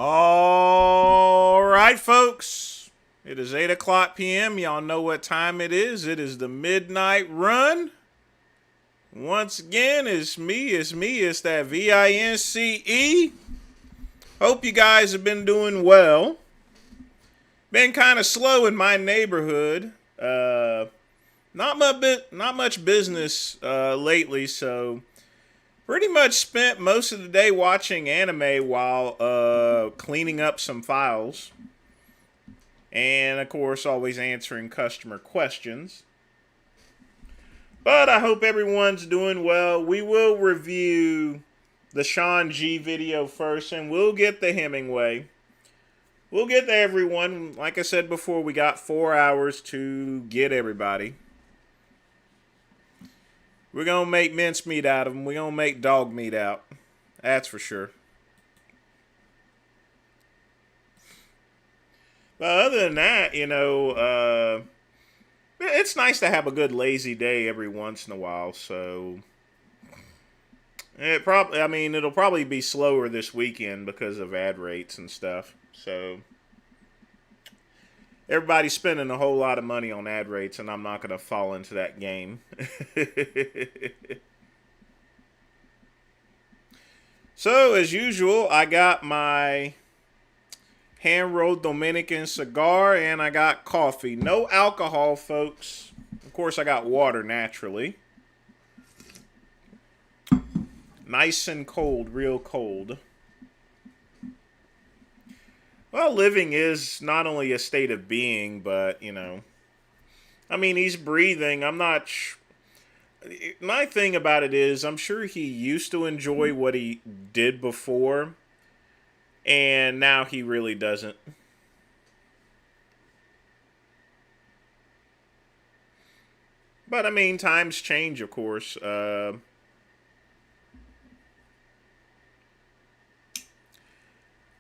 All right, folks. It is 8 o'clock p.m. Y'all know what time it is. It is the midnight run. Once again, it's me. It's that VINCE. Hope you guys have been doing well. Been kind of slow in my neighborhood. Not much business lately, so pretty much spent most of the day watching anime while cleaning up some files. And, of course, always answering customer questions. But I hope everyone's doing well. We will review the Sean G video first, and we'll get the Hemingway. We'll get to everyone. Like I said before, we got 4 hours to get everybody. We're going to make mincemeat out of them. We're going to make dog meat out. That's for sure. But other than that, it's nice to have a good lazy day every once in a while. So it'll probably be slower this weekend because of ad rates and stuff. So everybody's spending a whole lot of money on ad rates, and I'm not going to fall into that game. So, as usual, I got my hand-rolled Dominican cigar, and I got coffee. No alcohol, folks. Of course, I got water, naturally. Nice and cold, real cold. Well, living is not only a state of being, but, he's breathing. My thing about it is, I'm sure he used to enjoy what he did before, and now he really doesn't. But, times change, of course.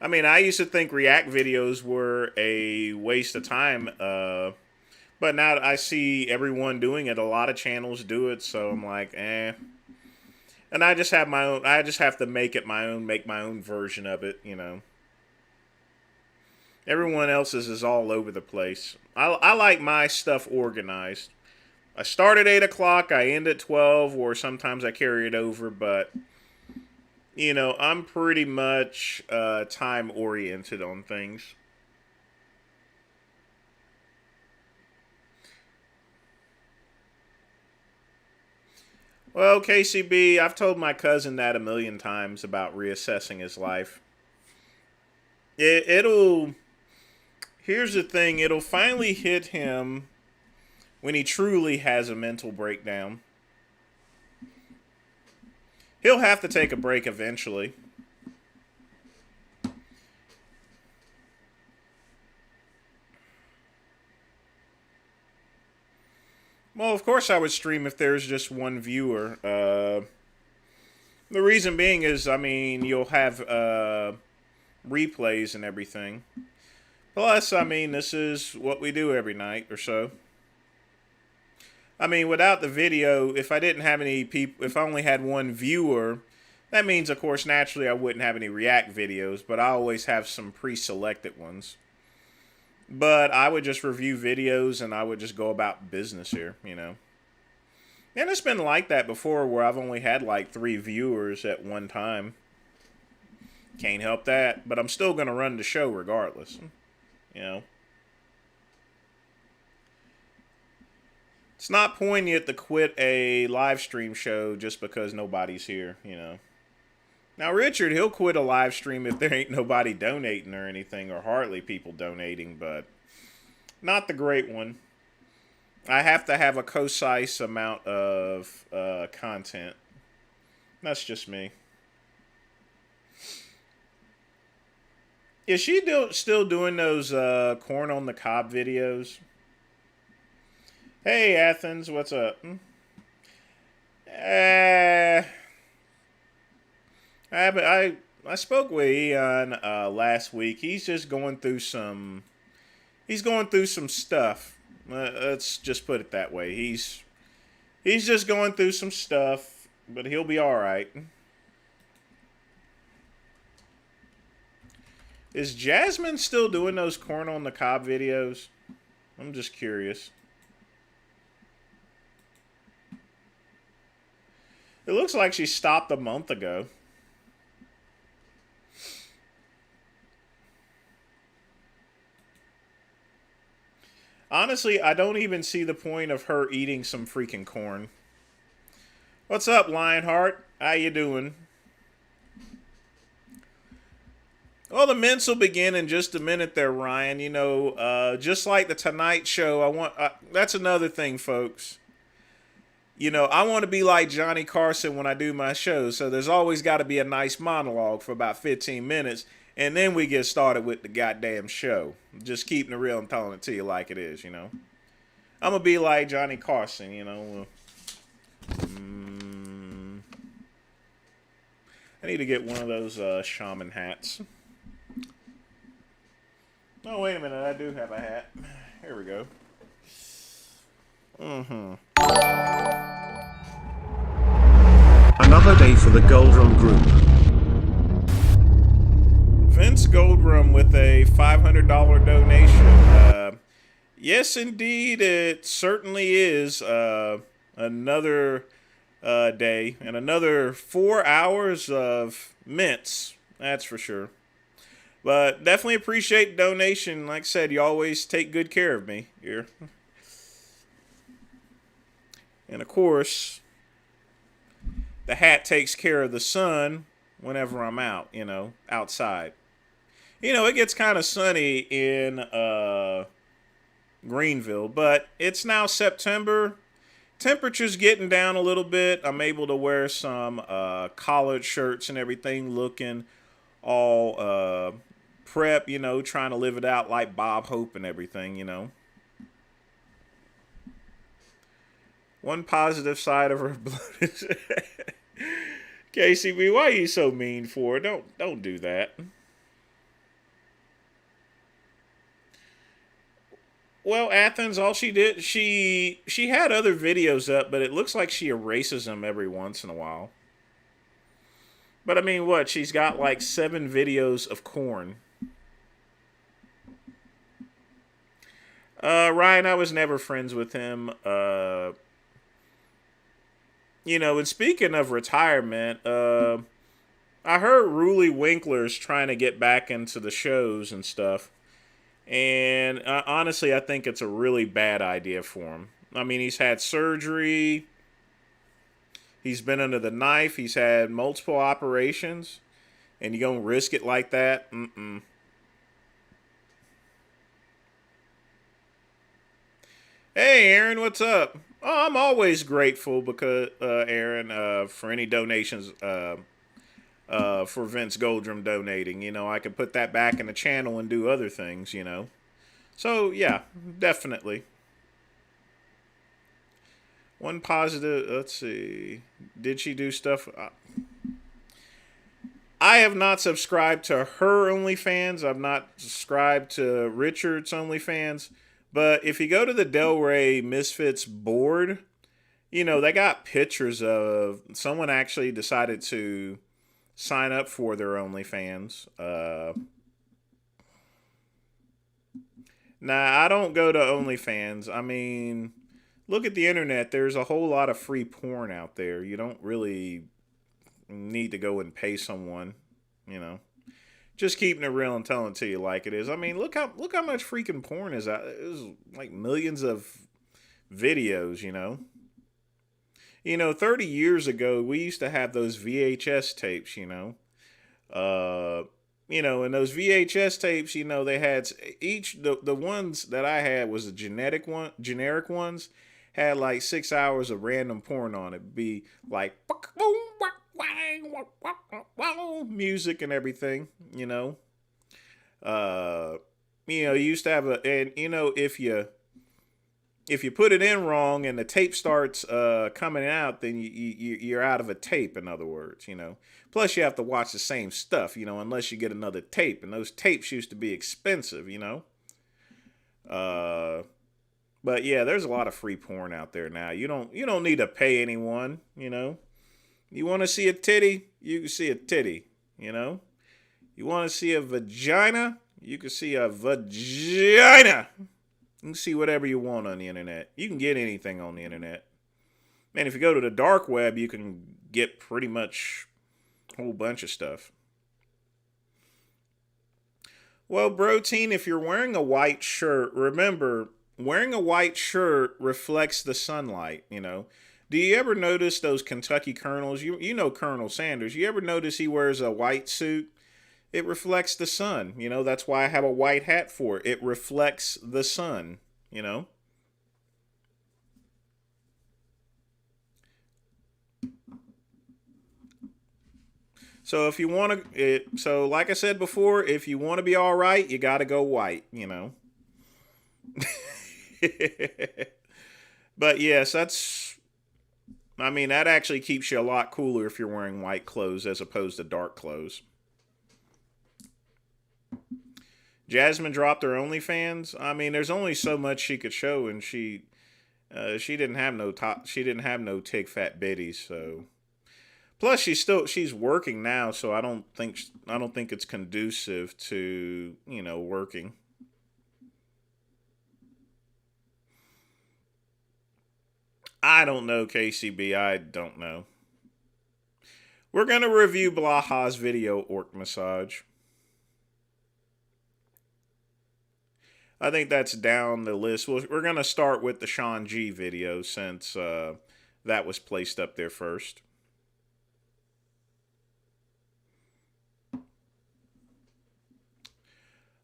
I used to think React videos were a waste of time, but now I see everyone doing it. A lot of channels do it, so I'm like, eh. And I just have my own. I just have to make my own version of it, Everyone else's is all over the place. I like my stuff organized. I start at 8 o'clock, I end at 12, or sometimes I carry it over, but, I'm pretty much time-oriented on things. Well, KCB, I've told my cousin that a million times about reassessing his life. Here's the thing, it'll finally hit him when he truly has a mental breakdown. He'll have to take a break eventually. Well, of course I would stream if there's just one viewer. The reason being is, you'll have replays and everything. Plus, this is what we do every night or so. Without the video, if I didn't have any people, if I only had one viewer, that means, of course, naturally I wouldn't have any React videos, but I always have some pre-selected ones. But I would just review videos, and I would just go about business here, And it's been like that before, where I've only had like 3 viewers at one time. Can't help that, but I'm still going to run the show regardless, It's not poignant to quit a live stream show just because nobody's here, Now, Richard, he'll quit a live stream if there ain't nobody donating or anything, or hardly people donating, but not the great one. I have to have a concise amount of content. That's just me. Is she still doing those corn on the cob videos? Hey, Athens, what's up? I spoke with Ian last week. He's just going through some. He's going through some stuff. Let's just put it that way. He's just going through some stuff, but he'll be all right. Is Jasmine still doing those corn on the cob videos? I'm just curious. It looks like she stopped a month ago. Honestly, I don't even see the point of her eating some freaking corn. What's up, Lionheart? How you doing? Well, the mints will begin in just a minute there, Ryan. You know, just like the Tonight Show, that's another thing, folks. You know, I want to be like Johnny Carson when I do my show, so there's always got to be a nice monologue for about 15 minutes, and then we get started with the goddamn show. Just keeping it real and telling it to you like it is, you know. I'm going to be like Johnny Carson, you know. I need to get one of those shaman hats. Oh, wait a minute. I do have a hat. Here we go. Another day for the Goldrum Group. Vince Goldrum with a $500 donation. Yes, indeed, it certainly is another day and another 4 hours of mints. That's for sure. But definitely appreciate the donation. Like I said, you always take good care of me here. And of course, the hat takes care of the sun whenever I'm out, you know, outside. You know, it gets kind of sunny in Greenville, but it's now September. Temperature's getting down a little bit. I'm able to wear some collared shirts and everything, looking all prep, you know, trying to live it out like Bob Hope and everything, you know. One positive side of her blood is KCB, why are you so mean for it? Don't do that. Well, Athens, all she did, she had other videos up, but it looks like she erases them every once in a while. But I mean, what? She's got like 7 videos of corn. Ryan, I was never friends with him. You know, and speaking of retirement, I heard Ruli Winkler's trying to get back into the shows and stuff. And honestly, I think it's a really bad idea for him. I mean, he's had surgery. He's been under the knife. He's had multiple operations. And you gonna risk it like that? Mm-mm. Hey, Aaron, what's up? Oh, I'm always grateful because Aaron, for any donations for Vince Goldrum donating. You know, I could put that back in the channel and do other things, you know. So, yeah, definitely. One positive, let's see. Did she do stuff? I have not subscribed to her OnlyFans. I've not subscribed to Richard's OnlyFans. But if you go to the Delray Misfits board, you know, they got pictures of someone actually decided to sign up for their OnlyFans. Nah, I don't go to OnlyFans. I mean, look at the internet. There's a whole lot of free porn out there. You don't really need to go and pay someone, you know. Just keeping it real and telling it to you like it is. I mean, look how much freaking porn is out. There's like millions of videos, you know. You know, 30 years ago, we used to have those VHS tapes, you know. You know, and those VHS tapes, you know, they had the ones that I had was the generic ones had like 6 hours of random porn on it. Be like music and everything, you know. You know, you used to have and you know, if you put it in wrong and the tape starts coming out, then you're out of a tape, in other words, you know. Plus, you have to watch the same stuff, you know, unless you get another tape. And those tapes used to be expensive, you know. But yeah, there's a lot of free porn out there now. You don't need to pay anyone, you know. You want to see a titty, you can see a titty, you know. You want to see a vagina? You can see a vagina. You can see whatever you want on the internet. You can get anything on the internet. Man, if you go to the dark web, you can get pretty much a whole bunch of stuff. Well, Broteen, if you're wearing a white shirt, remember, wearing a white shirt reflects the sunlight, you know. Do you ever notice those Kentucky colonels? You know Colonel Sanders. You ever notice he wears a white suit? It reflects the sun. You know, that's why I have a white hat for it. It reflects the sun, you know. So if you want to, so like I said before, if you want to be all right, you got to go white, you know. But yes, that actually keeps you a lot cooler if you're wearing white clothes as opposed to dark clothes. Jasmine dropped her OnlyFans. I mean, there's only so much she could show, and she didn't have no tig fat biddies, so. Plus, she's working now, so I don't think it's conducive to, you know, working. I don't know, KCB. I don't know. We're gonna review Blaha's video orc massage. I think that's down the list. We're gonna start with the Sean G video since that was placed up there first.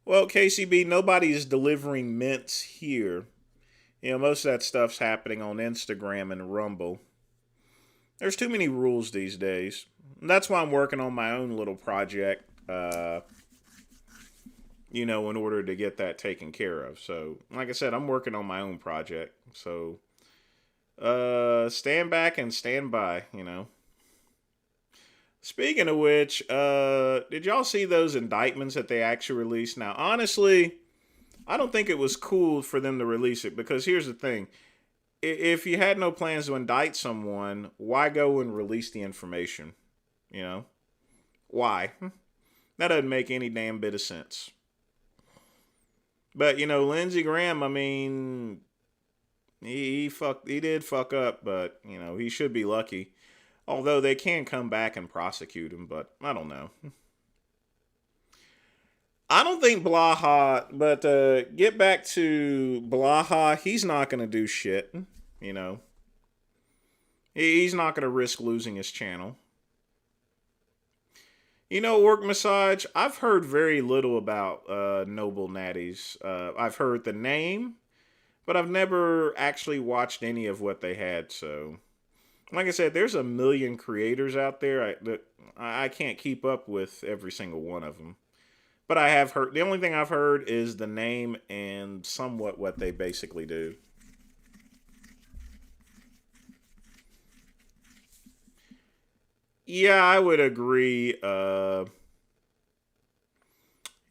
Well, KCB, nobody's delivering mints here. You know, most of that stuff's happening on Instagram and Rumble. There's too many rules these days. That's why I'm working on my own little project, you know, in order to get that taken care of. So, like I said, I'm working on my own project. So, stand back and stand by, you know. Speaking of which, did y'all see those indictments that they actually released? Now, honestly, I don't think it was cool for them to release it because here's the thing. If you had no plans to indict someone, why go and release the information? You know? Why? That doesn't make any damn bit of sense. But, you know, Lindsey Graham, I mean, he did fuck up, but, you know, he should be lucky. Although they can come back and prosecute him, but I don't know. I don't think Blaha, but get back to Blaha, he's not going to do shit, you know. He's not going to risk losing his channel. You know, Work Massage, I've heard very little about Noble Natties. I've heard the name, but I've never actually watched any of what they had, so. Like I said, there's a million creators out there that I can't keep up with every single one of them. But I have heard, the only thing I've heard is the name and somewhat what they basically do. Yeah, I would agree.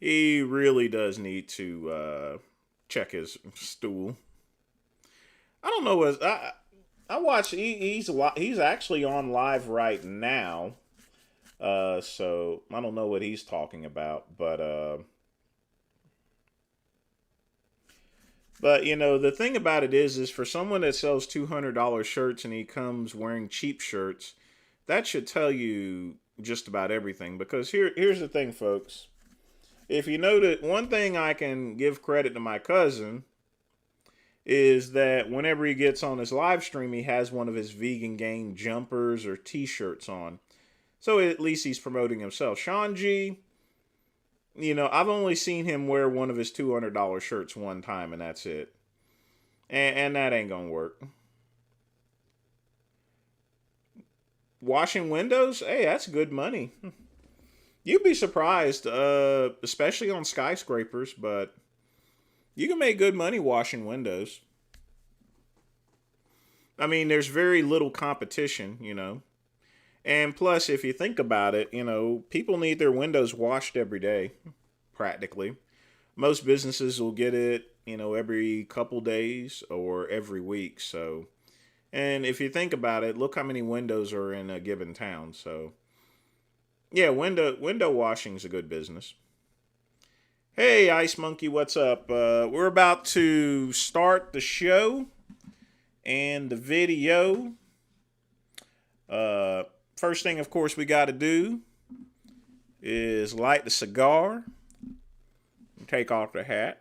He really does need to check his stool. I don't know what I watch. He's actually on live right now. So I don't know what he's talking about, but you know, the thing about it is for someone that sells $200 shirts and he comes wearing cheap shirts, that should tell you just about everything. Because here's the thing, folks. If you know that one thing I can give credit to my cousin is that whenever he gets on his live stream, he has one of his vegan gang jumpers or t-shirts on. So at least he's promoting himself. Sean G, you know, I've only seen him wear one of his $200 shirts one time, and that's it. And that ain't gonna work. Washing windows? Hey, that's good money. You'd be surprised, especially on skyscrapers, but you can make good money washing windows. I mean, there's very little competition, you know. And plus, if you think about it, you know, people need their windows washed every day, practically. Most businesses will get it, you know, every couple days or every week. So, and if you think about it, look how many windows are in a given town. So, Yeah, window washing's a good business. Hey, Ice Monkey, what's up? We're about to start the show and the video. First thing, of course, we got to do is light the cigar and take off the hat.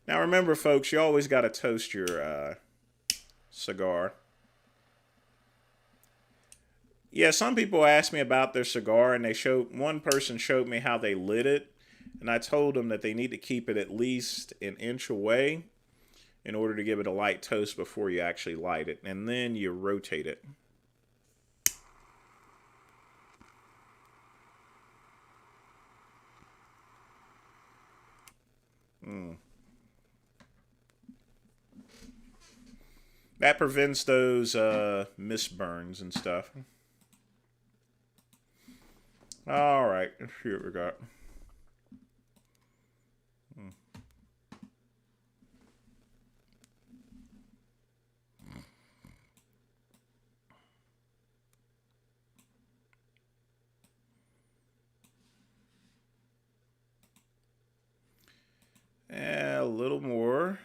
Now, remember, folks, you always got to toast your cigar. Yeah, some people ask me about their cigar, and one person showed me how they lit it, and I told them that they need to keep it at least an inch away in order to give it a light toast before you actually light it, and then you rotate it. That prevents those misburns and stuff. All right, let's see what we got. A little more.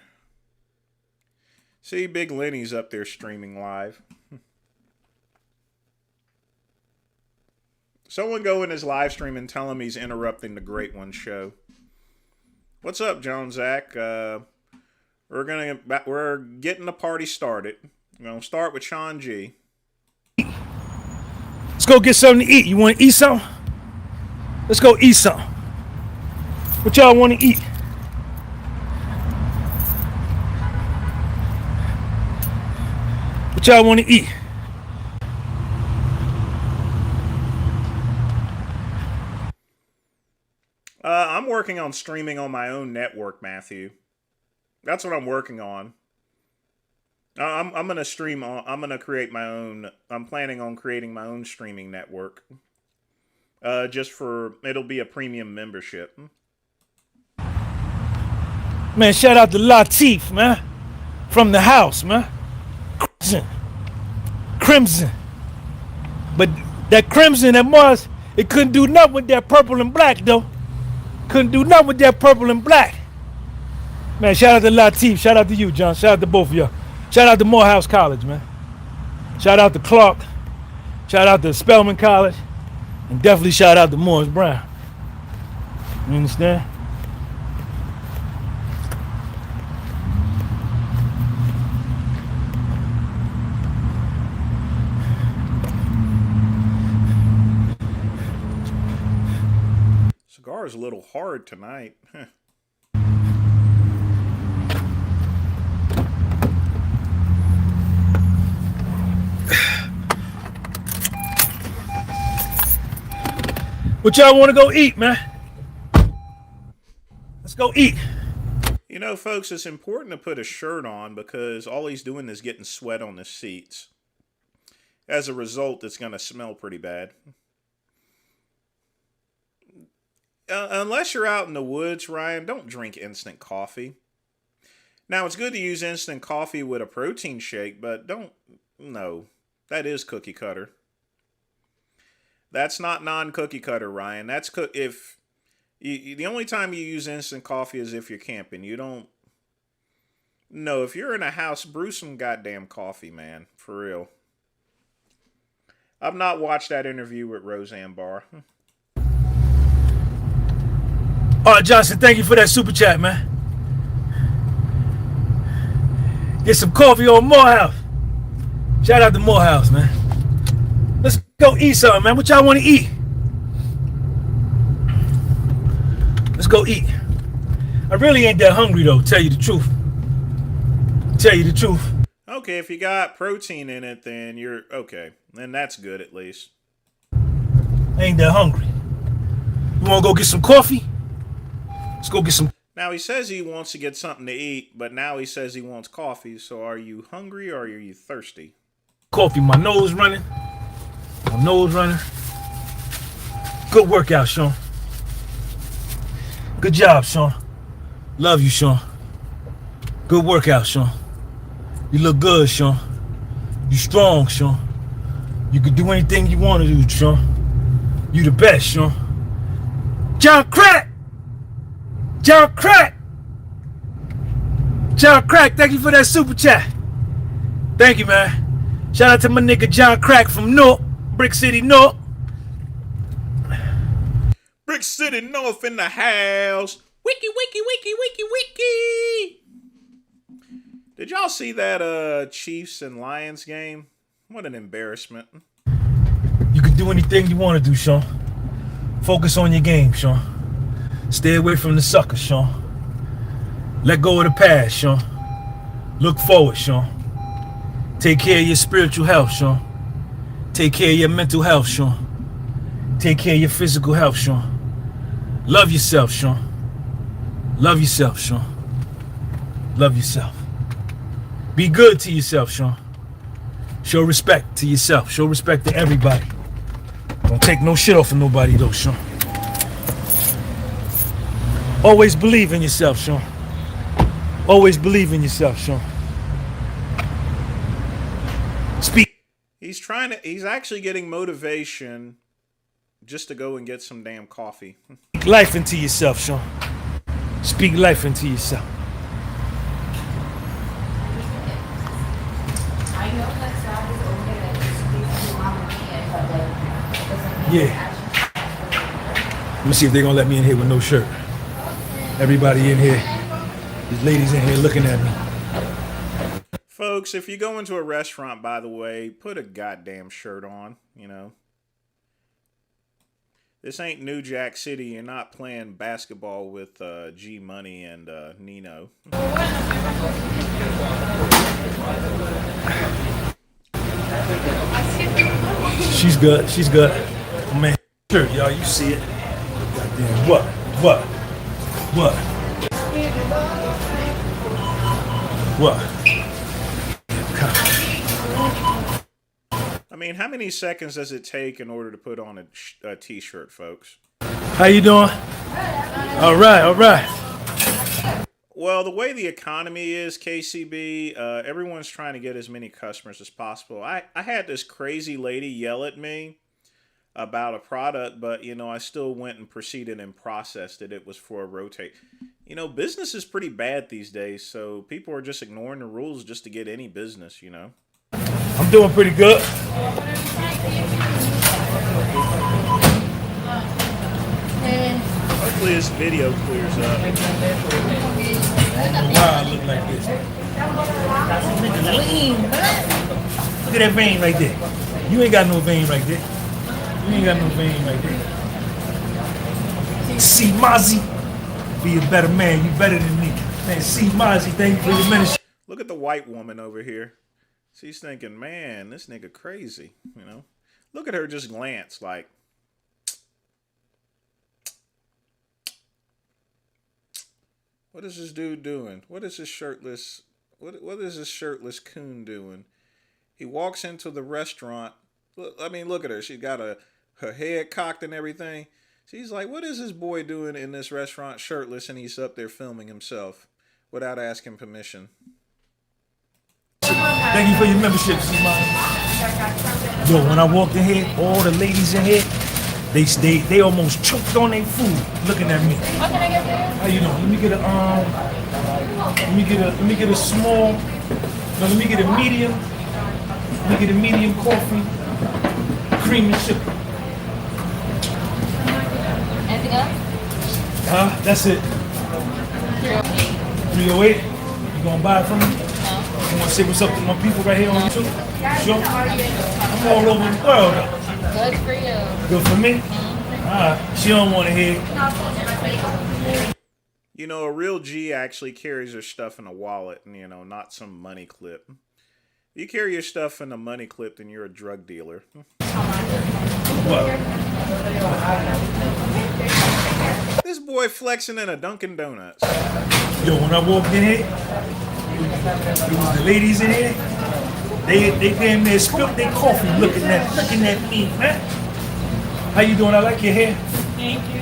See, Big Lenny's up there streaming live. Someone go in his live stream and tell him he's interrupting the Great One show. What's up, John Zach? We're getting the party started. We're gonna start with Sean G. Let's go get something to eat. You want to eat something? Let's go eat something. What y'all want to eat? What y'all want to eat? I'm working on streaming on my own network, Matthew. That's what I'm working on. I'm gonna stream on. I'm gonna create my own. I'm planning on creating my own streaming network. It'll be a premium membership. Man, shout out to Latif, man, from the house, man. Crimson. But that crimson, that Mars, it couldn't do nothing with that purple and black, though. Couldn't do nothing with that purple and black. Man, shout out to Latif. Shout out to you, John. Shout out to both of y'all. Shout out to Morehouse College, man. Shout out to Clark. Shout out to Spelman College. And definitely shout out to Morris Brown. You understand? Cigar is a little hard tonight. What y'all want to go eat, man? Let's go eat. You know, folks, it's important to put a shirt on because all he's doing is getting sweat on the seats. As a result, it's going to smell pretty bad. Unless you're out in the woods, Ryan, don't drink instant coffee. Now, it's good to use instant coffee with a protein shake, but no, that is cookie cutter. That's not non-cookie cutter, Ryan. That's the only time you use instant coffee is if you're camping. No, if you're in a house, brew some goddamn coffee, man. For real. I've not watched that interview with Roseanne Barr. All right, Johnson, thank you for that super chat, man. Get some coffee on Morehouse. Shout out to Morehouse, man. Let's go eat something, man. What y'all want to eat? Let's go eat. I really ain't that hungry, though, tell you the truth. Okay, if you got protein in it, then you're okay. Then that's good, at least. I ain't that hungry. You want to go get some coffee? Let's go get some. Now, he says he wants to get something to eat, but now he says he wants coffee. So are you hungry or are you thirsty? Coffee, my nose running. Good workout, Sean. Good job, Sean. Love you, Sean. Good workout, Sean. You look good, Sean. You strong, Sean. You can do anything you want to do, Sean. You the best, Sean. John Crack! John Crack! John Crack, thank you for that super chat. Thank you, man. Shout out to my nigga John Crack from North, Brick City, North. Brick City North in the house. Wiki, wiki, wiki, wiki, wiki. Did y'all see that Chiefs and Lions game? What an embarrassment. You can do anything you want to do, Sean. Focus on your game, Sean. Stay away from the suckers, Sean. Let go of the past, Sean. Look forward, Sean. Take care of your spiritual health, Sean. Take care of your mental health, Sean. Take care of your physical health, Sean. Love yourself, Sean. Love yourself, Sean. Love yourself. Be good to yourself, Sean. Show respect to yourself. Show respect to everybody. Don't take no shit off of nobody, though, Sean. Always believe in yourself, Sean. Always believe in yourself, Sean. Speak. He's actually getting motivation just to go and get some damn coffee. Speak life into yourself, Sean. Speak life into yourself. Yeah. Let me see if they're gonna let me in here with no shirt. Everybody in here, these ladies in here looking at me. Folks, if you go into a restaurant, by the way, put a goddamn shirt on, you know. This ain't New Jack City. You're not playing basketball with G Money and Nino. She's good. She's good. Oh, man, sure, y'all. You see it. Goddamn. What? I mean, how many seconds does it take in order to put on a t-shirt, folks? How you doing? All right. Well, the way the economy is, KCB, everyone's trying to get as many customers as possible. I had this crazy lady yell at me about a product, but, you know, I still went and proceeded and processed it. It was for a rotate. You know, business is pretty bad these days, so people are just ignoring the rules just to get any business, you know. I'm doing pretty good. Hopefully this video clears up. Wow, I look like this. Look at that vein right there. You ain't got no vein right there. You ain't got no vein right there. See, Mozzie, be a better man. You better than me. Man, see, Mozzie, thank you for your ministry. Look at the white woman over here. She's thinking, man, this nigga crazy, you know? Look at her just glance like, what is this dude doing? What is this shirtless, what is this shirtless coon doing? He walks into the restaurant. I mean, look at her. She got her head cocked and everything. She's like, what is this boy doing in this restaurant shirtless, and he's up there filming himself without asking permission? Thank you for your membership, Simon. Yo, when I walked in here, all the ladies in here, they almost choked on their food looking at me. What can I get for you? How you doing? Let me get a small. No, let me get a medium. Let me get a medium coffee, cream and sugar. Anything else? That's it. 308. You gonna buy it from me? You want to say what's up to my people right here on YouTube? Sure. I'm all over the world. Good for you. Good for me? Alright. She don't want to hear. You know, a real G actually carries her stuff in a wallet, and, you know, not some money clip. If you carry your stuff in a money clip, then you're a drug dealer. What? This boy flexing in a Dunkin' Donuts. Yo, when I walked in here, it was the ladies in here. They damn near spilled their coffee looking at me, man. How you doing? I like your hair. Thank you.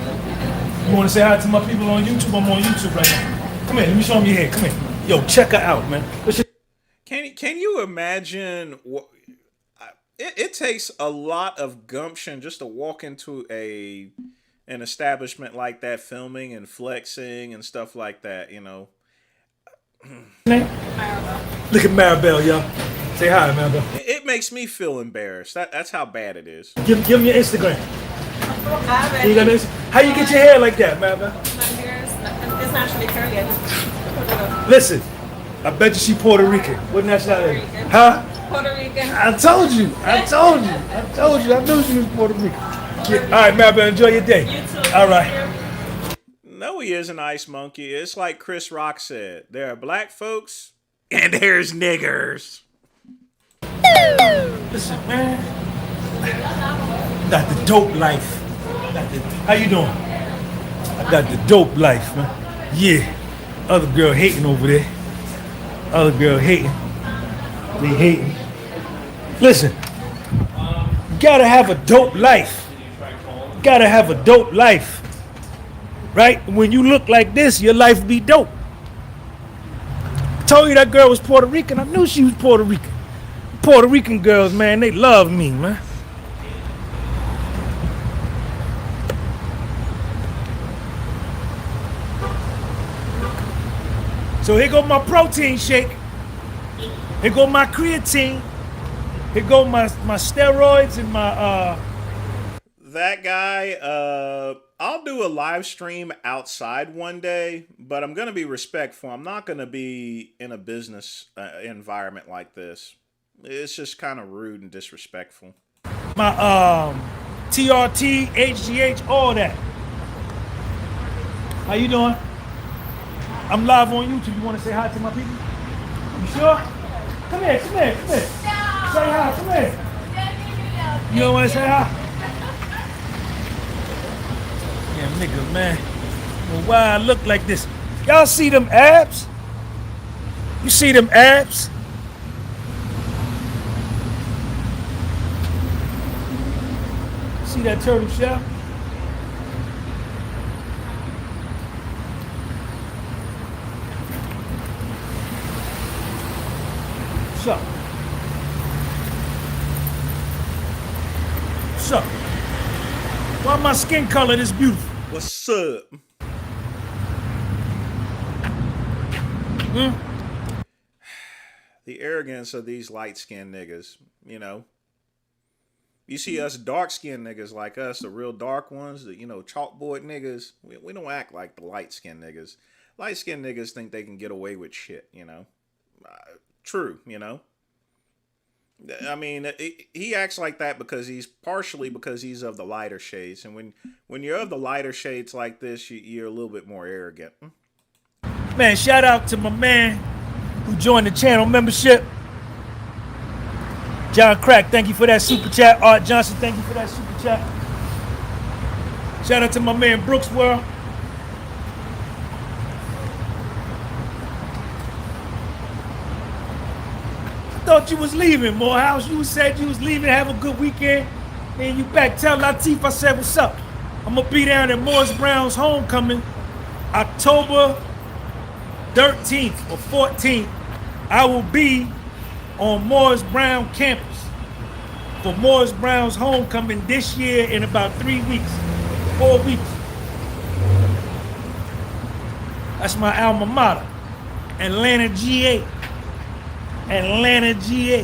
You want to say hi to my people on YouTube? I'm on YouTube right now. Come here, let me show them your hair. Come here. Yo, check her out, man. Can you imagine what it takes a lot of gumption just to walk into an establishment like that, filming and flexing and stuff like that, you know. Look at Maribel, y'all. Say hi, Maribel. It makes me feel embarrassed. That's how bad it is. Give me your Instagram. You got this? How you get your hair like that, Maribel? My hair is naturally curly. Listen, I bet you she Puerto Rican. What nationality? Puerto Rican. Huh? Puerto Rican. I told you. I knew she was Puerto Rican. Yeah. All right, Maribel, enjoy your day. You too. All right. No, he is an ice monkey. It's like Chris Rock said. There are black folks and there's niggers. Listen, man. Got the dope life. How you doing? I got the dope life, man. Yeah. Other girl hating over there. Other girl hating. They hating. Listen. You gotta have a dope life. You gotta have a dope life. Right? When you look like this, your life be dope. I told you that girl was Puerto Rican. I knew she was Puerto Rican. Puerto Rican girls, man, they love me, man. So here go my protein shake. Here go my creatine. Here go my steroids and my That guy, I'll do a live stream outside one day, but I'm going to be respectful. I'm not going to be in a business environment like this. It's just kind of rude and disrespectful. my TRT, HGH, all that. How you doing? I'm live on YouTube. You want to say hi to my people? You sure? Come here. Say hi, come here. You don't want to say hi? Yeah, nigga, man. Well, why I look like this? Y'all see them abs? You see them abs? See that turtle shell? What's up? What's up? Why my skin color this beautiful? What's up? The arrogance of these light-skinned niggas, you know. You see us dark-skinned niggas like us, the real dark ones, the, you know, chalkboard niggas, we don't act like the light-skinned niggas. Light-skinned niggas think they can get away with shit, you know. True, you know. I mean, he acts like that because he's of the lighter shades. And when you're of the lighter shades like this, you're a little bit more arrogant. Man, shout out to my man who joined the channel membership. John Crack, thank you for that super chat. Art Johnson, thank you for that super chat. Shout out to my man Brooks World. I thought you was leaving, Morehouse. You said you was leaving, have a good weekend. Then you back. Tell Latif I said what's up. I'm gonna be down at Morris Brown's homecoming, October 13th or 14th. I will be on Morris Brown campus for Morris Brown's homecoming this year in about 4 weeks. That's my alma mater, Atlanta, GA. Atlanta, GA.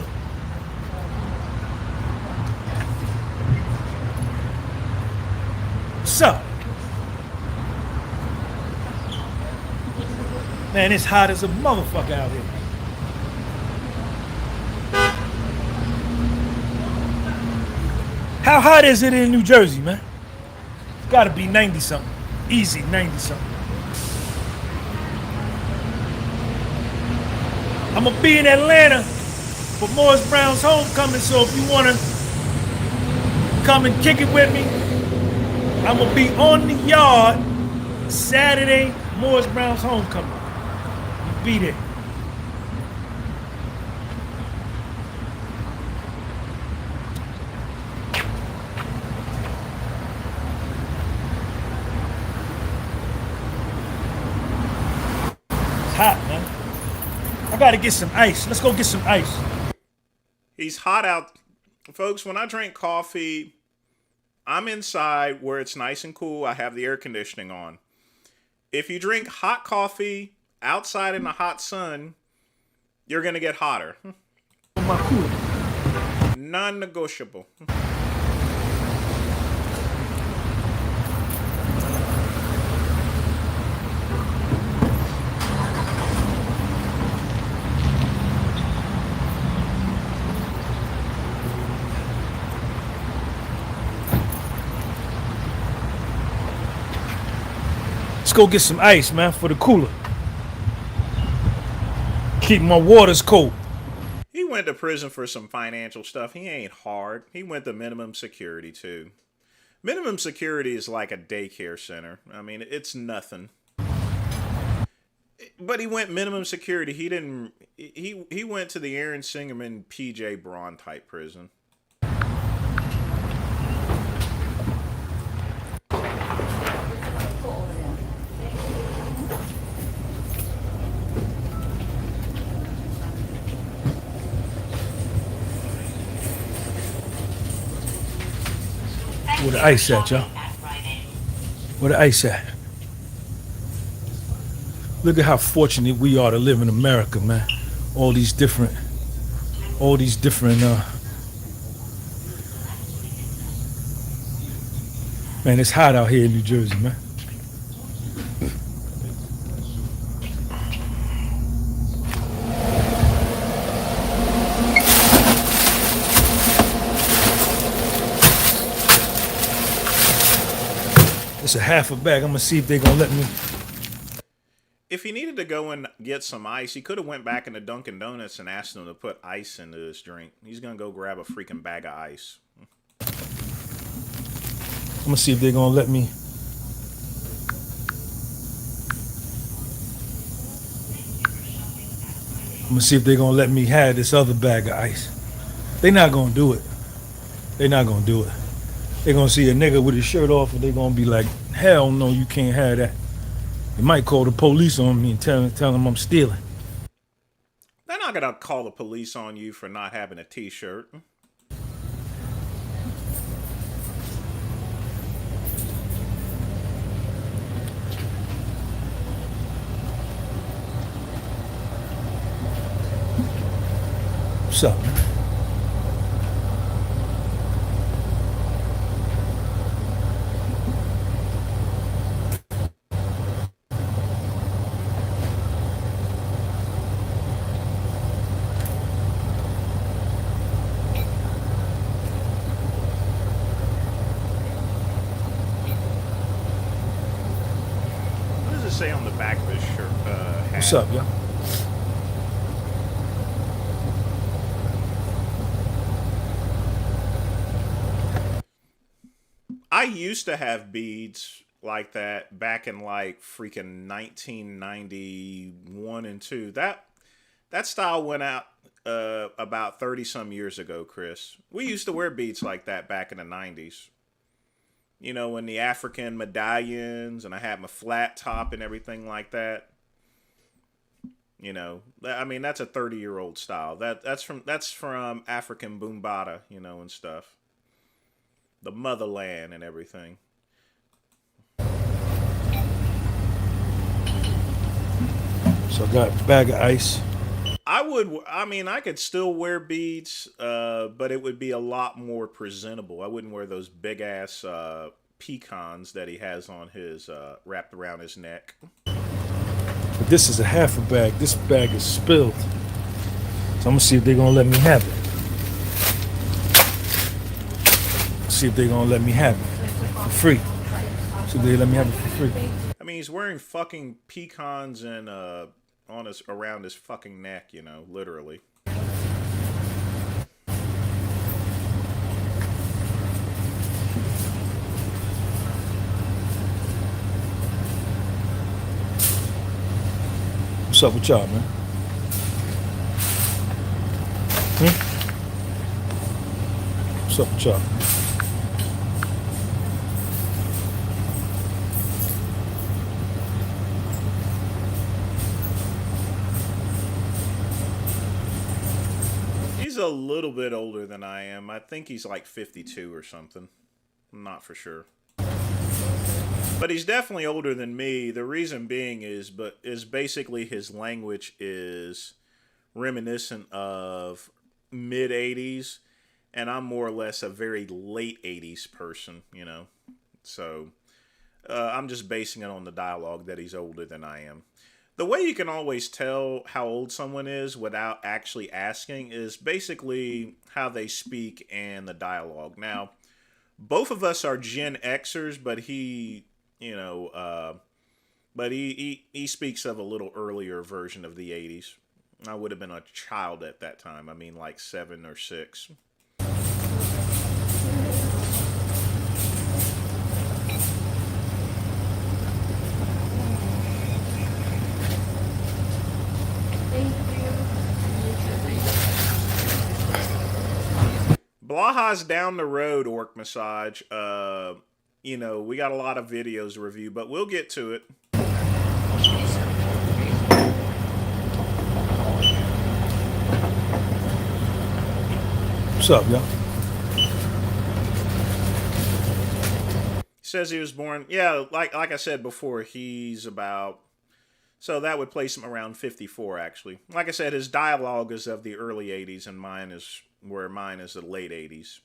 What's up? Man, it's hot as a motherfucker out here. How hot is it in New Jersey, man? It's gotta be 90-something. Easy, 90-something. I'm gonna be in Atlanta for Morris Brown's homecoming, so if you wanna come and kick it with me, I'm gonna be on the yard Saturday, Morris Brown's homecoming. Be there. It's hot, man. I gotta get some ice. Let's go get some ice. He's hot out. Folks, when I drink coffee, I'm inside where it's nice and cool. I have the air conditioning on. If you drink hot coffee outside in the hot sun, you're going to get hotter. Non-negotiable. Let's go get some ice, man, for the cooler. Keep my waters cold. He went to prison for some financial stuff. He ain't hard. He went to minimum security, too. Minimum security is like a daycare center. I mean, it's nothing. But he went minimum security. He didn't... He went to the Aaron Singerman, P.J. Braun type prison. Where the ice at, y'all? Where the ice at? Look at how fortunate we are to live in America, man. All these different, man, it's hot out here in New Jersey, man. It's a half a bag. I'm gonna see if they're gonna let me. If he needed to go and get some ice, he could have went back into Dunkin' Donuts and asked them to put ice into his drink. He's gonna go grab a freaking bag of ice. I'm gonna see if they're gonna let me. I'm gonna see if they're gonna let me have this other bag of ice. They're not gonna do it. They're not gonna do it. They're gonna see a nigga with his shirt off and they're gonna be like, hell no, you can't have that. They might call the police on me and tell them I'm stealing. They're not gonna call the police on you for not having a t-shirt. What's up, man? What does it say on the back of his shirt? Hat? What's up, y'all? I used to have beads like that back in like freaking 1991 and 2. That style went out about 30 some years ago, Chris. We used to wear beads like that back in the 90s. You know, when the African medallions and I had my flat top and everything like that. You know, I mean, that's a 30-year-old style. That's from African Boombata, you know, and stuff. The motherland and everything. So I got a bag of ice. I could still wear beads, but it would be a lot more presentable. I wouldn't wear those big ass pecans that he has on his wrapped around his neck. But this is a half a bag. This bag is spilled. So I'm gonna see if they're gonna let me have it. See if they're gonna let me have it for free. See if they let me have it for free. I mean, he's wearing fucking pecans and around his fucking neck, you know, literally. What's up with y'all, man? What's up with y'all? a little bit older than I am. I think he's like 52 or something. I'm not for sure. But he's definitely older than me. The reason being is basically his language is reminiscent of mid 80s, and I'm more or less a very late 80s person, you know. So I'm just basing it on the dialogue that he's older than I am. The way you can always tell how old someone is without actually asking is basically how they speak and the dialogue. Now, both of us are Gen Xers, but he speaks of a little earlier version of the 80s. I would have been a child at that time. I mean, like 7 or 6. Blaha's down the road, Orc Massage. You know, we got a lot of videos to review, but we'll get to it. What's up, y'all? Says he was born, yeah, like I said before, he's about, so that would place him around 54, actually. Like I said, his dialogue is of the early 80s, and mine is the late 80s.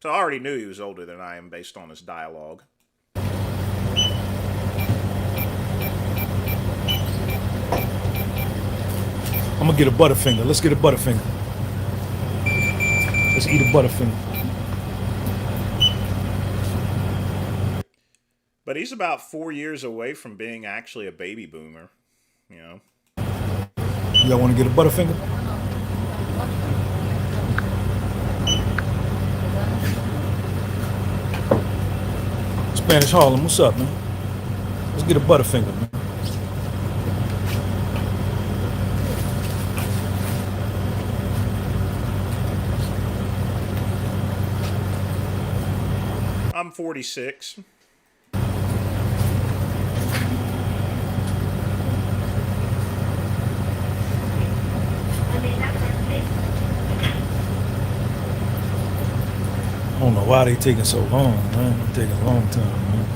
So I already knew he was older than I am based on his dialogue. I'm gonna get a Butterfinger. Let's get a Butterfinger. Let's eat a Butterfinger. But he's about 4 years away from being actually a baby boomer, you know. Y'all want to get a Butterfinger? Spanish Harlem, what's up, man? Let's get a Butterfinger, man. I'm 46. I don't know why they taking so long, man. It's taking a long time, man.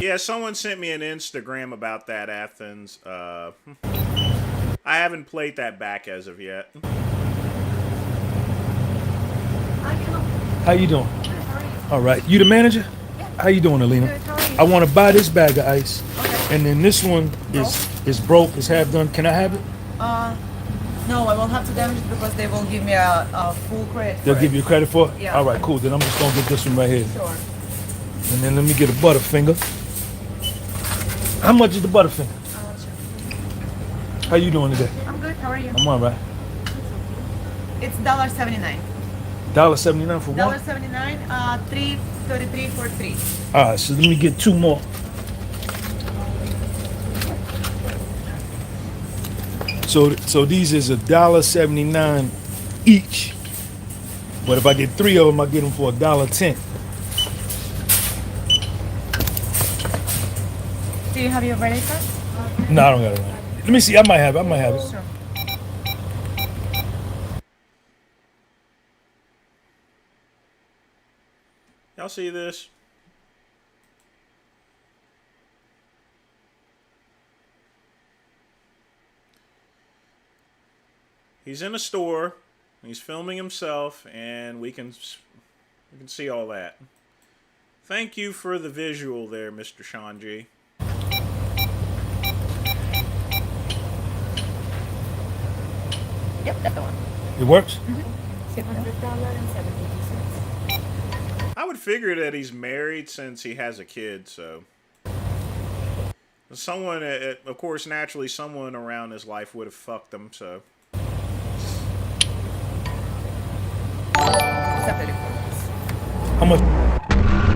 Yeah, someone sent me an Instagram about that, Athens. I haven't played that back as of yet. How you doing? All right. You the manager? Yeah. How you doing, Alina? Good. How are you? I want to buy this bag of ice. Okay. And then this one is broke, is half done. Can I have it? No, I will have to damage it because they will give me a full credit. They'll give you credit for it? Yeah. All right, cool. Then I'm just going to get this one right here. Sure. And then let me get a Butterfinger. How much is the Butterfinger? How you doing today? I'm good. How are you? I'm all right. It's $1.79. $1.79 for one? $1.79, $3.33 for 3. All right, so let me get 2 more. So these is $1.79 each. But if I get 3 of them, I get them for $1.10. Do you have your credit card? No, I don't got it. Let me see. I might have it. Sure. Y'all see this? He's in a store. He's filming himself, and we can see all that. Thank you for the visual there, Mr. Shanji. Yep, that's the one. It works? $600.70. I would figure that he's married since he has a kid, so. Someone, of course, naturally, someone around his life would have fucked him, so. How much?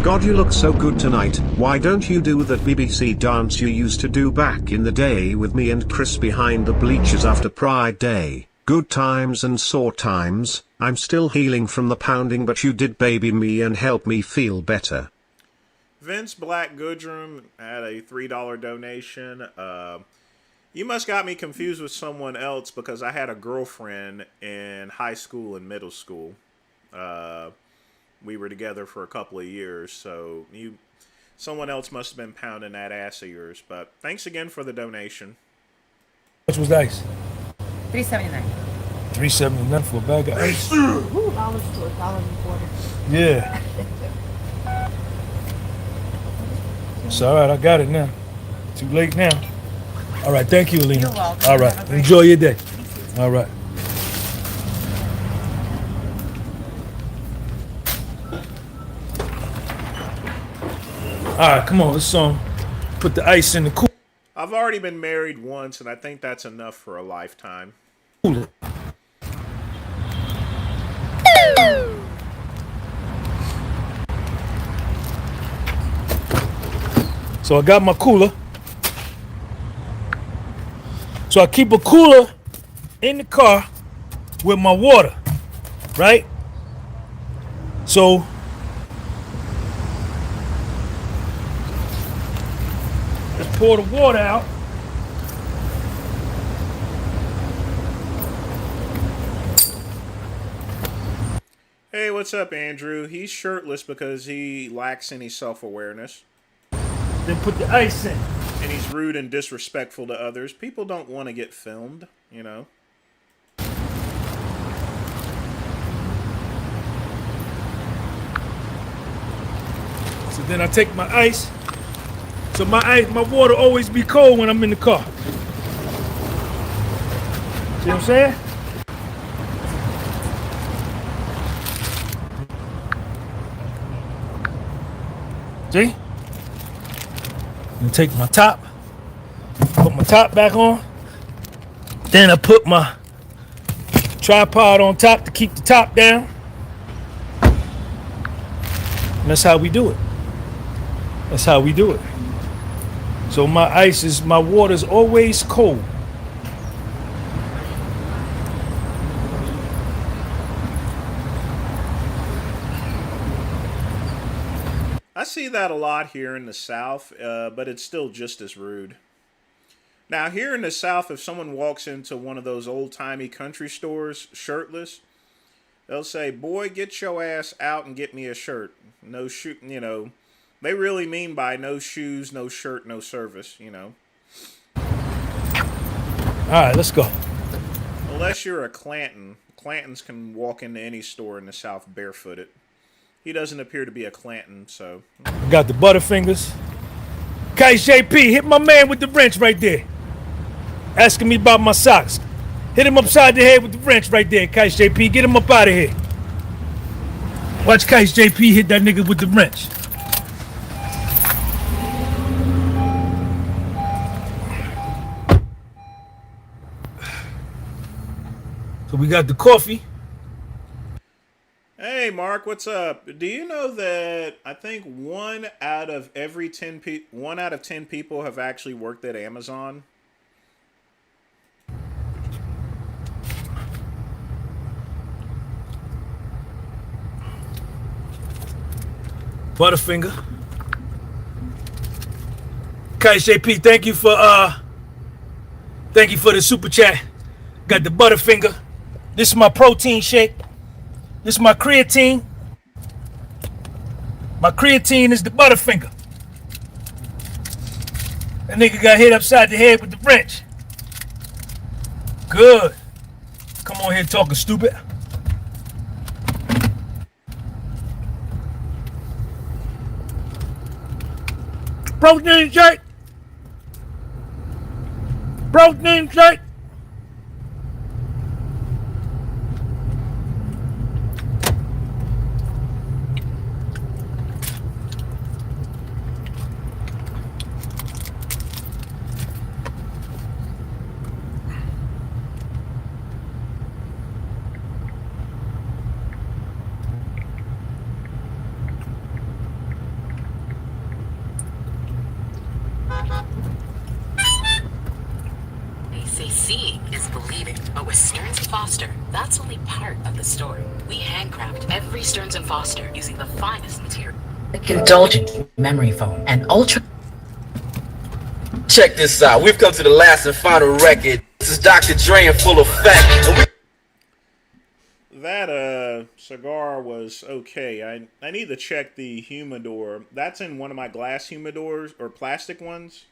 God, you look so good tonight. Why don't you do that BBC dance you used to do back in the day with me and Chris behind the bleachers after Pride Day? Good times and sore times. I'm still healing from the pounding, but you did baby me and help me feel better. Vince Black Goodrum had a $3 donation. You must got me confused with someone else because I had a girlfriend in high school and middle school. We were together for a couple of years, so someone else must have been pounding that ass of yours. But thanks again for the donation. How much was the ice? $3.79. $3.79 for a bag of ice. $2 to $1.40. Yeah. It's all right. I got it now. Too late now. All right. Thank you, Alina. You're welcome. All right. Have a great Enjoy your day. All right. All right. Come on. Let's put the ice in the cooler. I've already been married once, and I think that's enough for a lifetime. So I got my cooler. So I keep a cooler in the car with my water, right? So let's pour the water out. Hey, what's up, Andrew? He's shirtless because he lacks any self-awareness. Then put the ice in. And he's rude and disrespectful to others. People don't want to get filmed, you know. So then I take my ice. So my water always be cold when I'm in the car. See what I'm saying? See? And take my top, put my top back on. Then I put my tripod on top to keep the top down. And that's how we do it. That's how we do it. So my water's always cold. I see that a lot here in the South, but it's still just as rude. Now, here in the South, if someone walks into one of those old-timey country stores shirtless, they'll say, "Boy, get your ass out and get me a shirt." No shoe, you know. They really mean by no shoes, no shirt, no service, you know. All right, let's go. Unless you're a Clanton. Clantons can walk into any store in the South barefooted. He doesn't appear to be a Clanton, so. I got the Butterfingers. Kais JP, hit my man with the wrench right there. Asking me about my socks. Hit him upside the head with the wrench right there, Kais JP. Get him up out of here. Watch Kais JP hit that nigga with the wrench. So we got the coffee. Hey, Mark, what's up? Do you know that I think 1 out of 10 people have actually worked at Amazon? Butterfinger. Kais JP, thank you for the super chat. Got the Butterfinger. This is my protein shake. This is my creatine. My creatine is the Butterfinger. That nigga got hit upside the head with the wrench. Good. Come on here talking stupid. Protein shake. Protein shake. say seeing is believing, but with Stearns and Foster, that's only part of the story. We handcraft every Stearns and Foster using the finest material. Indulgent memory foam and ultra. Check this out. We've come to the last and final record. This is Dr. Dre in full effect. That cigar was okay. I need to check the humidor. That's in one of my glass humidors or plastic ones.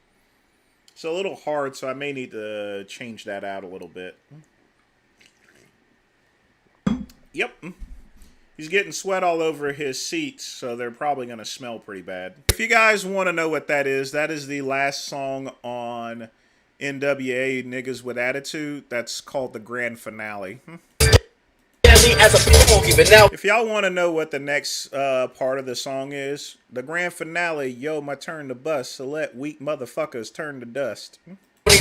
It's a little hard, so I may need to change that out a little bit. Yep. He's getting sweat all over his seats, so they're probably going to smell pretty bad. If you guys want to know what that is the last song on NWA, Niggas with Attitude. That's called the grand finale. If y'all want to know what the next part of the song is, the grand finale, yo, my turn to bust, so let weak motherfuckers turn to dust.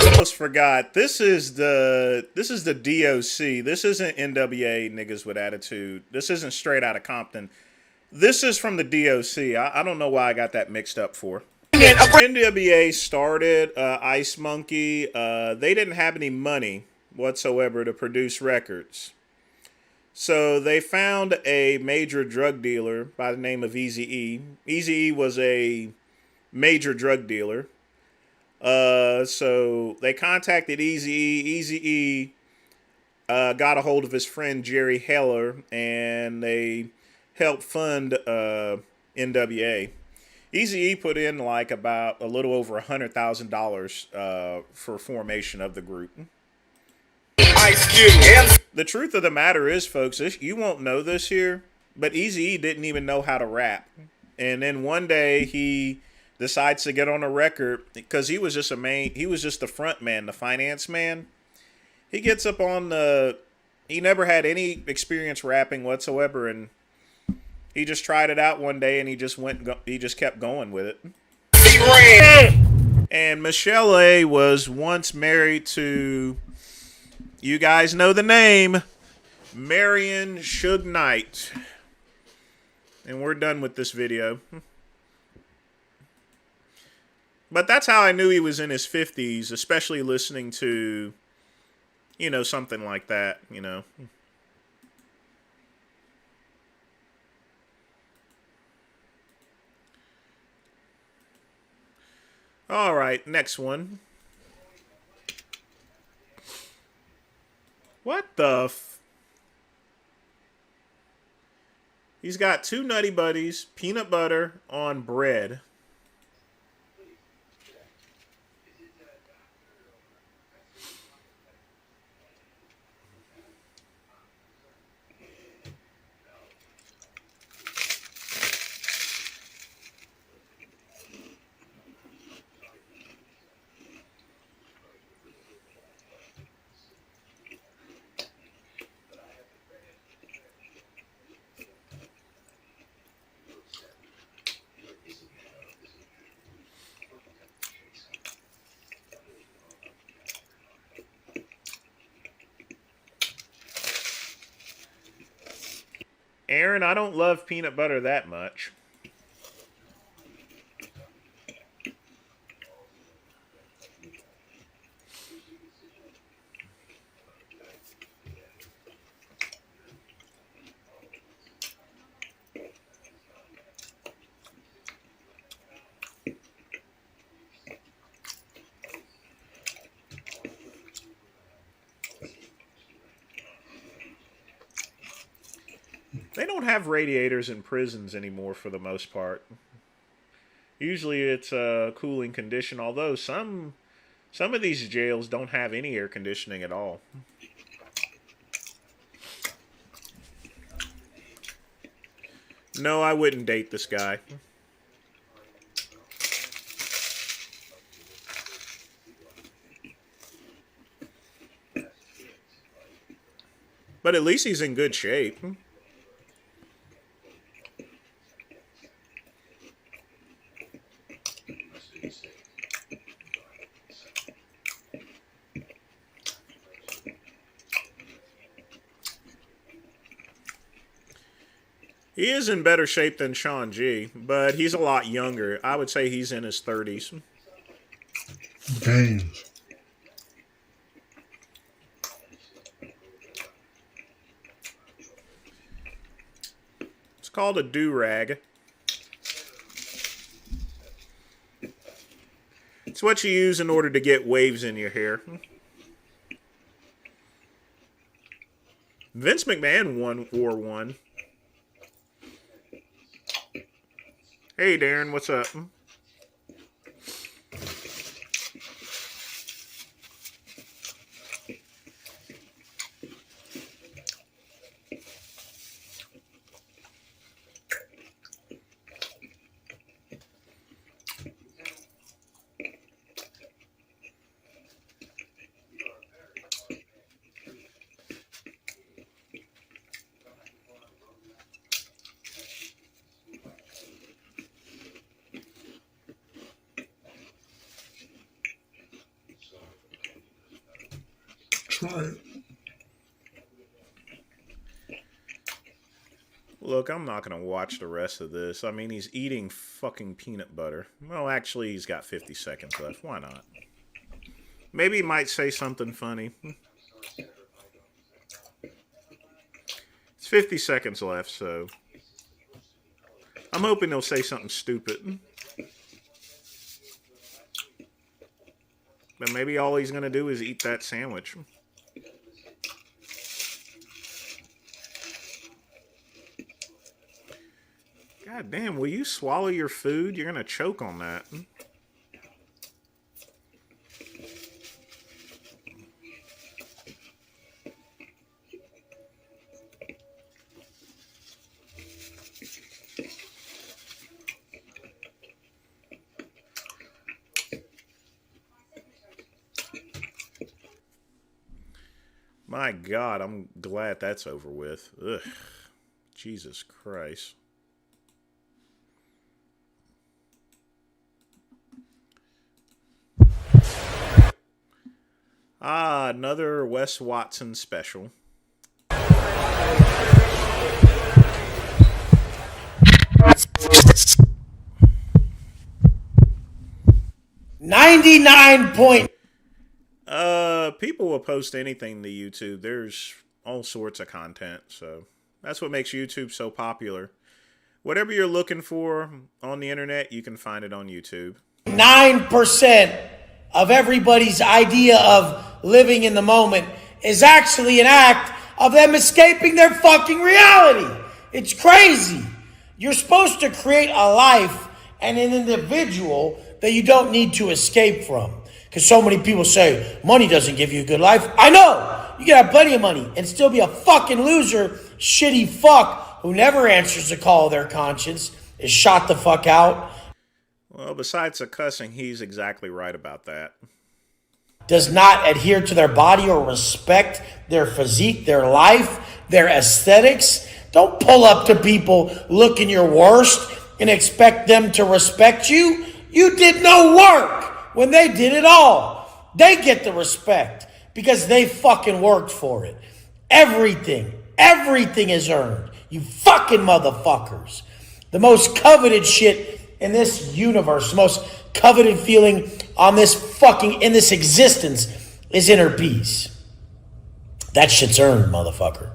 Almost forgot. This is the DOC. This isn't NWA, Niggas with Attitude. This isn't Straight Outta Compton. This is from the DOC. I don't know why I got that mixed up for. NWA started Ice Monkey. They didn't have any money whatsoever to produce records. So they found a major drug dealer by the name of Eazy-E. Eazy-E was a major drug dealer. So they contacted Eazy-E. Eazy-E got a hold of his friend Jerry Heller, and they helped fund NWA. Eazy-E put in like about a little over $100,000 for formation of the group. The truth of the matter is, folks, you won't know this here, but Eazy-E didn't even know how to rap. And then one day he decides to get on a record because he was just the front man, the finance man. He gets up on he never had any experience rapping whatsoever, and he just tried it out one day and he just kept going with it. And Michelle A was once married to, you guys know the name, Marion Suge Knight. And we're done with this video. But that's how I knew he was in his 50s, especially listening to, something like that, All right, next one. What the He's got two Nutty Buddies, peanut butter on bread. Aaron, I don't love peanut butter that much. They don't have radiators in prisons anymore for the most part. Usually it's a cooling condition, although some of these jails don't have any air conditioning at all. No, I wouldn't date this guy. But at least he's in good shape. He is in better shape than Sean G, but he's a lot younger. I would say he's in his 30s. Games. called a do-rag. It's what you use in order to get waves in your hair. Vince McMahon wore one. Hey, Darren, what's up? Look, I'm not going to watch the rest of this. I mean, he's eating fucking peanut butter. Well, actually, he's got 50 seconds left. Why not? Maybe he might say something funny. It's 50 seconds left, so... I'm hoping he'll say something stupid. But maybe all he's going to do is eat that sandwich. God damn, will you swallow your food? You're going to choke on that. My God, I'm glad that's over with. Ugh. Jesus Christ. Ah, another Wes Watson special. 99 point. People will post anything to YouTube. There's all sorts of content, so that's what makes YouTube so popular. Whatever you're looking for on the internet, you can find it on YouTube. 9% of everybody's idea of living in the moment is actually an act of them escaping their fucking reality. It's crazy. You're supposed to create a life and an individual that you don't need to escape from. Because so many people say, money doesn't give you a good life. I know. You can have plenty of money and still be a fucking loser, shitty fuck who never answers the call of their conscience, is shot the fuck out. Well, besides the cussing, he's exactly right about that. Does not adhere to their body or respect their physique, their life, their aesthetics. Don't pull up to people looking your worst and expect them to respect you. You did no work when they did it all. They get the respect because they fucking worked for it. Everything is earned. You fucking motherfuckers. The most coveted shit in this universe, the most coveted feeling on this fucking, in this existence is inner peace. That shit's earned, motherfucker.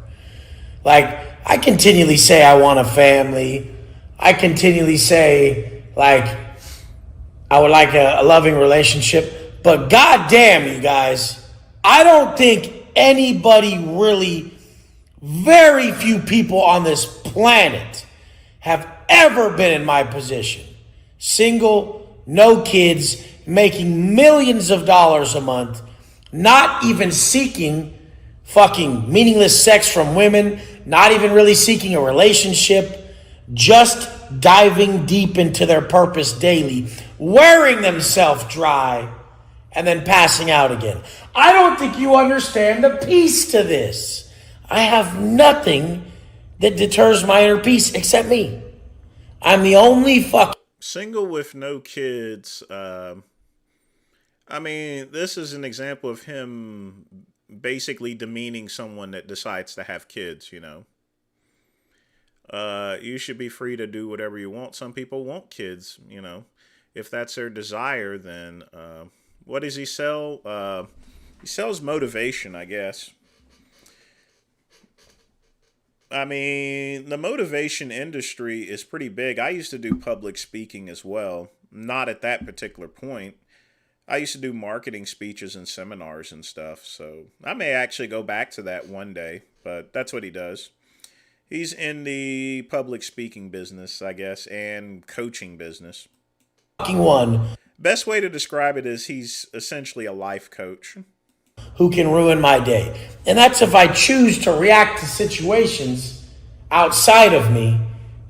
Like, I continually say I want a family. I continually say, like, I would like a loving relationship. But goddamn, you guys, I don't think anybody really, very few people on this planet have ever been in my position. Single, no kids, making millions of dollars a month, not even seeking fucking meaningless sex from women, not even really seeking a relationship, just diving deep into their purpose daily, wearing themselves dry, and then passing out again. I don't think you understand the piece to this. I have nothing that deters my inner peace except me. I'm the only fucking... Single with no kids. I mean, this is an example of him basically demeaning someone that decides to have kids, you know. You should be free to do whatever you want. Some people want kids, you know. If that's their desire, then what does he sell? He sells motivation, I guess. I mean, the motivation industry is pretty big. I used to do public speaking as well. Not at that particular point. I used to do marketing speeches and seminars and stuff. So I may actually go back to that one day, but that's what he does. He's in the public speaking business, I guess, and coaching business. One. Best way to describe it is he's essentially a life coach. Who can ruin my day. And that's if I choose to react to situations outside of me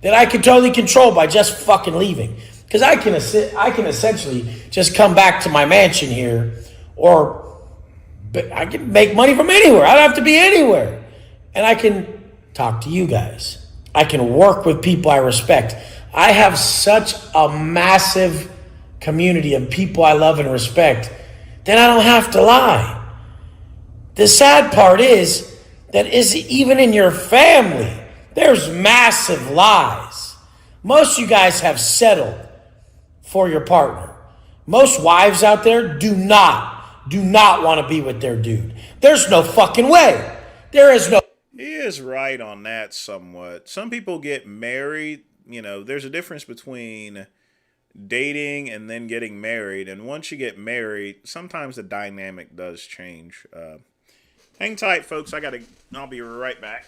that I can totally control by just fucking leaving. Because I can essentially just come back to my mansion here, or I can make money from anywhere. I don't have to be anywhere. And I can talk to you guys. I can work with people I respect. I have such a massive community of people I love and respect that I don't have to lie. The sad part is that even in your family, there's massive lies. Most of you guys have settled for your partner. Most wives out there do not want to be with their dude. There's no fucking way. There is no. He is right on that somewhat. Some people get married. You know, there's a difference between dating and then getting married. And once you get married, sometimes the dynamic does change. Hang tight, folks. I'll be right back.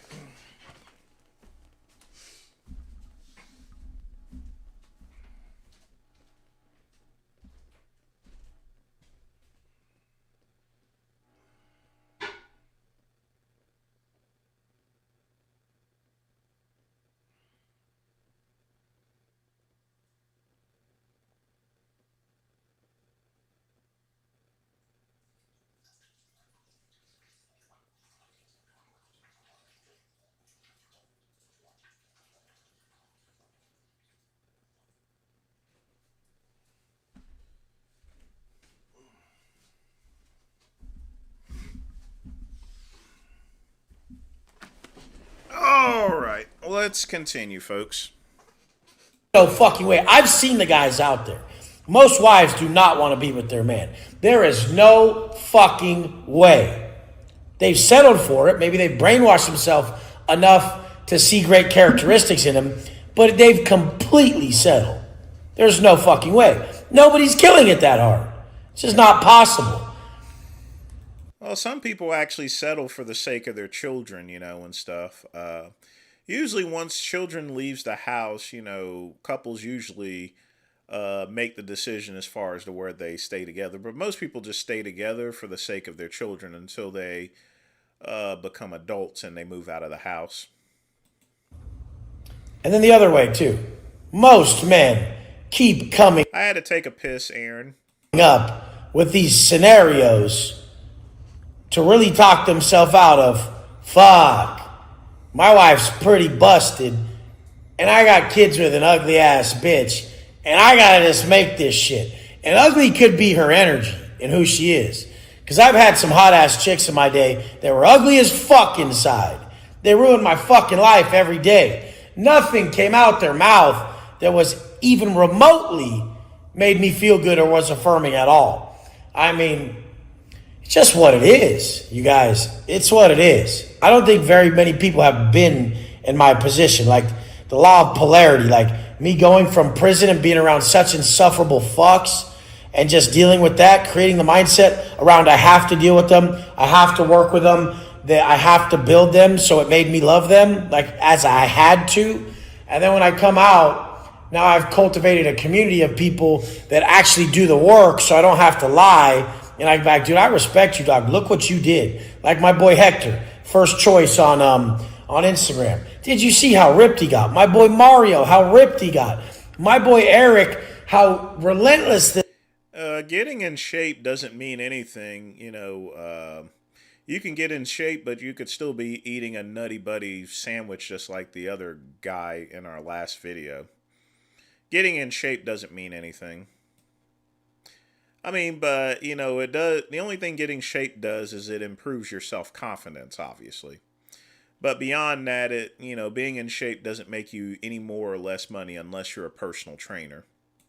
All right, let's continue, folks. No fucking way. I've seen the guys out there. Most wives do not want to be with their man. There is no fucking way. They've settled for it. Maybe they've brainwashed themselves enough to see great characteristics in him, but they've completely settled. There's no fucking way. Nobody's killing it that hard. It's just not possible. Well, some people actually settle for the sake of their children, and stuff. Usually once children leaves the house, couples usually make the decision as far as to where they stay together. But most people just stay together for the sake of their children until they become adults and they move out of the house. And then the other way, too. Most men keep coming I had to take a piss, Aaron. up with these scenarios to really talk themselves out of, fuck, my wife's pretty busted, and I got kids with an ugly ass bitch, and I gotta just make this shit. And ugly could be her energy and who she is. Because I've had some hot ass chicks in my day that were ugly as fuck inside. They ruined my fucking life every day. Nothing came out their mouth that was even remotely made me feel good or was affirming at all. I mean, it's just what it is, you guys. It's what it is. I don't think very many people have been in my position. Like the law of polarity, like me going from prison and being around such insufferable fucks and just dealing with that, creating the mindset around I have to deal with them, I have to work with them, that I have to build them, so it made me love them, like as I had to. And then when I come out, now I've cultivated a community of people that actually do the work, so I don't have to lie. And I'm like, dude, I respect you, dog. Look what you did. Like my boy Hector, first choice on Instagram. Did you see how ripped he got? My boy Mario, how ripped he got. My boy Eric, how relentless. Getting in shape doesn't mean anything. You can get in shape, but you could still be eating a Nutty Buddy sandwich just like the other guy in our last video. Getting in shape doesn't mean anything. I mean, but, it does. The only thing getting shape does is it improves your self-confidence, obviously. But beyond that, being in shape doesn't make you any more or less money unless you're a personal trainer.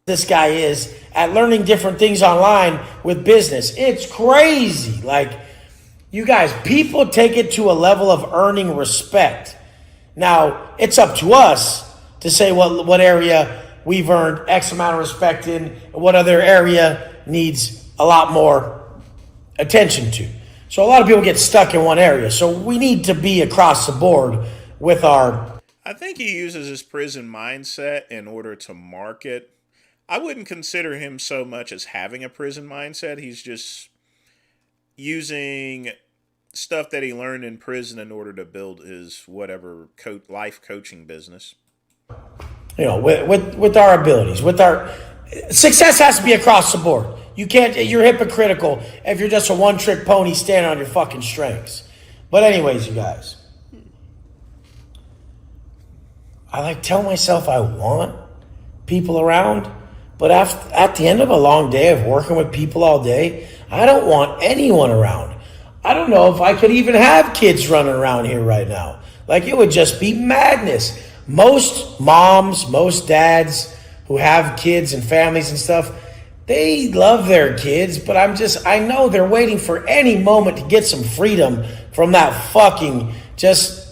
This guy is at learning different things online with business. It's crazy. Like, you guys, people take it to a level of earning respect Now, it's up to us to say what area we've earned X amount of respect in, and what other area needs a lot more attention to. So a lot of people get stuck in one area. So we need to be across the board with our... I think he uses his prison mindset in order to market. I wouldn't consider him so much as having a prison mindset. He's just using stuff that he learned in prison in order to build his whatever life coaching business. You know, with our abilities, with our success has to be across the board. You're hypocritical if you're just a one-trick pony standing on your fucking strengths. But anyways, you guys, I tell myself I want people around, but at the end of a long day of working with people all day, I don't want anyone around. I don't know if I could even have kids running around here right now. It would just be madness. Most moms, most dads who have kids and families and stuff, they love their kids, but I know they're waiting for any moment to get some freedom from that fucking just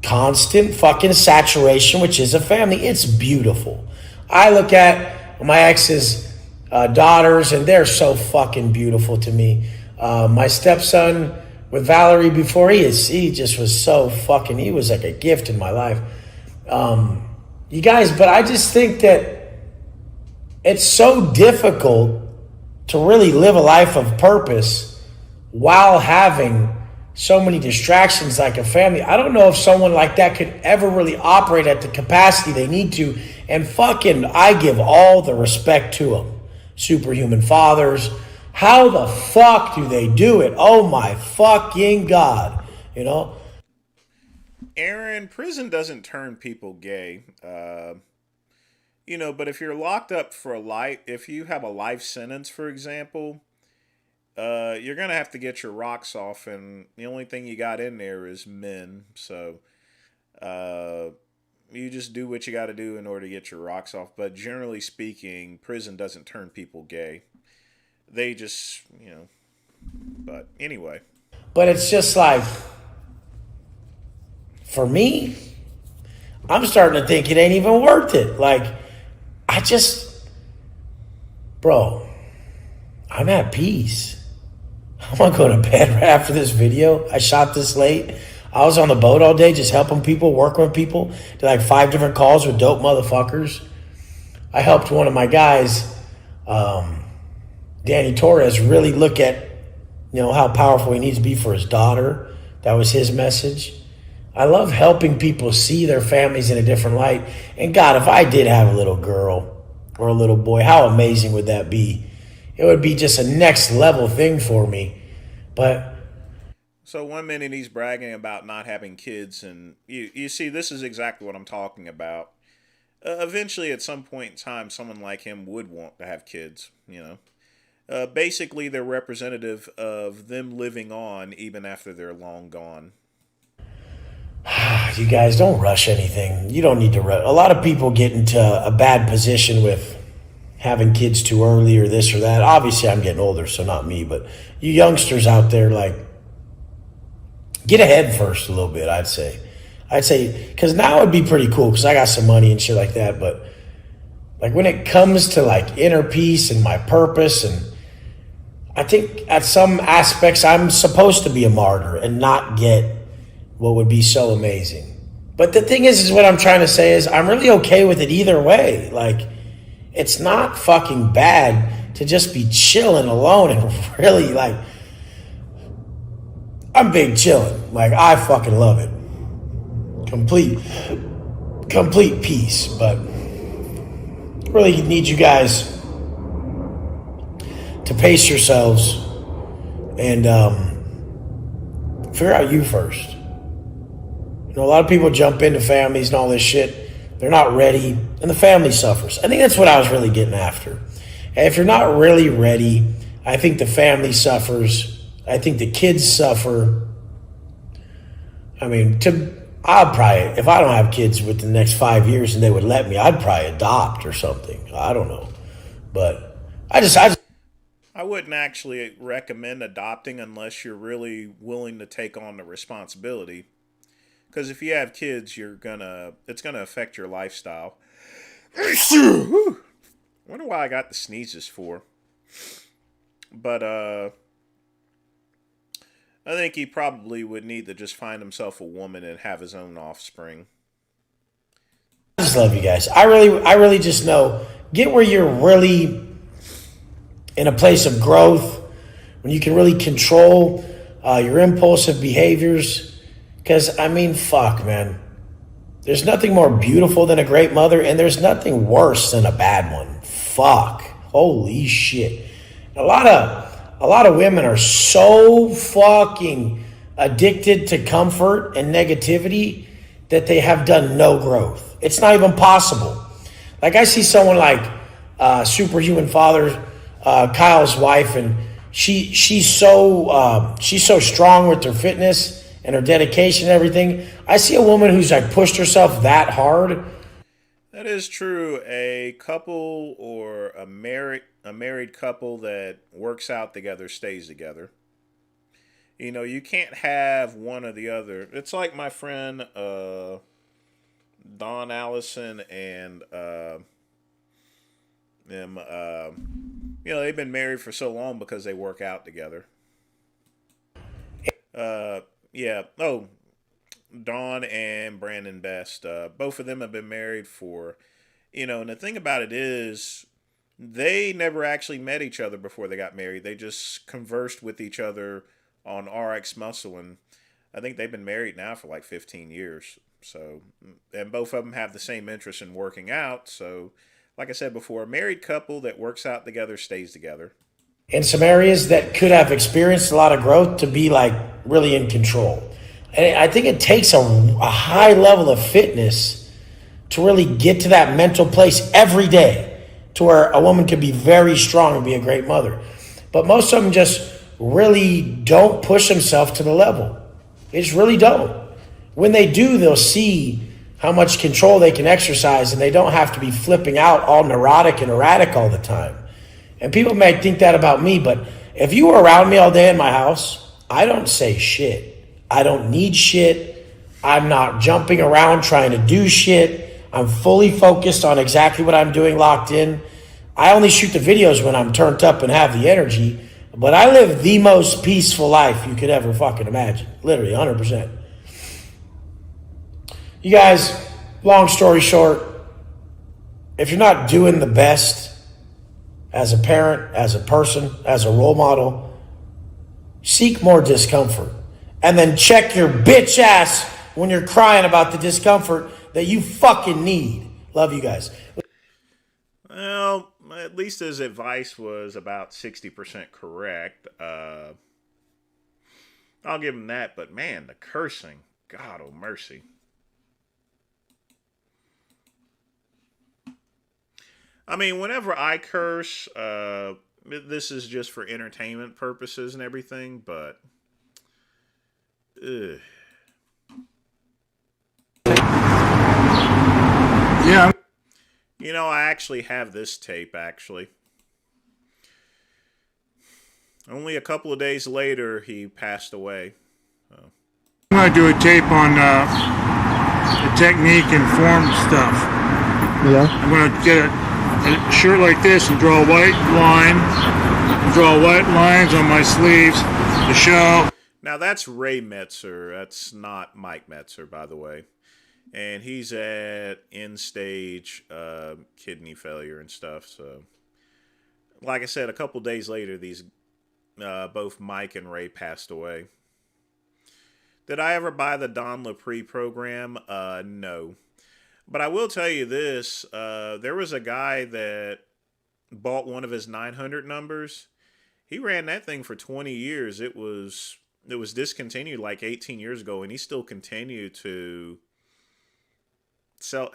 constant fucking saturation, which is a family. It's beautiful. I look at my ex's daughters, and they're so fucking beautiful to me. My stepson with Valerie before, he just was so fucking, he was like a gift in my life. You guys, but I just think that it's so difficult to really live a life of purpose while having so many distractions like a family. I don't know if someone like that could ever really operate at the capacity they need to. And fucking, I give all the respect to them. Superhuman fathers. How the fuck do they do it? Oh my fucking God. You know? Aaron, prison doesn't turn people gay. But if you're locked up for if you have a life sentence, for example, you're going to have to get your rocks off, and the only thing you got in there is men. So, you just do what you got to do in order to get your rocks off. But generally speaking, prison doesn't turn people gay. They just, but anyway. But it's just for me, I'm starting to think it ain't even worth it. Bro, I'm at peace. I'm gonna go to bed right after this video. I shot this late. I was on the boat all day just helping people, working with people. Did 5 different calls with dope motherfuckers. I helped one of my guys, Danny Torres, really look at, how powerful he needs to be for his daughter. That was his message. I love helping people see their families in a different light. And God, if I did have a little girl or a little boy, how amazing would that be? It would be just a next level thing for me. But so one minute he's bragging about not having kids, and you see, this is exactly what I'm talking about. Eventually, at some point in time, someone like him would want to have kids, Basically, they're representative of them living on even after they're long gone. You guys, don't rush anything. You don't need to rush. A lot of people get into a bad position with having kids too early or this or that. Obviously, I'm getting older, so not me. But you youngsters out there, get ahead first a little bit, I'd say. Because now it'd be pretty cool because I got some money and shit like that. But when it comes to inner peace and my purpose, and I think at some aspects I'm supposed to be a martyr and not get what would be so amazing. But the thing is what I'm trying to say is I'm really okay with it either way. It's not fucking bad to just be chilling alone and really I'm big chilling. I fucking love it. Complete peace. But really need you guys to pace yourselves and figure out you first. A lot of people jump into families and all this shit. They're not ready, and the family suffers. I think that's what I was really getting after. And if you're not really ready, I think the family suffers. I think the kids suffer. I'd probably, if I don't have kids within the next 5 years and they would let me, I'd probably adopt or something. I don't know. But I wouldn't actually recommend adopting unless you're really willing to take on the responsibility. Because if you have kids, it's gonna affect your lifestyle. Wonder why I got the sneezes for. But I think he probably would need to just find himself a woman and have his own offspring. I just love you guys. I really just know, get where you're really in a place of growth, when you can really control your impulsive behaviors. Because, I mean, fuck, man. There's nothing more beautiful than a great mother, and there's nothing worse than a bad one. Fuck. Holy shit. A lot of women are so fucking addicted to comfort and negativity that they have done no growth. It's not even possible. Like, I see someone like Superhuman Father, Kyle's wife, and she's so strong with her fitness and her dedication and everything. I see a woman who's like pushed herself that hard. That is true. A couple or a married couple that works out together stays together. You know, you can't have one or the other. It's like my friend Don Allison and them. You know, they've been married for so long because they work out together. Yeah. Oh, Dawn and Brandon Best. Both of them have been married for, you know, and the thing about it is they never actually met each other before they got married. They just conversed with each other on RX Muscle, and I think they've been married now for like 15 years. So, and both of them have the same interest in working out. So, like I said before, a married couple that works out together stays together. In some areas that could have experienced a lot of growth to be like really in control. And I think it takes a high level of fitness to really get to that mental place every day to where a woman can be very strong and be a great mother. But most of them just really don't push themselves to the level. They just really don't. When they do, they'll see how much control they can exercise, and they don't have to be flipping out all neurotic and erratic all the time. And people may think that about me, but if you were around me all day in my house, I don't say shit. I don't need shit. I'm not jumping around trying to do shit. I'm fully focused on exactly what I'm doing, locked in. I only shoot the videos when I'm turned up and have the energy, but I live the most peaceful life you could ever fucking imagine. Literally, 100%. You guys, long story short, if you're not doing the best as a parent, as a person, as a role model, seek more discomfort. And then check your bitch ass when you're crying about the discomfort that you fucking need. Love you guys. Well, at least his advice was about 60% correct. I'll give him that, but man, the cursing, God oh mercy. I mean, whenever I curse, this is just for entertainment purposes and everything, but ugh. Yeah. You know, I actually have this tape, actually. Only a couple of days later, he passed away. So. I'm going to do a tape on the technique and form stuff. Yeah. I'm going to get a shirt like this and draw a white line. Draw white lines on my sleeves to show. Now, that's Ray Metzer. That's not Mike Metzer, by the way. And he's at end-stage kidney failure and stuff. So, like I said, a couple days later, these both Mike and Ray passed away. Did I ever buy the Don Lepre program? No. But I will tell you this. There was a guy that bought one of his 900 numbers. He ran that thing for 20 years. It was discontinued like 18 years ago, and he still continued to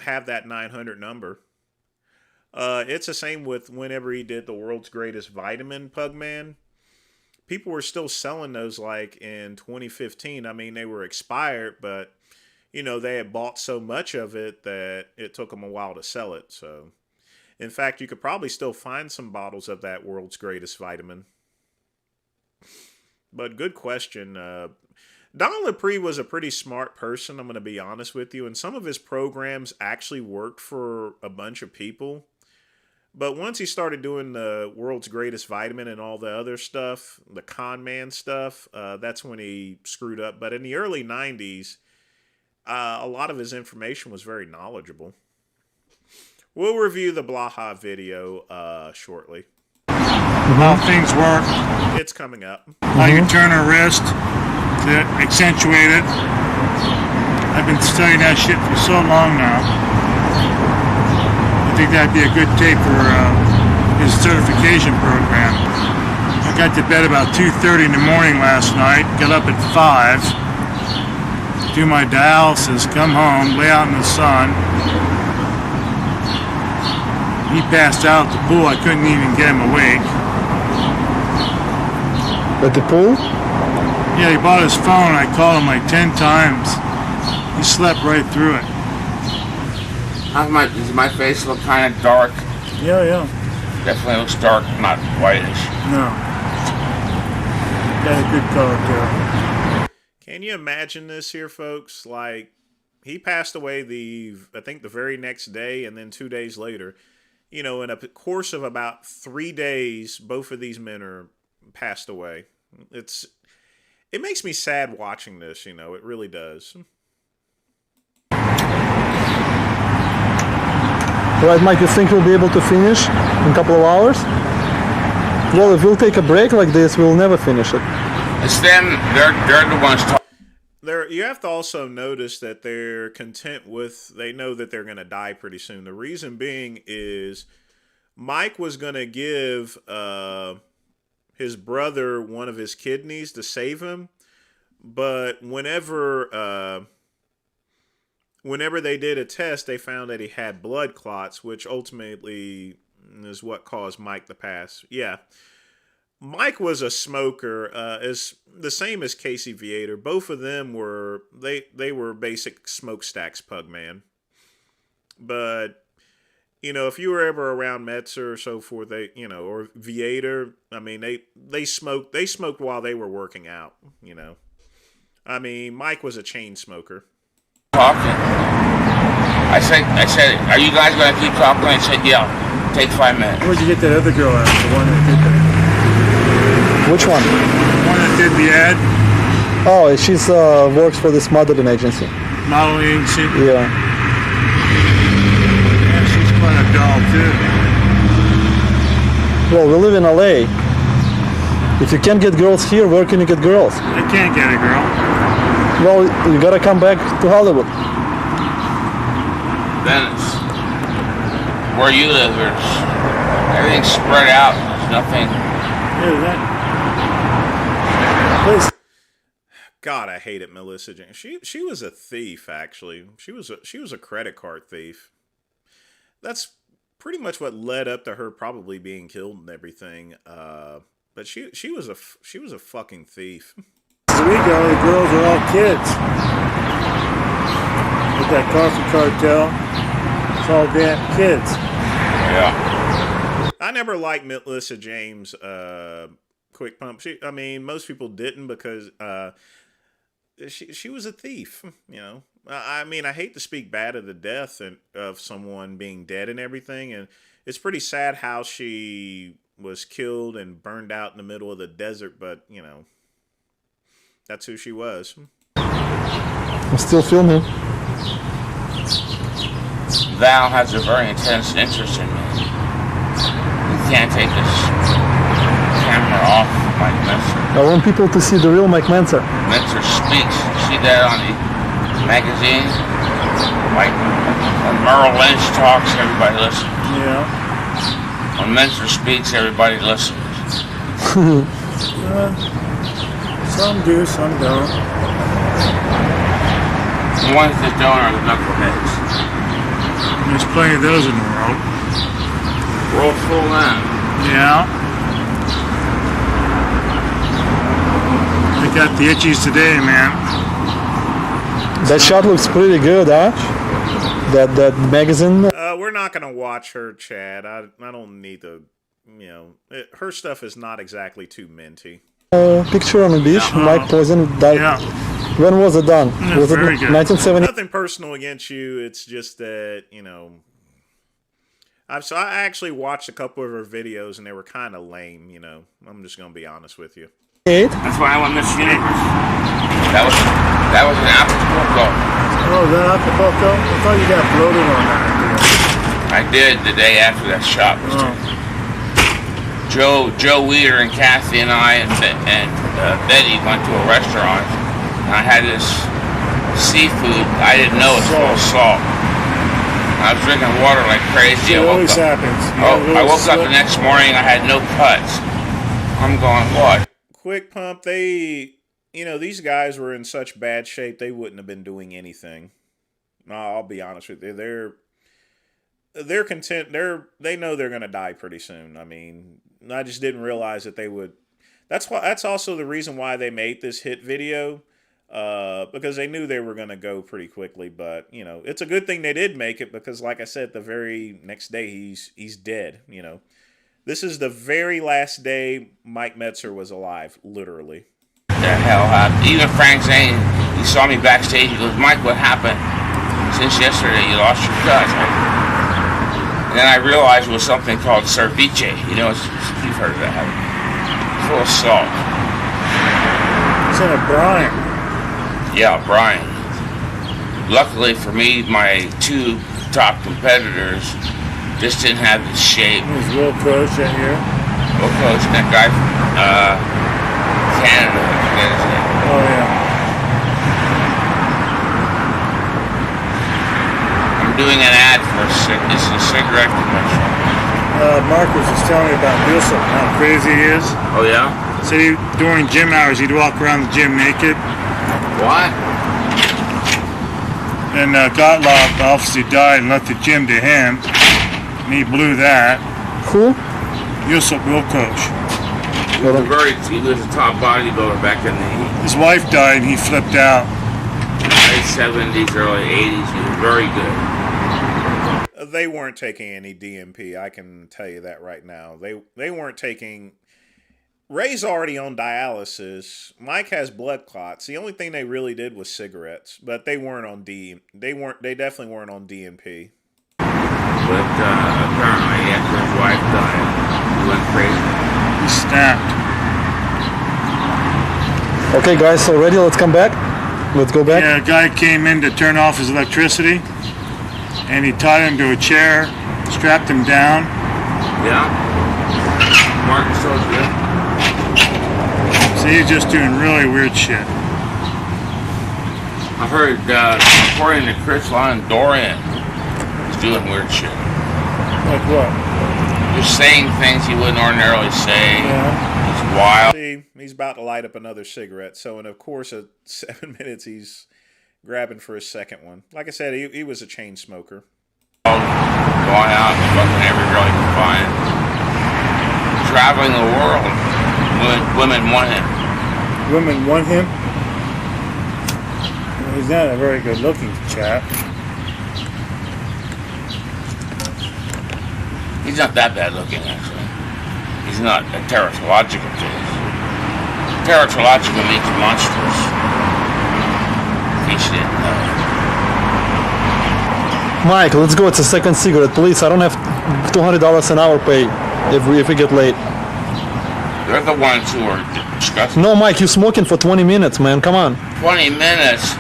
have that 900 number. It's the same with whenever he did the world's greatest vitamin Pugman. People were still selling those like in 2015. I mean, they were expired, but you know, they had bought so much of it that it took them a while to sell it. So, in fact, you could probably still find some bottles of that world's greatest vitamin. But good question. Don Lepre was a pretty smart person, I'm going to be honest with you, and some of his programs actually worked for a bunch of people. But once he started doing the world's greatest vitamin and all the other stuff, the con man stuff, that's when he screwed up. But in the early 90s, a lot of his information was very knowledgeable. We'll review the Blaha video shortly. How things work. It's coming up. How you turn a wrist to accentuate it. I've been studying that shit for so long now. I think that'd be a good tape for his certification program. I got to bed about 2:30 in the morning last night, got up at 5, do my dialysis, come home, lay out in the sun. He passed out at the pool, I couldn't even get him awake. At the pool? Yeah, he bought his phone. I called him like 10 times. He slept right through it. Does my face look kind of dark? Yeah. Definitely looks dark, not whitish. No. Got a good color too. Can you imagine this here, folks? Like, he passed away I think the very next day, and then 2 days later. You know, in a course of about 3 days, both of these men are passed away. It makes me sad watching this, you know, it really does. Right, Mike, you think we'll be able to finish in a couple of hours? Well, if we'll take a break like this, we'll never finish it. It's them, they're the ones talking. You have to also notice that they're content they know that they're going to die pretty soon. The reason being is Mike was going to give his brother one of his kidneys to save him, but whenever they did a test, they found that he had blood clots, which ultimately is what caused Mike to pass. Yeah. Mike was a smoker, is the same as Casey Viator. Both of them were they were basic smokestacks pugman. But you know, if you were ever around Metzer or so forth, or Viator, I mean, they smoked while they were working out. You know, I mean, Mike was a chain smoker. Talking. I said, are you guys gonna keep talking? I said, yeah. Take 5 minutes. Where'd you get that other girl at? The one that did that? Which one? The one that did the ad? Oh, she's works for this modeling agency. Modeling agency? Yeah. Yeah, she's quite a doll too. Well, we live in LA. If you can't get girls here, where can you get girls? I can't get a girl. Well, you gotta come back to Hollywood. Venice. Where you live, everything's spread out. There's nothing. Yeah, that. God, I hated Melissa James. She was a thief, actually. She was a credit card thief. That's pretty much what led up to her probably being killed and everything. But she was a fucking thief. As we go, the girls are all kids. With that coffee cartel, it's all damn kids. Yeah. I never liked Melissa James' quick pump. Most people didn't because she was a thief. You know, I mean, I hate to speak bad of the death of someone being dead and everything, and it's pretty sad how she was killed and burned out in the middle of the desert. But you know, that's who she was. I'm still filming. Val has a very intense interest in me. You can't take this camera off Mike Mentzer. I want people to see the real Mike Mentzer. Mentzer speaks. You see that on the magazine? When Merrill Lynch talks, everybody listens. Yeah. When Mentzer speaks, everybody listens. Some do, some don't. The ones that don't are the knuckleheads. There's plenty of those in the world. World's full now. Yeah. I got the itchies today, man. That shot looks pretty good, huh? That magazine. We're not gonna watch her, Chad. I don't need to. You know, her stuff is not exactly too minty. Picture on the beach. Mike posing. Yeah. When was it done? Was it very good. 1970? Nothing personal against you. It's just that, you know, I actually watched a couple of her videos and they were kind of lame, you know. I'm just going to be honest with you. That's why I went Miscellaneous. That was an Acapulco. Oh, that Acapulco? I thought you got bloated on that. I did the day after that shot was done. Joe Weeder and Kathy and I and Betty went to a restaurant. And I had this seafood. I didn't know it's full of salt. I was drinking water like crazy. It always happens. I woke up the next morning. I had no cuts. I'm going, what? Quick pump, these guys were in such bad shape they wouldn't have been doing anything. No, I'll be honest with you. They're content. They know they're gonna die pretty soon. I mean, I just didn't realize that they would. That's also the reason why they made this hit video, because they knew they were gonna go pretty quickly. But you know, it's a good thing they did make it because, like I said, the very next day he's dead. You know. This is the very last day Mike Metzer was alive, literally. The hell happened? Even Frank Zane, he saw me backstage. He goes, Mike, what happened? Since yesterday, you lost your cut. And then I realized it was something called ceviche. You know, you've heard of that. Full of salt. It's in a brine. Yeah, brine. Luckily for me, my two top competitors just didn't have the shape. Is Will Coach in here? Will Coach, that guy from Canada, I forget his name. Oh, yeah. I'm doing an ad for a cigarette commercial. Marcus was telling me about Wilson, how crazy he is. Oh, yeah? So during gym hours, he'd walk around the gym naked. What? And Gottlob obviously died and left the gym to him. And he blew that. Who? Will Coach. He was a top bodybuilder back in the His wife died and he flipped out. late 70s, early 80s. He was very good. They weren't taking any DMP. I can tell you that right now. They weren't taking. Ray's already on dialysis. Mike has blood clots. The only thing they really did was cigarettes, but they weren't on They definitely weren't on DMP. But apparently after his wife died, he went crazy. He snapped. Okay, guys, so ready? Let's come back. Let's go back. Yeah, a guy came in to turn off his electricity, and he tied him to a chair, strapped him down. Yeah. Martin's so good. So he's just doing really weird shit. I heard, according to Chris Lyon, Dorian is doing weird shit. Like what? Just saying things he wouldn't ordinarily say. Yeah. He's wild. See, he's about to light up another cigarette. So in, of course, 7 minutes, he's grabbing for his second one. Like I said, he was a chain smoker. Going out and fucking every girl he can find. Traveling the world. Women want him. Women want him? Well, he's not a very good looking chap. He's not that bad looking, actually. He's not a teratological case. Teratological means monstrous. In case you didn't know. Mike, let's go. It's a second cigarette, please. I don't have $200 an hour pay if we get late. They're the ones who are disgusting. No, Mike, you're smoking for 20 minutes, man. Come on. 20 minutes.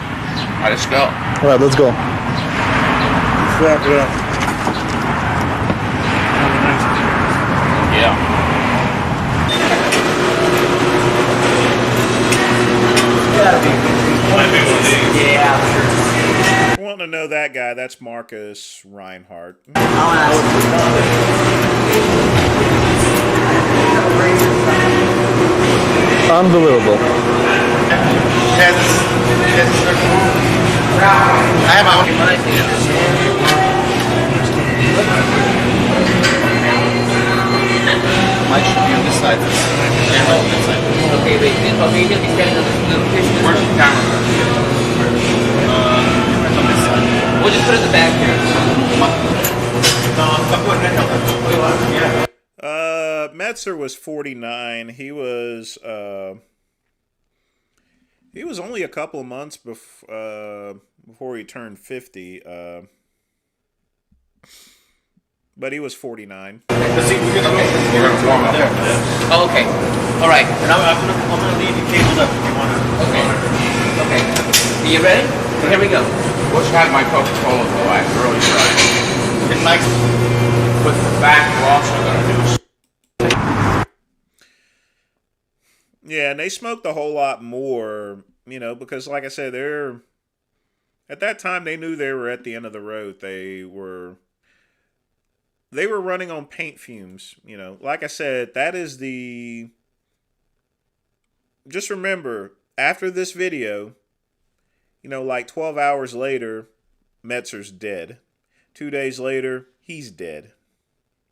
Let's go. All right, let's go. Let's wrap it up. Yeah. Want to know that guy? That's Marcus Reinhardt. Unbelievable. I have my own. Mike should be on this side. Camera on this side. Okay, wait. Okay, he'll be standing on the picture. Where's the camera? Camera's on this side. We'll just put it in the back here. Metzer was 49. He He was only a couple of months before he turned 50. But he was 49. Let's see, we're gonna warm up. Oh, okay. All right. And I'm gonna leave you cabled up if you wanna. Okay. Are you ready? Here we go. Wish I had my Coca-Cola though. I really tried. It likes. But the back we're also gonna do. Yeah, and they smoked a whole lot more, you know, because like I said, at that time they knew they were at the end of the road. They were running on paint fumes, you know. Like I said, just remember, after this video, you know, like 12 hours later, Metzer's dead. 2 days later, he's dead.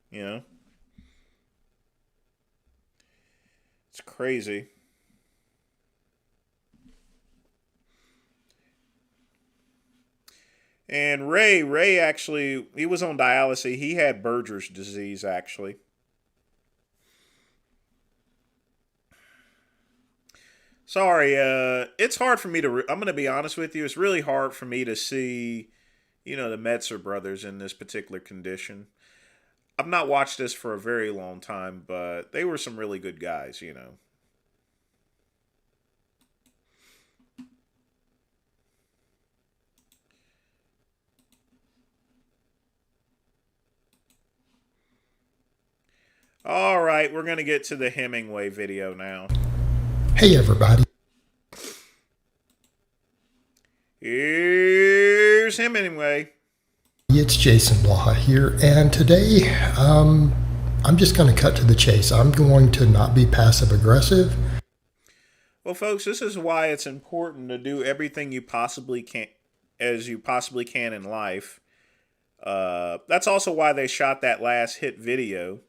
You know? It's crazy. And Ray actually, he was on dialysis. He had Berger's disease, actually. Sorry, it's hard for me to, I'm going to be honest with you, it's really hard for me to see, you know, the Metzer brothers in this particular condition. I've not watched this for a very long time, but they were some really good guys, you know. All right, we're going to get to the Hemingway video now. Hey, everybody. Here's Hemingway. It's Jason Blaha here, and today I'm just going to cut to the chase. I'm going to not be passive-aggressive. Well, folks, this is why it's important to do everything you possibly can in life. That's also why they shot that last hit video.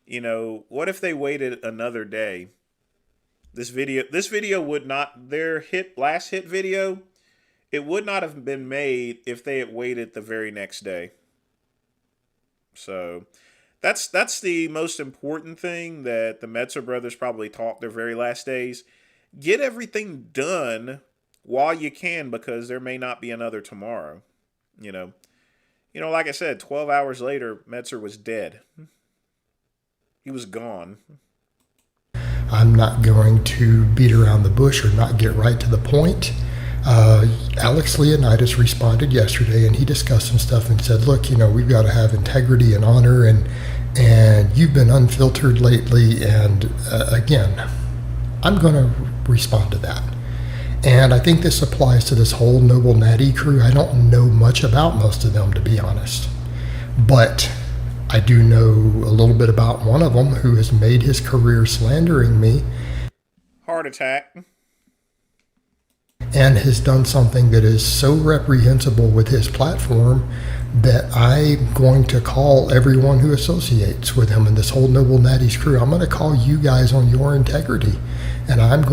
You know, what if they waited another day? This video would not, their last hit video, it would not have been made if they had waited the very next day. So that's the most important thing that the Metzer brothers probably taught their very last days. Get everything done while you can, because there may not be another tomorrow. You know, like I said, 12 hours later, Metzer was dead. He was gone. I'm not going to beat around the bush or not get right to the point. Alex Leonidas responded yesterday, and he discussed some stuff and said, look, you know, we've got to have integrity and honor, and you've been unfiltered lately, and again, I'm going to respond to that. And I think this applies to this whole Noble Natty crew. I don't know much about most of them, to be honest, but I do know a little bit about one of them who has made his career slandering me. Heart attack. And has done something that is so reprehensible with his platform that I'm going to call everyone who associates with him and this whole Noble Natty's crew. I'm going to call you guys on your integrity. And I'm going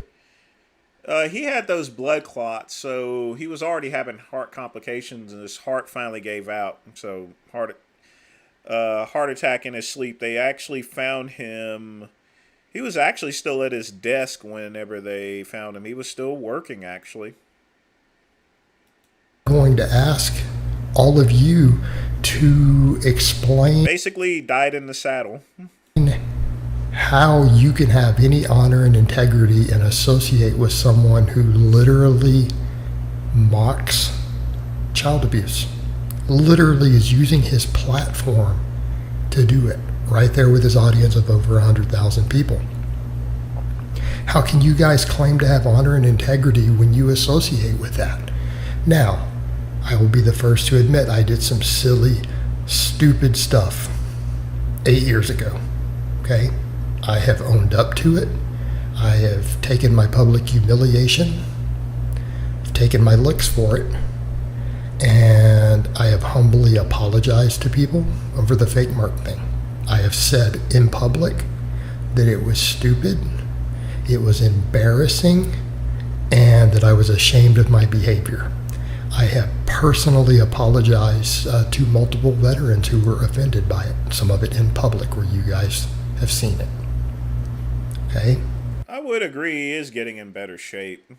he had those blood clots, so he was already having heart complications, and his heart finally gave out. So heart attack in his sleep. They actually found him. He was actually still at his desk whenever they found him. He was still working, actually. Going to ask all of you to explain. Basically, he died in the saddle. How you can have any honor and integrity and associate with someone who literally mocks child abuse. Literally is using his platform to do it, right there with his audience of over 100,000 people. How can you guys claim to have honor and integrity when you associate with that? Now, I will be the first to admit I did some silly, stupid stuff 8 years ago, okay? I have owned up to it. I have taken my public humiliation. I've taken my licks for it. And I have humbly apologized to people over the fake mark thing. I have said in public that it was stupid, it was embarrassing, and that I was ashamed of my behavior. I have personally apologized to multiple veterans who were offended by it, some of it in public where you guys have seen it. Okay? I would agree he is getting in better shape.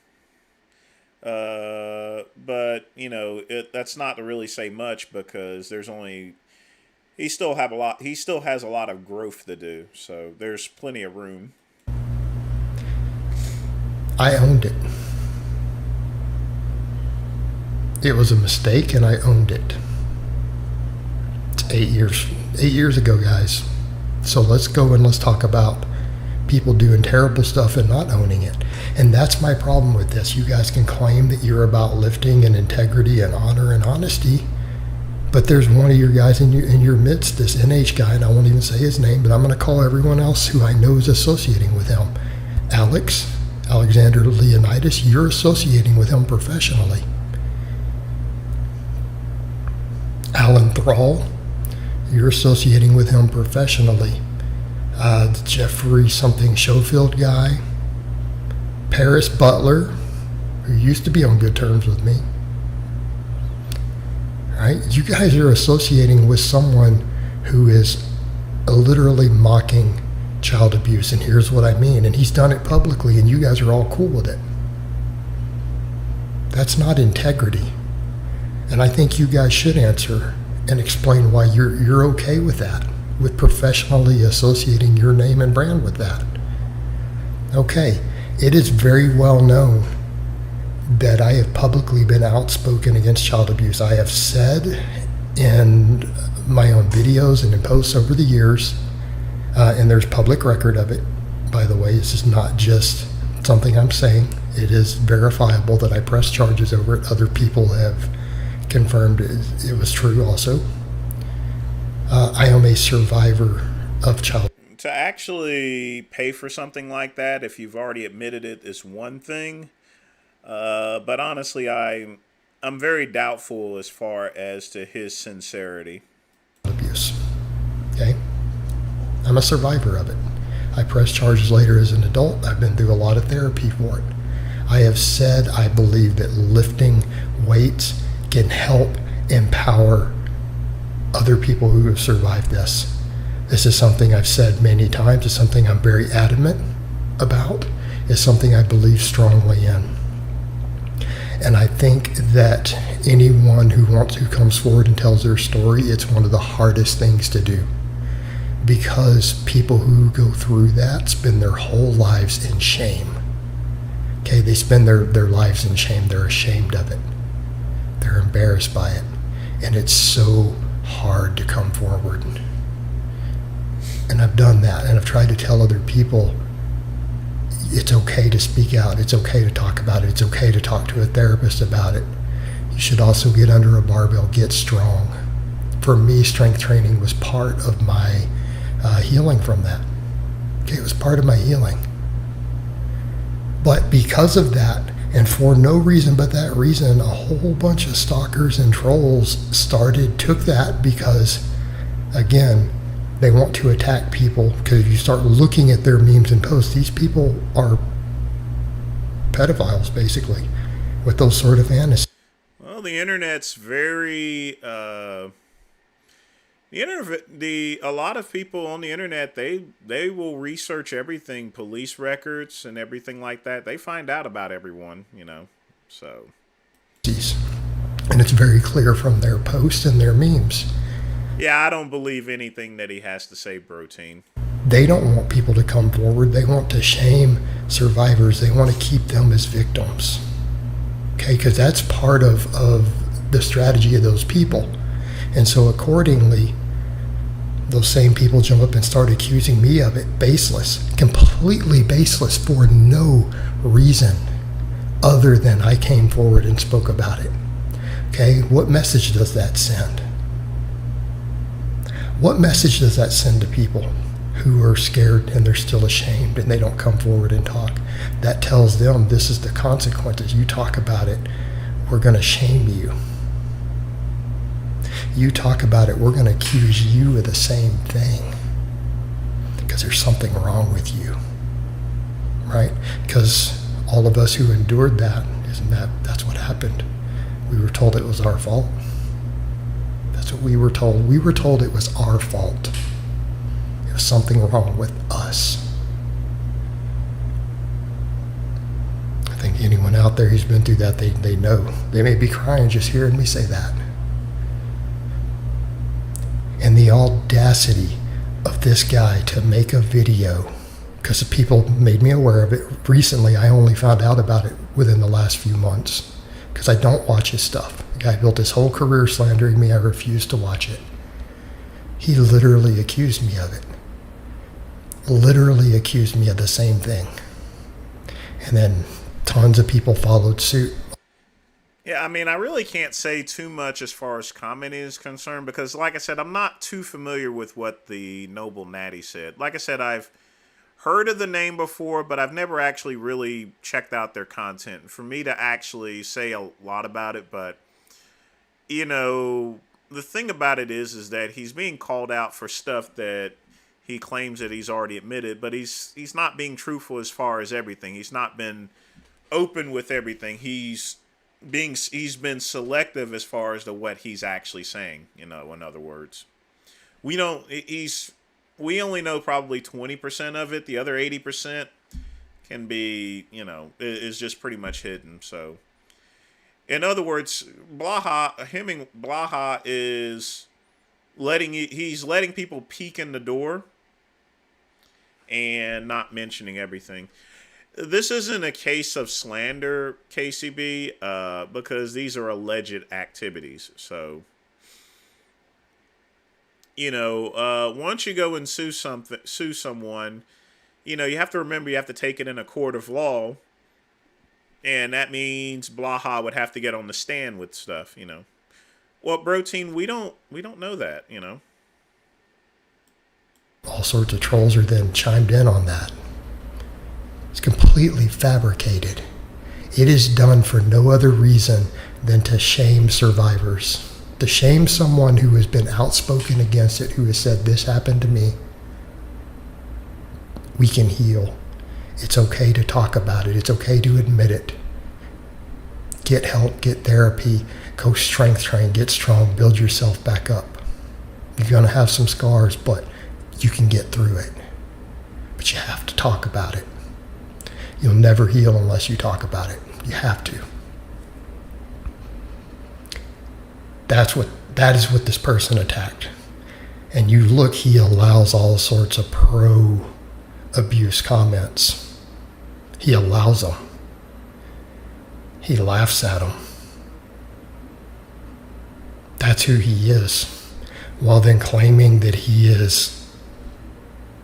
But you know, that's not to really say much because there's only he still has a lot of growth to do. So there's plenty of room. I owned it. It was a mistake, and I owned it. It's 8 years ago, guys. So let's go and let's talk about people doing terrible stuff and not owning it. And that's my problem with this. You guys can claim that you're about lifting and integrity and honor and honesty, but there's one of your guys in your midst, this NH guy, and I won't even say his name, but I'm going to call everyone else who I know is associating with him. Alexander Leonidas, you're associating with him professionally. Alan Thrall, you're associating with him professionally. The Jeffrey something Schofield guy. Paris Butler, who used to be on good terms with me. Right? You guys are associating with someone who is literally mocking child abuse, and here's what I mean. And he's done it publicly, and you guys are all cool with it. That's not integrity. And I think you guys should answer and explain why you're okay with that, with professionally associating your name and brand with that. Okay, it is very well known that I have publicly been outspoken against child abuse. I have said in my own videos and in posts over the years, and there's public record of it, by the way. This is not just something I'm saying. It is verifiable that I pressed charges over it. Other people have confirmed it was true also. I am a survivor of child. To actually pay for something like that, if you've already admitted it, is one thing. But honestly, I'm very doubtful as far as to his sincerity. Abuse. Okay? I'm a survivor of it. I pressed charges later as an adult. I've been through a lot of therapy for it. I have said I believe that lifting weights can help empower other people who have survived this. This is something I've said many times. It's something I'm very adamant about. It's something I believe strongly in. And I think that anyone who comes forward and tells their story, it's one of the hardest things to do. Because people who go through that spend their whole lives in shame. Okay, they spend their lives in shame. They're ashamed of it. They're embarrassed by it. And it's so hard to come forward. And I've done that. And I've tried to tell other people, it's okay to speak out. It's okay to talk about it. It's okay to talk to a therapist about it. You should also get under a barbell, get strong. For me, strength training was part of my healing from that. Okay, it was part of my healing. But because of that, and for no reason but that reason, a whole bunch of stalkers and trolls took that because, again, they want to attack people. Because if you start looking at their memes and posts, these people are pedophiles, basically, with those sort of fantasies. Well, the internet's very... a lot of people on the internet, they will research everything, police records and everything like that. They find out about everyone, so. And it's very clear from their posts and their memes. Yeah, I don't believe anything that he has to say, Protein. They don't want people to come forward. They want to shame survivors. They want to keep them as victims. Okay, because that's part of the strategy of those people. And so accordingly, those same people jump up and start accusing me of it. Baseless. Completely baseless for no reason other than I came forward and spoke about it. Okay, what message does that send? What message does that send to people who are scared and they're still ashamed and they don't come forward and talk? That tells them this is the consequences. You talk about it, we're going to shame you. You talk about it, we're going to accuse you of the same thing because there's something wrong with you, right? Because all of us who endured that, that's what happened. We were told it was our fault. That's what we were told. We were told it was our fault. It was something wrong with us. I think think anyone out there who's been through that, they know. They may be crying just hearing me say that. And the audacity of this guy to make a video, because the people made me aware of it recently. I only found out about it within the last few months, because I don't watch his stuff. The guy built his whole career slandering me. I refused to watch it. He literally accused me of it. Literally accused me of the same thing. And then tons of people followed suit. Yeah, I mean, I really can't say too much as far as commenting is concerned because, like I said, I'm not too familiar with what the Noble Natty said. Like I said, I've heard of the name before, but I've never actually really checked out their content. For me to actually say a lot about it, but, you know, the thing about it is that he's being called out for stuff that he claims that he's already admitted, but he's not being truthful as far as everything. He's not been open with everything. He's been selective as far as to what he's actually saying, you know, in other words. We only know probably 20% of it. The other 80% can be, you know, is just pretty much hidden. So, in other words, Blaha is he's letting people peek in the door and not mentioning everything. This isn't a case of slander, KCB, because these are alleged activities. So, you know, once you go and sue someone, you know, you have to remember you have to take it in a court of law, and that means Blaha would have to get on the stand with stuff, you know. Well, Protein, we don't know that, you know. All sorts of trolls are then chimed in on that. It's completely fabricated. It is done for no other reason than to shame survivors. To shame someone who has been outspoken against it, who has said, this happened to me. We can heal. It's okay to talk about it. It's okay to admit it. Get help, get therapy, go strength train, get strong, build yourself back up. You're going to have some scars, but you can get through it. But you have to talk about it. You'll never heal unless you talk about it. You have to. That is what this person attacked. And you look, he allows all sorts of pro-abuse comments. He allows them. He laughs at them. That's who he is. While then claiming that he is,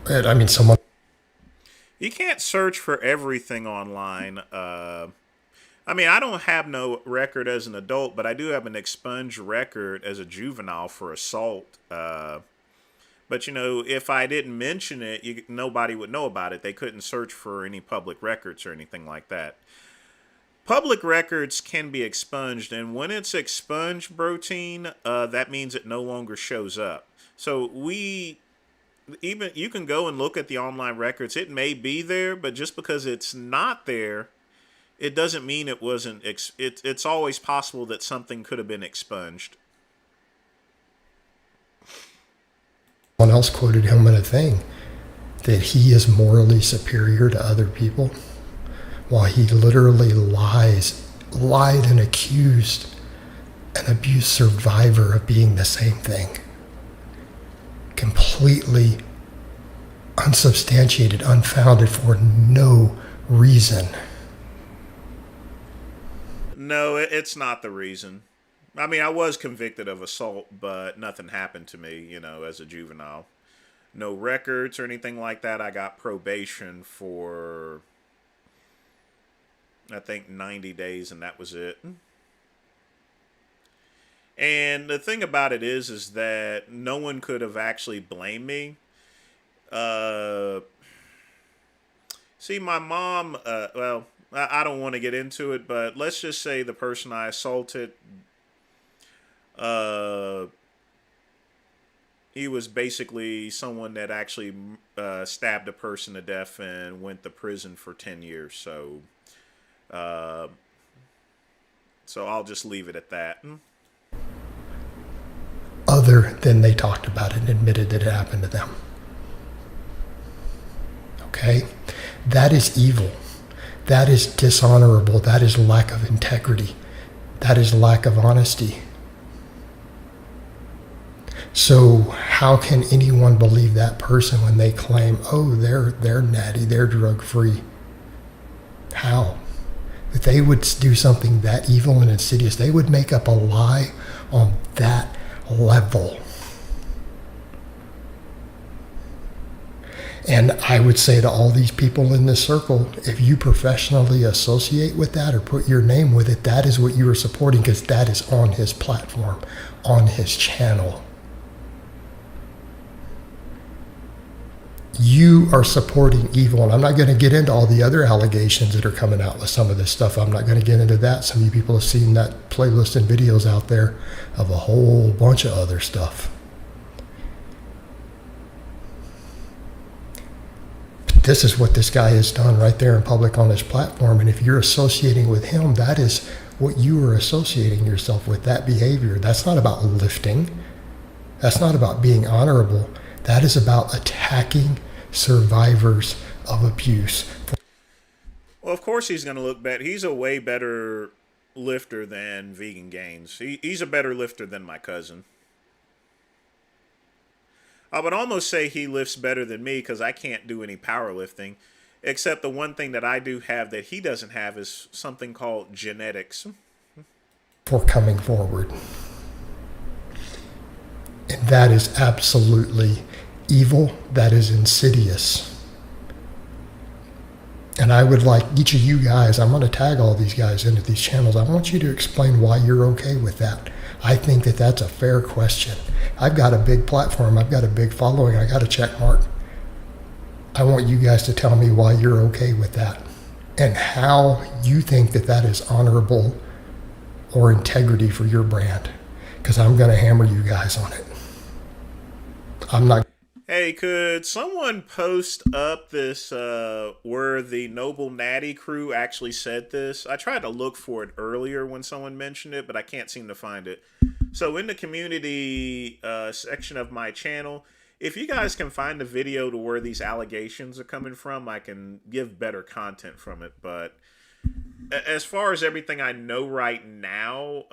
I mean, someone. You can't search for everything online. I mean, I don't have no record as an adult, but I do have an expunged record as a juvenile for assault. But, you know, if I didn't mention it, nobody would know about it. They couldn't search for any public records or anything like that. Public records can be expunged, and when it's expunged, Protein, that means it no longer shows up. So you can go and look at the online records. It may be there, but just because it's not there, it doesn't mean it wasn't. It's always possible that something could have been expunged. Someone else quoted him in a thing that he is morally superior to other people, while he literally lied and accused an abuse survivor of being the same thing. Completely unsubstantiated, unfounded, for no reason. No, it's not the reason. I mean, I was convicted of assault, but nothing happened to me, you know, as a juvenile. No records or anything like that. I got probation for, I think, 90 days, and that was it. And the thing about it is that no one could have actually blamed me. See, my mom, well, I don't want to get into it, but let's just say the person I assaulted, he was basically someone that actually stabbed a person to death and went to prison for 10 years. So I'll just leave it at that. Other than they talked about it and admitted that it happened to them. Okay? That is evil. That is dishonorable. That is lack of integrity. That is lack of honesty. So how can anyone believe that person when they claim, oh, they're natty, they're drug-free? How? If they would do something that evil and insidious, they would make up a lie on that level. And I would say to all these people in this circle, if you professionally associate with that or put your name with it, that is what you are supporting, because that is on his platform, on his channel. You are supporting evil, and I'm not going to get into all the other allegations that are coming out with some of this stuff. I'm not going to get into that. Some of you people have seen that playlist and videos out there of a whole bunch of other stuff. This is what this guy has done right there in public on his platform, and if you're associating with him, that is what you are associating yourself with, that behavior. That's not about lifting. That's not about being honorable. That is about attacking survivors of abuse. Well, of course he's going to look better. He's a way better lifter than Vegan Gains. He's a better lifter than my cousin. I would almost say he lifts better than me because I can't do any powerlifting. Except the one thing that I do have that he doesn't have is something called genetics. For coming forward. And that is absolutely evil. That is insidious. And I would like each of you guys, I'm going to tag all these guys into these channels. I want you to explain why you're okay with that. I think that that's a fair question. I've got a big platform. I've got a big following. I got a check mark. I want you guys to tell me why you're okay with that and how you think that that is honorable or integrity for your brand, because I'm going to hammer you guys on it. I'm not. Hey, could someone post up this where the Noble Natty crew actually said this? I tried to look for it earlier when someone mentioned it, but I can't seem to find it. So in the community section of my channel, if you guys can find the video to where these allegations are coming from, I can give better content from it. But as far as everything I know right now,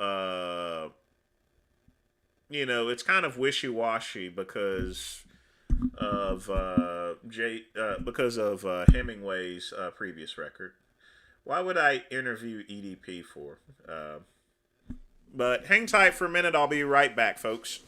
you know, it's kind of wishy-washy because of Hemingway's previous record. Why would I interview EDP for? But hang tight for a minute. I'll be right back, folks.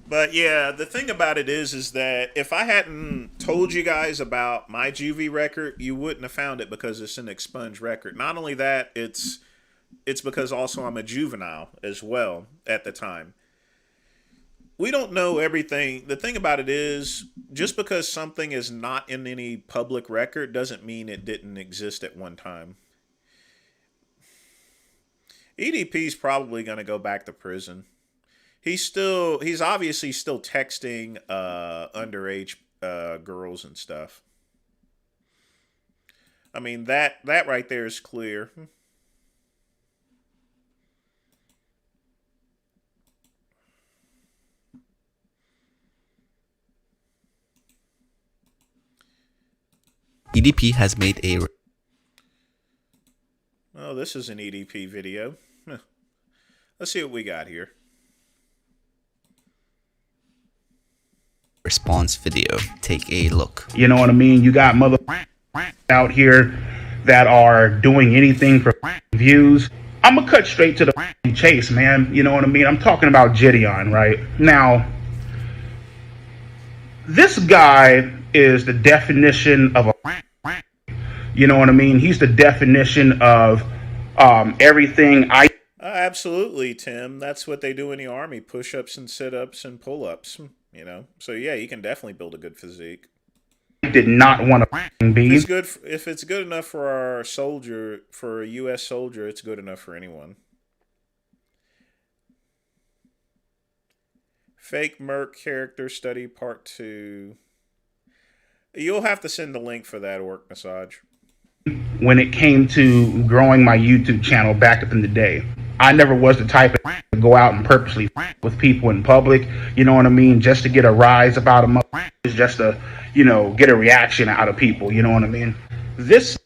But yeah, the thing about it is that if I hadn't told you guys about my juvie record, you wouldn't have found it because it's an expunged record. Not only that, it's because also I'm a juvenile as well at the time. We don't know everything. The thing about it is, just because something is not in any public record doesn't mean it didn't exist at one time. EDP's probably going to go back to prison. He's obviously still texting underage girls and stuff. I mean, that right there is clear. EDP has made a... Oh, this is an EDP video. Let's see what we got here. response video. Take a look. You know what I mean? You got mother out here that are doing anything for views. I'm gonna cut straight to the chase, man. You know what I mean? I'm talking about Gideon, right? Now, this guy is the definition of a, you know what I mean? He's the definition of everything I... Absolutely, Tim. That's what they do in the Army. Push-ups and sit-ups and pull-ups. You know, so yeah, you can definitely build a good physique. Did not want to be. If it's good enough for our soldier, for a U.S. soldier, it's good enough for anyone. Fake Merc character study part 2. You'll have to send the link for that, Orc Massage. When it came to growing my YouTube channel back up in the day, I never was the type to go out and purposely with people in public, you know what I mean, just to get a rise about them, just to, you know, get a reaction out of people, you know what I mean. This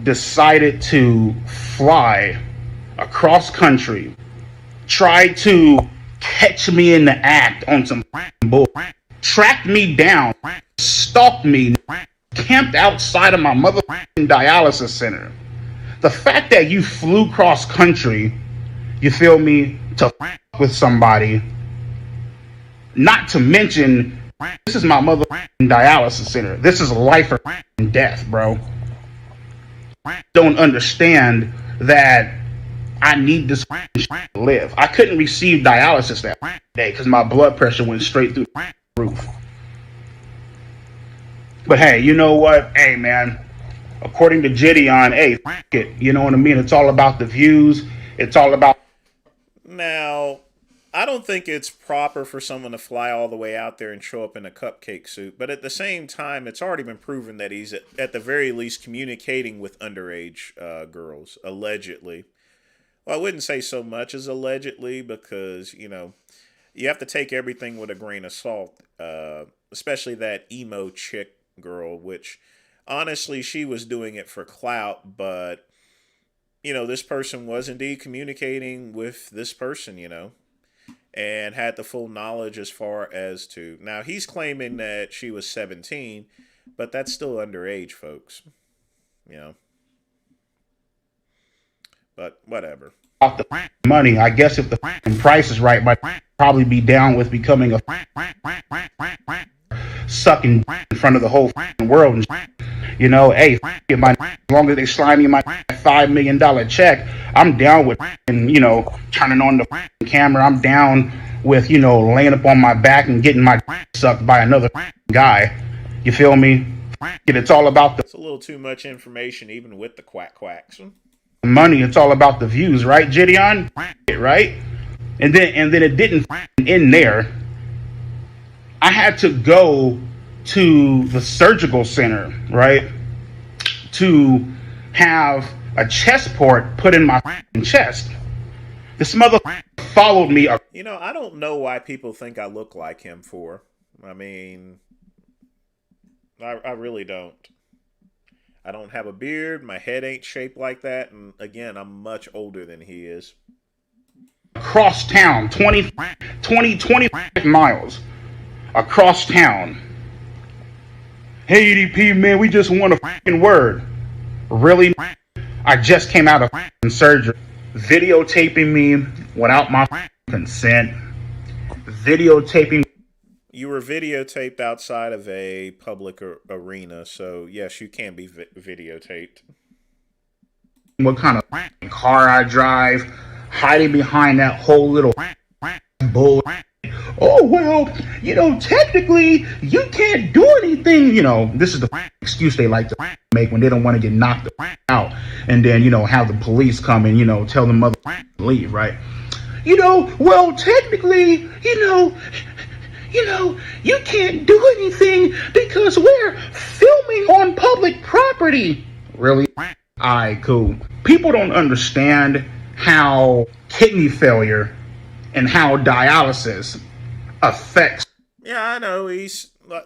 decided to fly across country, try to catch me in the act on some bull, tracked me down, stalked me, camped outside of my motherfucking dialysis center. The fact that you flew cross country, you feel me, to with somebody, not to mention, this is my motherfucking dialysis center. This is life or death, bro. Don't understand that I need this to live. I couldn't receive dialysis that day because my blood pressure went straight through the roof. But hey, you know what? Hey, man, according to Gideon, hey, it. You know what I mean? It's all about the views. It's all about... Now, I don't think it's proper for someone to fly all the way out there and show up in a cupcake suit. But at the same time, it's already been proven that he's at the very least communicating with underage girls, allegedly. Well, I wouldn't say so much as allegedly because, you know, you have to take everything with a grain of salt, especially that emo chick girl, which honestly, she was doing it for clout, but, you know, this person was indeed communicating with this person, you know, and had the full knowledge as far as to... Now, he's claiming that she was 17, but that's still underage, folks, you know. But whatever. Off the money, I guess if the price is right, might probably be down with becoming a sucking in front of the whole world. And, you know, hey, as long as they slide me my $5 million check, I'm down with, you know, turning on the camera. I'm down with, you know, laying up on my back and getting my sucked by another guy. You feel me? It's all about the... It's a little too much information, even with the quacks. Money. It's all about the views, right, Gideon? Right? And then it didn't end there. I had to go to the surgical center, right, to have a chest port put in my chest. This mother followed me. You know, I don't know why people think I look like him for. I mean, I really don't. I don't have a beard. My head ain't shaped like that. And again, I'm much older than he is. Across town, 25 miles across town. Hey, EDP, man, we just want a fucking word. Really? I just came out of surgery. Videotaping me without my consent. Videotaping. You were videotaped outside of a public arena, so yes, you can be videotaped. What kind of car I drive, hiding behind that whole little bull. Oh, well, you know, technically, you can't do anything. You know, this is the excuse they like to make when they don't want to get knocked out. And then, you know, have the police come and, you know, tell them mother leave, right? You know, well, technically, you know, you can't do anything because we're filming on public property. Really? Alright, cool. People don't understand how kidney failure and how dialysis affects. Yeah, I know.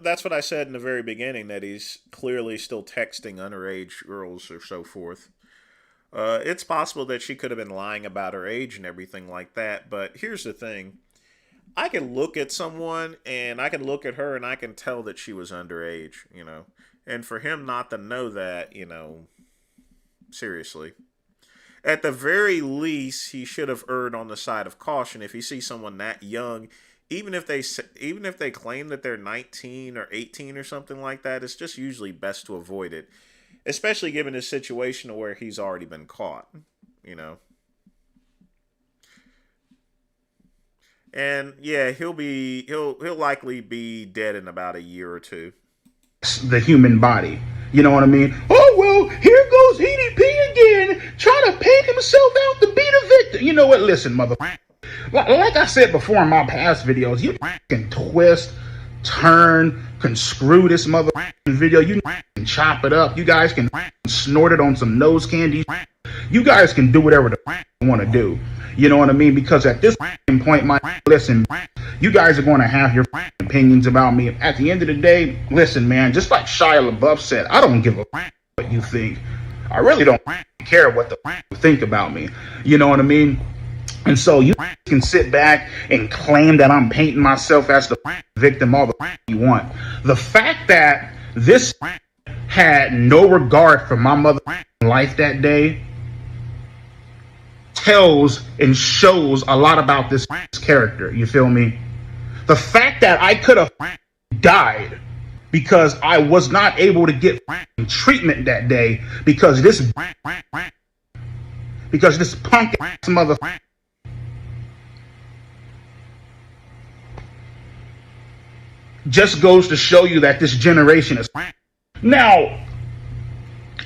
That's what I said in the very beginning, that he's clearly still texting underage girls or so forth. It's possible that she could have been lying about her age and everything like that, but here's the thing. I can look at someone and I can look at her and I can tell that she was underage, you know. And for him not to know that, you know, seriously. At the very least, he should have erred on the side of caution. If you see someone that young, even if they claim that they're 19 or 18 or something like that, it's just usually best to avoid it. Especially given his situation where he's already been caught, you know. And yeah, he'll likely be dead in about a year or two. The human body. You know what I mean? Oh, well, here goes EDP again, trying to paint himself out to be the victim. You know what? Listen, motherfucker. Like I said before in my past videos, you can twist, turn, can screw this motherfucking video. You can chop it up. You guys can snort it on some nose candy. You guys can do whatever the you want to do. You know what I mean? Because at this point, listen, you guys are going to have your opinions about me. At the end of the day, listen, man, just like Shia LaBeouf said, I don't give a what you think. I really don't care what the you think about me. You know what I mean? And so you can sit back and claim that I'm painting myself as the victim all the you want. The fact that this had no regard for my mother's life that day tells and shows a lot about this character. You feel me? The fact that I could have died because I was not able to get treatment that day because this punk ass motherfucker just goes to show you that this generation is. Now,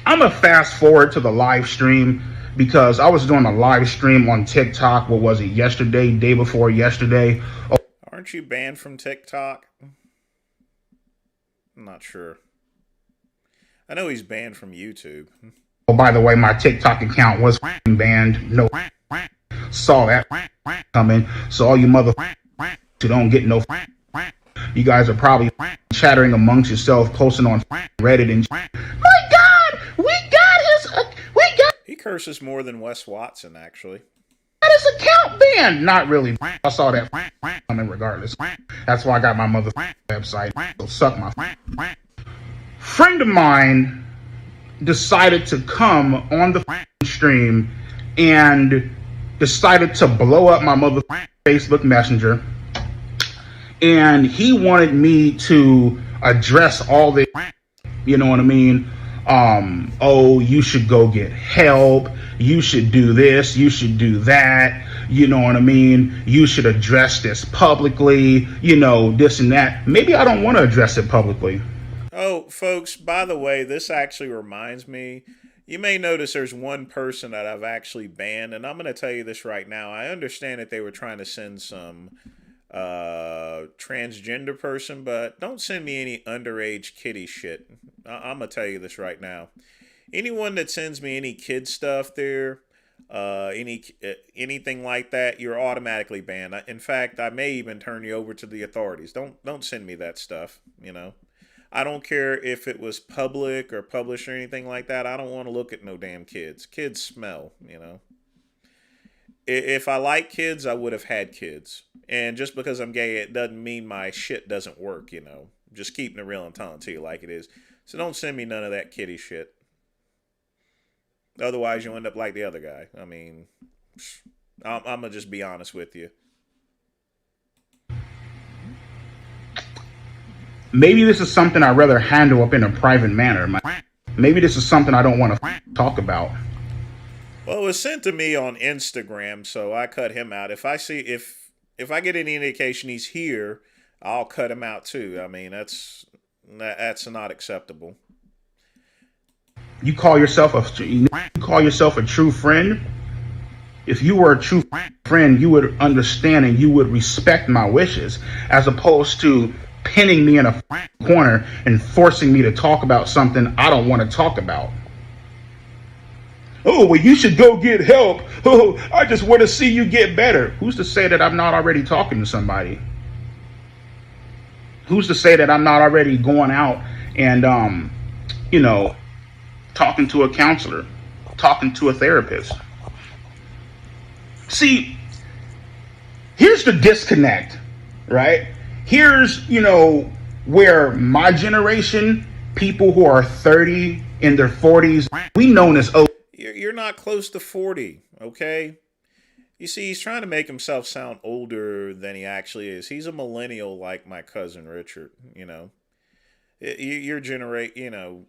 I'm gonna fast forward to the live stream because I was doing a live stream on TikTok. What was it? Yesterday, day before yesterday. Oh, aren't you banned from TikTok? I'm not sure. I know he's banned from YouTube. Oh, by the way, my TikTok account was banned. No, saw that coming. So all you motherfuckers who don't get no, you guys are probably chattering amongst yourself, posting on Reddit and my God, we got He curses more than Wes Watson, actually. his account banned. Not really. I saw that coming regardless. That's why I got my mother website. So suck my friend of mine decided to come on the stream and decided to blow up my mother Facebook Messenger. And he wanted me to address all the, you know what I mean? Oh, you should go get help. You should do this. You should do that. You know what I mean? You should address this publicly, you know, this and that. Maybe I don't want to address it publicly. Oh, folks, by the way, this actually reminds me. You may notice there's one person that I've actually banned, and I'm going to tell you this right now. I understand that they were trying to send some transgender person, but don't send me any underage kitty shit. I'm gonna tell you this right now. Anyone that sends me any kid stuff there, anything like that, you're automatically banned. In fact, I may even turn you over to the authorities. Don't send me that stuff. You know, I don't care if it was public or published or anything like that. I don't want to look at no damn kids. Kids smell. You know. If I like kids, I would have had kids. And just because I'm gay, it doesn't mean my shit doesn't work, you know. Just keeping it real and telling it to you like it is. So don't send me none of that kitty shit. Otherwise, you'll end up like the other guy. I mean, I'm going to just be honest with you. Maybe this is something I'd rather handle up in a private manner. Maybe this is something I don't want to talk about. Well, it was sent to me on Instagram, so I cut him out. If I see if I get any indication he's here, I'll cut him out too. I mean, that's not acceptable. You call yourself a true friend? If you were a true friend, you would understand and you would respect my wishes, as opposed to pinning me in a corner and forcing me to talk about something I don't want to talk about. Oh, well, you should go get help. Oh, I just want to see you get better. Who's to say that I'm not already talking to somebody? Who's to say that I'm not already going out and, you know, talking to a counselor, talking to a therapist? See, here's the disconnect, right? Here's, you know, where my generation, people who are 30 in their 40s, we known as You're not close to 40, okay? You see, he's trying to make himself sound older than he actually is. He's a millennial like my cousin Richard, you know. You're you know,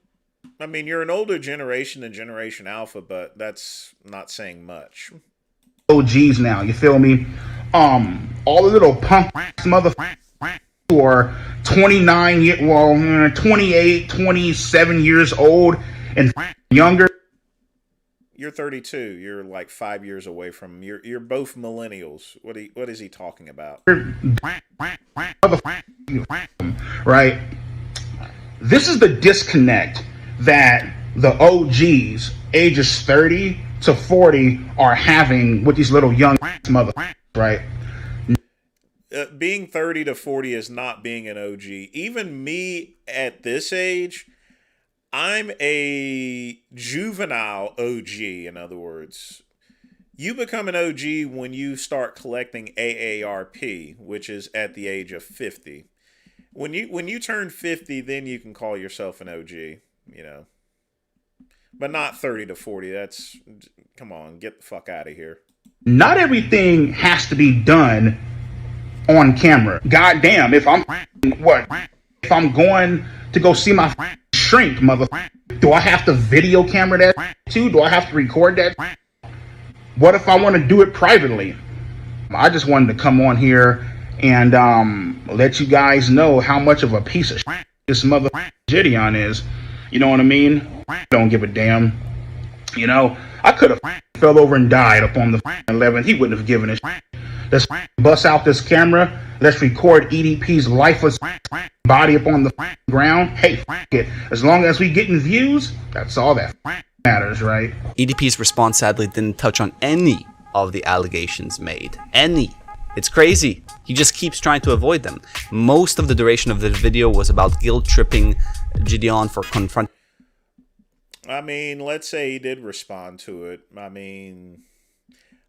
I mean, you're an older generation than Generation Alpha, but that's not saying much. OGs now, you feel me? All the little punk motherfuckers who are 28, 27 years old and younger. You're 32. You're like 5 years away from. You're both millennials. What is he talking about? Right. This is the disconnect that the OGs, ages 30 to 40, are having with these little young motherfuckers. Right. Being 30 to 40 is not being an OG. Even me at this age, I'm a juvenile OG. In other words, you become an OG when you start collecting AARP, which is at the age of 50. When you turn 50, then you can call yourself an OG, you know. But not 30 to 40. That's, come on, get the fuck out of here. Not everything has to be done on camera. Goddamn, if I'm going to go see my shrink, motherfucker, do I have to video camera that too? Do I have to record that? What if I want to do it privately? I just wanted to come on here and let you guys know how much of a piece of shit this motherfucker Gideon is. You know what I mean? Don't give a damn. You know, I could have fell over and died up on the 11th. He wouldn't have given a shit. Let's bust out this camera. Let's record EDP's lifeless body up on the ground. Hey, it. As long as we getting views, that's all that matters, right? EDP's response sadly didn't touch on any of the allegations made. Any. It's crazy. He just keeps trying to avoid them. Most of the duration of the video was about guilt-tripping Gideon for confronting. I mean, let's say he did respond to it. I mean,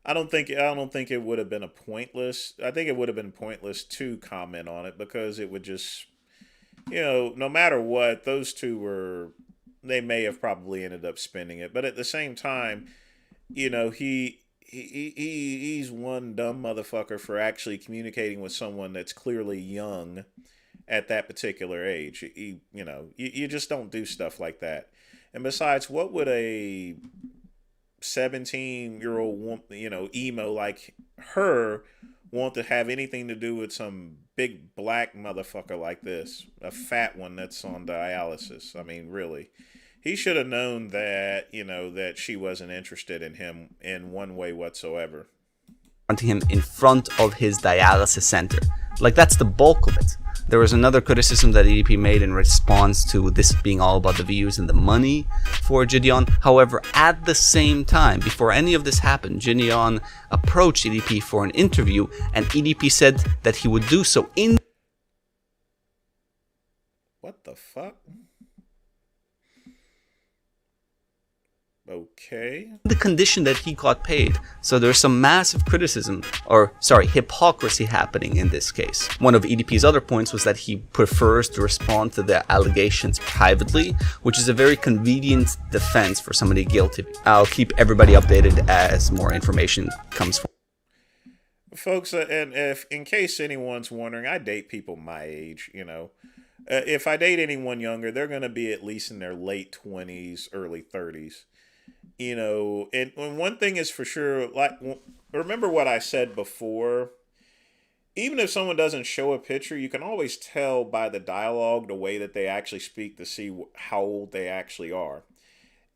I don't think it would have been a pointless. I think it would have been pointless to comment on it because it would just, you know, no matter what, those two they may have probably ended up spending it. But at the same time, you know, he's one dumb motherfucker for actually communicating with someone that's clearly young at that particular age. You just don't do stuff like that. And besides, what would a 17-year-old, emo like her want to have anything to do with some big black motherfucker like this? A fat one that's on dialysis. I mean, really. He should have known that, that she wasn't interested in him in one way whatsoever. Him in front of his dialysis center. Like, that's the bulk of it. There was another criticism that EDP made in response to this being all about the views and the money for Gideon. However, at the same time, before any of this happened, Gideon approached EDP for an interview, and EDP said that he would do so in... What the fuck? Okay. The condition that he got paid. So there's some massive criticism, hypocrisy happening in this case. One of EDP's other points was that he prefers to respond to the allegations privately, which is a very convenient defense for somebody guilty. I'll keep everybody updated as more information comes forward. Folks, and if in case anyone's wondering, I date people my age, if I date anyone younger, they're going to be at least in their late 20s, early 30s. And one thing is for sure, like, remember what I said before, even if someone doesn't show a picture, you can always tell by the dialogue, the way that they actually speak, to see how old they actually are.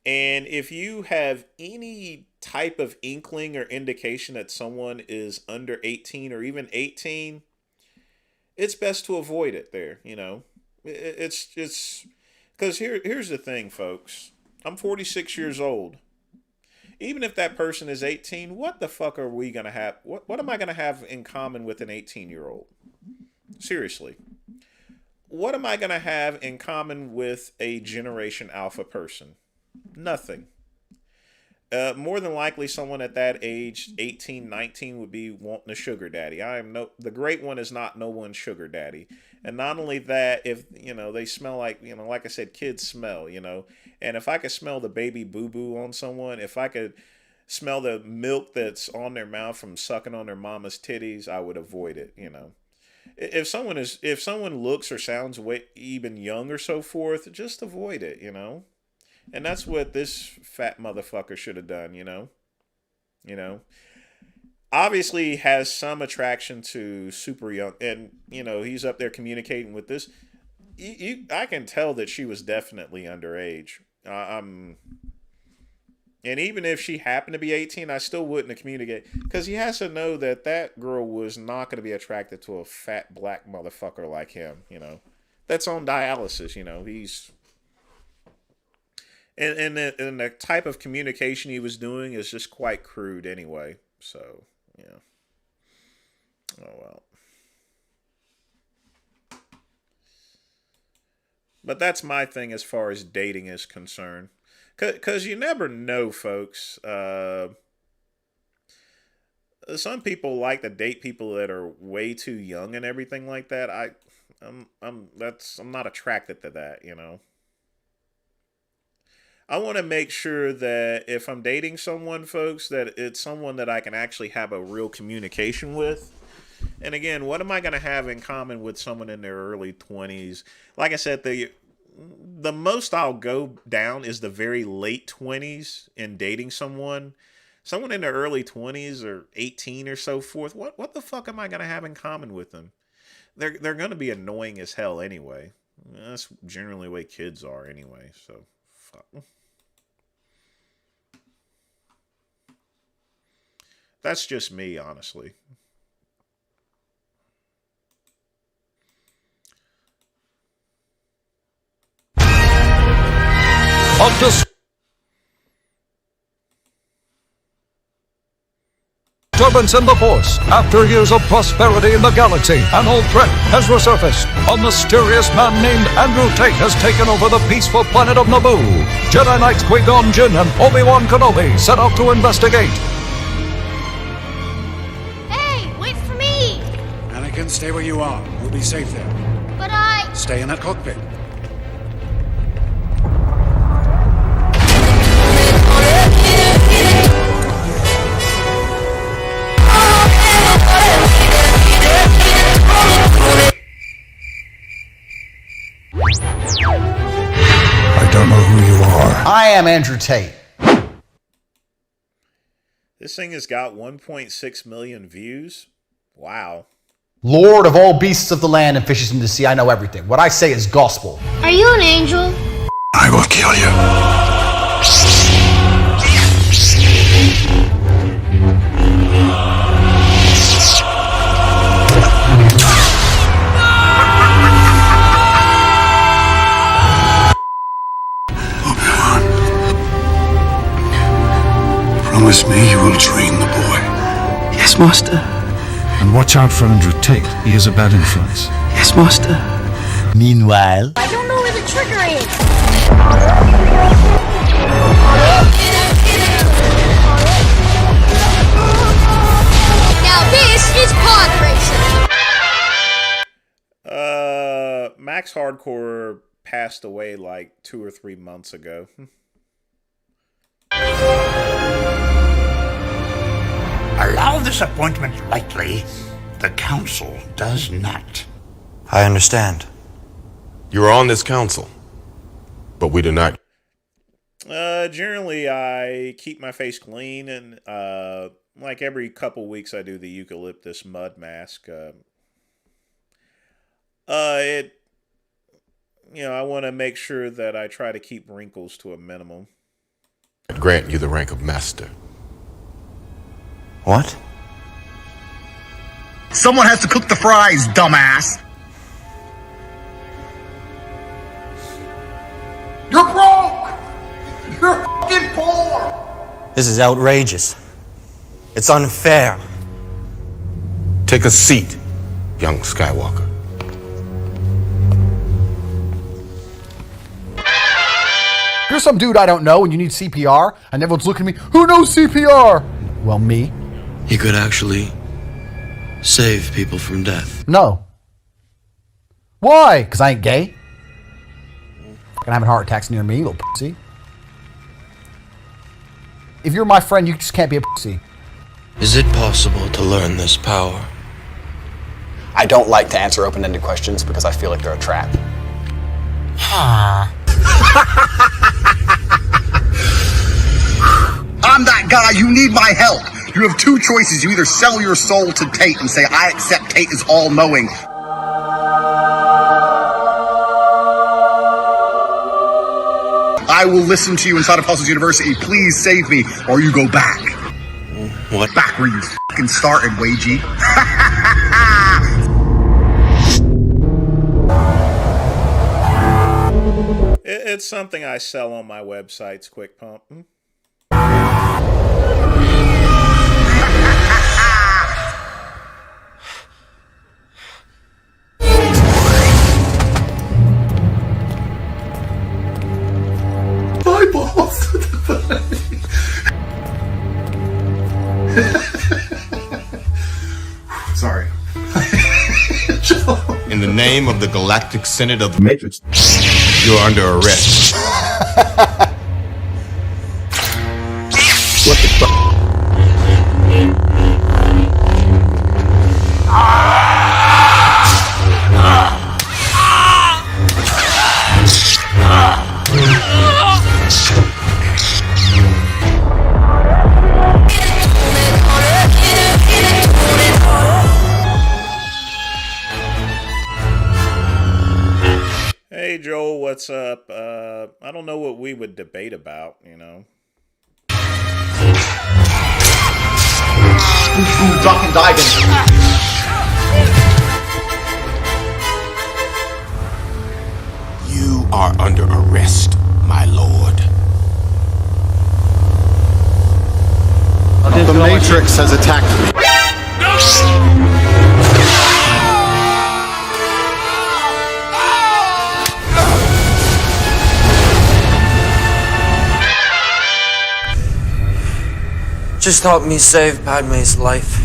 And if you have any type of inkling or indication that someone is under 18 or even 18, it's best to avoid it there, It's because here's the thing, folks. I'm 46 years old. Even if that person is 18, what the fuck are we going to have? What am I going to have in common with an 18-year-old? Seriously. What am I going to have in common with a Generation Alpha person? Nothing. More than likely, someone at that age, 18, 19, would be wanting a sugar daddy. The great one is not no one's sugar daddy. And not only that, if, they smell like, like I said, kids smell, and if I could smell the baby boo-boo on someone, if I could smell the milk that's on their mouth from sucking on their mama's titties, I would avoid it, If someone looks or sounds even young or so forth, just avoid it, And that's what this fat motherfucker should have done, obviously has some attraction to super young, and he's up there communicating with this. I can tell that she was definitely underage. And even if she happened to be 18, I still wouldn't have communicated, because he has to know that that girl was not going to be attracted to a fat black motherfucker like him. That's on dialysis. He's and the type of communication he was doing is just quite crude anyway. So yeah. Oh well. But that's my thing as far as dating is concerned. Because you never know, folks. Some people like to date people that are way too young and everything like that. I'm not attracted to that, I want to make sure that if I'm dating someone, folks, that it's someone that I can actually have a real communication with. And again, what am I going to have in common with someone in their early 20s? Like I said, the most I'll go down is the very late 20s in dating someone. Someone in their early 20s or 18 or so forth. What the fuck am I going to have in common with them? They're going to be annoying as hell anyway. That's generally the way kids are anyway. So, fuck. That's just me, honestly. Disturbance in the Force. After years of prosperity in the galaxy, an old threat has resurfaced. A mysterious man named Andrew Tate has taken over the peaceful planet of Naboo. Jedi Knights Qui-Gon Jinn and Obi-Wan Kenobi set out to investigate. Hey, wait for me! Anakin, stay where you are. You'll be safe there. But I... Stay in that cockpit. I don't know who you are. I am Andrew Tate. This thing has got 1.6 million views. Wow. Lord of all beasts of the land and fishes in the sea, I know everything. What I say is gospel. Are you an angel? I will kill you. Promise me you will train the boy. Yes, Master. And watch out for Andrew Tate. He is a bad influence. Yes, Master. Meanwhile... I don't know where the trigger is. Now this is pod racing. Max Hardcore passed away like 2 or 3 months ago. Allow this appointment lightly. The council does not. I understand. You are on this council, but we do not. Generally, I keep my face clean, and like every couple weeks, I do the eucalyptus mud mask. I want to make sure that I try to keep wrinkles to a minimum. I grant you the rank of master. What? Someone has to cook the fries, dumbass. You're broke! You're fucking poor! This is outrageous. It's unfair. Take a seat, young Skywalker. You're some dude I don't know and you need CPR, and everyone's looking at me, who knows CPR? Well, me. He could actually save people from death. No. Why? Because I ain't gay? Fucking having heart attacks near me, you little pussy. If you're my friend, you just can't be a pussy. Is it possible to learn this power? I don't like to answer open-ended questions because I feel like they're a trap. I'm that guy, you need my help. You have two choices. You either sell your soul to Tate and say, I accept Tate is all-knowing. I will listen to you inside of Hustles University. Please save me, or you go back. What? Back where you fucking started, Wagey. It's something I sell on my websites, Quick Pump. My balls. Sorry. In the name of the Galactic Senate of the Matrix, you're under arrest. What the fuck? Hey Joel, what's up? I don't know what we would debate about, you know. Duck and diving. You are under arrest, my lord. The Matrix has attacked me. Just help me save Padme's life.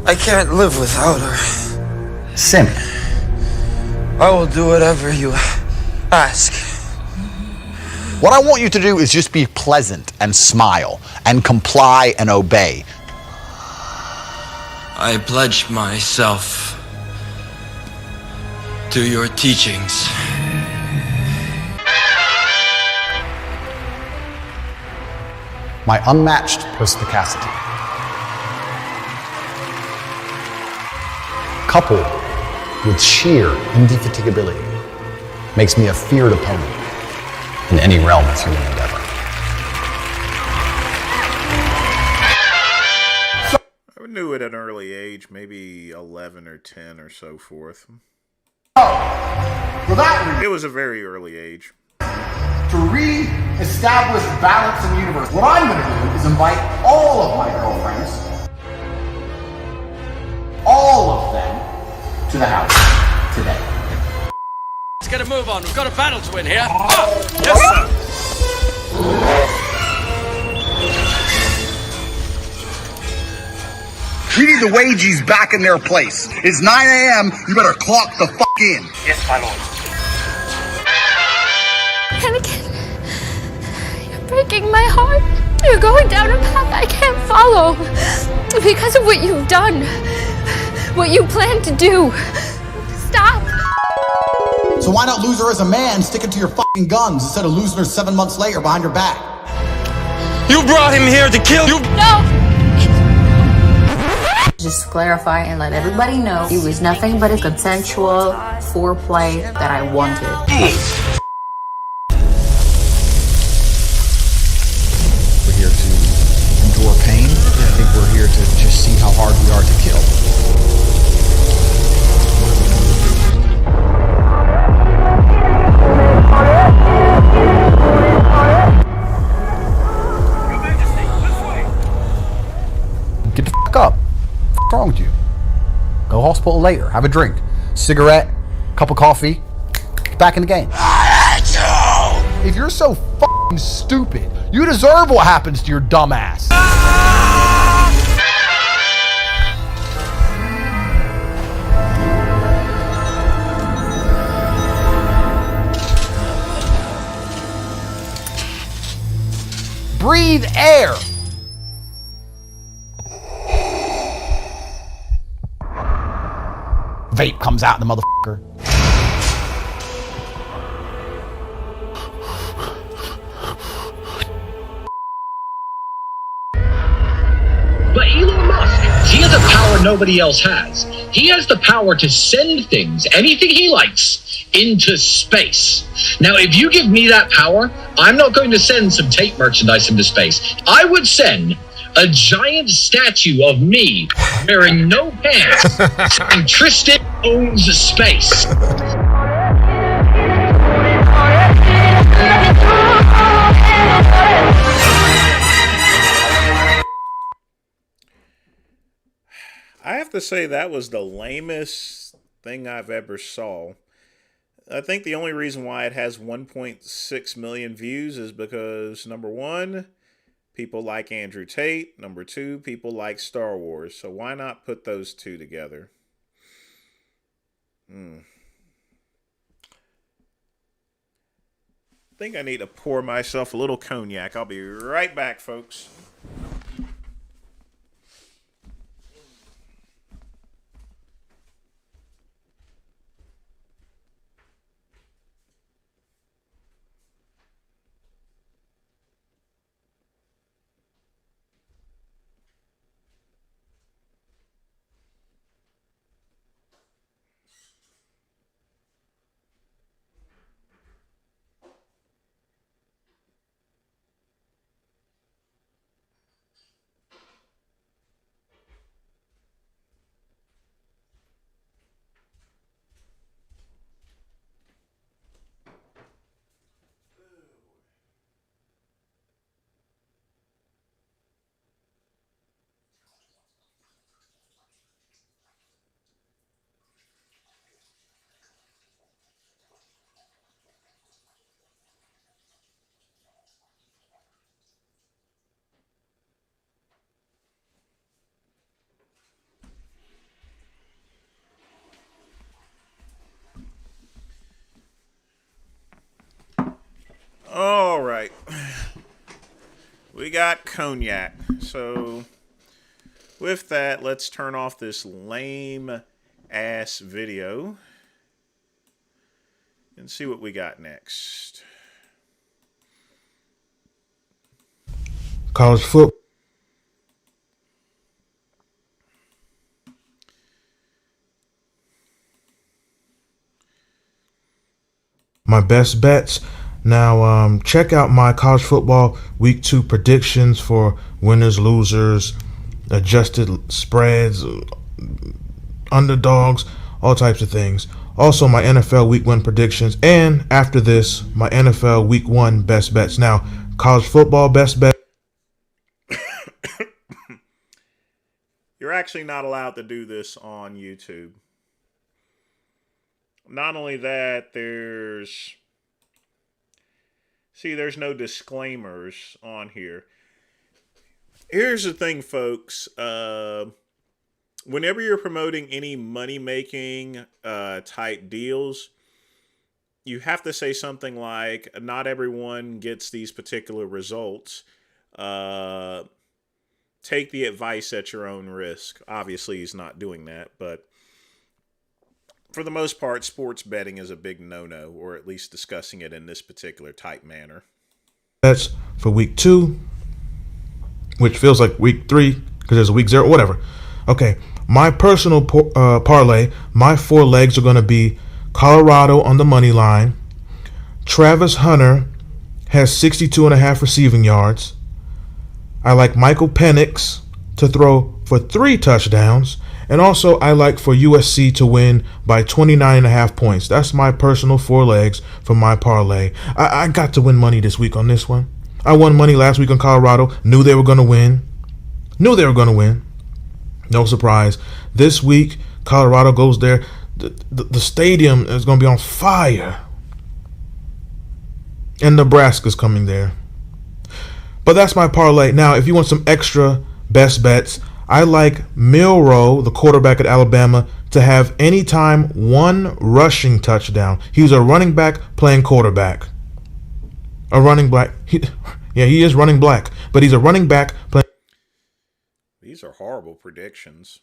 I can't live without her. Simp. I will do whatever you ask. What I want you to do is just be pleasant and smile and comply and obey. I pledge myself to your teachings. My unmatched perspicacity, coupled with sheer indefatigability, makes me a feared opponent in any realm of human endeavor. I knew it at an early age, maybe 11 or 10 or so forth. It was a very early age. To re-establish balance in the universe, what I'm going to do is invite all of my girlfriends, all of them, to the house today. Let's get a move on. We've got a battle to win here. Yes, sir. We need the wages back in their place. It's 9 a.m. You better clock the fuck in. Yes, my lord. Anakin, you're breaking my heart. You're going down a path I can't follow because of what you've done, what you plan to do. Stop. So why not lose her as a man, sticking to your fucking guns instead of losing her 7 months later behind her back? You brought him here to kill you. No. Just to clarify and let everybody know, it was nothing but a consensual foreplay that I wanted. We're here to endure pain. I think we're here to just see how hard we are to kill. Get the fuck up. What's wrong with you? Go hospital later. Have a drink. Cigarette, cup of coffee. Get back in the game. If you're so fucking stupid, you deserve what happens to your dumb ass. Breathe air. Vape comes out in the motherfucker. nobody else has. He has the power to send things, anything he likes, into space. Now, if you give me that power, I'm not going to send some tape merchandise into space. I would send a giant statue of me wearing no pants saying Tristan owns space. I have to say that was the lamest thing I've ever saw. I think the only reason why it has 1.6 million views is because, number one, people like Andrew Tate. Number two, people like Star Wars. So why not put those two together? I think I need to pour myself a little cognac. I'll be right back, folks. All right. We got cognac. So with that, let's turn off this lame ass video and see what we got next. College football. My best bets. Now, check out my college football week 2 predictions for winners, losers, adjusted spreads, underdogs, all types of things. Also, my NFL week 1 predictions. And after this, my NFL week 1 best bets. Now, college football best bet. You're actually not allowed to do this on YouTube. Not only that, there's no disclaimers on here. Here's the thing, folks. Whenever you're promoting any money-making type deals, you have to say something like, not everyone gets these particular results. Take the advice at your own risk. Obviously, he's not doing that, but for the most part, sports betting is a big no-no, or at least discussing it in this particular type manner. That's for week 2, which feels like week 3 because there's a week 0, whatever. Okay, my personal parlay, my 4 legs are going to be Colorado on the money line. Travis Hunter has 62.5 receiving yards. I like Michael Penix to throw for 3 touchdowns. And also, I like for USC to win by 29.5 points. That's my personal 4 legs for my parlay. I got to win money this week on this one. I won money last week on Colorado. Knew they were going to win. No surprise. This week, Colorado goes there. The stadium is going to be on fire. And Nebraska's coming there. But that's my parlay. Now, if you want some extra best bets, I like Milroe, the quarterback at Alabama, to have anytime 1 rushing touchdown. He's a running back playing quarterback. A running back. He is running black, but he's a running back playing. These are horrible predictions.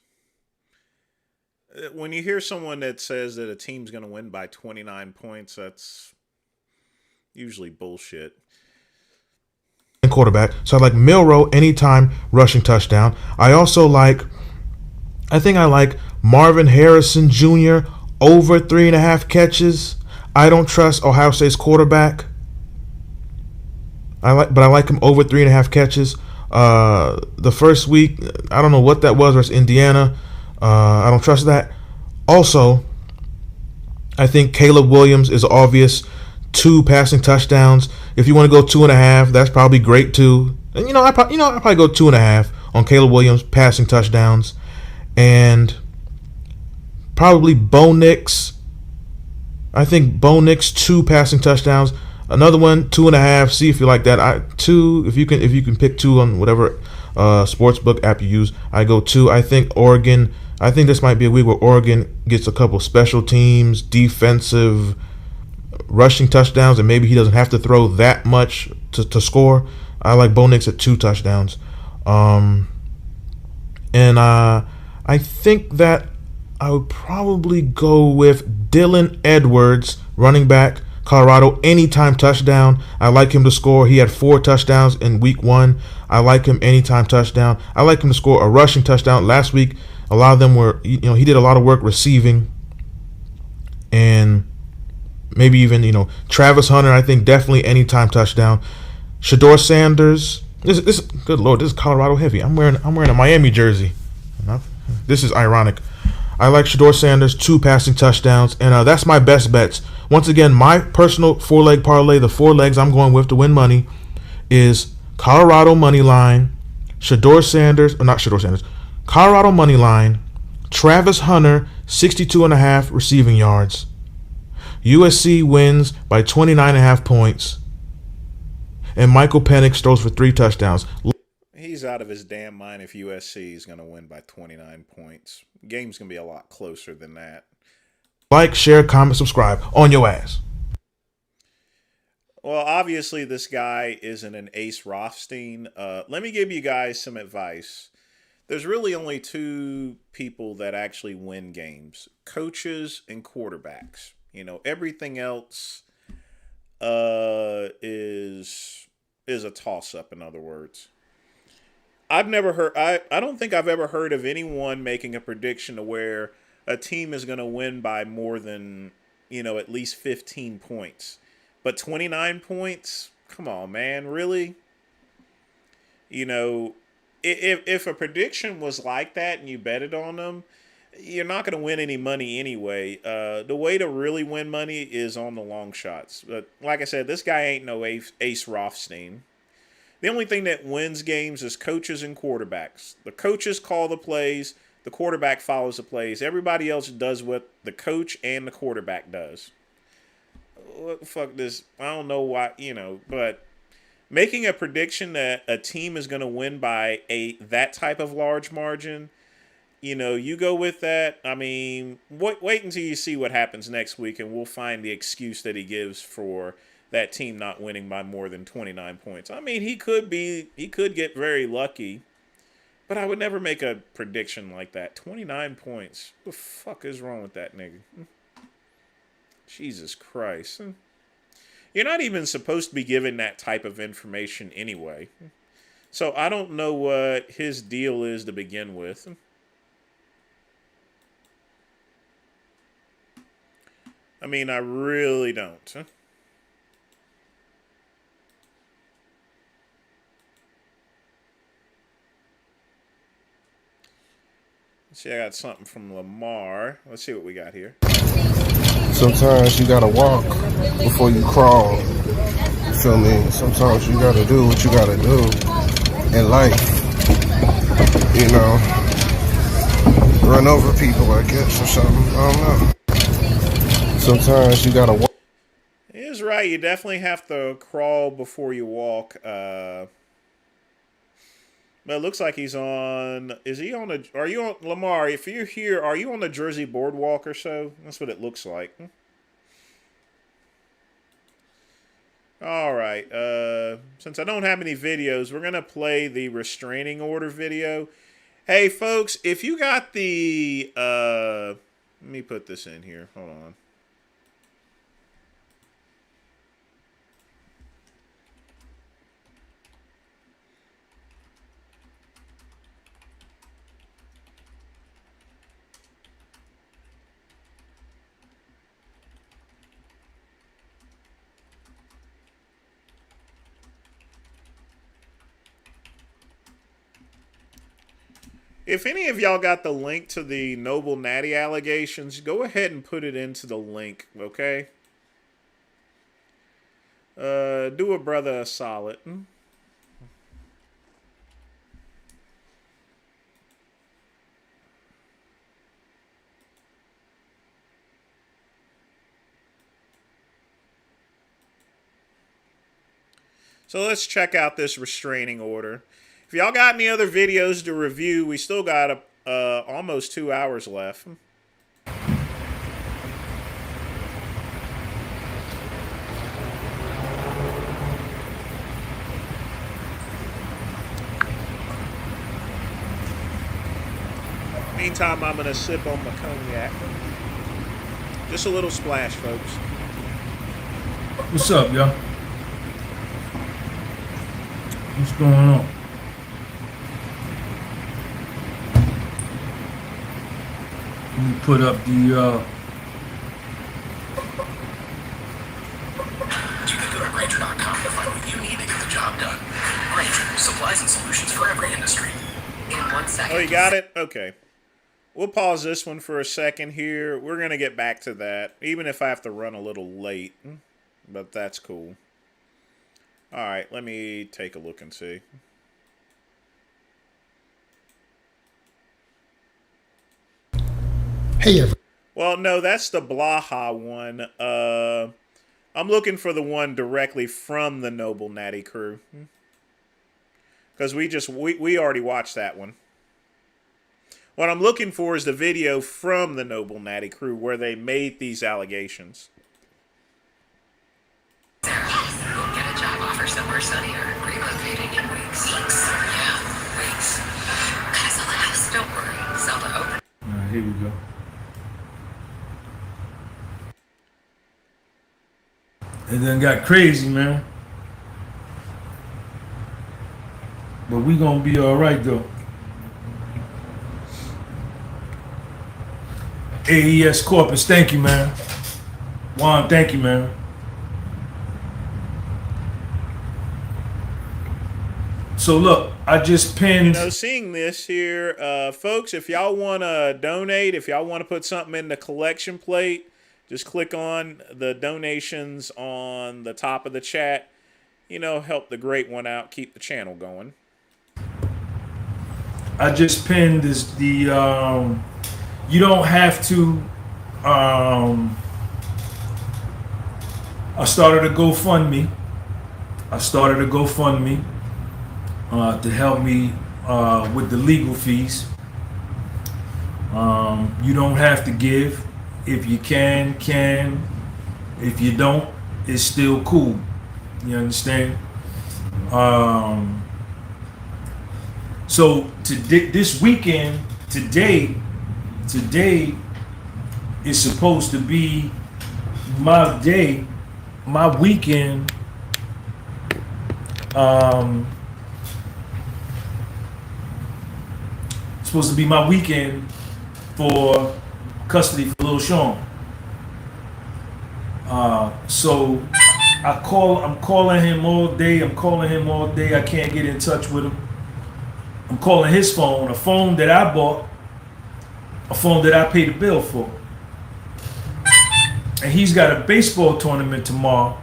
When you hear someone that says that a team's going to win by 29 points, that's usually bullshit. Quarterback. So I like Milroe anytime rushing touchdown. I also like I think I like Marvin Harrison Jr. over 3.5 catches. I don't trust Ohio State's quarterback. I like him over 3.5 catches. The first week, I don't know what that was versus Indiana. I don't trust that. Also, I think Caleb Williams is obvious. 2 passing touchdowns. If you want to go 2.5, that's probably great too. And I probably go 2.5 on Caleb Williams passing touchdowns, and probably Bo Nix. I think Bo Nix 2 passing touchdowns. Another one 2.5. See if you like that. 2 if you can pick 2 on whatever sportsbook app you use. I go 2. I think Oregon. I think this might be a week where Oregon gets a couple special teams, defensive, rushing touchdowns, and maybe he doesn't have to throw that much to score. I like Bo Nix at 2 touchdowns. And I think that I would probably go with Dylan Edwards, running back, Colorado, anytime touchdown. I like him to score. He had 4 touchdowns in week 1. I like him anytime touchdown. I like him to score a rushing touchdown. Last week, a lot of them were, he did a lot of work receiving. And maybe even, Travis Hunter, I think definitely anytime touchdown. Shador Sanders, this good Lord, this is Colorado heavy. I'm wearing a Miami jersey. This is ironic. I like Shador Sanders, 2 passing touchdowns, and that's my best bets. Once again, my personal 4-leg parlay, the 4 legs I'm going with to win money, is Colorado money line, Colorado money line, Travis Hunter 62.5 receiving yards, USC wins by 29.5 points, and Michael Penix throws for 3 touchdowns. He's out of his damn mind if USC is going to win by 29 points. Game's going to be a lot closer than that. Like, share, comment, subscribe. On your ass. Well, obviously this guy isn't an Ace Rothstein. Let me give you guys some advice. There's really only 2 people that actually win games. Coaches and quarterbacks. Everything else is a toss-up, in other words. I've never heard. I don't think I've ever heard of anyone making a prediction to where a team is going to win by more than at least 15 points. But 29 points? Come on, man, really? If a prediction was like that and you betted on them, you're not going to win any money anyway. The way to really win money is on the long shots. But like I said, this guy ain't no Ace Rothstein. The only thing that wins games is coaches and quarterbacks. The coaches call the plays. The quarterback follows the plays. Everybody else does what the coach and the quarterback does. What the fuck this? I don't know why, but making a prediction that a team is going to win by that type of large margin, you go with that. I mean, wait until you see what happens next week, and we'll find the excuse that he gives for that team not winning by more than 29 points. I mean, he could get very lucky, but I would never make a prediction like that. 29 points. What the fuck is wrong with that nigga? Jesus Christ. You're not even supposed to be given that type of information anyway. So I don't know what his deal is to begin with. I mean, I really don't. See, I got something from Lamar. Let's see what we got here. Sometimes you gotta walk before you crawl. You feel me? Sometimes you gotta do what you gotta do in life. Run over people, I guess, or something. I don't know. Sometimes you gotta walk. He is right. You definitely have to crawl before you walk. But it looks like he's on. Is he on a? Are you on, Lamar? If you're here, are you on the Jersey Boardwalk or so? That's what it looks like. All right. Since I don't have any videos, we're gonna play the restraining order video. Hey, folks, if you got the, let me put this in here. Hold on. If any of y'all got the link to the Noble Natty allegations, go ahead and put it into the link, okay? Do a brother a solid. So let's check out this restraining order. If y'all got any other videos to review, we still got almost 2 hours left. Meantime, I'm going to sip on my cognac. Just a little splash, folks. What's up, y'all? What's going on? Let me put up the You can go to Granger.com to find what you need to get the job done. Granger, supplies and solutions for every industry. In 1 second. Oh, you got it? Okay. We'll pause this one for a second here. We're going to get back to that, even if I have to run a little late. But that's cool. All right, let me take a look and see. Hey, everyone. Well, no, that's the Blaha one. I'm looking for the one directly from the Noble Natty crew. Because we already watched that one. What I'm looking for is the video from the Noble Natty crew where they made these allegations. Get a job offer somewhere sunnier. Relocating in weeks. Yeah, weeks. Gotta sell the house, don't worry. Sell the home. Alright, here we go. It done got crazy, man. But we gonna be alright though. AES Corpus, thank you, man. Juan, thank you, man. So look, I just pinned. You know, seeing this here, folks, if y'all want to donate, if y'all want to put something in the collection plate, just click on the donations on the top of the chat. You know, help the great one out, keep the channel going. I just pinned this. You don't have to. I started a GoFundMe. To help me with the legal fees. You don't have to give. If you can. If you don't, it's still cool. You understand? So this weekend, today is supposed to be my day, my weekend. Supposed to be my weekend for custody for Lil Sean. So I'm calling him all day. I can't get in touch with him. I'm calling his phone, a phone that I bought, a phone that I paid the bill for. And he's got a baseball tournament tomorrow.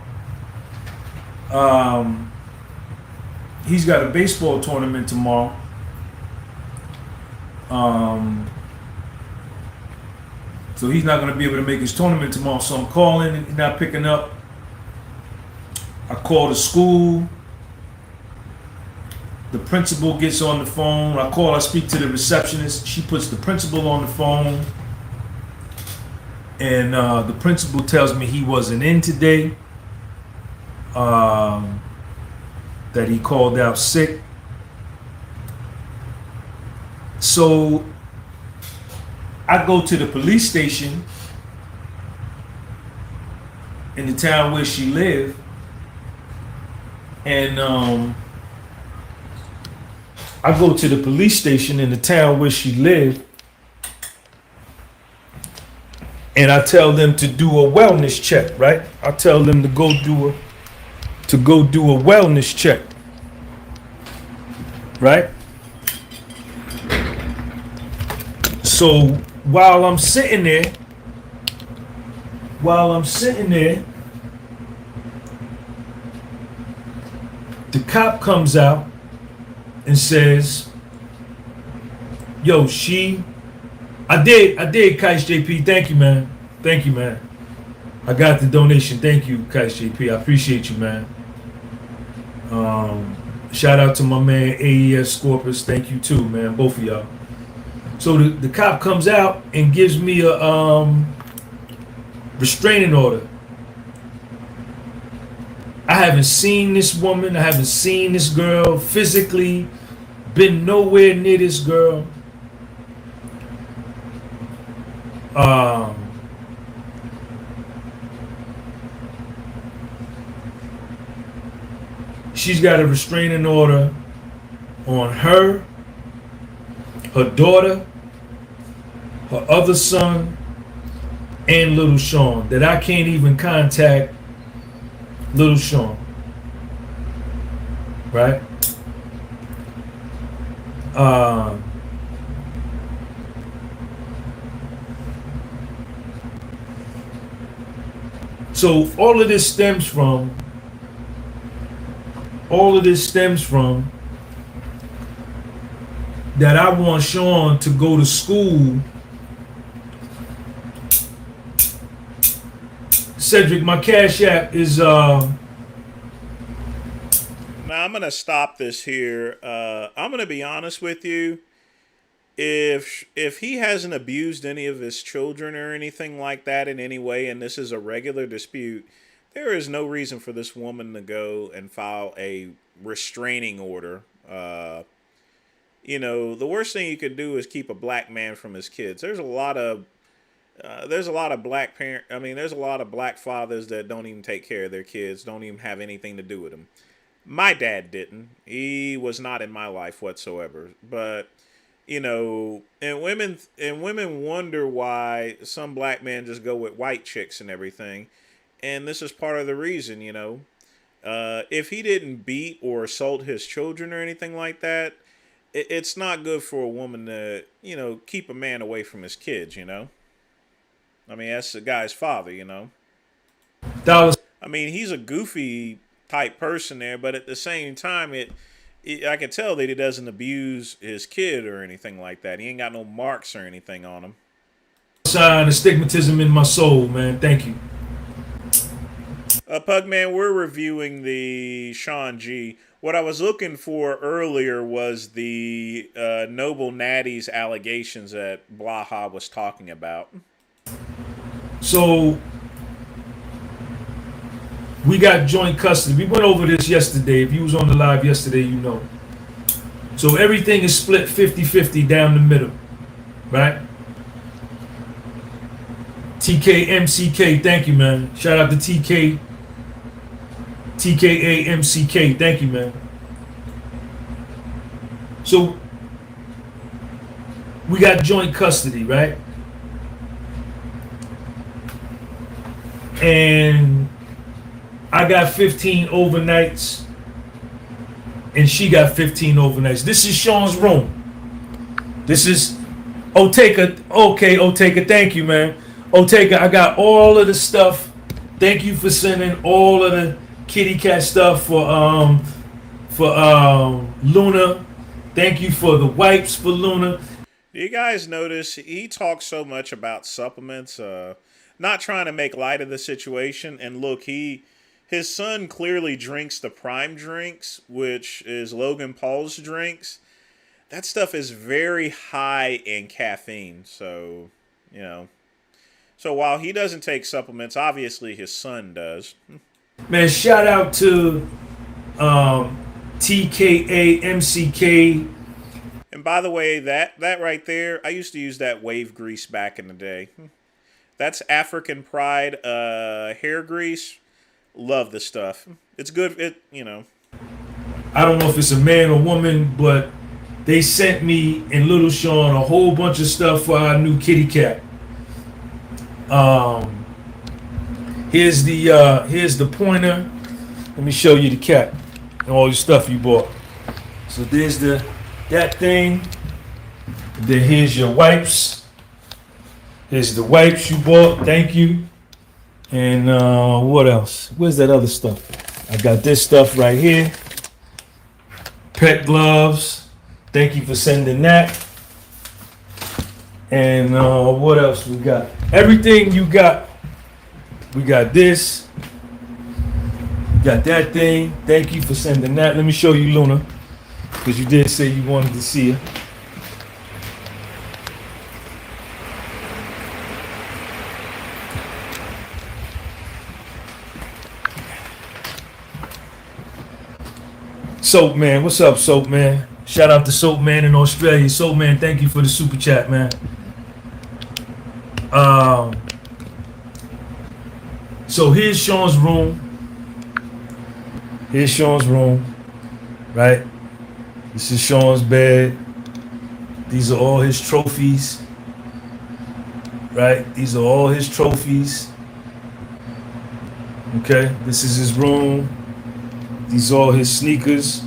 So he's not going to be able to make his tournament tomorrow. So I'm calling and he's not picking up. I call the school. The principal gets on the phone. I speak to the receptionist. She puts the principal on the phone. And the principal tells me he wasn't in today. That he called out sick. So I go to the police station in the town where she lived, and I go to the police station in the town where she lived, and I tell them to do a wellness check, right? I tell them to go do a wellness check, right? So while I'm sitting there, the cop comes out and says, yo, I did, Kai's JP. Thank you, man. I got the donation. Thank you, Kai's JP. I appreciate you, man. Shout out to my man, AES Scorpus. Thank you too, man. Both of y'all. So the cop comes out and gives me a restraining order. I haven't seen this woman. I haven't seen this girl physically. Been nowhere near this girl. She's got a restraining order on her daughter, her other son, and little Sean, that I can't even contact little Sean. Right? So all of this stems from that I want Sean to go to school. Cedric, my Cash App is Now I'm gonna stop this here. I'm gonna be honest with you. If he hasn't abused any of his children or anything like that in any way, and this is a regular dispute, there is no reason for this woman to go and file a restraining order. You know, the worst thing you could do is keep a black man from his kids. There's a lot of black parent. I mean, there's a lot of black fathers that don't even take care of their kids, don't even have anything to do with them. My dad didn't. He was not in my life whatsoever. But you know, and women wonder why some black men just go with white chicks and everything. And this is part of the reason, you know. If he didn't beat or assault his children or anything like that, it's not good for a woman to, you know, keep a man away from his kids, you know. I mean, that's the guy's father, you know. I mean, he's a goofy type person there, but at the same time, I can tell that he doesn't abuse his kid or anything like that. He ain't got no marks or anything on him. Sign astigmatism in my soul, man. Thank you. Pugman, we're reviewing the Sean G. What I was looking for earlier was the Noble Natty's allegations that Blaha was talking about. So we got joint custody. We went over this yesterday. If you was on the live yesterday, you know. So everything is split 50-50 down the middle, right? TK MCK, thank you, man. Shout out to TK. TKA MCK, thank you, man. So we got joint custody, right? And I got 15 overnights, and she got 15 overnights. This is Sean's room. This is Oteka. Okay, Oteka, thank you, man. Oteka, I got all of the stuff. Thank you for sending all of the kitty cat stuff for Luna. Thank you for the wipes for Luna. Do you guys notice he talks so much about supplements, not trying to make light of the situation? And look, his son clearly drinks the Prime drinks, which is Logan Paul's drinks. That stuff is very high in caffeine. So, you know. So while he doesn't take supplements, obviously his son does. Man, shout out to TKA MCK. And by the way, that right there, I used to use that wave grease back in the day. That's African Pride hair grease. Love the stuff. It's good. I don't know if it's a man or woman, but they sent me and Little Sean a whole bunch of stuff for our new kitty cat. Here's the pointer. Let me show you the cat and all the stuff you bought. So there's that thing. Then here's your wipes. Here's the wipes you bought. Thank you. And what else? Where's that other stuff? I got this stuff right here. Pet gloves. Thank you for sending that. And what else we got? Everything you got. We got this. Got that thing. Thank you for sending that. Let me show you Luna, because you did say you wanted to see her. Soap Man, what's up, Soap Man? Shout out to Soap Man in Australia. Soap Man, thank you for the super chat, man. So here's Sean's room. Here's Sean's room, right? This is Sean's bed. These are all his trophies, right? These are all his trophies. Okay, this is his room. These are all his sneakers.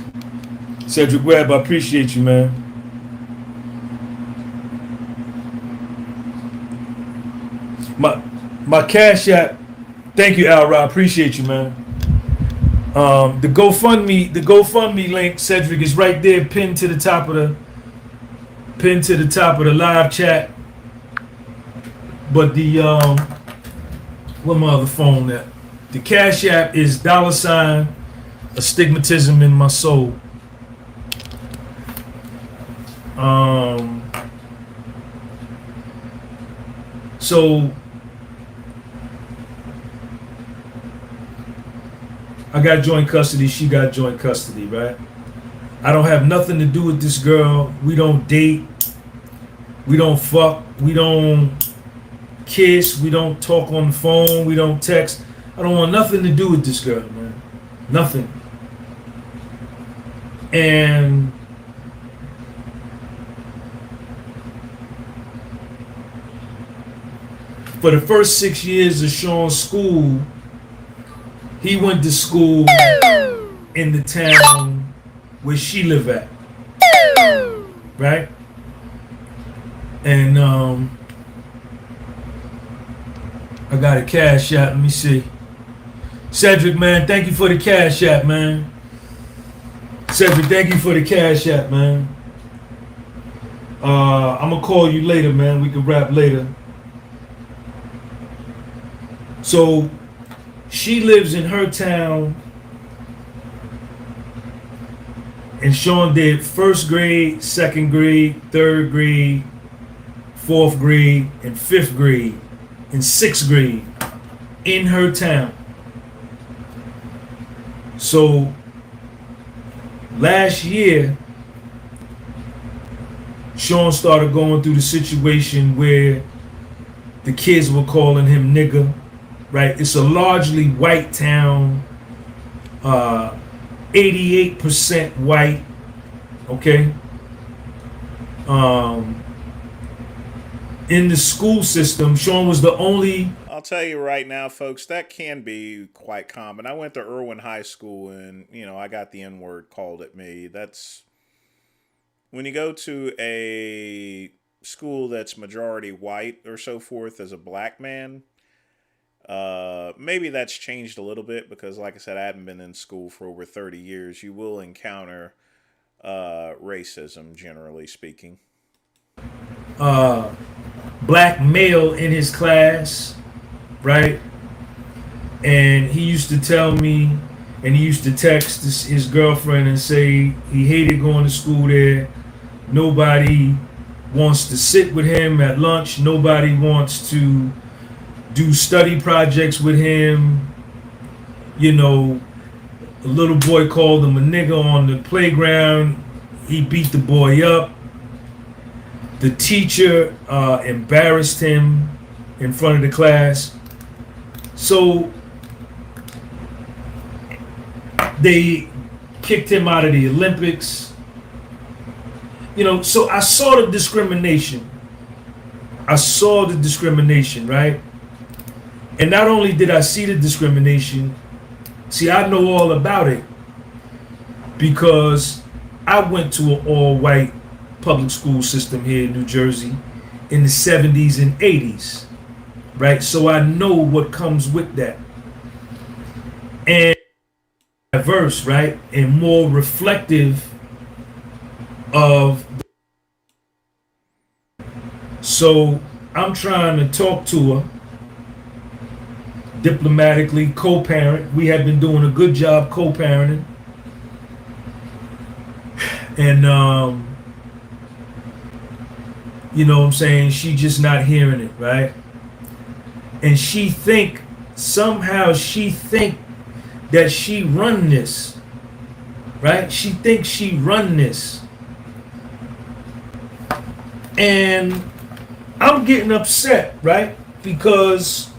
Cedric Webb, I appreciate you, man. My Cash App. Thank you, Al Ra. Appreciate you, man. The GoFundMe link, Cedric, is right there, pinned to the top of the live chat. But the where my other phone at? The Cash App is $ astigmatism in my soul. So I got joint custody, she got joint custody, right? I don't have nothing to do with this girl. We don't date. We don't fuck. We don't kiss. We don't talk on the phone. We don't text. I don't want nothing to do with this girl, man. Nothing. And for the first 6 years of Sean's school, he went to school in the town where she lived at, right? And I got a Cash App. Let me see. Cedric, man, thank you for the Cash App, man. Cedric, thank you for the Cash App, man. I'm gonna call you later, man. We can rap later. So she lives in her town, and Sean did first grade, second grade, third grade, fourth grade, and fifth grade, and sixth grade in her town. So last year, Sean started going through the situation where the kids were calling him nigga. Right, it's a largely white town, 88% white. Okay. In the school system, Sean was the only. I'll tell you right now, folks, that can be quite common. I went to Irwin High School, and I got the N-word called at me. That's when you go to a school that's majority white or so forth as a black man. Maybe that's changed a little bit because, like I said, I haven't been in school for over 30 years. You will encounter racism, generally speaking. Black male in his class, right? And he used to tell me, and he used to text his girlfriend and say he hated going to school there. Nobody wants to sit with him at lunch. Nobody wants to do study projects with him. A little boy called him a nigga on the playground. He beat the boy up. The teacher embarrassed him in front of the class. So they kicked him out of the Olympics. So I saw the discrimination. Right? And not only did I see the discrimination, I know all about it because I went to an all-white public school system here in New Jersey, in the 70s and 80s, right? So I know what comes with that. And diverse, right? And more reflective of. So I'm trying to talk to her diplomatically, co-parent. We have been doing a good job co-parenting. And, you know what I'm saying? She just not hearing it, right? And somehow she think that she run this, right? She thinks she run this. And I'm getting upset, right? Because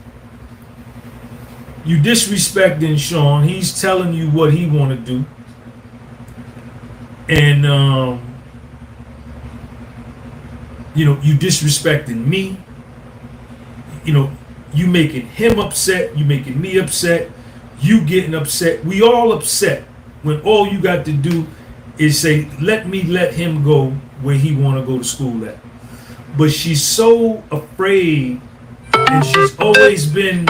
you disrespecting Sean. He's telling you what he want to do. And, you know, you disrespecting me. You know, you making him upset. You making me upset. You getting upset. We all upset when all you got to do is say, let him go where he want to go to school at. But she's so afraid, and she's always been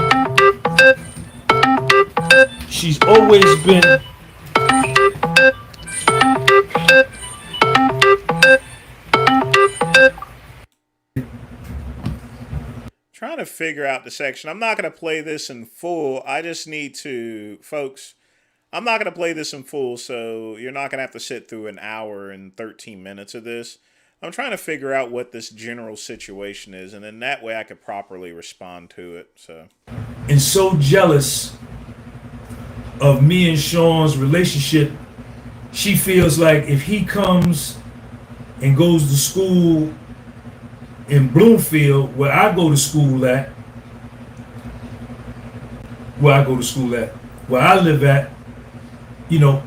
trying to figure out the section. I'm not going to play this in full. I just need to, folks, I'm not going to play this in full, so you're not going to have to sit through an hour and 13 minutes of this. I'm trying to figure out what this general situation is, and then that way I could properly respond to it. And so jealous of me and Sean's relationship, she feels like if he comes and goes to school in Bloomfield, where I go to school at, where I live at, you know,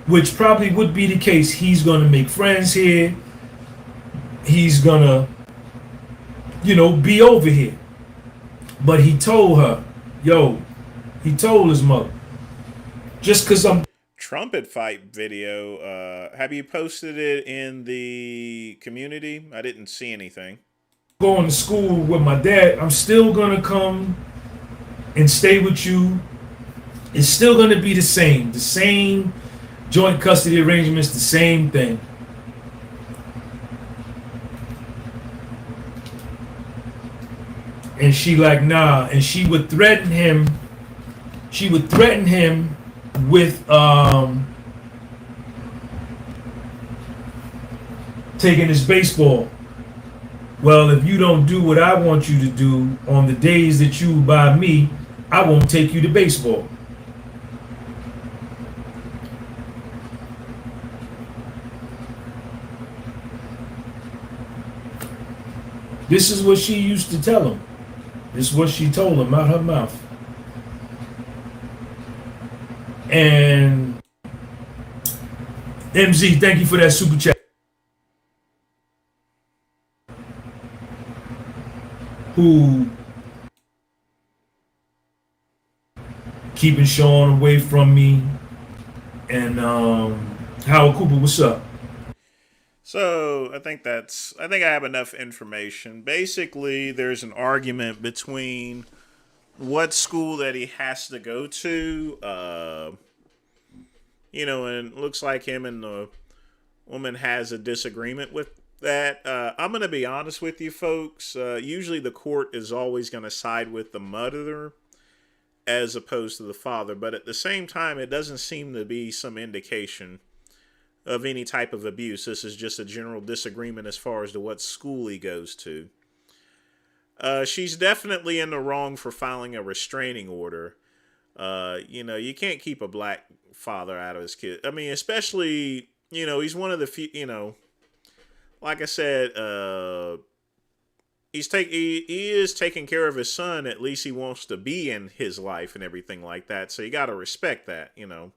which probably would be the case. He's going to make friends here. He's going to, you know, be over here. But he told her, he told his mother, just because I'm... Trumpet fight video, have you posted it in the community? I didn't see anything. Going to school with my dad, I'm still going to come and stay with you. It's still going to be the same joint custody arrangements, the same thing. And she like, nah. And she would threaten him. With taking his baseball. Well, if you don't do what I want you to do on the days that you buy me, I won't take you to baseball. This is what she used to tell him. This is what she told him out her mouth. And MZ, thank you for that super chat. Who keeping Sean away from me. And Howard Cooper, what's up? So I think I have enough information. Basically, there's an argument between what school that he has to go to, you know, and it looks like him and the woman has a disagreement with that. I'm going to be honest with you folks. Usually the court is always going to side with the mother as opposed to the father. But at the same time, it doesn't seem to be some indication of any type of abuse. This is just a general disagreement as far as to what school he goes to. She's definitely in the wrong for filing a restraining order. You know, you can't keep a black father out of his kid. I mean, especially, you know, he's one of the few, you know, like I said, he is taking care of his son. At least he wants to be in his life and everything like that. So you got to respect that, you know.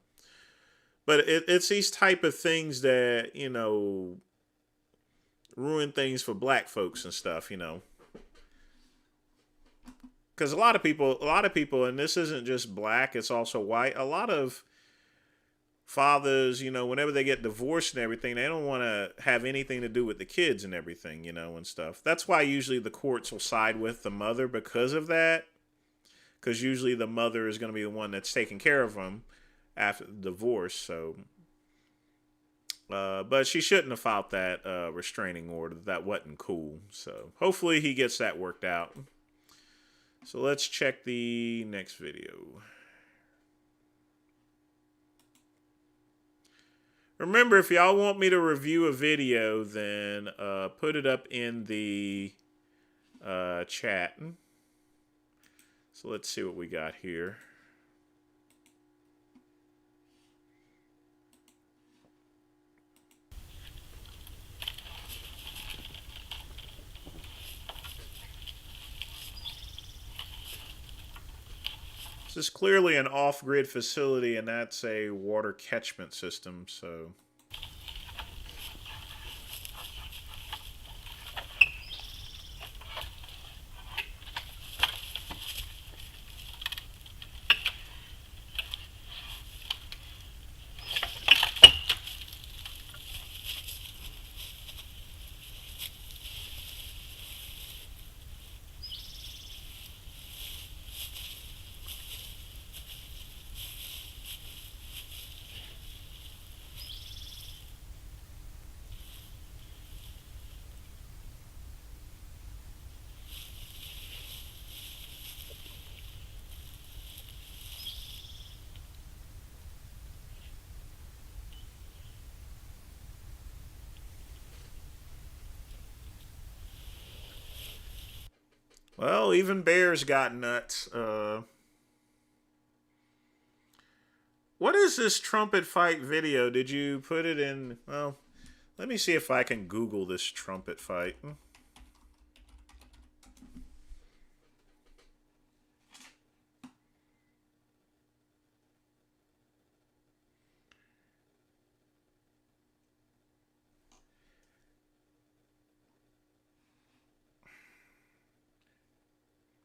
But it's these type of things that, you know, ruin things for black folks and stuff, you know. Because a lot of people, and this isn't just black, it's also white. A lot of fathers, whenever they get divorced and everything, they don't want to have anything to do with the kids and everything, and stuff. That's why usually the courts will side with the mother because of that. Because usually the mother is going to be the one that's taking care of them after the divorce. So, but she shouldn't have filed that restraining order. That wasn't cool. So hopefully he gets that worked out. So let's check the next video. Remember, if y'all want me to review a video, then put it up in the chat. So let's see what we got here. This is clearly an off-grid facility, and that's a water catchment system, so... Well, even bears got nuts. What is this trumpet fight video? Did you put it in? Well, let me see if I can Google this trumpet fight.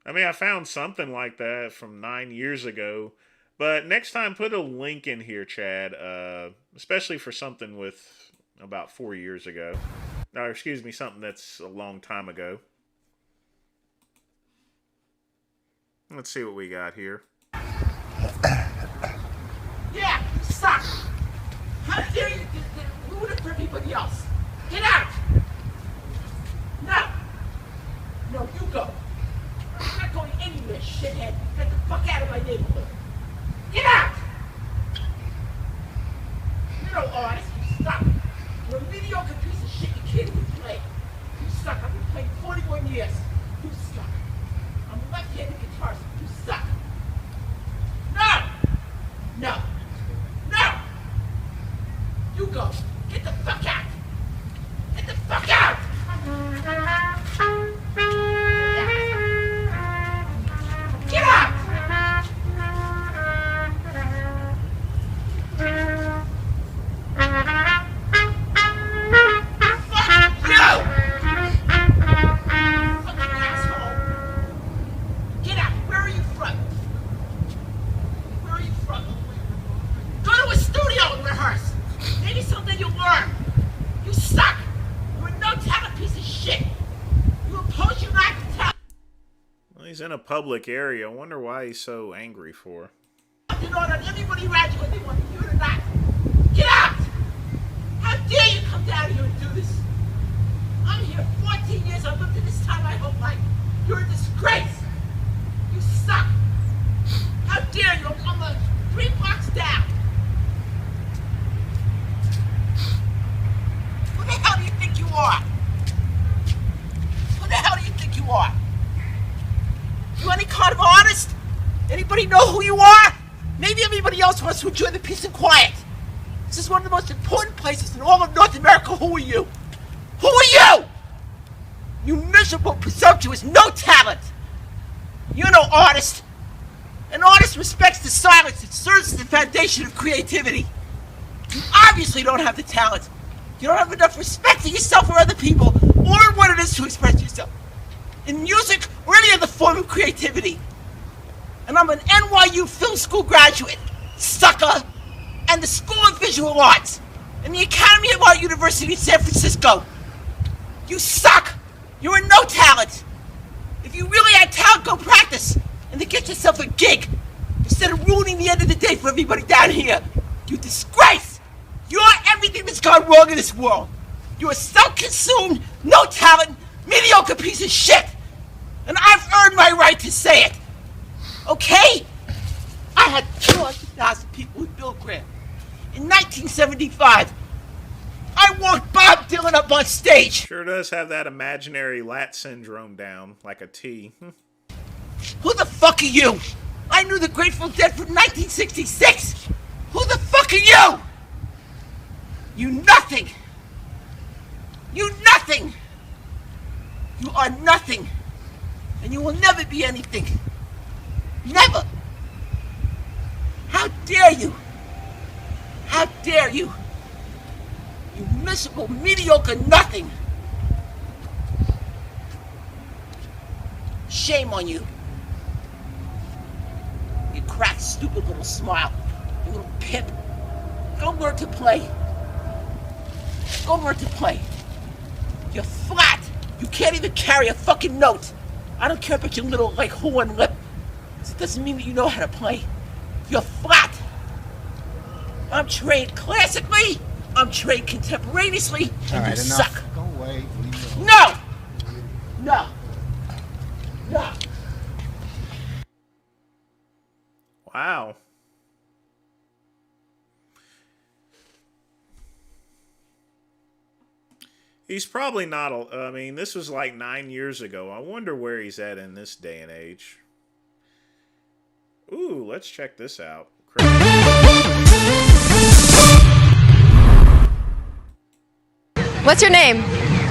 I mean, I found something like that from 9 years ago. But next time, put a link in here, Chad. Especially for something with about 4 years ago. Or, excuse me, something that's a long time ago. Let's see what we got here. Yeah, you suck. How dare you ruin it for everybody else? Get out! No! No, you go. I'm not going anywhere, shithead. Get the fuck out of my neighborhood. Get out! You're no artist, you suck. You're a mediocre piece of shit you can't even play. You suck. I've been playing 41 years. You suck. I'm a left-handed guitarist. You suck. No! No! No! You go. Get the fuck out! Get the fuck out! Get out! Fuck you! Fucking asshole! Get out! Where are you from? Where are you from? Go to a studio and rehearse! Maybe someday you'll learn! You suck! You're a no-talent piece of shit! You oppose your lack of talent! Well, he's in a public area. I wonder why he's so angry for. You know, on everybody around you, whether they want to hear it or not. Get out! How dare you come down here and do this? I'm here 14 years. I've lived in this town my whole life. You're a disgrace. You suck. How dare you? I'm 3 blocks down. Who the hell do you think you are? Who the hell do you think you are? You any kind of artist? Anybody know who you are? Maybe everybody else wants to enjoy the peace and quiet. This is one of the most important places in all of North America. Who are you? Who are you? You miserable, presumptuous, no talent. You're no artist. An artist respects the silence. It serves as the foundation of creativity. You obviously don't have the talent. You don't have enough respect for yourself or other people, or what it is to express yourself. In music, or any other form of creativity. And I'm an NYU film school graduate, sucker. and the School of Visual Arts, and the Academy of Art University in San Francisco. You suck. You're a no talent. If you really had talent, go practice and then get yourself a gig instead of ruining the end of the day for everybody down here. You disgrace. You're everything that's gone wrong in this world. You're a self-consumed, no talent, mediocre piece of shit. And I've earned my right to say it. Okay? I had 200,000 people with Bill Graham. In 1975, I walked Bob Dylan up on stage. Sure does have that imaginary lat syndrome down, like a T. Who the fuck are you? I knew the Grateful Dead from 1966. Who the fuck are you? You nothing. You nothing. You are nothing. And you will never be anything. Never. How dare you? How dare you? You miserable, mediocre nothing. Shame on you. You cracked, stupid little smile. You little pimp. Go learn to play. Go learn to play. You're flat. You can't even carry a fucking note. I don't care about your little, like, horn lip. It doesn't mean that you know how to play. You're flat. I'm trained classically. I'm trained contemporaneously. All right, you enough. suck. Go away. No! No. No. Wow. He's probably not, I mean, this was like 9 years ago. I wonder where he's at in this day and age. Ooh, let's check this out. What's your name?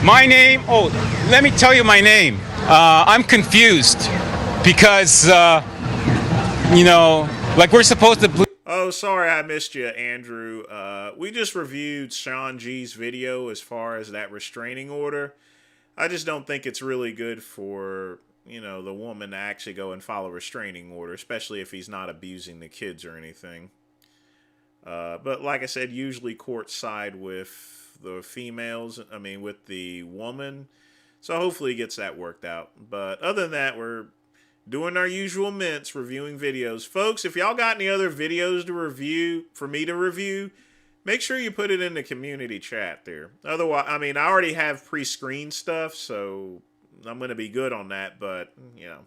My name? Oh, let me tell you my name. I'm confused because, you know, like we're supposed to... Oh, sorry I missed you, Andrew. We just reviewed Sean G's video as far as that restraining order. I just don't think it's really good for, you know, the woman to actually go and file a restraining order, especially if he's not abusing the kids or anything. But like I said, usually courts side with the females, I mean, with the woman. So hopefully he gets that worked out. But other than that, we're doing our usual mints, reviewing videos. Folks, if y'all got any other videos to review, for me to review, make sure you put it in the community chat there. Otherwise, I mean, I already have pre-screened stuff, so I'm going to be good on that, but, you know.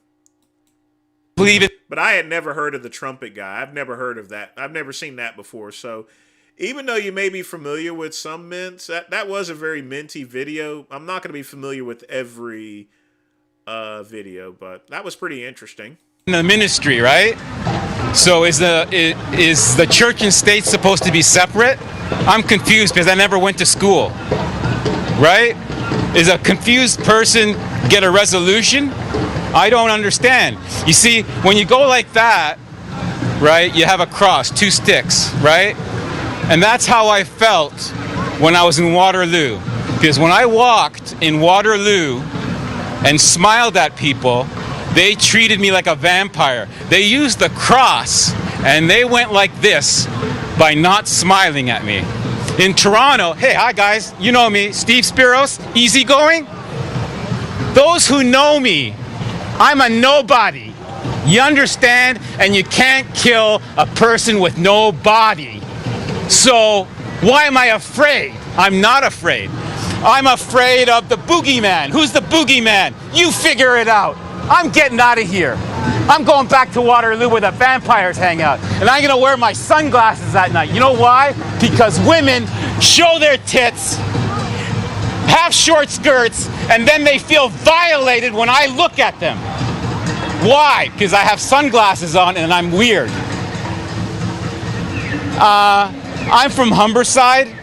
Believe it. But I had never heard of the Trumpet guy. I've never heard of that. I've never seen that before. So even though you may be familiar with some mints, that was a very minty video. I'm not going to be familiar with every video, but that was pretty interesting. In the ministry, right? So is the church and state supposed to be separate? I'm confused because I never went to school, right? Is a confused person get a resolution? I don't understand. You see, when you go like that, right, you have a cross, 2 sticks, right? And that's how I felt when I was in Waterloo. Because when I walked in Waterloo and smiled at people, they treated me like a vampire. They used the cross and they went like this by not smiling at me. In Toronto, hey, hi guys, you know me, Steve Spiros, easygoing. Those who know me, I'm a nobody. You understand? And you can't kill a person with no body. So why am I afraid? I'm not afraid. I'm afraid of the boogeyman. Who's the boogeyman? You figure it out. I'm getting out of here. I'm going back to Waterloo where the vampires hang out. And I'm going to wear my sunglasses at night. You know why? Because women show their tits, have short skirts, and then they feel violated when I look at them. Why? Because I have sunglasses on and I'm weird. I'm from Humberside.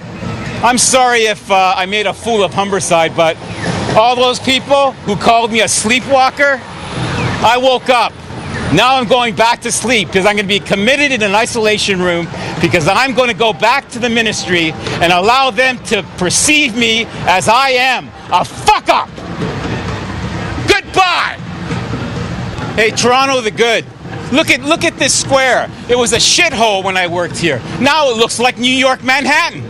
I'm sorry if I made a fool of Humberside, but all those people who called me a sleepwalker, I woke up. Now I'm going back to sleep because I'm going to be committed in an isolation room because I'm going to go back to the ministry and allow them to perceive me as I am, a fuck up. Goodbye. Hey, Toronto the good. Look at this square. It was a shithole when I worked here. Now it looks like New York, Manhattan.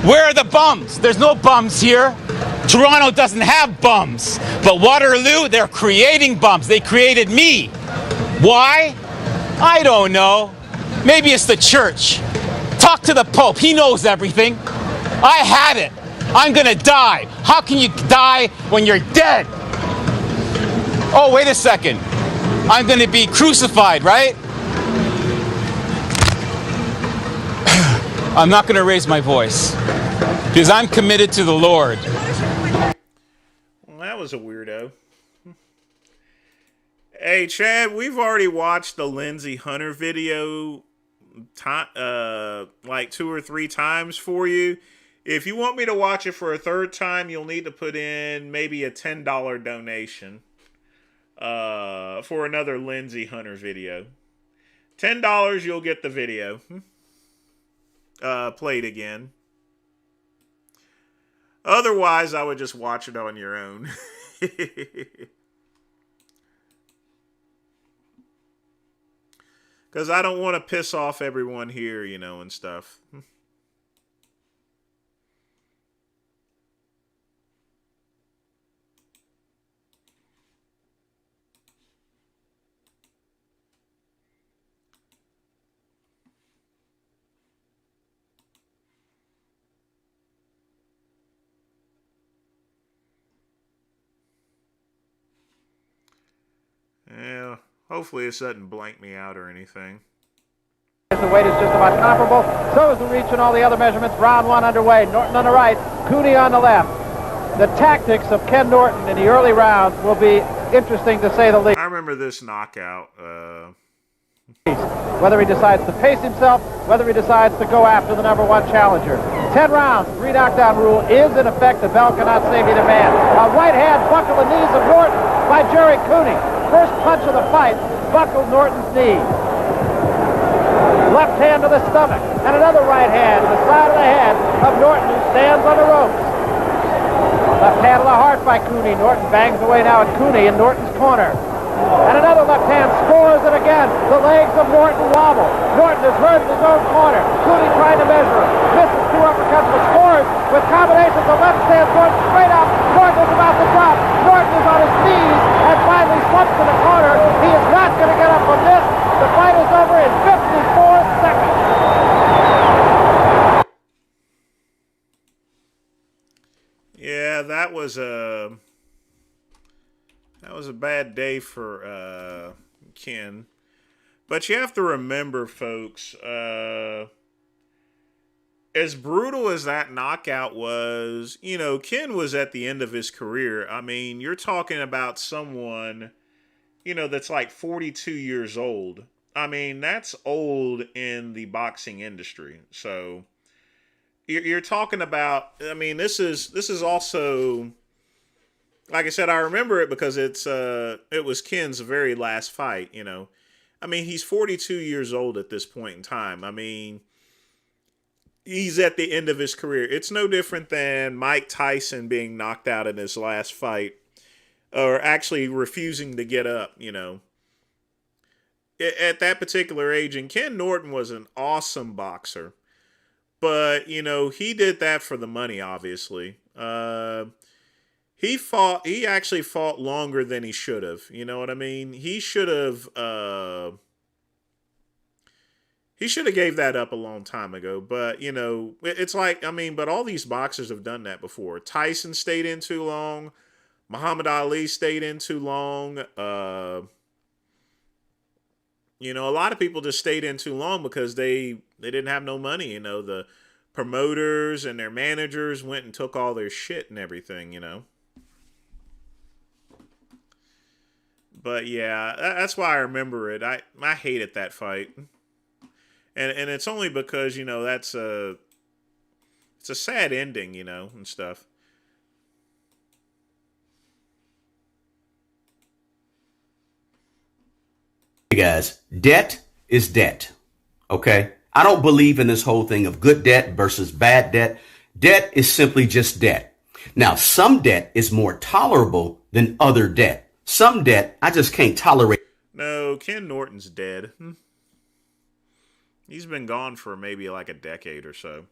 Where are the bums? There's no bums here. Toronto doesn't have bums. But Waterloo, they're creating bums. They created me. Why? I don't know. Maybe it's the church. Talk to the Pope. He knows everything. I had it. I'm gonna die. How can you die when you're dead? Oh, wait a second. I'm gonna be crucified, right? I'm not gonna raise my voice because I'm committed to the Lord. Well, that was a weirdo. Hey, Chad, we've already watched the Lindsay Hunter video like 2 or 3 times for you. If you want me to watch it for a third time, you'll need to put in maybe a $10 donation for another Lindsay Hunter video. $10, you'll get the video played again. Otherwise, I would just watch it on your own. Because I don't want to piss off everyone here, you know, and stuff. Yeah, hopefully this doesn't blank me out or anything. The weight is just about comparable. So is the reach and all the other measurements. Round 1 underway. Norton on the right, Cooney on the left. The tactics of Ken Norton in the early rounds will be interesting to say the least. I remember this knockout. Whether he decides to pace himself, whether he decides to go after the #1 challenger. 10 rounds, 3 knockdown rule is in effect. The bell cannot save either man. A right hand buckled the knees of Norton by Jerry Cooney. First punch of the fight buckled Norton's knee. Left hand to the stomach, and another right hand to the side of the head of Norton, who stands on the ropes. Left hand to the heart by Cooney. Norton bangs away now at Cooney in Norton's corner. And another left hand scores it again. The legs of Norton wobble. Norton is hurt in his own corner. Cooney trying to measure him. Misses 2 uppercuts, but scores with combinations of left hands going straight up. Norton is about to drop. Norton is on his knees and finally slumps in the corner. He is not going to get up from this. The fight is over in 54 seconds. Yeah, that was a bad day for Ken. But you have to remember, folks, as brutal as that knockout was, you know, Ken was at the end of his career. I mean, you're talking about someone, you know, that's like 42 years old. I mean, that's old in the boxing industry. So you're talking about, I mean, this is also, like I said, I remember it because it was Ken's very last fight, you know. I mean, he's 42 years old at this point in time. I mean, he's at the end of his career. It's no different than Mike Tyson being knocked out in his last fight, or actually refusing to get up, you know. At that particular age, and Ken Norton was an awesome boxer. But, you know, he did that for the money, obviously. He actually fought longer than he should have. You know what I mean? He should have gave that up a long time ago. But, you know, it's like, I mean, but all these boxers have done that before. Tyson stayed in too long. Muhammad Ali stayed in too long. You know, a lot of people just stayed in too long because they didn't have no money. You know, the promoters and their managers went and took all their shit and everything, you know. But yeah, that's why I remember it. I hated that fight. And it's only because, you know, it's a sad ending, you know, and stuff. Hey guys, debt is debt, okay? I don't believe in this whole thing of good debt versus bad debt. Debt is simply just debt. Now, some debt is more tolerable than other debt. Some debt I just can't tolerate. No, Ken Norton's dead. He's been gone for maybe like a decade or so.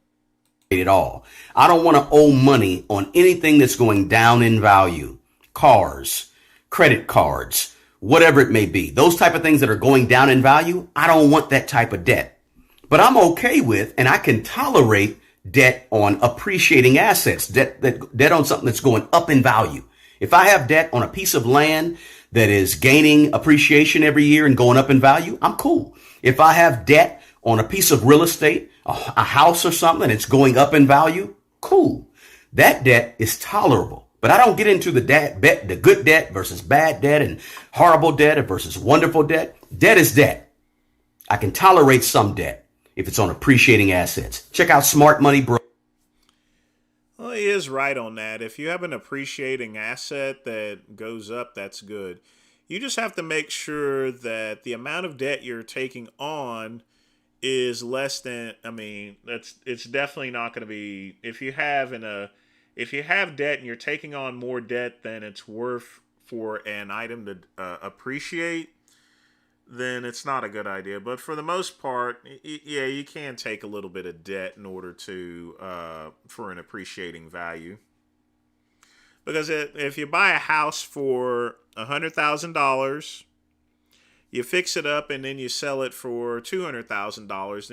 At all. I don't want to owe money on anything that's going down in value. Cars, credit cards, whatever it may be. Those type of things that are going down in value, I don't want that type of debt. But I'm okay with, and I can tolerate debt on appreciating assets, debt on something that's going up in value. If I have debt on a piece of land that is gaining appreciation every year and going up in value, I'm cool. If I have debt on a piece of real estate, a house or something, it's going up in value, cool. That debt is tolerable. But I don't get into the good debt versus bad debt and horrible debt versus wonderful debt. Debt is debt. I can tolerate some debt if it's on appreciating assets. Check out Smart Money Bro. Well, he is right on that. If you have an appreciating asset that goes up, that's good. You just have to make sure that the amount of debt you're taking on is less than, it's definitely not going to be, if you have debt and you're taking on more debt than it's worth for an item to appreciate, then it's not a good idea. But for the most part, yeah, you can take a little bit of debt in order to, for an appreciating value. Because if you buy a house for $100,000, you fix it up and then you sell it for $200,000,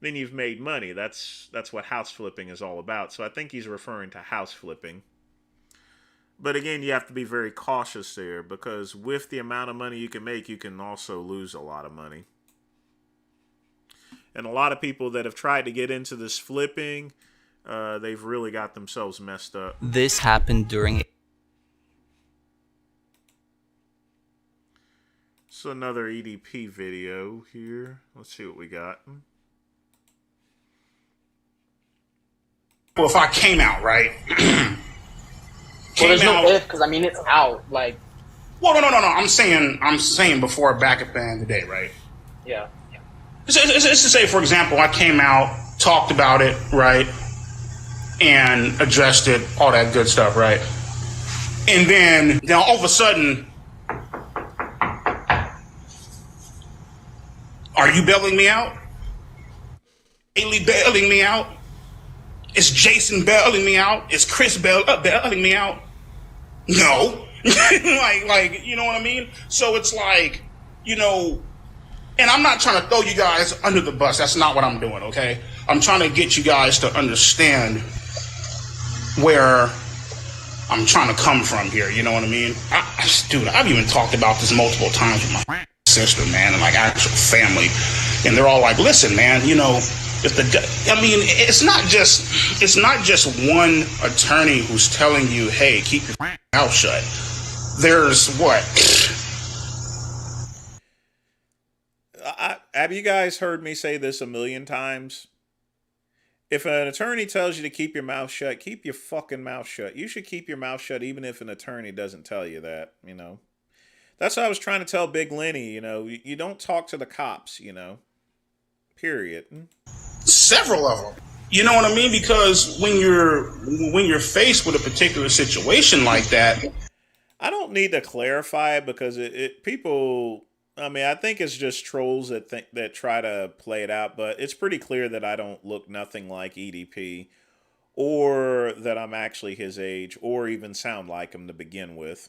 then you've made money. That's what house flipping is all about. So I think he's referring to house flipping. But again, you have to be very cautious there, because with the amount of money you can make, you can also lose a lot of money. And a lot of people that have tried to get into this flipping, they've really got themselves messed up. This happened during... So another EDP video here. Let's see what we got. Well, if I came out, right? Well, there's no if, because I mean it's out. Like, well, no. I'm saying before, back up in the day, right? Yeah. It's to say, for example, I came out, talked about it, right, and addressed it, all that good stuff, right? And then all of a sudden, are you bailing me out? Haley bailing me out? Is Jason bailing me out? Is Chris bailing me out? No. like, you know what I mean? So it's like, you know, and I'm not trying to throw you guys under the bus. That's not what I'm doing, okay? I'm trying to get you guys to understand where I'm trying to come from here. You know what I mean? Dude, I've even talked about this multiple times with my sister, man, and like actual family. And they're all like, listen, man, you know, it's not just one attorney who's telling you, hey, keep your mouth shut. There's what? Have you guys heard me say this a million times? If an attorney tells you to keep your mouth shut, keep your fucking mouth shut. You should keep your mouth shut even if an attorney doesn't tell you that, you know. That's what I was trying to tell Big Lenny, you know. You don't talk to the cops, you know. Period. Several of them. You know what I mean? Because when you're faced with a particular situation like that, I don't need to clarify it because people. I mean, I think it's just trolls that try to play it out, but it's pretty clear that I don't look nothing like EDP, or that I'm actually his age, or even sound like him to begin with.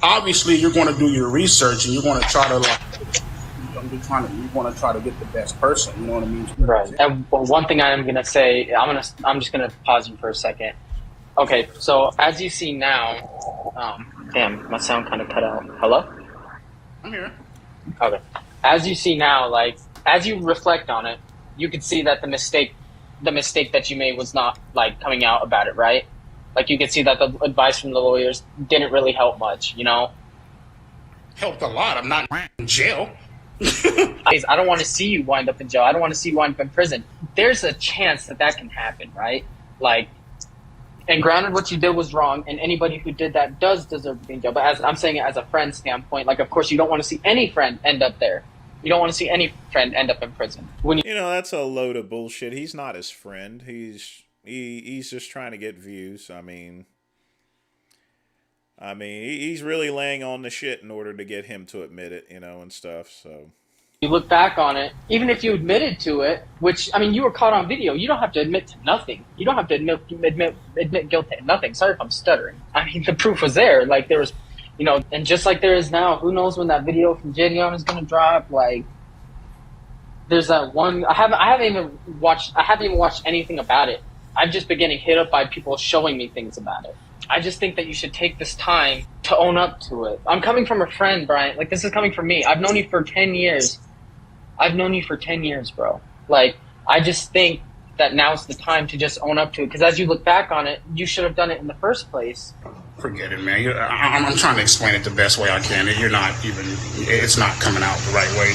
Obviously, you're going to do your research and you're going to try to you want to try to get the best person. You know what I mean? Right. And one thing I am gonna say, I'm just gonna pause you for a second. Okay. So as you see now, damn, my sound kind of cut out. Hello? I'm here. Okay. As you see now, like as you reflect on it, you can see that the mistake that you made was not like coming out about it, right? Like you can see that the advice from the lawyers didn't really help much, you know? Helped a lot. I'm not in jail. I don't want to see you wind up in jail. I don't want to see you wind up in prison. There's a chance that can happen, right? Like, and granted, what you did was wrong, and anybody who did that does deserve to be in jail. But as I'm saying it as a friend standpoint, like, of course, you don't want to see any friend end up there. You don't want to see any friend end up in prison. You know, that's a load of bullshit. He's not his friend. He's just trying to get views. I mean, I mean, he's really laying on the shit in order to get him to admit it, you know, and stuff. So You look back on it, even if you admitted to it, which, I mean, you were caught on video. You don't have to admit to nothing. You don't have to admit guilt to nothing. Sorry if I'm stuttering. I mean, the proof was there. Like, there was, you know, and just like there is now, who knows when that video from Gideon is going to drop. Like, there's that one, I haven't even watched anything about it. I've just been getting hit up by people showing me things about it. I just think that you should take this time to own up to it. I'm coming from a friend, Brian. Like, this is coming from me. I've known you for 10 years. Bro. Like, I just think that now's the time to just own up to it. Because as you look back on it, you should have done it in the first place. Forget it, man. I'm trying to explain it the best way I can. You're not even, it's not coming out the right way.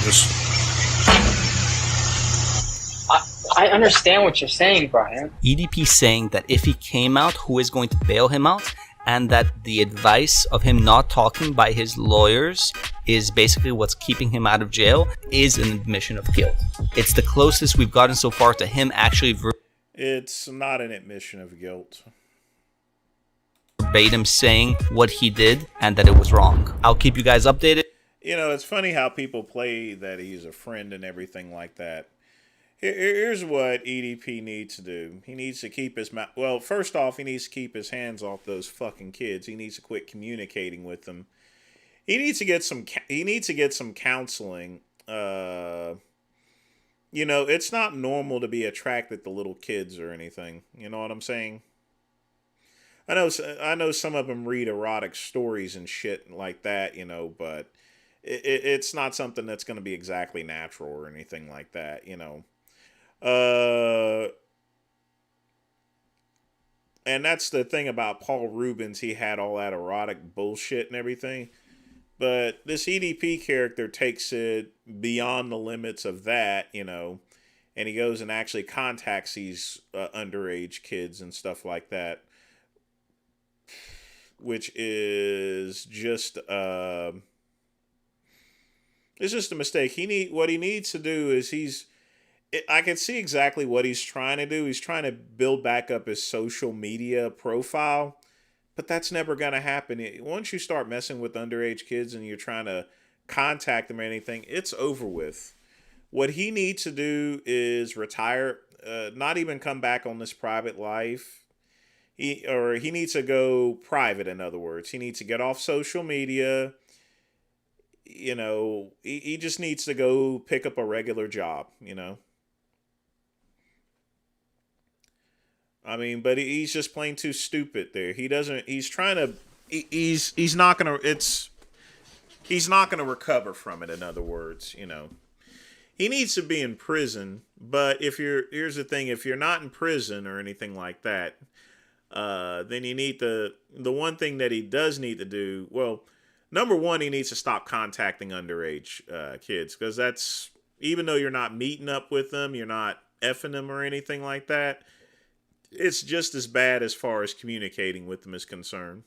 I understand what you're saying, Brian. EDP saying that if he came out, who is going to bail him out? And that the advice of him not talking by his lawyers is basically what's keeping him out of jail is an admission of guilt. It's the closest we've gotten so far to him actually it's not an admission of guilt. Verbatim saying what he did and that it was wrong. I'll keep you guys updated. You know, it's funny how people play that he's a friend and everything like that. Here's what EDP needs to do. He needs to keep his mouth. Well, first off, he needs to keep his hands off those fucking kids. He needs to quit communicating with them. He needs to get some. He needs to get some counseling. You know, it's not normal to be attracted to little kids or anything. You know what I'm saying? I know some of them read erotic stories and shit like that. You know, but it's not something that's going to be exactly natural or anything like that. You know. And that's the thing about Paul Rubens. He had all that erotic bullshit and everything. But this EDP character takes it beyond the limits of that, you know, and he goes and actually contacts these underage kids and stuff like that, which is just it's just a mistake. What he needs to do is I can see exactly what he's trying to do. He's trying to build back up his social media profile, but that's never going to happen. Once you start messing with underage kids and you're trying to contact them or anything, it's over with. What he needs to do is retire, not even come back on this private life. He needs to go private, in other words. He needs to get off social media. You know, he just needs to go pick up a regular job, you know. I mean, but he's just plain too stupid there. He's not going to recover from it, in other words, you know. He needs to be in prison, but here's the thing, if you're not in prison or anything like that, then you need the one thing that he does need to do, well, number one, he needs to stop contacting underage kids, because that's, even though you're not meeting up with them, you're not effing them or anything like that, it's just as bad as far as communicating with them is concerned.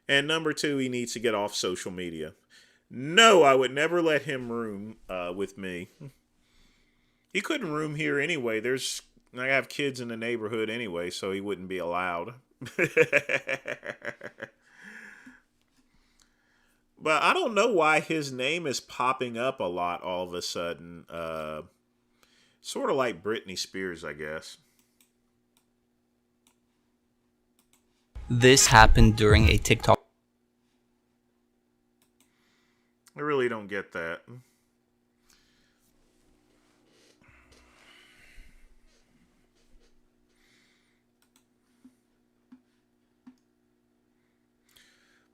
And number two, he needs to get off social media. No, I would never let him room with me. He couldn't room here anyway. I have kids in the neighborhood anyway, so he wouldn't be allowed. But I don't know why his name is popping up a lot all of a sudden. Sort of like Britney Spears, I guess. This happened during a TikTok. I really don't get that.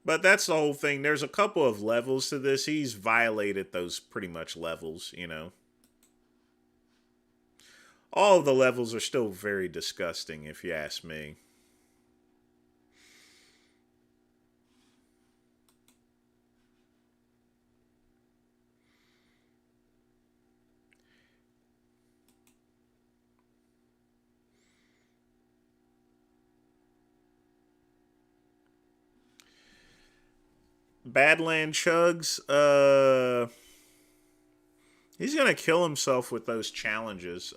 But that's the whole thing. There's a couple of levels to this. He's violated those pretty much levels, you know. All of the levels are still very disgusting, if you ask me. Badland Chugs, he's gonna kill himself with those challenges.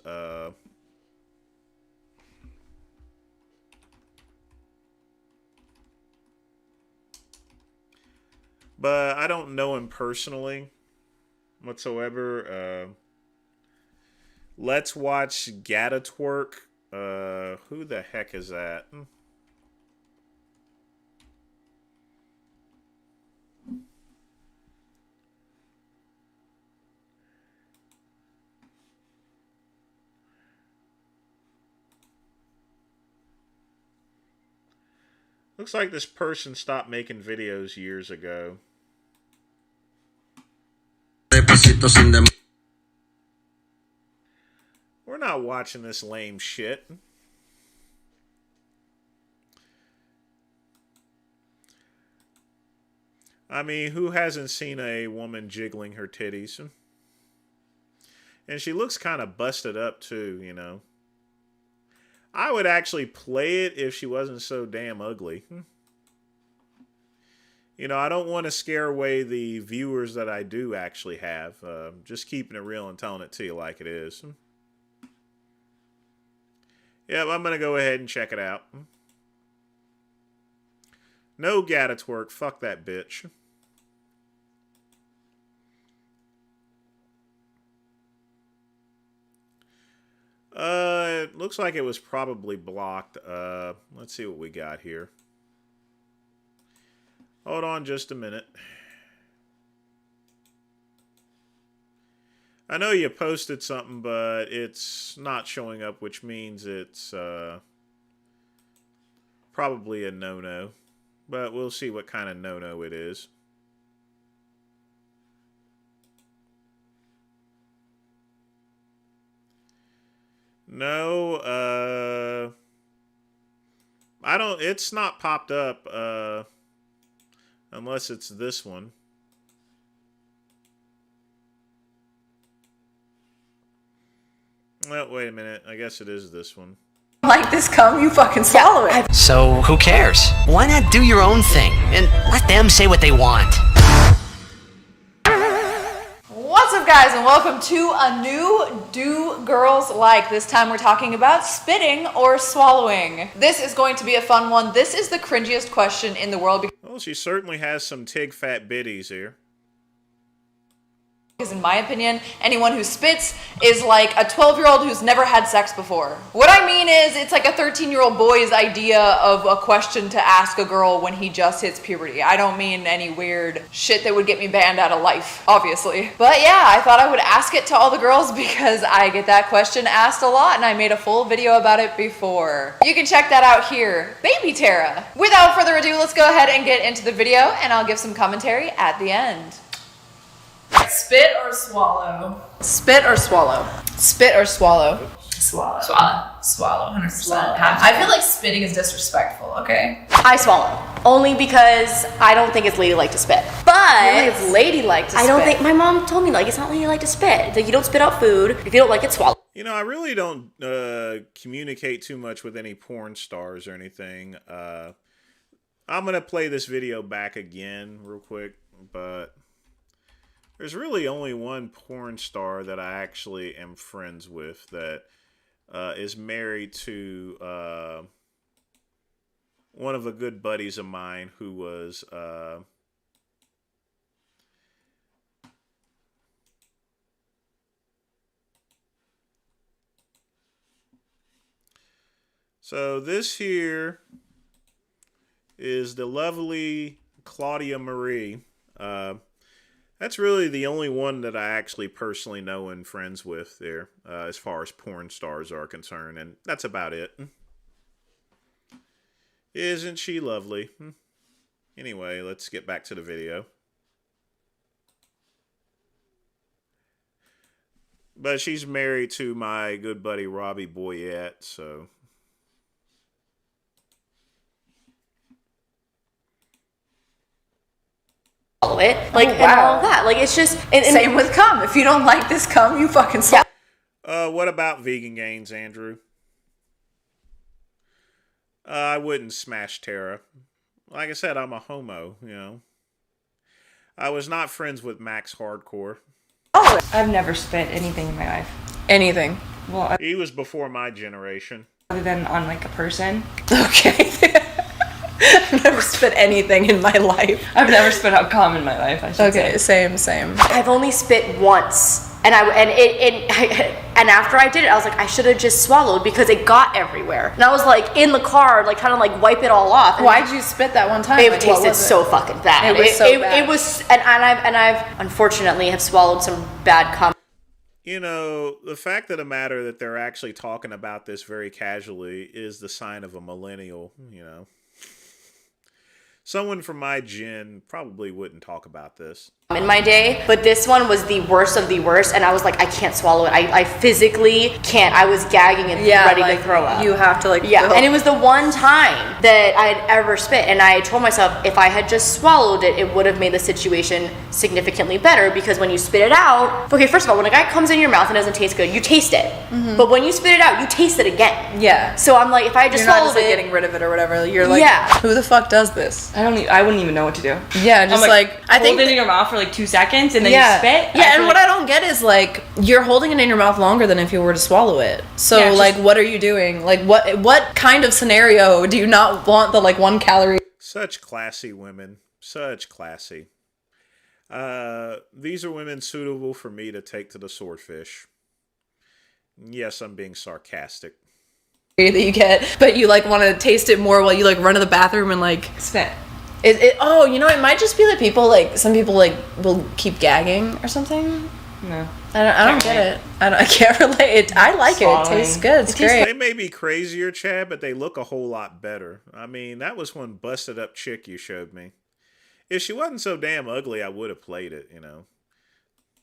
but I don't know him personally whatsoever. Let's watch Gata Twerk. Who the heck is that? Looks like this person stopped making videos years ago. We're not watching this lame shit. I mean, who hasn't seen a woman jiggling her titties? And she looks kind of busted up too, you know. I would actually play it if she wasn't so damn ugly. You know, I don't want to scare away the viewers that I do actually have. Just keeping it real and telling it to you like it is. Yep, I'm going to go ahead and check it out. No Gata Twerk. Fuck that bitch. It looks like it was probably blocked. Let's see what we got here. Hold on just a minute. I know you posted something, but it's not showing up, which means it's probably a no-no. But we'll see what kind of no-no it is. No, I don't, it's not popped up, unless it's this one. Well, wait a minute, I guess it is this one. Like this cum, you fucking swallow it. So, who cares? Why not do your own thing and let them say what they want? What's up, guys, and welcome to a new Do Girls Like. This time we're talking about spitting or swallowing. This is going to be a fun one. This is the cringiest question in the world. Well, she certainly has some tig fat bitties here. Because in my opinion, anyone who spits is like a 12-year-old who's never had sex before. What I mean is, it's like a 13-year-old boy's idea of a question to ask a girl when he just hits puberty. I don't mean any weird shit that would get me banned out of life, obviously. But yeah, I thought I would ask it to all the girls because I get that question asked a lot and I made a full video about it before. You can check that out here. Baby Tara. Without further ado, let's go ahead and get into the video and I'll give some commentary at the end. Spit or swallow? Spit or swallow? Spit or swallow? Swallow. Swallow, 100%. I feel like spitting is disrespectful, okay? I swallow. Only because I don't think it's ladylike to spit. But I don't think it's ladylike to spit. I don't think, my mom told me, like, it's not ladylike to spit. Like, you don't spit out food. If you don't like it, swallow. You know, I really don't communicate too much with any porn stars or anything. I'm going to play this video back again real quick, but there's really only one porn star that I actually am friends with that is married to one of the good buddies of mine who was so this here is the lovely Claudia Marie. That's really the only one that I actually personally know and friends with there, as far as porn stars are concerned, and that's about it. Isn't she lovely? Anyway, let's get back to the video. But she's married to my good buddy Robbie Boyette, so it, like, and all that. Like, it's just same with cum. If you don't like this cum, you fucking swallow. What about vegan gains, Andrew? I wouldn't smash Tara. Like I said, I'm a homo, you know. I was not friends with Max Hardcore. Oh, I've never spit anything in my life. Anything. Well, he was before my generation. Other than on like a person. Okay. I've never spit anything in my life. I've never spit out cum in my life, I should say. Same. I've only spit once. And and after I did it, I was like, I should have just swallowed because it got everywhere. And I was like in the car, like trying to like wipe it all off. And why'd you spit that one time? It Like, tasted so fucking bad. It was so bad. It was, and I've unfortunately have swallowed some bad cum. You know, the fact of the matter that they're actually talking about this very casually is the sign of a millennial, you know. Someone from my gen probably wouldn't talk about this In my day, but this one was the worst of the worst, and I was like, I can't swallow it. I physically can't. I was gagging and ready to throw up. You have to like and it was the one time that I'd ever spit, and I told myself if I had just swallowed it, it would have made the situation significantly better, because when you spit it out, okay, first of all, when a guy comes in your mouth and doesn't taste good, you taste it, but when you spit it out, you taste it again. Yeah. So I'm like, if I had just You're not swallowed just like it, getting rid of it or whatever. You're like, who the fuck does this? I wouldn't even know what to do. Yeah, just I'm like I think hold it in your mouth for like 2 seconds and then you spit. Yeah, and what I don't get is like you're holding it in your mouth longer than if you were to swallow it. So Yeah, like, what are you doing? Like, what kind of scenario do you not want the like 1 calorie? Such classy women. Such classy. These are women suitable for me to take to the swordfish. Yes, I'm being sarcastic. That you get, but you like want to taste it more while you like run to the bathroom and like spit. Oh, you know, it might just be that people like, some people like will keep gagging or something. No, I don't get it. I can't relate. I like it. It tastes good. It's great. They may be crazier, Chad, but they look a whole lot better. I mean, that was one busted up chick you showed me. If she wasn't so damn ugly, I would have played it, you know.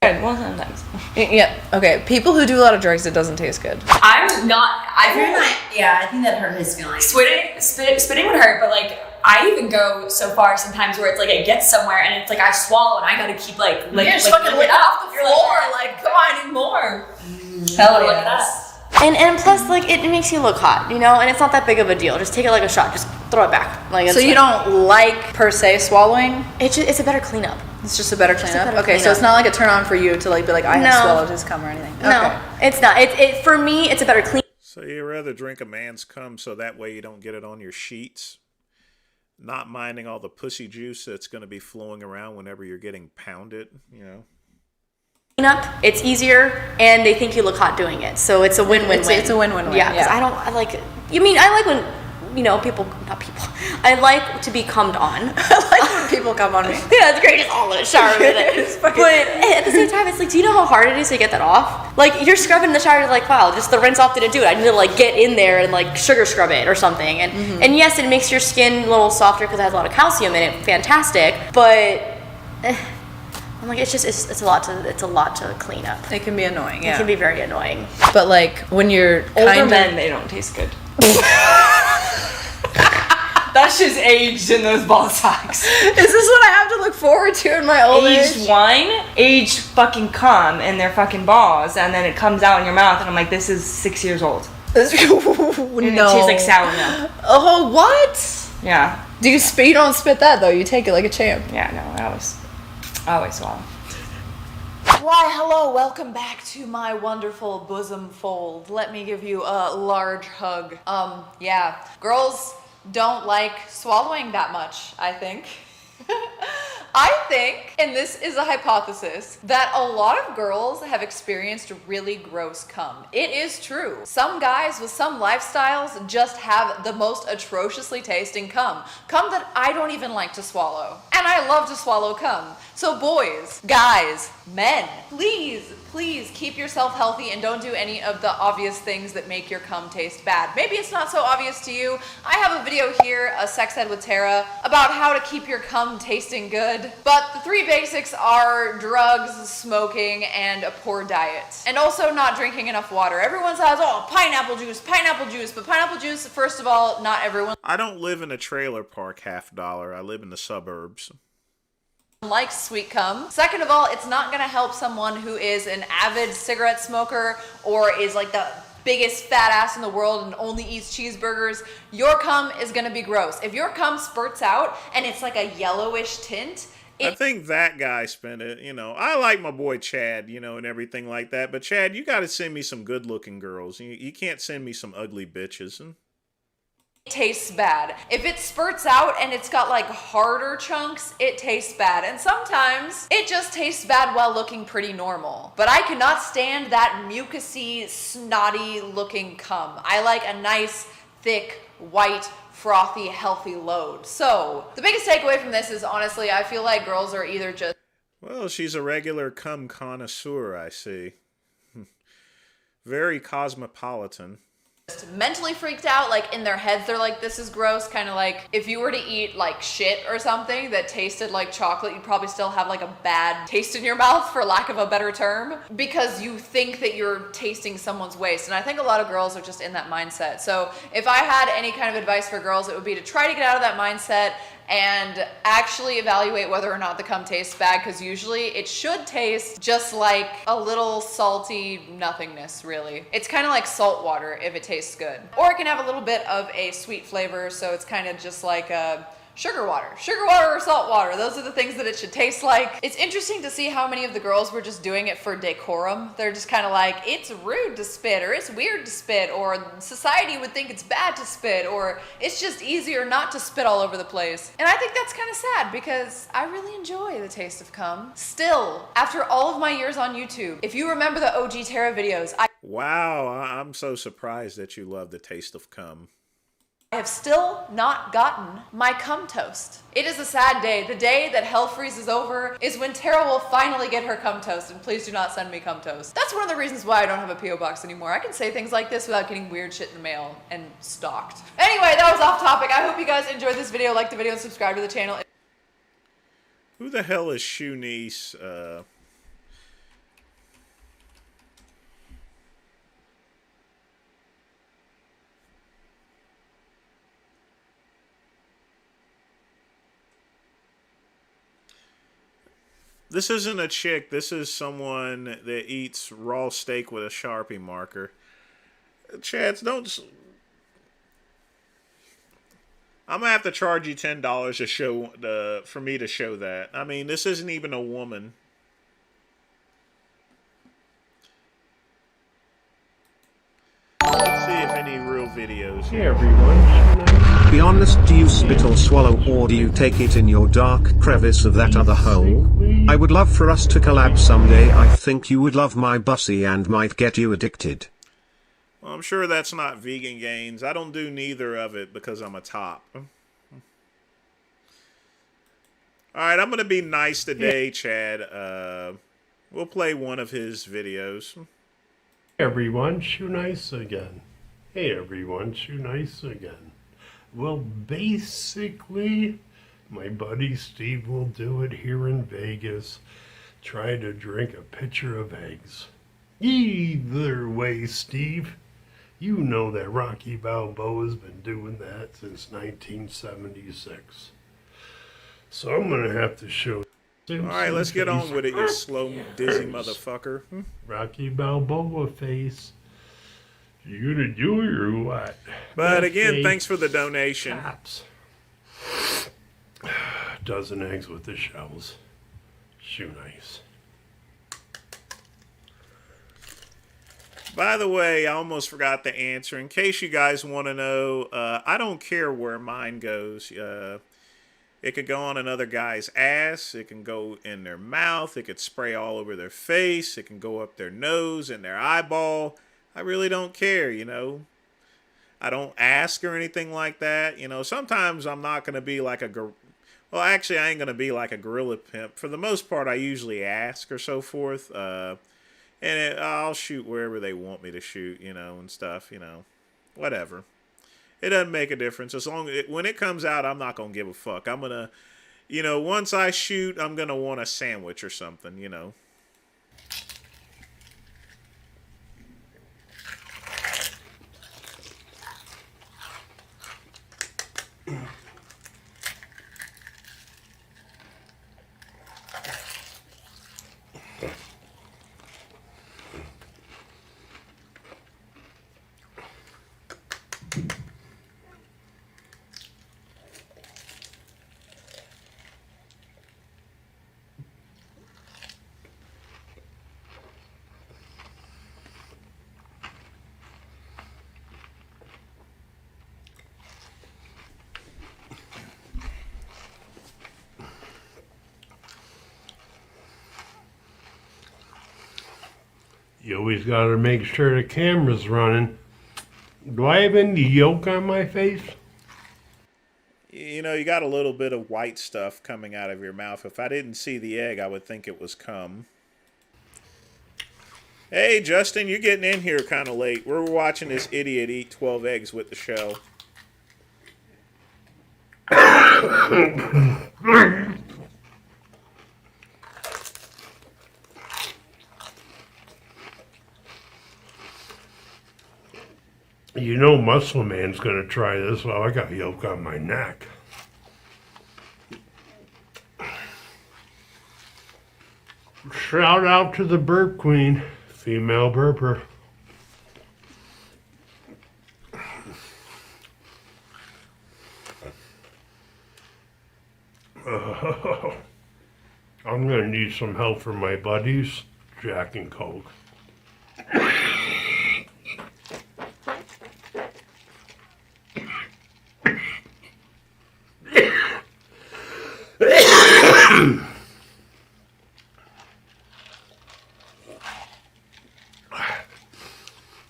Well, sometimes. Yeah. Okay. People who do a lot of drugs, it doesn't taste good. I'm not. I feel like, yeah, I think that hurt his feelings. Spitting would hurt, but like I even go so far sometimes where it's like it gets somewhere and it's like I swallow and I gotta keep like you're just fucking lick licking off the You're floor, like come on, I need more. Hell Look yes. at that. And plus, like, it makes you look hot, you know, and it's not that big of a deal. Just take it like a shot. Just throw it back. Like, So you don't like per se swallowing? It's a better cleanup. It's just a better Just a cleanup. better Okay, so cleanup. it's not like a turn on for you to like be like I have swallowed his cum or anything. No, it's not. It for me, it's a better clean. So you rather drink a man's cum so that way you don't get it on your sheets? Not minding all the pussy juice that's going to be flowing around whenever you're getting pounded, you know? Cleanup. It's easier, and they think you look hot doing it. So it's a win-win-win. It's a win-win-win. Yeah, because I like. You mean I like when, you know, I like to be cummed on. I like when people come on me. Yeah, it's great. Just all in the shower with it. But at the same time, it's like, do you know how hard it is to get that off? Like, you're scrubbing in the shower, you're like, wow, just the rinse off didn't do it. I need to like get in there and like sugar scrub it or something. And yes, it makes your skin a little softer because it has a lot of calcium in it. Fantastic, but. I'm like, it's a lot to clean up. It can be annoying. Yeah, it can be very annoying. But like when you're Older men, they don't taste good. That's just aged in those ball sacks. Is this what I have to look forward to in my old age? Aged wine, aged fucking cum in their fucking balls, and then it comes out in your mouth, and I'm like, this is 6 years old. No. And it tastes like sour milk. Oh, what? Yeah. Do you spit? You don't spit that though. You take it like a champ. Yeah, no, I always swallow. Why, hello, welcome back to my wonderful bosom fold. Let me give you a large hug. Yeah, girls don't like swallowing that much, I think. I think, and this is a hypothesis, that a lot of girls have experienced really gross cum. It is true. Some guys with some lifestyles just have the most atrociously tasting cum. Cum that I don't even like to swallow. And I love to swallow cum. So boys, guys, men, please keep yourself healthy and don't do any of the obvious things that make your cum taste bad. Maybe it's not so obvious to you. I have a video here, a sex ed with Tara, about how to keep your cum tasting good. But the 3 basics are drugs, smoking, and a poor diet. And also not drinking enough water. Everyone says, oh, pineapple juice, but pineapple juice, first of all, not everyone I don't live in a trailer park $50. I live in the suburbs. likes sweet cum. Second of all, it's not gonna help someone who is an avid cigarette smoker or is like the biggest fat ass in the world and only eats cheeseburgers. Your cum is gonna be gross. If your cum spurts out and it's like a yellowish tint, I think that guy spent it, you know. I like my boy Chad, you know, and everything like that. But Chad, you got to send me some good looking girls. You can't send me some ugly bitches. tastes bad. If it spurts out and it's got like harder chunks, it tastes bad. And sometimes it just tastes bad while looking pretty normal. But I cannot stand that mucousy, snotty looking cum. I like a nice, thick, white, frothy, healthy load. So the biggest takeaway from this is honestly, I feel like girls are either just... Well, she's a regular cum connoisseur, I see. Very cosmopolitan. mentally freaked out, like in their heads they're like, this is gross. Kind of like if you were to eat like shit or something that tasted like chocolate, you'd probably still have like a bad taste in your mouth, for lack of a better term, because you think that you're tasting someone's waste. And I think a lot of girls are just in that mindset. So if I had any kind of advice for girls, it would be to try to get out of that mindset and actually evaluate whether or not the cum tastes bad, because usually it should taste just like a little salty nothingness, really. It's kind of like salt water if it tastes good. Or it can have a little bit of a sweet flavor, so it's kind of just like a sugar water or salt water. Those are the things that it should taste like. It's interesting to see how many of the girls were just doing it for decorum. They're just kind of like, it's rude to spit, or it's weird to spit, or society would think it's bad to spit, or it's just easier not to spit all over the place. And I think that's kind of sad, because I really enjoy the taste of cum. Still, after all of my years on YouTube, if you remember the OG Tara videos, Wow, I'm so surprised that you love the taste of cum. I have still not gotten my cum toast. It is a sad day. The day that hell freezes over is when Tara will finally get her cum toast, and please do not send me cum toast. That's one of the reasons why I don't have a P.O. box anymore. I can say things like this without getting weird shit in the mail and stalked. Anyway, that was off topic. I hope you guys enjoyed this video. Like the video and subscribe to the channel. Who the hell is Shunice? This isn't a chick. This is someone that eats raw steak with a Sharpie marker. Chads, don't... I'm gonna have to charge you $10 to show for me to show that. I mean, this isn't even a woman. Let's see if any real videos. Hey everyone. Be honest, do you spit or swallow, or do you take it in your dark crevice of that other hole? I would love for us to collab someday. I think you would love my bussy and might get you addicted. Well, I'm sure that's not vegan gains. I don't do neither of it because I'm a top. Alright, I'm going to be nice today, Chad. We'll play one of his videos. Hey everyone, Shoe Nice again. Hey everyone, Shoe Nice again. Well, basically, my buddy Steve will do it here in Vegas. Try to drink a pitcher of eggs. Either way, Steve, you know that Rocky Balboa's been doing that since 1976. So I'm going to have to show you. Alright, let's get on with it, you slow, dizzy motherfucker. Rocky Balboa face. You gonna do it or what? But again, thanks for the donation. Caps. Dozen eggs with the shells. Shoe Nice. By the way, I almost forgot the answer. In case you guys want to know, I don't care where mine goes. It could go on another guy's ass. It can go in their mouth. It could spray all over their face. It can go up their nose and their eyeball. I really don't care, you know. I don't ask or anything like that. You know, sometimes I'm not going to be like a... Well, actually, I ain't going to be like a gorilla pimp. For the most part, I usually ask or so forth. And I'll shoot wherever they want me to shoot, you know, and stuff, you know. Whatever. It doesn't make a difference. As long as when it comes out, I'm not going to give a fuck. I'm going to... You know, once I shoot, I'm going to want a sandwich or something, you know. You always gotta make sure the camera's running. Do I have any yolk on my face? You know, you got a little bit of white stuff coming out of your mouth. If I didn't see the egg, I would think it was cum. Hey, Justin, you're getting in here kind of late. We're watching this idiot eat 12 eggs with the shell. You know Muscle Man's gonna try this. Well, I got yolk on my neck. Shout out to the burp queen, female burper. I'm gonna need some help from my buddies, Jack and Coke.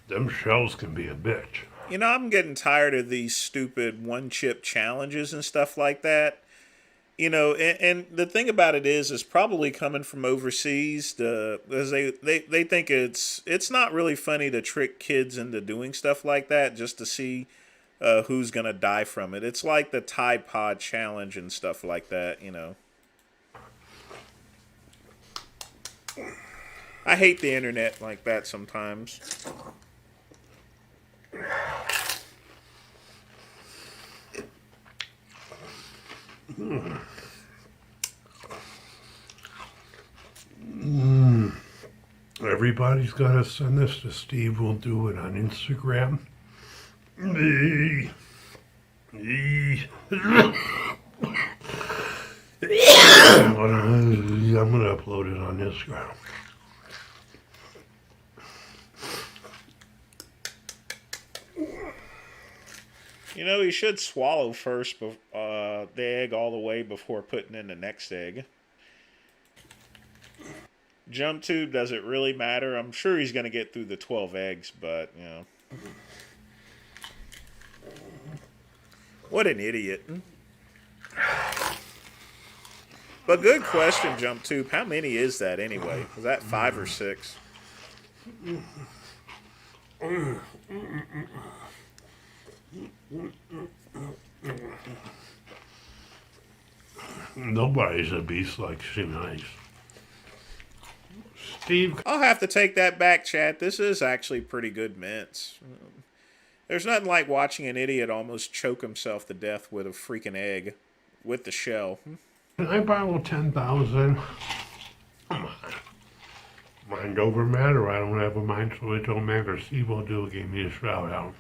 Them shells can be a bitch. You know, I'm getting tired of these stupid one-chip challenges and stuff like that. You know, and the thing about it is probably coming from overseas, because they think it's not really funny to trick kids into doing stuff like that just to see who's gonna die from it. It's like the Tide Pod challenge and stuff like that, you know. I hate the internet like that sometimes. Everybody's got to send this to Steve. We'll do it on Instagram. I'm gonna upload it on Instagram. You know, you should swallow first the egg all the way before putting in the next egg. Jump tube, does it really matter? I'm sure he's going to get through the 12 eggs, but, you know. What an idiot. But good question, Jump tube. How many is that anyway? Is that 5 or 6? Nobody's a beast like she nice. Steve, I'll have to take that back, chat. This is actually pretty good mints. There's nothing like watching an idiot almost choke himself to death with a freaking egg with the shell. Can I borrow 10,000? Mind over matter. I don't have a mind, so it don't matter. Steve will do. Give me a shout out.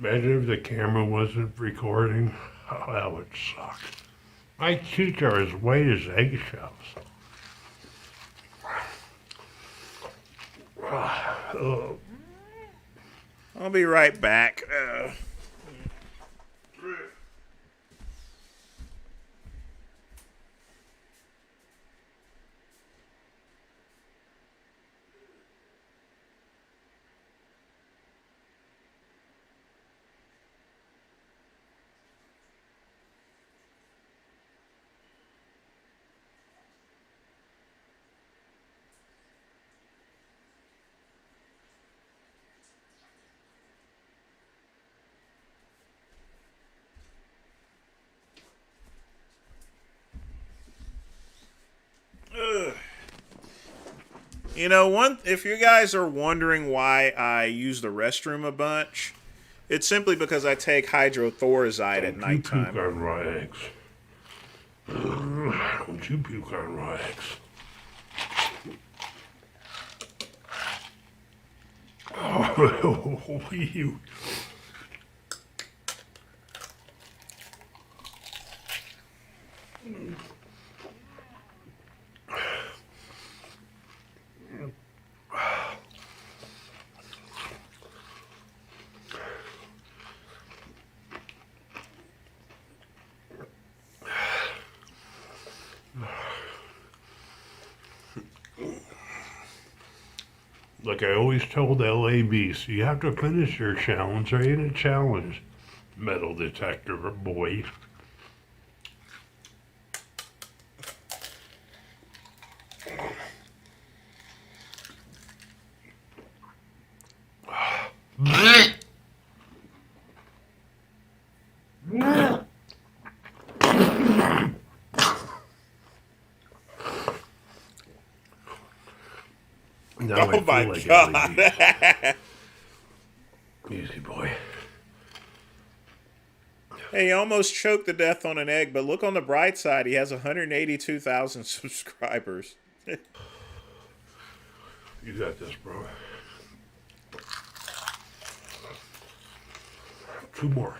Imagine if the camera wasn't recording. Oh, that would suck. My teeth are as white as eggshells. I'll be right back. You know, if you guys are wondering why I use the restroom a bunch, it's simply because I take hydrothorazide at nighttime. Don't you puke on raw eggs. Don't you puke on raw eggs. Oh, you. Like I always told LABs, you have to finish your challenge. There ain't a challenge, metal detector boy. Now Oh my God. Easy boy. Hey, he almost choked to death on an egg, but look on the bright side. He has 182,000 subscribers. You got this, bro. 2 more.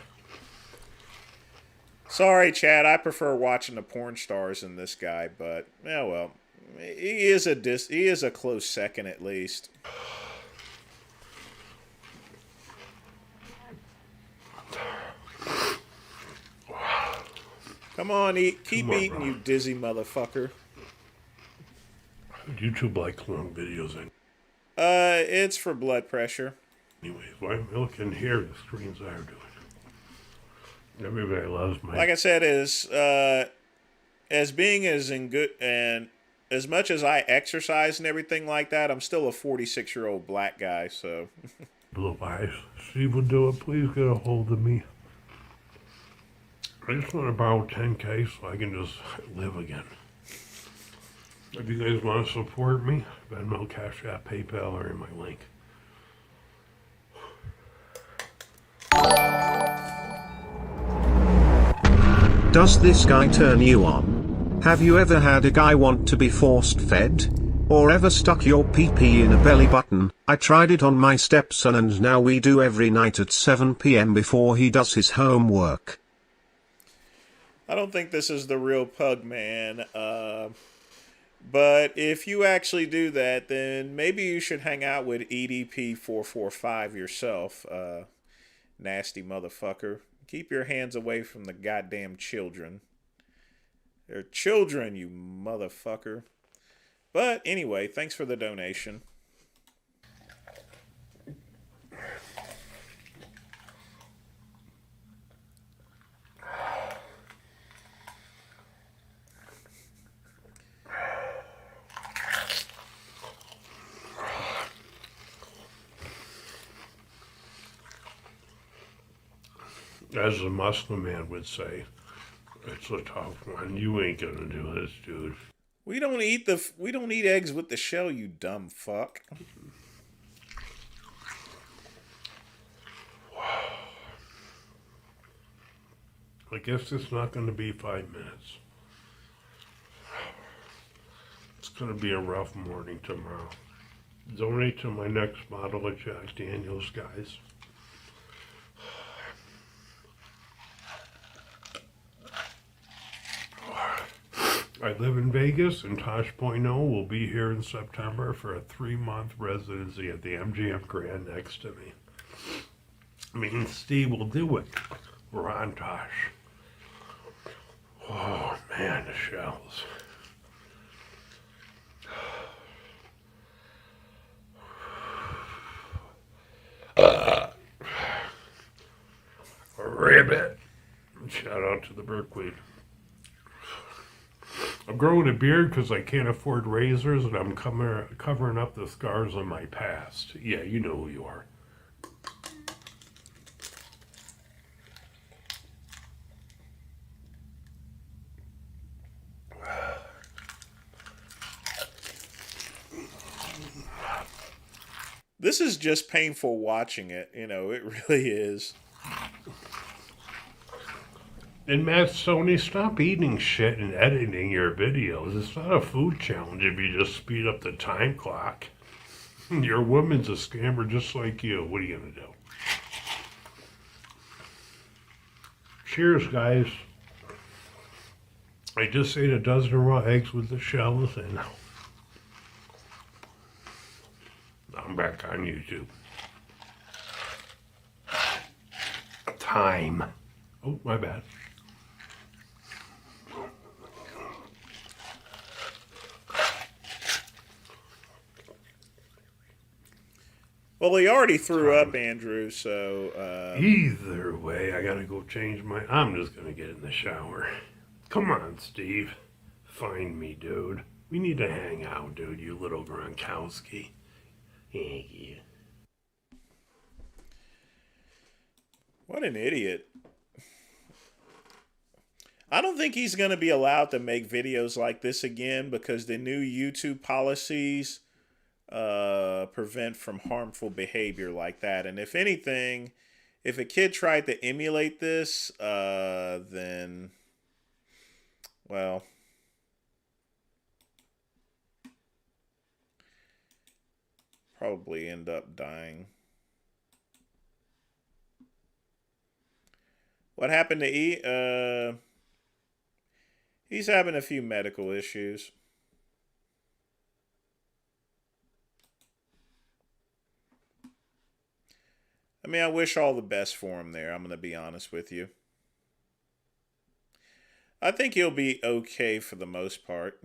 Sorry, Chad. I prefer watching the porn stars than this guy, but yeah, well, he is a close second at least. Come on, keep eating, you dizzy motherfucker. YouTube likes long videos. It's for blood pressure. Anyways, why am I looking here? The screens are doing. Everybody loves my. Like I said, as being as in good and as much as I exercise and everything like that, I'm still a 46-year-old black guy. So. Blue eyes. Steve will do it. Please get a hold of me. I just want to borrow 10K so I can just live again. If you guys want to support me, Venmo, Cash App, PayPal are in my link. Does this guy turn you on? Have you ever had a guy want to be forced fed? Or ever stuck your pee-pee in a belly button? I tried it on my stepson and now we do every night at 7 p.m. before he does his homework. I don't think this is the real Pug Man. But if you actually do that, then maybe you should hang out with EDP445 yourself, nasty motherfucker. Keep your hands away from the goddamn children. They're children, you motherfucker. But anyway, thanks for the donation. As a Muslim man would say, it's a tough one. You ain't gonna do this, dude. We don't eat eggs with the shell, you dumb fuck. I guess it's not gonna be 5 minutes. It's gonna be a rough morning tomorrow. Donate to my next bottle of Jack Daniels, guys. I live in Vegas, and Tosh.0 will be here in September for a 3-month residency at the MGM Grand next to me. Me and Steve will do it. We're on Tosh. Oh, man, the shells. Ribbit. Shout out to the Berkweed. I'm growing a beard because I can't afford razors, and I'm covering up the scars on my past. Yeah, you know who you are. this is just painful watching it. You know, it really is. And Matt, Sony, stop eating shit and editing your videos. It's not a food challenge if you just speed up the time clock. Your woman's a scammer just like you. What are you going to do? Cheers, guys. I just ate a dozen raw eggs with the shells, and I'm back on YouTube. Time. Oh, my bad. Well, he already threw up, Andrew, so... Either way, I gotta go change my... I'm just gonna get in the shower. Come on, Steve. Find me, dude. We need to hang out, dude, you little Gronkowski. Thank you. What an idiot. I don't think he's going to be allowed to make videos like this again because the new YouTube policies prevent from harmful behavior like that. And if anything, if a kid tried to emulate this, then, well, probably end up dying. What happened to E? He's having a few medical issues. I mean, I wish all the best for him there. I'm going to be honest with you. I think he'll be okay for the most part.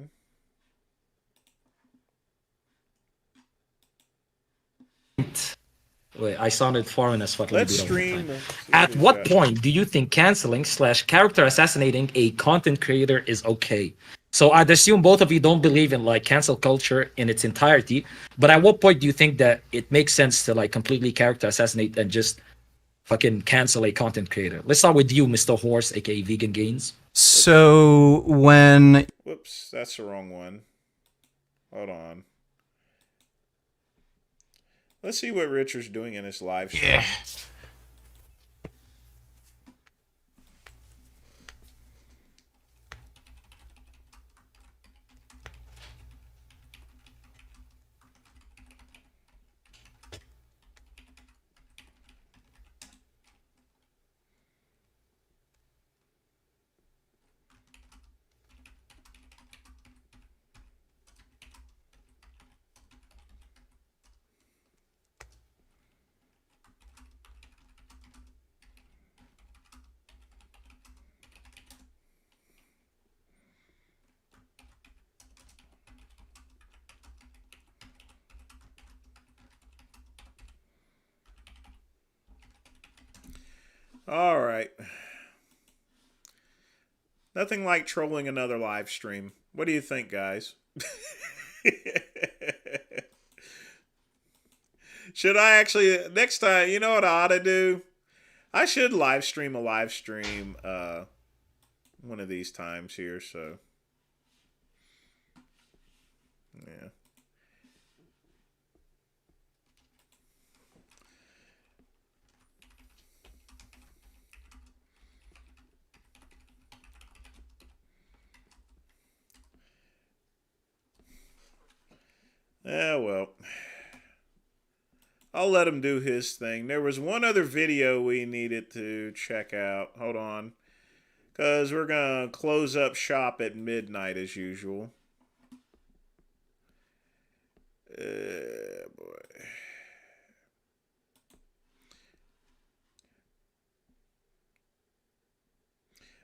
Wait, I sounded foreign as fucking. Let's stream. At what point do you think canceling / character assassinating a content creator is okay? So I'd assume both of you don't believe in like cancel culture in its entirety, but at what point do you think that it makes sense to like completely character assassinate and just fucking cancel a content creator? Let's start with you, Mr. Horse, aka Vegan Gains. So when... Whoops, that's the wrong one. Hold on. Let's see what Richard's doing in his live stream. Yeah. All right. Nothing like trolling another live stream. What do you think, guys? Should I actually, next time, you know what I ought to do? I should live stream a live stream one of these times here, so. Yeah. Yeah, well, I'll let him do his thing. There was one other video we needed to check out. Hold on. Because we're going to close up shop at midnight as usual. Boy.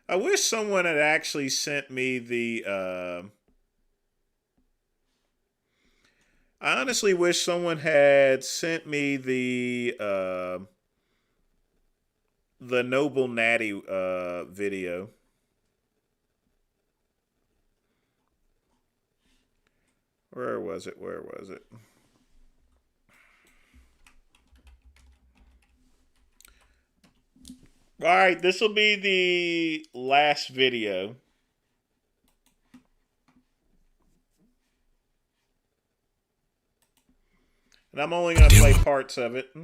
I wish someone had actually sent me the... I honestly wish someone had sent me the Noble Natty video. Where was it? Where was it? All right, this will be the last video. And And I'm only going to play parts of it.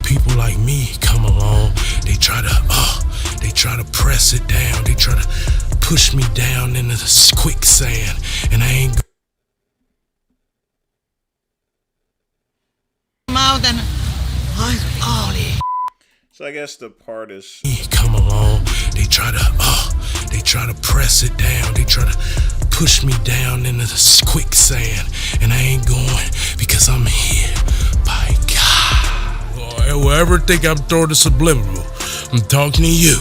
People like me come along, they try to press it down, they try to push me down into the quicksand, and I ain't Mouth and So I guess the part is come along, they try to press it down, they try to push me down into the quicksand, and I ain't going because I'm here by God. Whoever think I'm throwing the subliminal, I'm talking to you.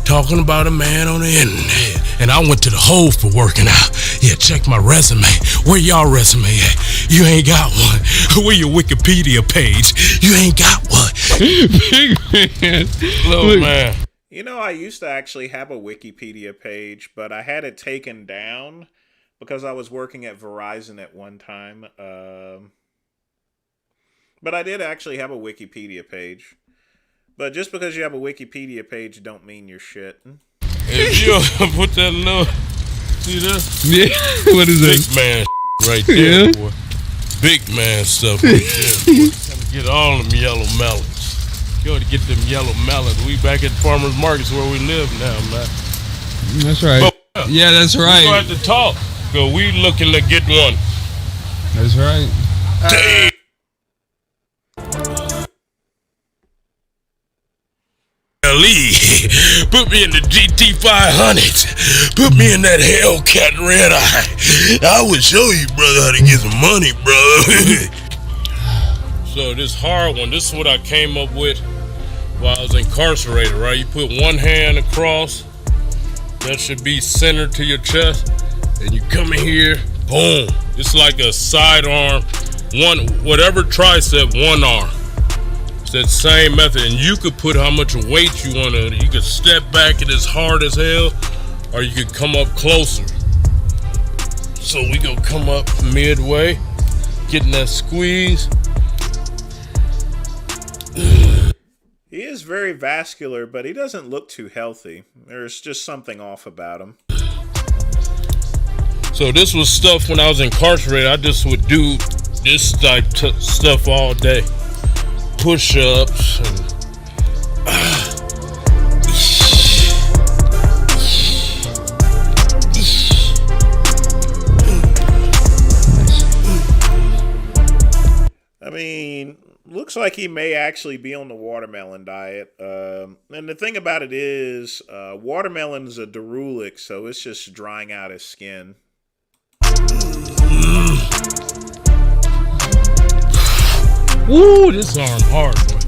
Talking about a man on the internet. And I went to the hole for working out. Yeah, check my resume. Where y'all resume at? You ain't got one. Where your Wikipedia page? You ain't got one. Big man. Little man. You know, I used to actually have a Wikipedia page, but I had it taken down because I was working at Verizon at one time. But I did actually have a Wikipedia page. But just because you have a Wikipedia page don't mean you're shit. If you put that little, see that? Yeah, what is Big that? man right there, Yeah. boy. Big man stuff right there, boy. Gotta get all them yellow melons. Go to get them yellow melons. We back at farmers markets where we live now, man. That's right. But, yeah, that's right. We gonna have to talk. Cause we looking to get one. That's right. Damn. Put me in the GT 500. Put me in that Hellcat red eye. I would show you, brother, how to get some money, brother. So this hard one, this is what I came up with while I was incarcerated, right? You put one hand across, that should be centered to your chest, and you come in here, boom. It's like a sidearm, whatever tricep, one arm. That same method, and you could put how much weight you want to. You could step back and it's hard as hell, or you could come up closer. So we gonna come up midway, getting that squeeze. He is very vascular, but he doesn't look too healthy. There's just something off about him. So this was stuff when I was incarcerated. I just would do this type stuff all day. Push-ups and I mean, looks like he may actually be on the watermelon diet. And the thing about it is, watermelon is a diuretic, so it's just drying out his skin. Ooh, this arm hard, boy.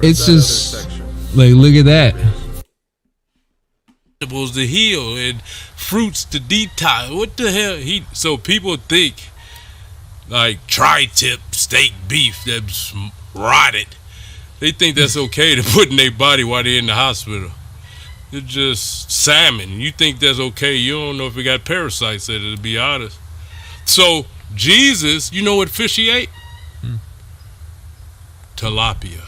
It's just like, look at that. Vegetables to heal and fruits to detox. What the hell? So people think like tri-tip steak beef that's rotted. They think that's okay to put in their body while they're in the hospital. It's just salmon. You think that's okay? You don't know if it got parasites in it, to be honest. So Jesus, you know what fish he ate? Tilapia.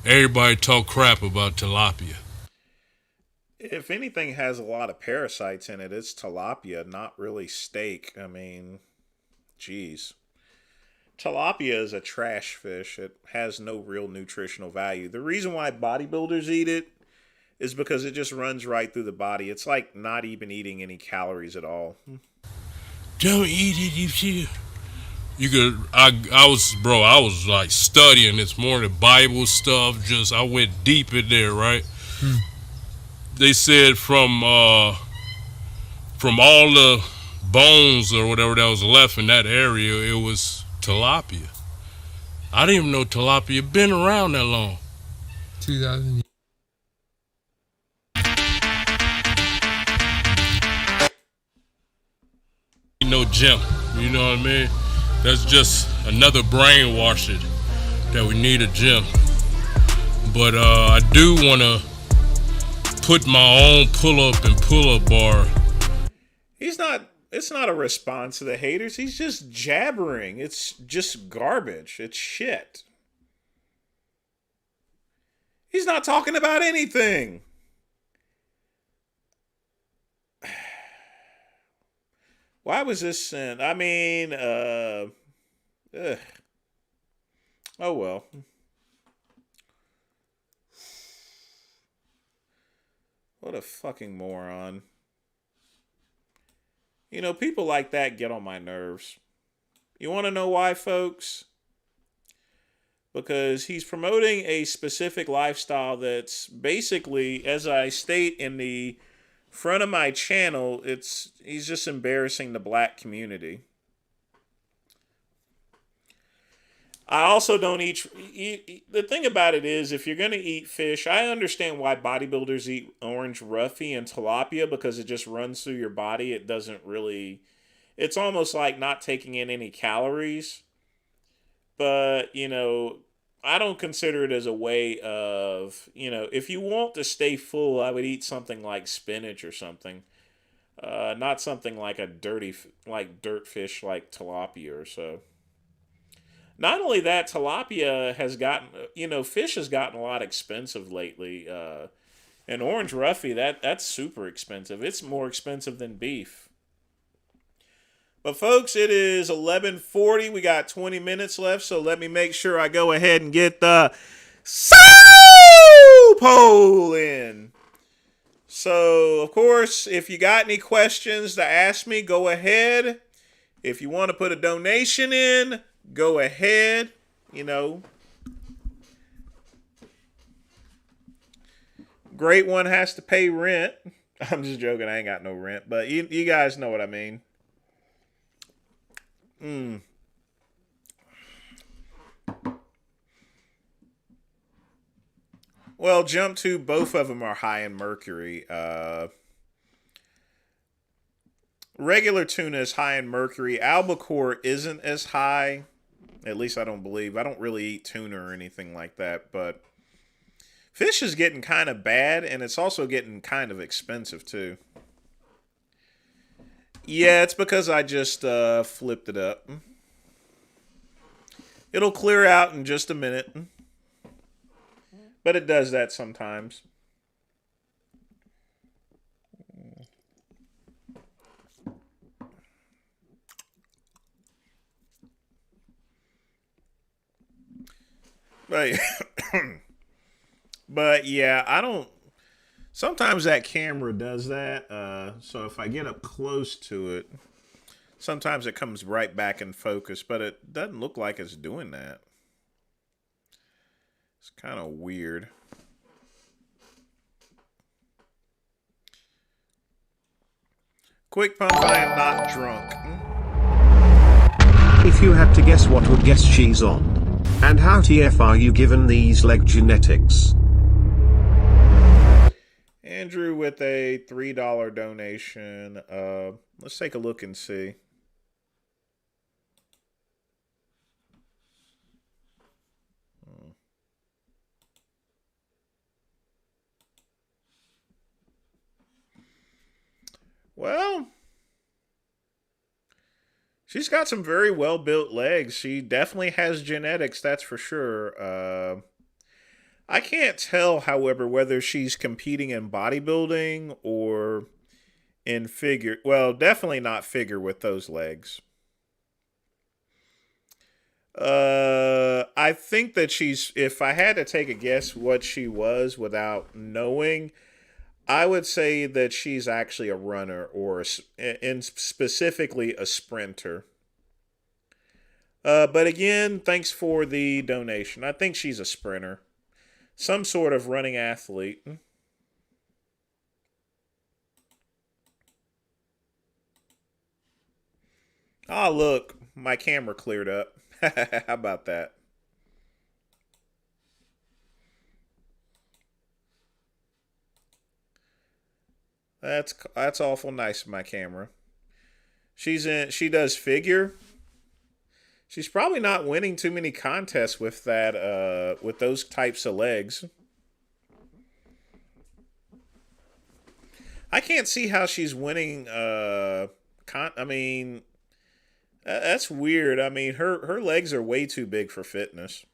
Everybody talk crap about tilapia. If anything has a lot of parasites in it, it's tilapia, not really steak. I mean, geez. Tilapia is a trash fish. It has no real nutritional value. The reason why bodybuilders eat it is because it just runs right through the body. It's like not even eating any calories at all. Don't eat it, you see. You could. I was like studying this morning, Bible stuff. I went deep in there, right? They said from all the bones or whatever that was left in that area, it was tilapia. I didn't even know tilapia been around that long. 2000 years. No gym, you know what I mean? That's just another brainwashing that we need a gym. But I do want to put my own pull-up and pull-up bar. It's not a response to the haters. He's just jabbering. It's just garbage. It's shit. He's not talking about anything. Why was this sent? I mean, ugh. Oh well. What a fucking moron. You know, people like that get on my nerves. You want to know why, folks? Because he's promoting a specific lifestyle that's basically, as I state in the front of my channel, he's just embarrassing the black community. I also don't eat. The thing about it is, if you're going to eat fish, I understand why bodybuilders eat orange roughy and tilapia because it just runs through your body. It doesn't really. It's almost like not taking in any calories. But, you know, I don't consider it as a way of, you know, if you want to stay full, I would eat something like spinach or something. Not something like like dirt fish like tilapia or so. Not only that, tilapia has gotten, you know, fish has gotten a lot expensive lately. And orange roughy, that's super expensive. It's more expensive than beef. But folks, it is 11:40. We got 20 minutes left, so let me make sure I go ahead and get the soul poll in. So, of course, if you got any questions to ask me, go ahead. If you want to put a donation in, go ahead. You know, great one has to pay rent. I'm just joking. I ain't got no rent, but you guys know what I mean. Well, jump to both of them are high in mercury. Regular tuna is high in mercury. Albacore isn't as high. At least I don't believe. I don't really eat tuna or anything like that. But fish is getting kind of bad, and it's also getting kind of expensive too. Yeah, it's because I just flipped it up. It'll clear out in just a minute. But it does that sometimes. But yeah, I don't. Sometimes that camera does that. So if I get up close to it, sometimes it comes right back in focus, but it doesn't look like it's doing that. It's kind of weird. Quick pump, I am not drunk. If you had to guess, what would guess she's on? And how TF are you given these leg genetics? Andrew with a $3 donation. Let's take a look and see. Well, she's got some very well-built legs. She definitely has genetics, that's for sure. I can't tell, however, whether she's competing in bodybuilding or in figure. Well, definitely not figure with those legs. I think that if I had to take a guess what she was without knowing, I would say that she's actually a runner or specifically a sprinter. But again, thanks for the donation. I think she's a sprinter. Some sort of running athlete. Oh, look. My camera cleared up. How about that? That's awful nice of my camera. She does figure. She's probably not winning too many contests with that with those types of legs. I can't see how she's winning I mean, that's weird. I mean, her legs are way too big for fitness.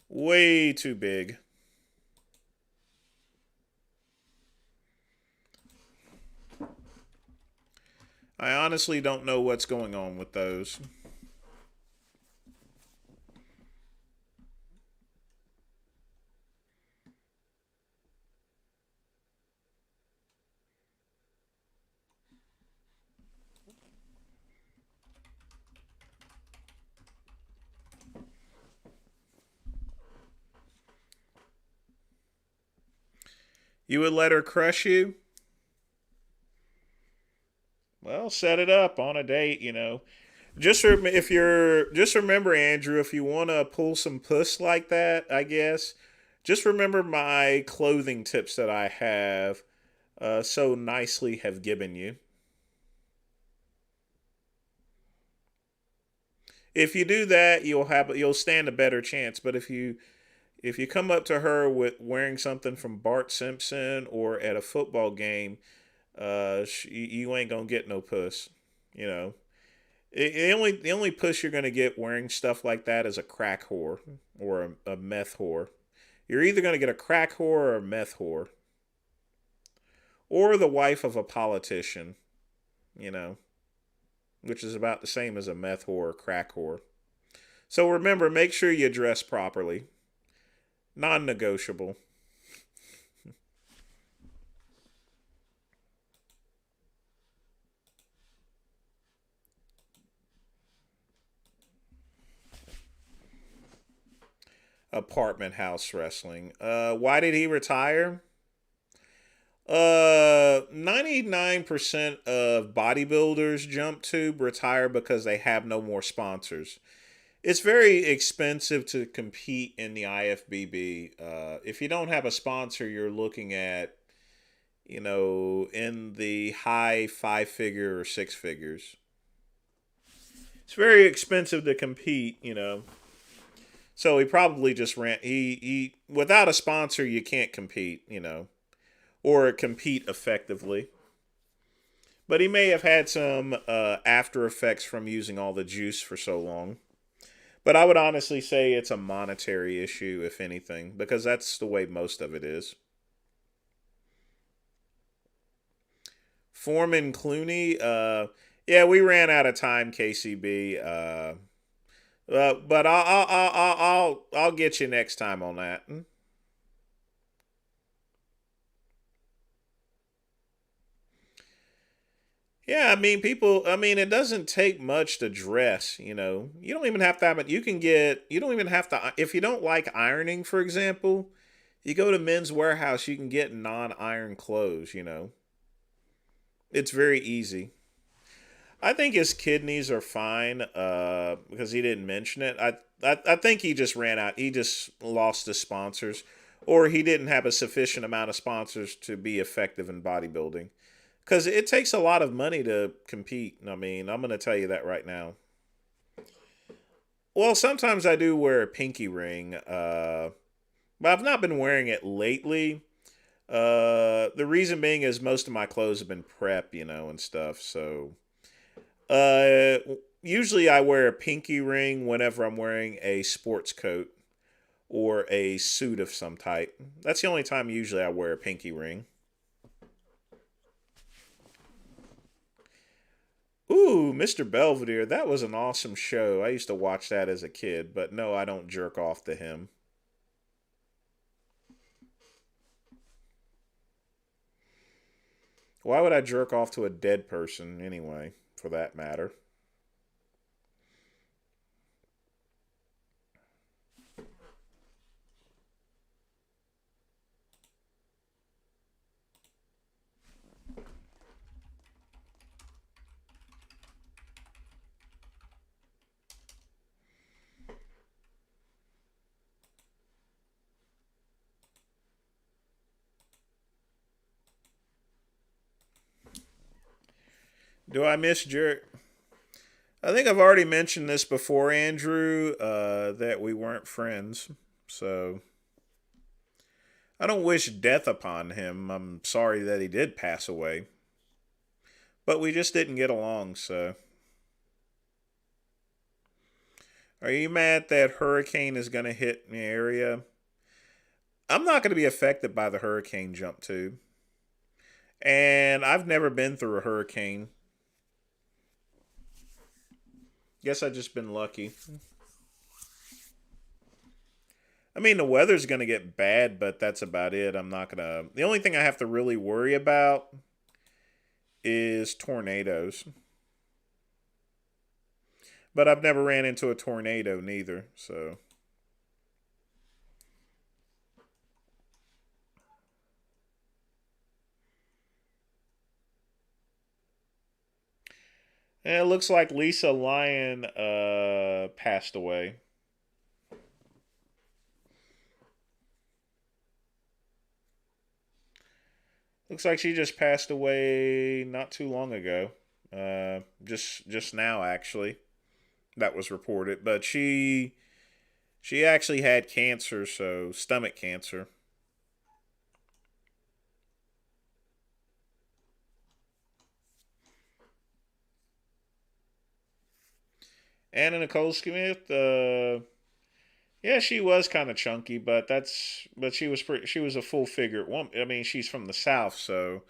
Way too big. I honestly don't know what's going on with those. You would let her crush you? Well, set it up on a date, you know. Just just remember, Andrew, if you want to pull some puss like that, I guess, just remember my clothing tips that I have so nicely have given you. If you do that, you'll stand a better chance. But if you come up to her with wearing something from Bart Simpson or at a football game, you ain't gonna get no puss. You know, the only puss you're gonna get wearing stuff like that is a crack whore or a meth whore. You're either gonna get a crack whore or a meth whore, or the wife of a politician. You know, which is about the same as a meth whore or crack whore. So remember, make sure you dress properly. Non-negotiable. Apartment house wrestling. Why did he retire? 99% of bodybuilders jump tube retire because they have no more sponsors. It's very expensive to compete in the IFBB. If you don't have a sponsor, you're looking at, in the high 5-figure or 6 figures. It's very expensive to compete, So he probably just ran. He without a sponsor, you can't compete, or compete effectively. But he may have had some after effects from using all the juice for so long. But I would honestly say it's a monetary issue, if anything, because that's the way most of it is. Foreman Clooney, yeah, we ran out of time, KCB. But I'll get you next time on that. Yeah, it doesn't take much to dress, You don't even have to have it. You don't even have to, if you don't like ironing, for example, you go to Men's Warehouse, you can get non-iron clothes, It's very easy. I think his kidneys are fine, because he didn't mention it. I think he just ran out. He just lost his sponsors, or he didn't have a sufficient amount of sponsors to be effective in bodybuilding. Because it takes a lot of money to compete. I'm going to tell you that right now. Well, sometimes I do wear a pinky ring, but I've not been wearing it lately. The reason being is most of my clothes have been prep, and stuff. So, usually I wear a pinky ring whenever I'm wearing a sports coat or a suit of some type. That's the only time usually I wear a pinky ring. Ooh, Mr. Belvedere, that was an awesome show. I used to watch that as a kid, but no, I don't jerk off to him. Why would I jerk off to a dead person anyway, for that matter? Do I miss jerk? I think I've already mentioned this before, Andrew, that we weren't friends. So, I don't wish death upon him. I'm sorry that he did pass away. But we just didn't get along, so. Are you mad that hurricane is going to hit the area? I'm not going to be affected by the hurricane jump tube. And I've never been through a hurricane. Guess I've just been lucky. I mean, the weather's going to get bad, but that's about it. I'm not going to... The only thing I have to really worry about is tornadoes. But I've never ran into a tornado neither, so... And it looks like Lisa Lyon passed away. Looks like she just passed away not too long ago. Just now, actually. That was reported. But she actually had cancer, so stomach cancer. Anna Nicole Smith, yeah, she was kind of chunky, but she was a full figured woman. I mean, she's from the South, so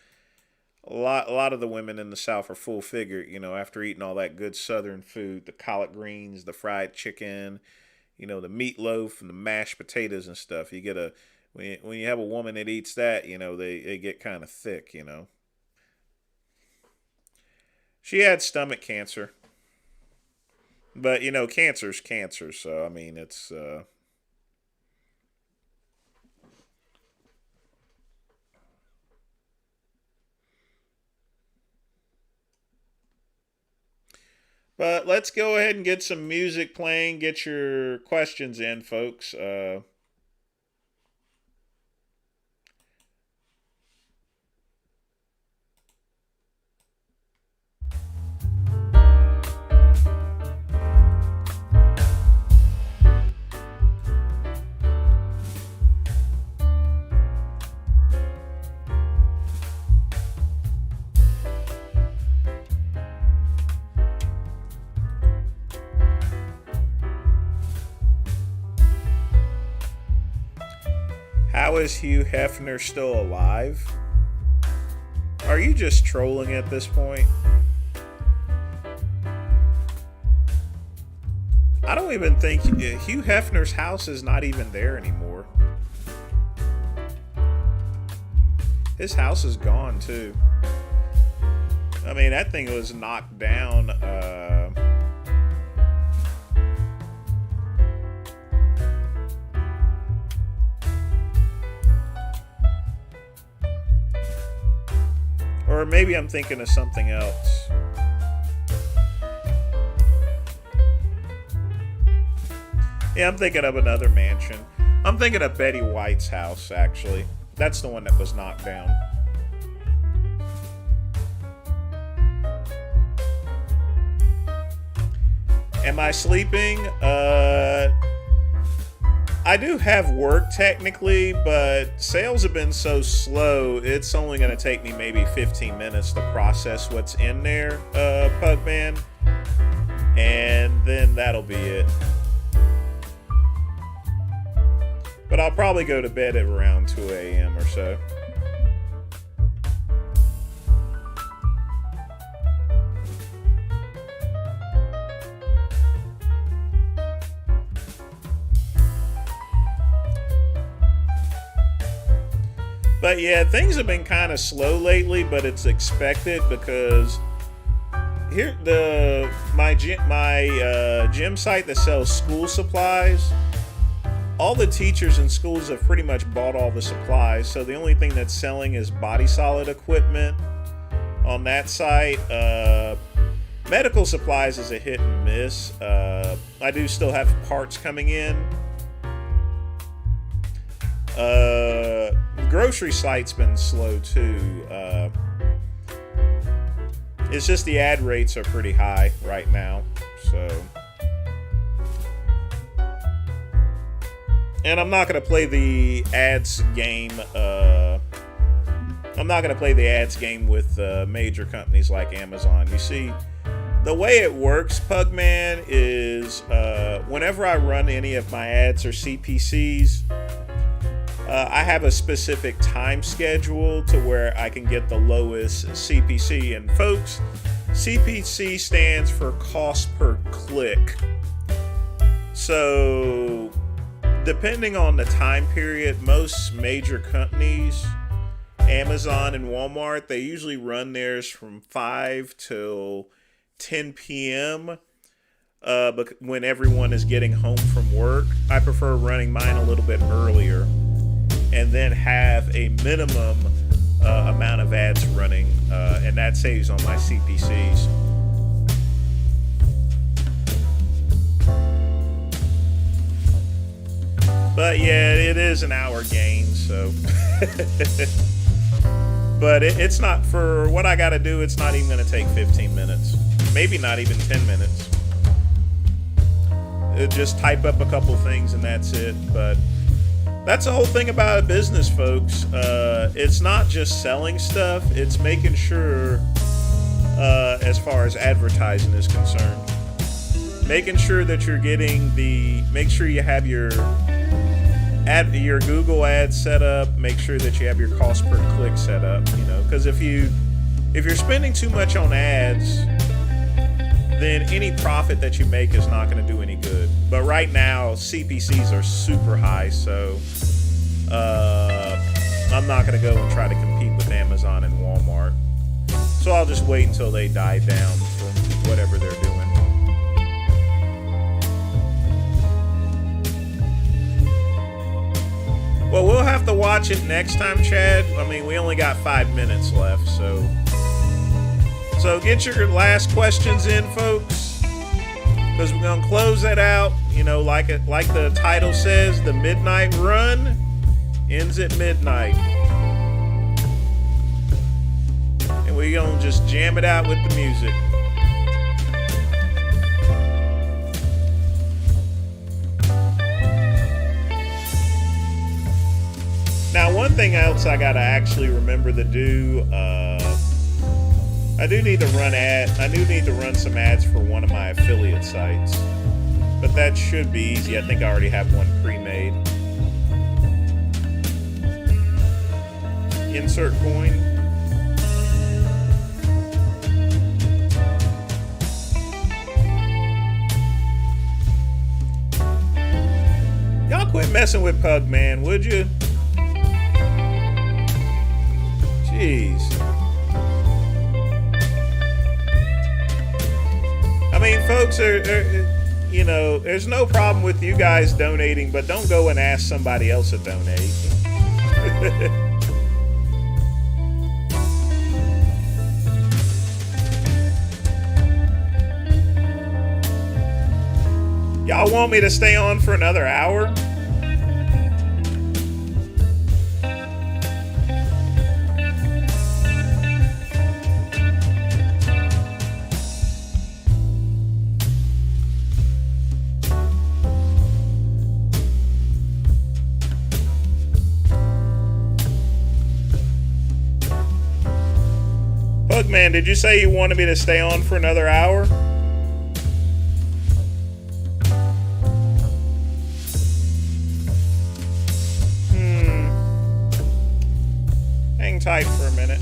a lot of the women in the South are full figured, after eating all that good Southern food, the collard greens, the fried chicken, the meatloaf and the mashed potatoes and stuff. You get when you have a woman that eats that, they get kind of thick, She had stomach cancer. But, cancer's cancer, so, I mean, it's, But let's go ahead and get some music playing, get your questions in, folks. How is Hugh Hefner still alive? Are you just trolling at this point? I don't even think Hugh Hefner's house is not even there anymore. His house is gone too. I mean, that thing was knocked down. Or maybe I'm thinking of something else. Yeah, I'm thinking of another mansion. I'm thinking of Betty White's house, actually. That's the one that was knocked down. Am I sleeping? I do have work technically, but sales have been so slow, it's only going to take me maybe 15 minutes to process what's in there, Pugman. And then that'll be it. But I'll probably go to bed at around 2 a.m. or so. But yeah, things have been kind of slow lately, but it's expected because here my gym site that sells school supplies, all the teachers in schools have pretty much bought all the supplies. So the only thing that's selling is body solid equipment on that site. Medical supplies is a hit and miss. I do still have parts coming in. Grocery site's been slow too. It's just the ad rates are pretty high right now, so. And I'm not gonna play the ads game. I'm not gonna play the ads game with major companies like Amazon. You see, The way it works, Pugman, is whenever I run any of my ads or CPCs, I have a specific time schedule to where I can get the lowest CPC. And folks, CPC stands for cost per click. So depending on the time period, most major companies, Amazon and Walmart, they usually run theirs from 5 till 10 p.m. But when everyone is getting home from work. I prefer running mine a little bit earlier and then have a minimum amount of ads running, and that saves on my CPCs. But yeah, it is an hour gain, so. But it's not, for what I gotta do, it's not even gonna take 15 minutes. Maybe not even 10 minutes. Just type up a couple things and that's it. But that's the whole thing about a business, folks. It's not just selling stuff, it's making sure, as far as advertising is concerned, making sure that you're getting make sure you have your Google ads set up, make sure that you have your cost per click set up, because if you're spending too much on ads, then any profit that you make is not going to do any good. But right now, CPCs are super high, so I'm not going to go and try to compete with Amazon and Walmart. So I'll just wait until they die down from whatever they're doing. Well, we'll have to watch it next time, Chad. I mean, we only got 5 minutes left, so get your last questions in, folks, because we're gonna close that out. Like the title says, the midnight run ends at midnight, and we're gonna just jam it out with the music. Now, one thing else I gotta actually remember to do, I do need to run some ads for one of my affiliate sites, but that should be easy. I think I already have one pre-made. Insert coin. Y'all quit messing with Pugman, would you? Jeez. I mean, folks, there's no problem with you guys donating, but don't go and ask somebody else to donate. Y'all want me to stay on for another hour? Man, did you say you wanted me to stay on for another hour? Hang tight for a minute.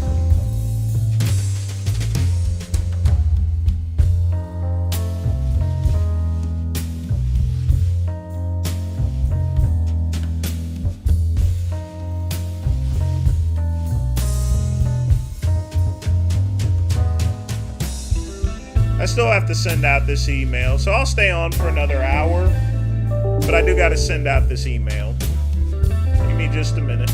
I still have to send out this email, so I'll stay on for another hour, but I do got to send out this email. Give me just a minute.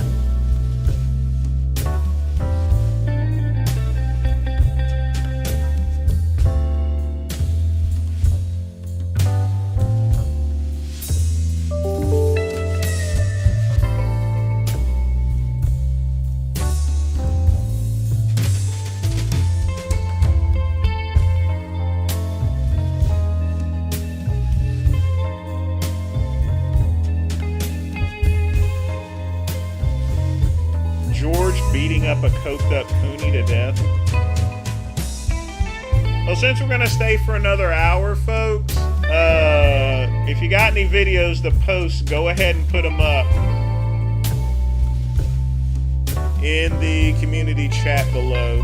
Beating up a coked up Cooney to death. Oh, since we're gonna stay for another hour, folks, if you got any videos to post, go ahead and put them up in the community chat below.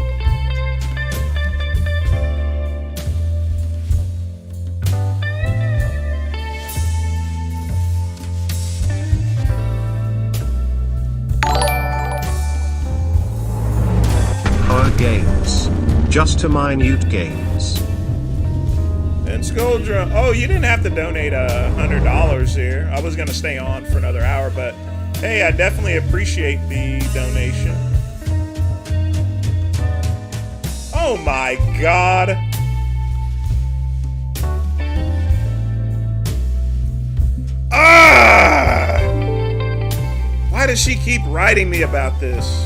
Games. Just a minute games. And Goodrum'st. Oh, you didn't have to donate $100 here. I was gonna stay on for another hour, but hey, I definitely appreciate the donation. Oh my God. Ah! Why does she keep writing me about this?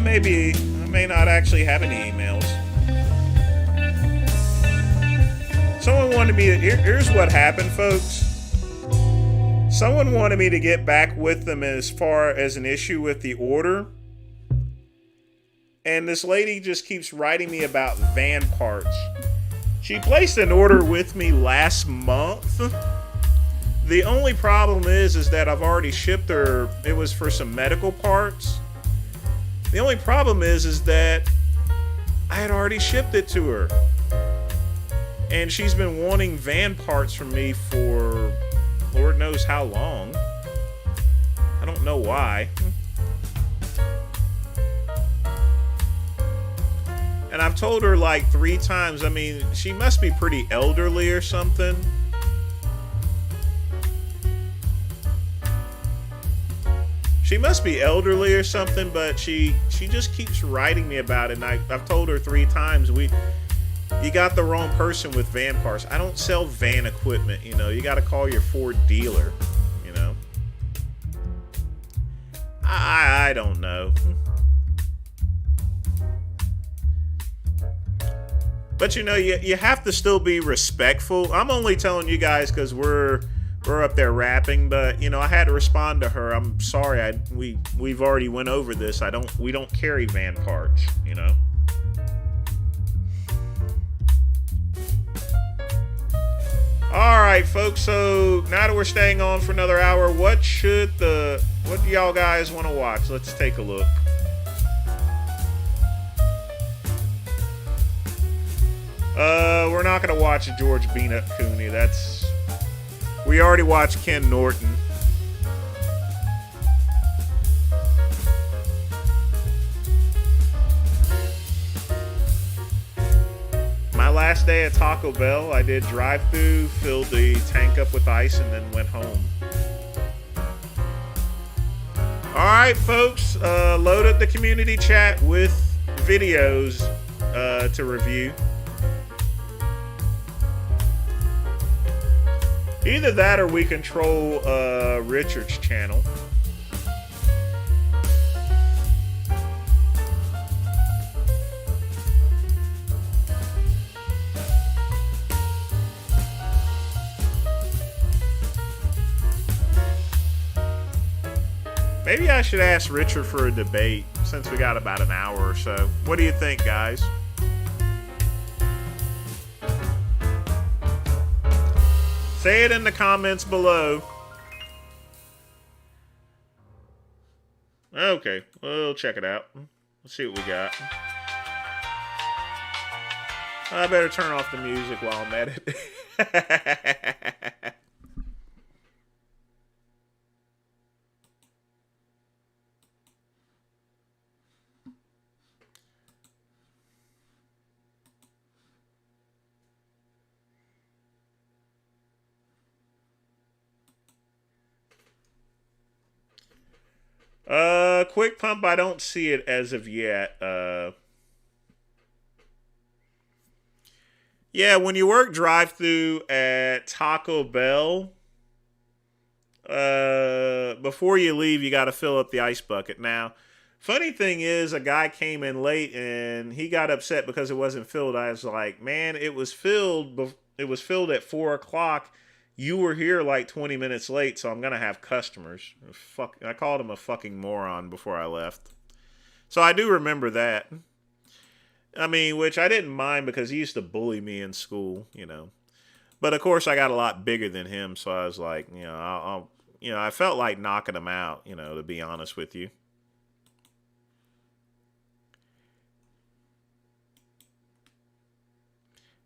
Maybe I may not actually have any emails. Someone wanted me to, here's what happened, folks. Someone wanted me to get back with them as far as an issue with the order. And this lady just keeps writing me about van parts. She placed an order with me last month. The only problem is that I've already shipped her, it was for some medical parts. The only problem is that I had already shipped it to her. And she's been wanting van parts from me for Lord knows how long. I don't know why. And I've told her like 3 times. I mean, she must be pretty elderly or something. She must be elderly or something, but she just keeps writing me about it. And I've told her 3 times, you got the wrong person with van parts. I don't sell van equipment, you know. You got to call your Ford dealer, you know. I don't know. But you know, you have to still be respectful. I'm only telling you guys because we're up there rapping, but you know, I had to respond to her. I'm sorry, we've already went over this. We don't carry van parts, you know. All right, folks. So now that we're staying on for another hour, what do y'all guys want to watch? Let's take a look. We're not gonna watch George Beanup Cooney. We already watched Ken Norton. My last day at Taco Bell, I did drive-thru, filled the tank up with ice, and then went home. All right, folks, load up the community chat with videos to review. Either that or we control Richard's channel. Maybe I should ask Richard for a debate since we got about an hour or so. What do you think, guys? Say it in the comments below. Okay, we'll check it out. Let's see what we got. I better turn off the music while I'm at it. Quick pump, I don't see it as of yet. Yeah, when you work drive-thru at Taco Bell, before you leave, you got to fill up the ice bucket. Now, funny thing is, a guy came in late and he got upset because it wasn't filled. I was like, man, it was filled. It was filled at 4:00. You were here like 20 minutes late, so I'm gonna have customers. I called him a fucking moron before I left. So I do remember that. I mean, which I didn't mind because he used to bully me in school, you know. But of course, I got a lot bigger than him, so I was like, you know, I felt like knocking him out, you know, to be honest with you.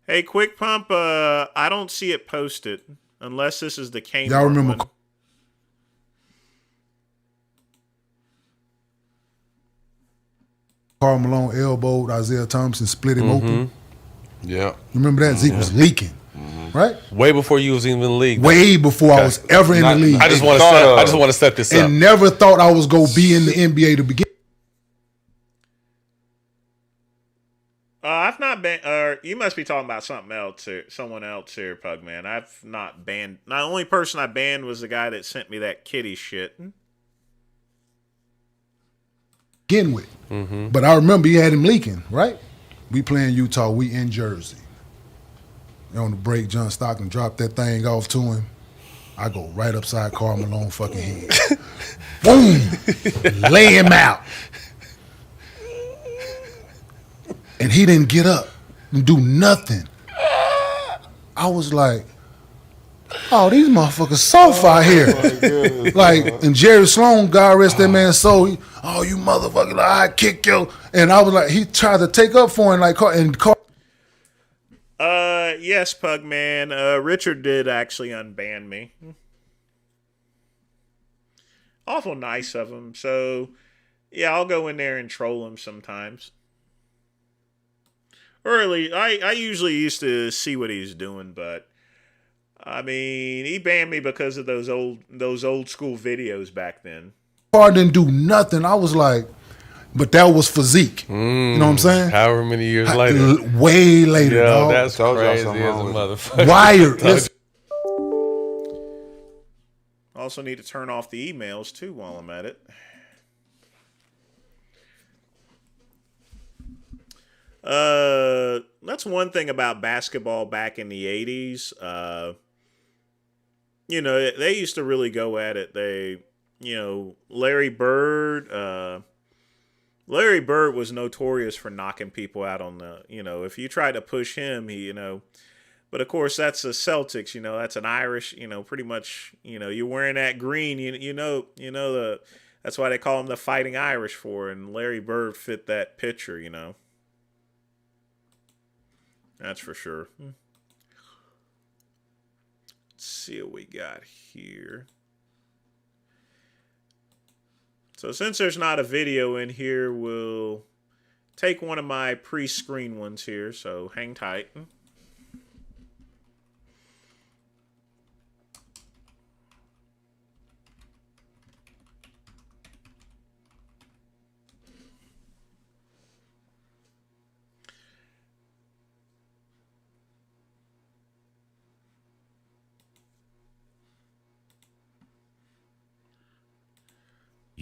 Hey, Quick Pump, I don't see it posted unless this is the Kmart. Y'all remember? One. Karl Malone elbowed Isaiah Thomas and split him open. Yeah. You remember that? Zeke was leaking, right? Way before you was even in the league. Way before I was ever in the league. I just want to set this up. And never thought I was going to be in the NBA to begin. I've not been, you must be talking about something else here, someone else here, Pugman. I've not banned. The only person I banned was the guy that sent me that kitty shit. Begin with. But I remember you had him leaking, right? We playing Utah, we in Jersey. On the break, John Stockton dropped that thing off to him. I go right upside Karl Malone fucking head. Boom! Lay him out. And he didn't get up and do nothing. I was like, oh, these motherfuckers soft out here. Like, and Jerry Sloan, God rest that man's soul, you motherfucker, I kick you. And I was like, he tried to take up for him, like, yes, Pugman. Richard did actually unban me. Awful nice of him. So, yeah, I'll go in there and troll him sometimes. Early, I usually used to see what he's doing, but I mean, he banned me because of those old school videos back then. Carr didn't do nothing. I was like, but that was physique. You know what I'm saying? However many years later. Way later, Yo, dog. that's crazy as a motherfucker. Wired. Also need to turn off the emails too while I'm at it. That's one thing about basketball back in the 80s. You know, they used to really go at it. Larry Bird was notorious for knocking people out on the, if you try to push him, but of course that's the Celtics, that's an Irish, pretty much, you're wearing that green, that's why they call him the Fighting Irish for, and Larry Bird fit that picture, That's for sure. Let's see what we got here. So since there's not a video in here, we'll take one of my pre-screen ones here. So hang tight.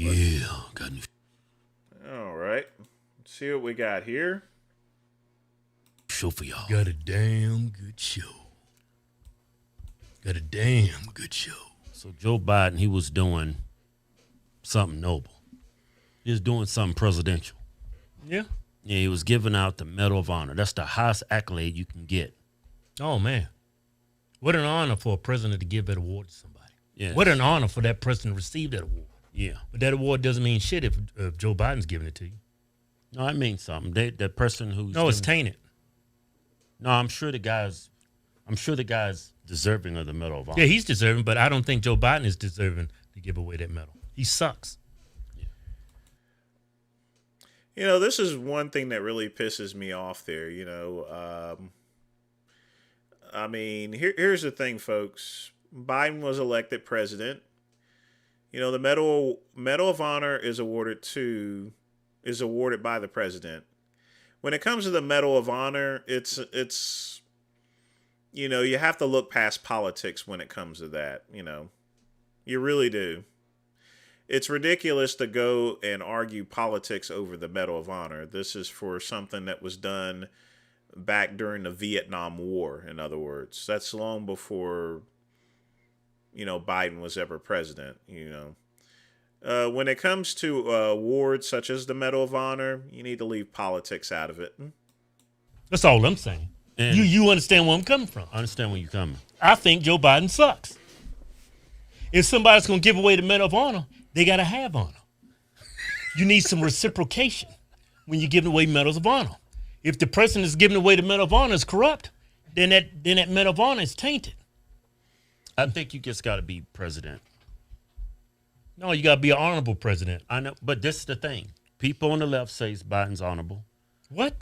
Yeah, got new. All right. Let's see what we got here. Show for y'all. Got a damn good show. Got a damn good show. So Joe Biden, he was doing something noble. He was doing something presidential. Yeah. Yeah, he was giving out the Medal of Honor. That's the highest accolade you can get. Oh, man. What an honor for a president to give that award to somebody. Yeah. What an honor for that person to receive that award. Yeah. But that award doesn't mean shit if Joe Biden's giving it to you. No, it means something. That person who's... No, it's tainted. No, I'm sure the guy's deserving of the Medal of Honor. Yeah, he's deserving, but I don't think Joe Biden is deserving to give away that medal. He sucks. This is one thing that really pisses me off there, I mean, here's the thing, folks. Biden was elected president. The Medal of Honor is awarded by the president. When it comes to the Medal of Honor, it's you have to look past politics when it comes to that, You really do. It's ridiculous to go and argue politics over the Medal of Honor. This is for something that was done back during the Vietnam War, in other words. That's long before, Biden was ever president, When it comes to awards such as the Medal of Honor, you need to leave politics out of it. That's all I'm saying. And you understand where I'm coming from. I understand where you're coming. I think Joe Biden sucks. If somebody's going to give away the Medal of Honor, they got to have honor. You need some reciprocation when you're giving away medals of honor. If the person that's giving away the Medal of Honor is corrupt, then that Medal of Honor is tainted. I think you just got to be president. No, you got to be an honorable president. I know, but this is the thing. People on the left say Biden's honorable. What?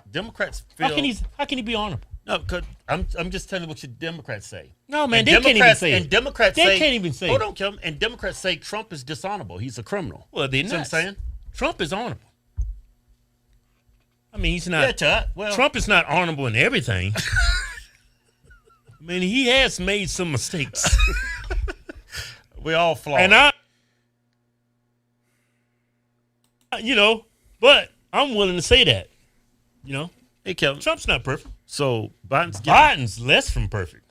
Democrats feel... How can he be honorable? No, because I'm just telling you what your Democrats say. No, man, they can't even say it. And Democrats they say... can't even say hold it. on, Kim. And Democrats say Trump is dishonorable. He's a criminal. Well, they're not. not saying. Trump is honorable. I mean, he's not... Yeah, Todd. Well, Trump is not honorable in everything. I mean, he has made some mistakes. We all flawed. And but I'm willing to say that. Hey, Kevin. Trump's not perfect. So Biden's less from perfect.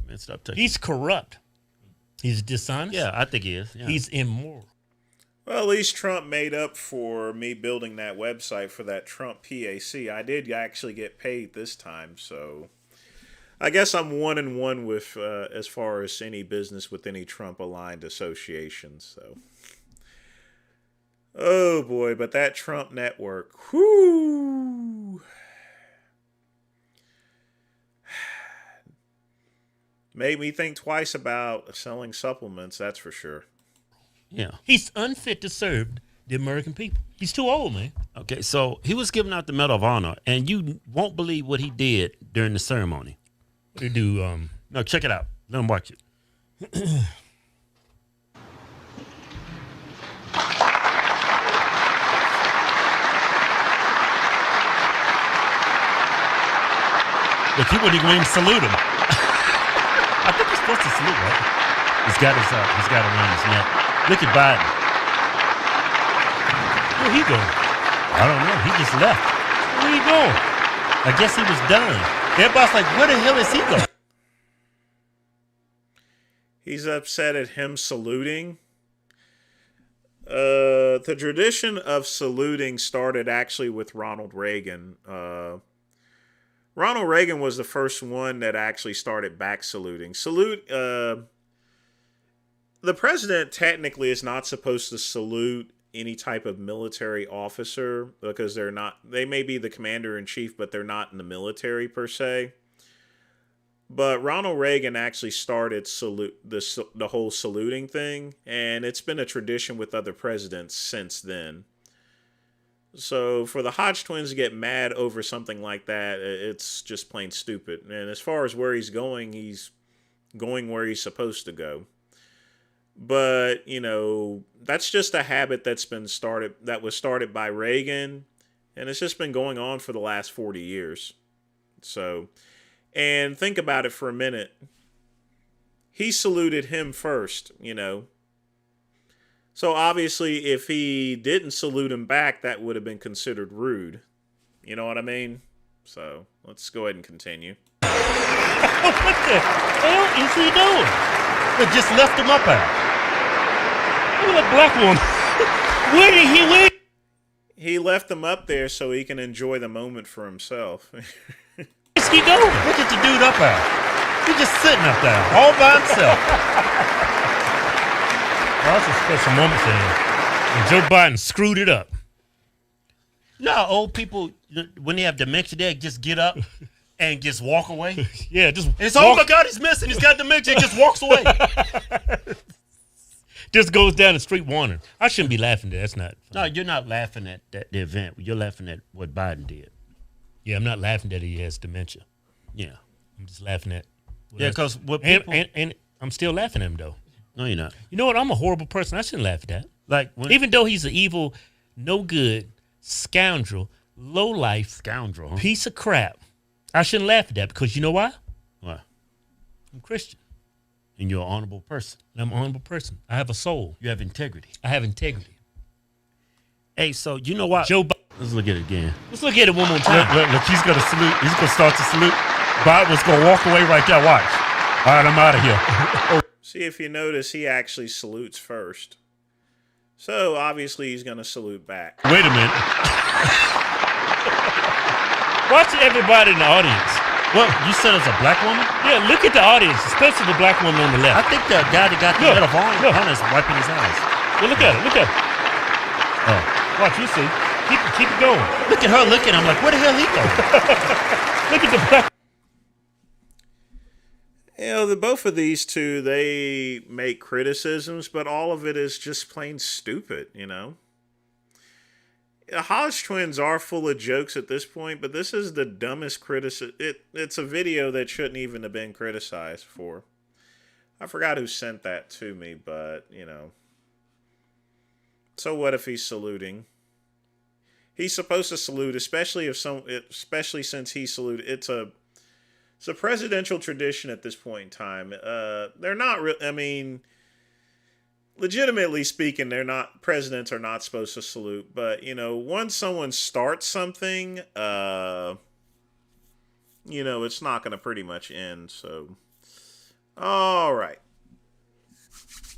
Man, stop touching. He's corrupt. He's dishonest. Yeah, I think he is. Yeah. He's immoral. Well, at least Trump made up for me building that website for that Trump PAC. I did actually get paid this time, so I guess I'm 1-1 with as far as any business with any Trump-aligned associations. So, oh boy, but that Trump network, whoo, made me think twice about selling supplements. That's for sure. Yeah. He's unfit to serve the American people. He's too old, man. Okay, so he was giving out the Medal of Honor, and you won't believe what he did during the ceremony. What did he do? No, check it out. Let him watch it. Look, he wouldn't even salute him. I think he's supposed to salute, right? He's got it around his neck. Look at Biden. Where he going? I don't know. He just left. Where he going? I guess he was done. Everybody's like, where the hell is he going? He's upset at him saluting. The tradition of saluting started actually with Ronald Reagan. Ronald Reagan was the first one that actually started back saluting. The president technically is not supposed to salute any type of military officer because they may be the commander in chief, but they're not in the military per se. But Ronald Reagan actually started the whole saluting thing, and it's been a tradition with other presidents since then. So for the Hodge twins to get mad over something like that, it's just plain stupid. And as far as where he's going where he's supposed to go. But, that's just a habit that was started by Reagan, and it's just been going on for the last 40 years. So, and think about it for a minute. He saluted him first, So obviously, if he didn't salute him back, that would have been considered rude. You know what I mean? So, let's go ahead and continue. What the hell is he doing? They just left him up there. Look at that black woman. Where did he? He left them up there so he can enjoy the moment for himself. Where's he going? Look at the dude up there. He's just sitting up there all by himself. Well, that's a special moment for him. And Joe Biden screwed it up. No, old people, when they have dementia, they just get up and just walk away. Yeah, just it's oh my God, he's missing. He's got dementia. He just walks away. Just goes down the street wandering. I shouldn't be laughing at that. That's not funny. No, you're not laughing at the event. You're laughing at what Biden did. Yeah, I'm not laughing that he has dementia. Yeah. I'm just laughing at... because what people... And I'm still laughing at him, though. No, you're not. You know what? I'm a horrible person. I shouldn't laugh at that. Like even though he's an evil, no good, scoundrel, low life, piece of crap, I shouldn't laugh at that because you know why? Why? I'm Christian. And you're an honorable person. And I'm an honorable person. I have a soul. You have integrity. I have integrity. Hey, so you know what? Joe Biden. Let's look at it again. Let's look at it one more time. Look, he's going to salute. He's going to start to salute. Biden's going to walk away right there. Watch. All right, I'm out of here. See, if you notice, he actually salutes first. So, obviously, he's going to salute back. Wait a minute. Watch everybody in the audience. Well, you said it's a black woman? Yeah, look at the audience, especially the black woman on the left. I think the guy that got the medal of honor is wiping his eyes. Yeah, look at it. Look at it. Oh, watch, you see. Keep it going. Look at her looking. I'm like, where the hell he go? Look at the black. You know, both of these two, they make criticisms, but all of it is just plain stupid, you know? The Hodge twins are full of jokes at this point, but this is the dumbest criticism. It's a video that shouldn't even have been criticized for. I forgot who sent that to me, but, you know. So what if he's saluting? He's supposed to salute, especially since he saluted. It's a presidential tradition at this point in time. They're not real. I mean, legitimately speaking, presidents are not supposed to salute. But, you know, once someone starts something, you know, it's not going to pretty much end. So, all right.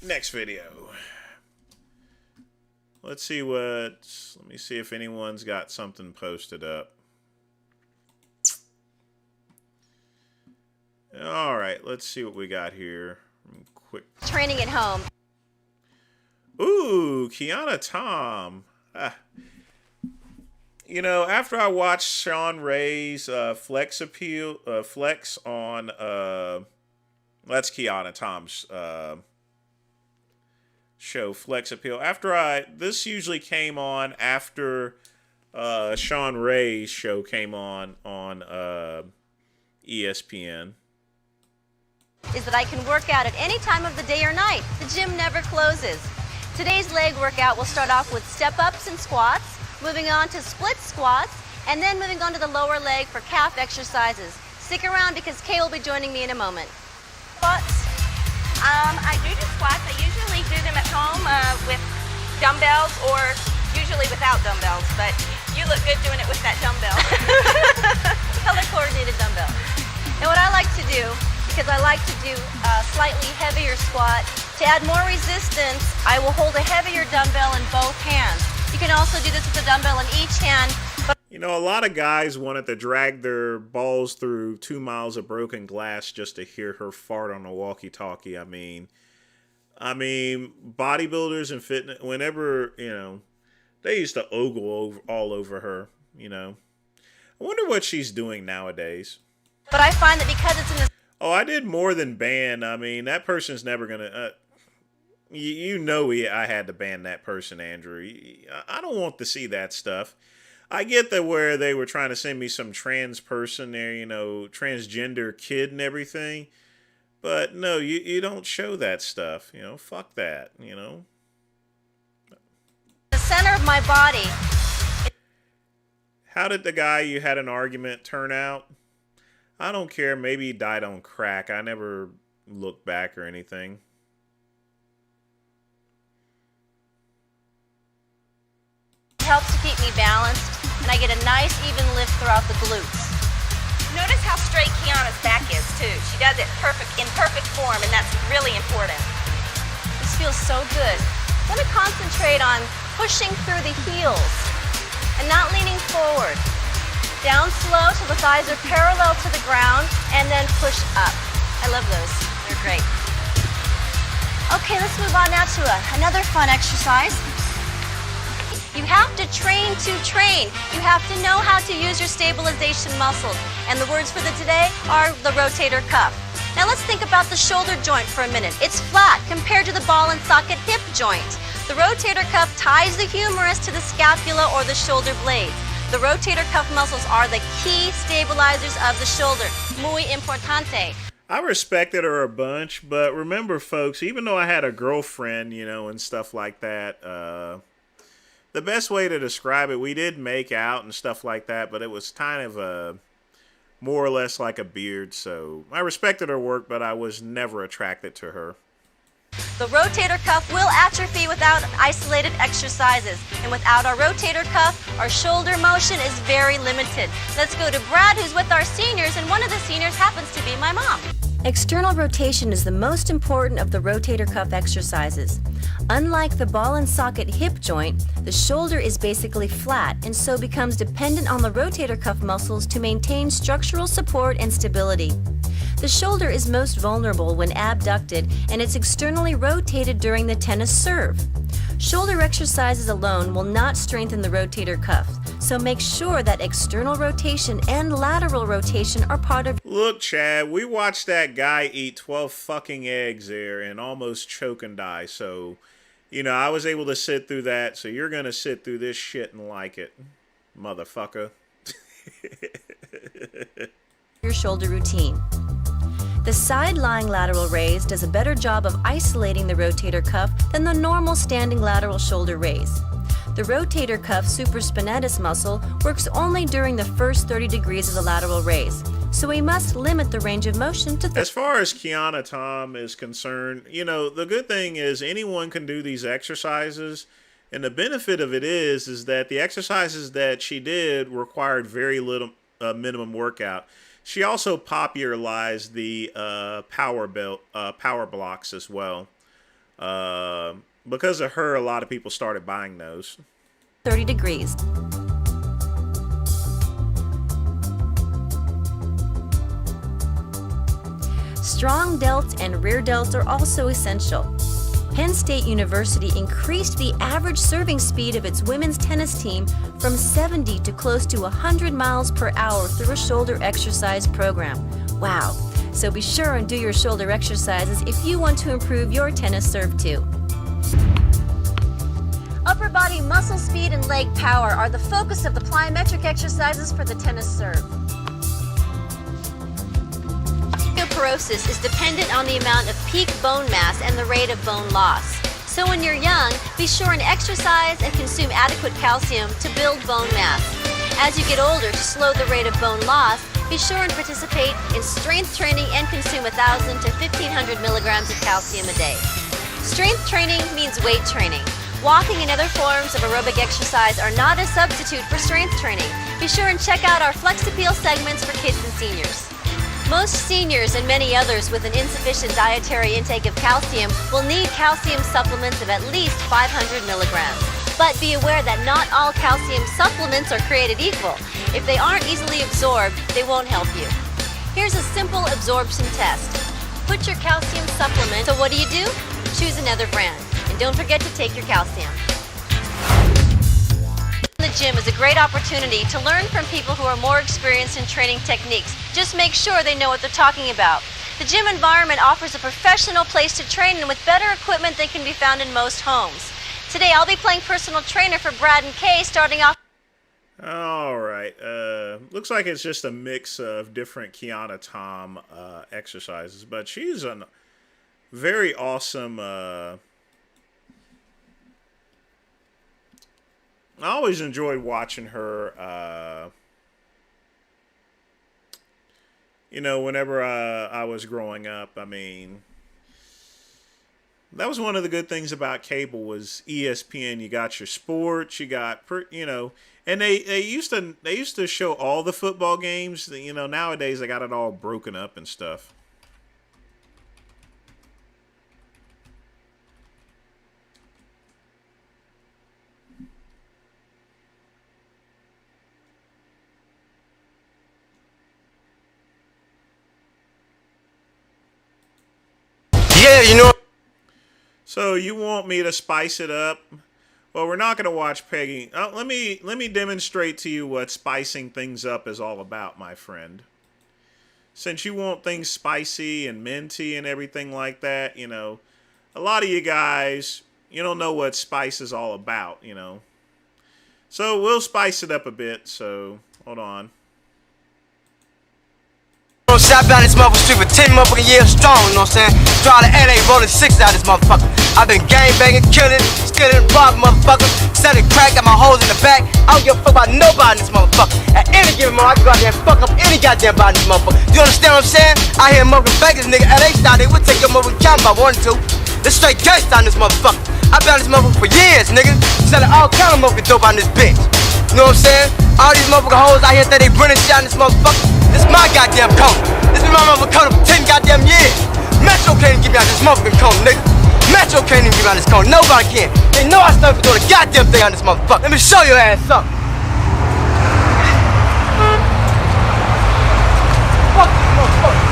Next video. Let me see if anyone's got something posted up. All right, let's see what we got here. Quick. Training at home. Ooh, Kiana Tom. You know, after I watched Sean Ray's flex on that's Kiana Tom's show, Flex Appeal. This usually came on after Sean Ray's show came on ESPN. Is that I can work out at any time of the day or night. The gym never closes. Today's leg workout will start off with step-ups and squats, moving on to split squats, and then moving on to the lower leg for calf exercises. Stick around because Kay will be joining me in a moment. Squats. I do squats. I usually do them at home with dumbbells or usually without dumbbells, but you look good doing it with that dumbbell. Color-coordinated dumbbell. And what I like to do, because I like to do a slightly heavier squat, to add more resistance, I will hold a heavier dumbbell in both hands. You can also do this with a dumbbell in each hand. You know, a lot of guys wanted to drag their balls through 2 miles of broken glass just to hear her fart on a walkie-talkie. I mean, bodybuilders and fitness, whenever, you know, they used to ogle all over her, you know. I wonder what she's doing nowadays. But I find that because it's in the... Oh, I did more than ban. I mean, that person's never going to... I had to ban that person, Andrew. I don't want to see that stuff. I get that where they were trying to send me some trans person there, you know, transgender kid and everything. But no, you don't show that stuff. You know, fuck that, you know. The center of my body. How did the guy you had an argument turn out? I don't care. Maybe he died on crack. I never looked back or anything. Helps to keep me balanced, and I get a nice even lift throughout the glutes. Notice how straight Kiana's back is too. She does it in perfect form, and that's really important. This feels so good. Let me concentrate on pushing through the heels and not leaning forward. Down slow so the thighs are parallel to the ground, and then push up. I love those. They're great. Okay, let's move on now to another fun exercise. You have to train to train. You have to know how to use your stabilization muscles. And the words for today are the rotator cuff. Now let's think about the shoulder joint for a minute. It's flat compared to the ball and socket hip joint. The rotator cuff ties the humerus to the scapula or the shoulder blades. The rotator cuff muscles are the key stabilizers of the shoulder. Muy importante. I respected her a bunch, but remember, folks, even though I had a girlfriend, you know, and stuff like that, the best way to describe it, we did make out and stuff like that, but it was kind of more or less like a beard. So I respected her work, but I was never attracted to her. The rotator cuff will atrophy without isolated exercises. And without our rotator cuff, our shoulder motion is very limited. Let's go to Brad, who's with our seniors, and one of the seniors happens to be my mom. External rotation is the most important of the rotator cuff exercises. Unlike the ball and socket hip joint, the shoulder is basically flat and so becomes dependent on the rotator cuff muscles to maintain structural support and stability. The shoulder is most vulnerable when abducted and it's externally rotated during the tennis serve. Shoulder exercises alone will not strengthen the rotator cuff, so make sure that external rotation and lateral rotation are part of... Look, Chad, we watched that guy eat 12 fucking eggs there and almost choke and die, so, you know, I was able to sit through that, so you're gonna sit through this shit and like it, motherfucker. your shoulder routine. The side-lying lateral raise does a better job of isolating the rotator cuff than the normal standing lateral shoulder raise. The rotator cuff supraspinatus muscle works only during the first 30 degrees of the lateral raise, so we must limit the range of motion to... As far as Kiana Tom is concerned, you know, the good thing is anyone can do these exercises, and the benefit of it is that the exercises that she did required very little minimum workout. She also popularized the power blocks as well. Because of her, a lot of people started buying those. 30 degrees. Strong delts and rear delts are also essential. Penn State University increased the average serving speed of its women's tennis team from 70 to close to 100 miles per hour through a shoulder exercise program. Wow. So be sure and do your shoulder exercises if you want to improve your tennis serve too. Upper body muscle speed and leg power are the focus of the plyometric exercises for the tennis serve. Osteoporosis is dependent on the amount of peak bone mass and the rate of bone loss. So when you're young, be sure and exercise and consume adequate calcium to build bone mass. As you get older, to slow the rate of bone loss, be sure and participate in strength training and consume 1,000 to 1,500 milligrams of calcium a day. Strength training means weight training. Walking and other forms of aerobic exercise are not a substitute for strength training. Be sure and check out our Flex Appeal segments for kids and seniors. Most seniors and many others with an insufficient dietary intake of calcium will need calcium supplements of at least 500 milligrams. But be aware that not all calcium supplements are created equal. If they aren't easily absorbed, they won't help you. Here's a simple absorption test. Put your calcium supplement, so what do? Choose another brand. And don't forget to take your calcium. The gym is a great opportunity to learn from people who are more experienced in training techniques. Just make sure they know what they're talking about. The gym environment offers a professional place to train and with better equipment than can be found in most homes. Today I'll be playing personal trainer for Brad and Kay, starting off. All right. Looks like it's just a mix of different Kiana Tom exercises, but she's a very awesome... I always enjoyed watching her, you know, whenever I was growing up. I mean, that was one of the good things about cable was ESPN. You got your sports, you got, you know, and they used to show all the football games. You know, nowadays they got it all broken up and stuff. Yeah, you know. So you want me to spice it up? Well, we're not going to watch Peggy. Let me demonstrate to you what spicing things up is all about, my friend. Since you want things spicy and minty and everything like that, you know, a lot of you guys, you don't know what spice is all about, you know. So we'll spice it up a bit. So hold on. Shot down this motherfucker street for 10 motherfucking years strong, you know what I'm saying? Try to LA rolling 6 out of this motherfucker. I've been gang banging, killing, skilling, robbing motherfuckers. selling crack, got my hoes in the back. I don't give a fuck about nobody in this motherfucker. At any given moment, I can go out there and fuck up any goddamn body in this motherfucker. You understand what I'm saying? I hear motherfucking Vegas nigga LA style, they would take your motherfucking count if I wanted to. This straight gangsta on this motherfucker. I've been on this motherfucker for years, nigga. Selling all kind of motherfucking dope on this bitch. You know what I'm saying? All these motherfucking hoes out here think they running shit on this motherfucker. This is my goddamn cone. This is my motherfucking cone for 10 goddamn years. Metro can't even get me out this motherfucking cone, nigga. Metro can't even get me out this cone. Nobody can. They know I started doing a goddamn thing on this motherfucker. Let me show your ass something. Fuck this motherfucker.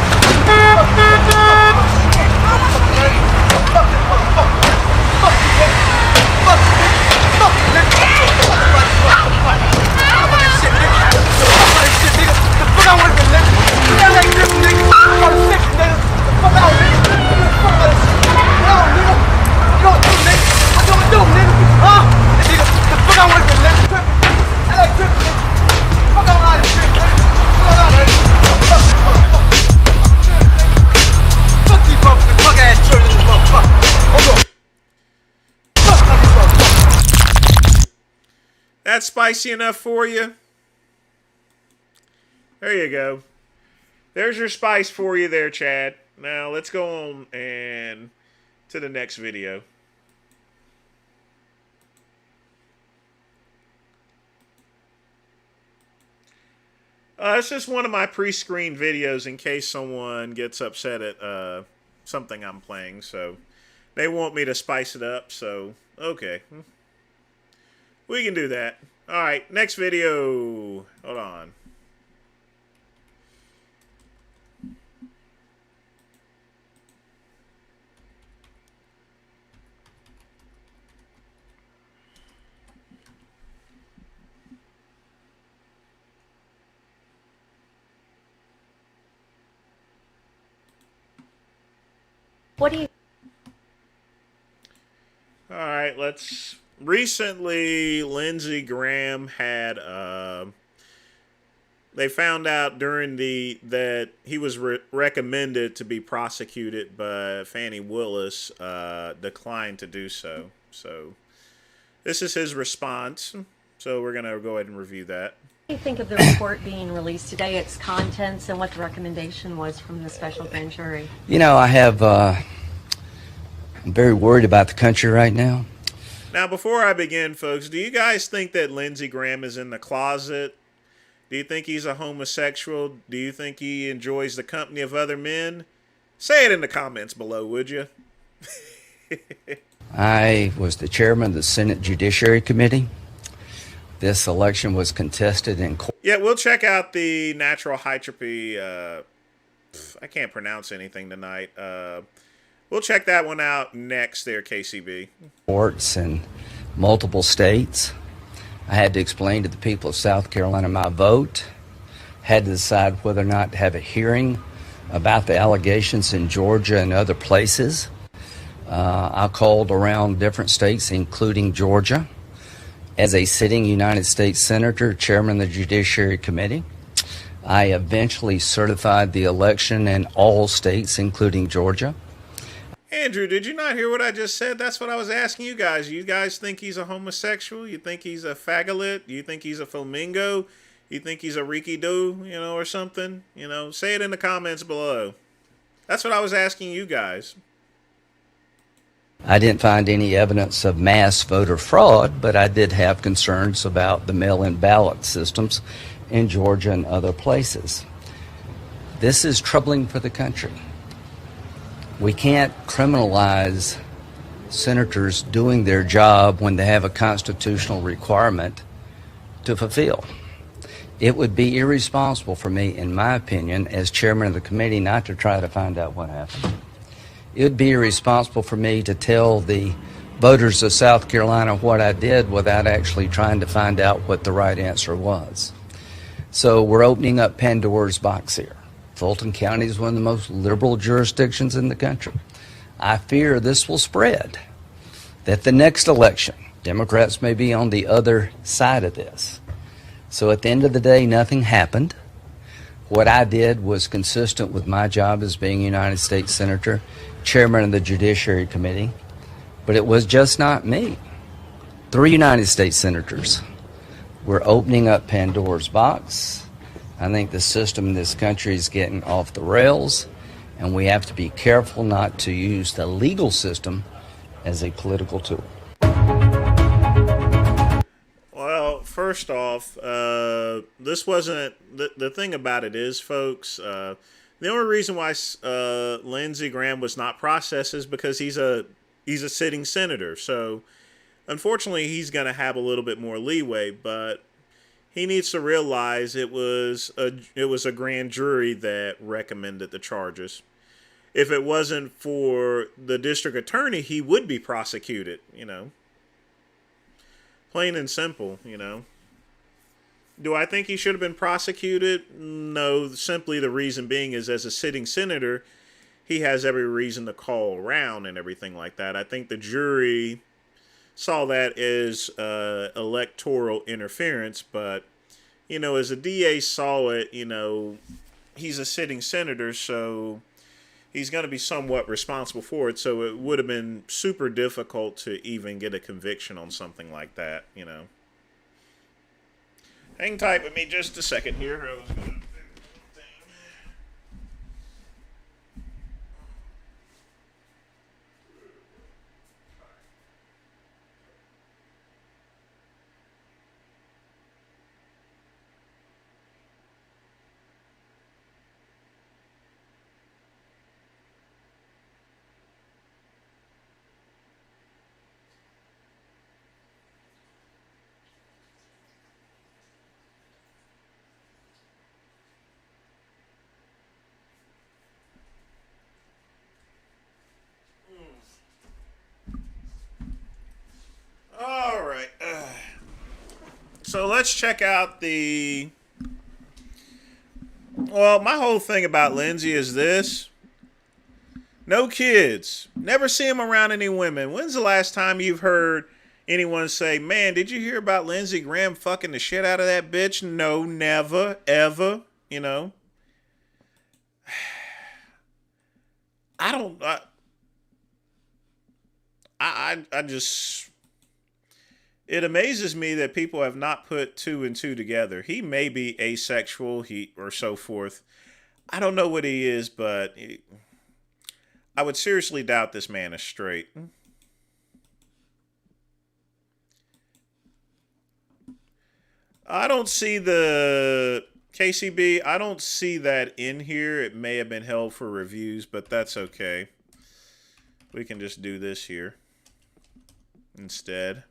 That's spicy enough for you? There you go. There's your spice for you there, Chad. Now let's go on and to the next video. It's just one of my pre-screened videos in case someone gets upset at something I'm playing. So they want me to spice it up. So, okay. We can do that. All right, next video. Hold on. What do you... All right, let's... Recently, Lindsey Graham had... they found out during that he was recommended to be prosecuted, but Fannie Willis declined to do so. So, this is his response. So, we're going to go ahead and review that. What do you think of the report being released today, its contents, and what the recommendation was from the special grand jury? You know, I'm very worried about the country right now. Now, before I begin, folks, do you guys think that Lindsey Graham is in the closet? Do you think he's a homosexual? Do you think he enjoys the company of other men? Say it in the comments below, would you? I was the chairman of the Senate Judiciary Committee. This election was contested in court. Yeah, we'll check out the natural hypertrophy. I can't pronounce anything tonight. We'll check that one out next there, KCB. Courts in multiple states. I had to explain to the people of South Carolina my vote. Had to decide whether or not to have a hearing about the allegations in Georgia and other places. I called around different states, including Georgia. As a sitting United States Senator, chairman of the Judiciary Committee, I eventually certified the election in all states, including Georgia. Andrew, did you not hear what I just said? That's what I was asking you guys. You guys think he's a homosexual? You think he's a faggot? You think he's a flamingo? You think he's a Ricky-Do, or something? Say it in the comments below. That's what I was asking you guys. I didn't find any evidence of mass voter fraud, but I did have concerns about the mail-in ballot systems in Georgia and other places. This is troubling for the country. We can't criminalize senators doing their job when they have a constitutional requirement to fulfill. It would be irresponsible for me, in my opinion, as chairman of the committee, not to try to find out what happened. It would be irresponsible for me to tell the voters of South Carolina what I did without actually trying to find out what the right answer was. So we're opening up Pandora's box here. Fulton County is one of the most liberal jurisdictions in the country. I fear this will spread, that the next election, Democrats may be on the other side of this. So at the end of the day, nothing happened. What I did was consistent with my job as being a United States Senator, chairman of the Judiciary Committee, but it was just not me. 3 United States senators. We're opening up Pandora's box. I think the system in this country is getting off the rails, and we have to be careful not to use the legal system as a political tool. Well, first off, this wasn't the thing about it is, folks. The only reason why Lindsey Graham was not processed is because he's a sitting senator. So, unfortunately, he's going to have a little bit more leeway, but he needs to realize it was a grand jury that recommended the charges. If it wasn't for the district attorney, he would be prosecuted, Plain and simple, Do I think he should have been prosecuted? No, simply the reason being is as a sitting senator, he has every reason to call around and everything like that. I think the jury saw that as electoral interference, but, as a DA saw it, he's a sitting senator, so he's going to be somewhat responsible for it, so it would have been super difficult to even get a conviction on something like that, Hang tight with me just a second here. All right. So let's check out my whole thing about Lindsey is this. No kids. Never see him around any women. When's the last time you've heard anyone say, man, did you hear about Lindsey Graham fucking the shit out of that bitch? No, never, ever, I just, it amazes me that people have not put 2 and 2 together. He may be asexual, or so forth. I don't know what he is, but I would seriously doubt this man is straight. I don't see the KCB. I don't see that in here. It may have been held for reviews, but that's okay. We can just do this here instead.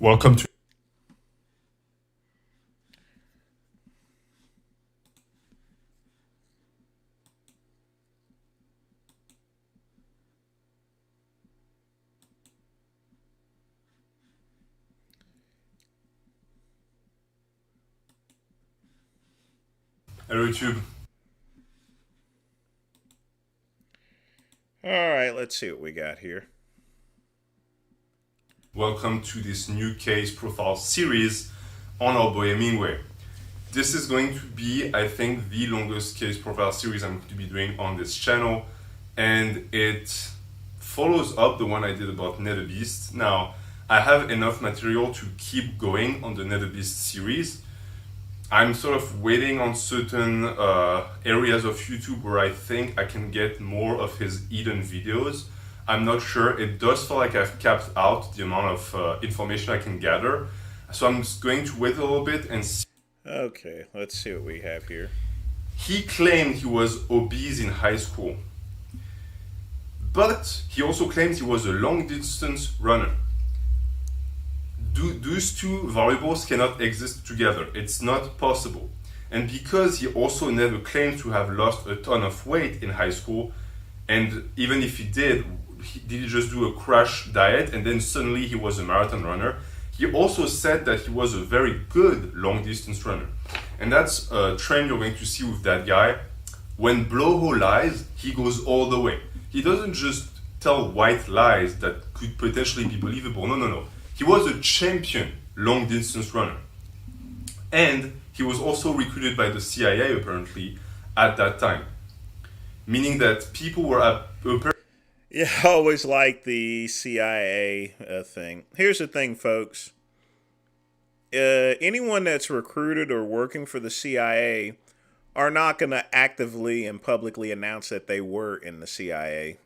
Welcome to Hello YouTube. All right, let's see what we got here. Welcome to this new case profile series on our boy Hemingway. This is going to be, I think, the longest case profile series I'm going to be doing on this channel, and it follows up the one I did about Netherbeast. Now, I have enough material to keep going on the Netherbeast series. I'm sort of waiting on certain areas of YouTube where I think I can get more of his hidden videos. I'm not sure. It does feel like I've capped out the amount of information I can gather. So I'm just going to wait a little bit and see. Okay, let's see what we have here. He claimed he was obese in high school, but he also claims he was a long distance runner. Those two variables cannot exist together. It's not possible. And because he also never claimed to have lost a ton of weight in high school, and even if he did he just do a crash diet and then suddenly he was a marathon runner, he also said that he was a very good long distance runner. And that's a trend you're going to see with that guy. When blowhole lies, he goes all the way. He doesn't just tell white lies that could potentially be believable. No. He was a champion long distance runner. And he was also recruited by the CIA apparently at that time. Meaning that people were Yeah, I always like the CIA thing. Here's the thing, folks. Anyone that's recruited or working for the CIA are not going to actively and publicly announce that they were in the CIA.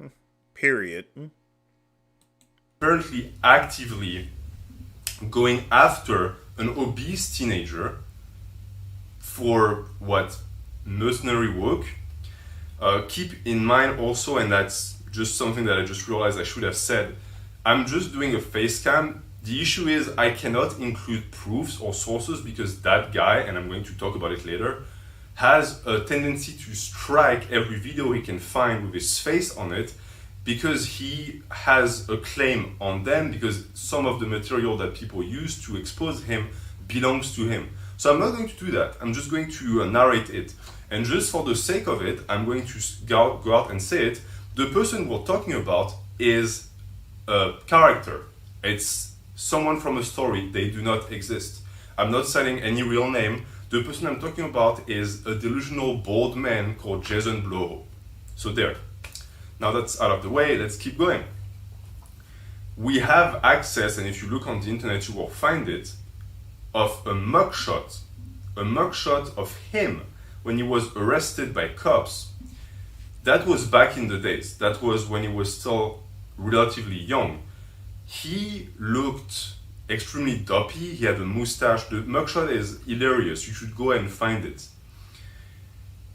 Period. apparently actively going after an obese teenager for what mercenary work. Keep in mind also, and that's just something that I just realized I should have said, I'm just doing a face cam. The issue is I cannot include proofs or sources because that guy, and I'm going to talk about it later, has a tendency to strike every video he can find with his face on it because he has a claim on them, because some of the material that people use to expose him belongs to him. So I'm not going to do that. I'm just going to narrate it. And just for the sake of it, I'm going to go out and say it. The person we're talking about is a character. It's someone from a story. They do not exist. I'm not citing any real name. The person I'm talking about is a delusional bald man called Jason Bloho. So there. Now that's out of the way, let's keep going. We have access, and if you look on the internet you will find it, of a mugshot of him when he was arrested by cops. That was back in the days. That was when he was still relatively young. He looked extremely dopey. He had a mustache. The mugshot is hilarious. You should go and find it.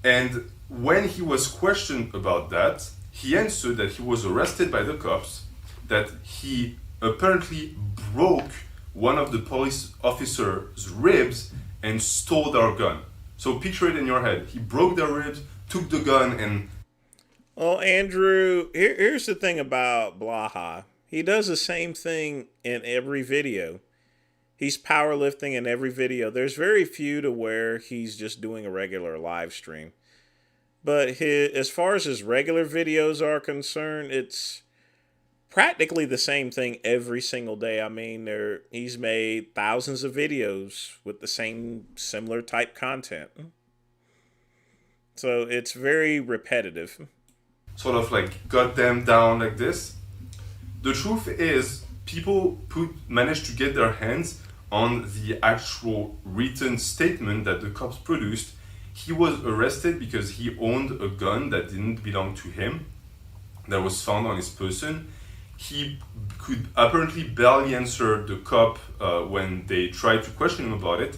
And when he was questioned about that, he answered that he was arrested by the cops, that he apparently broke one of the police officer's ribs and stole their gun. So picture it in your head. He broke their ribs, took the gun, and... Well, Andrew, here's the thing about Blaha. He does the same thing in every video. He's powerlifting in every video. There's very few to where he's just doing a regular live stream. But as far as his regular videos are concerned, it's practically the same thing every single day. I mean, he's made thousands of videos with the same similar type content. So it's very repetitive. Sort of like got them down like this. The truth is, people managed to get their hands on the actual written statement that the cops produced. He was arrested because he owned a gun that didn't belong to him, that was found on his person. He could apparently barely answer the cop when they tried to question him about it.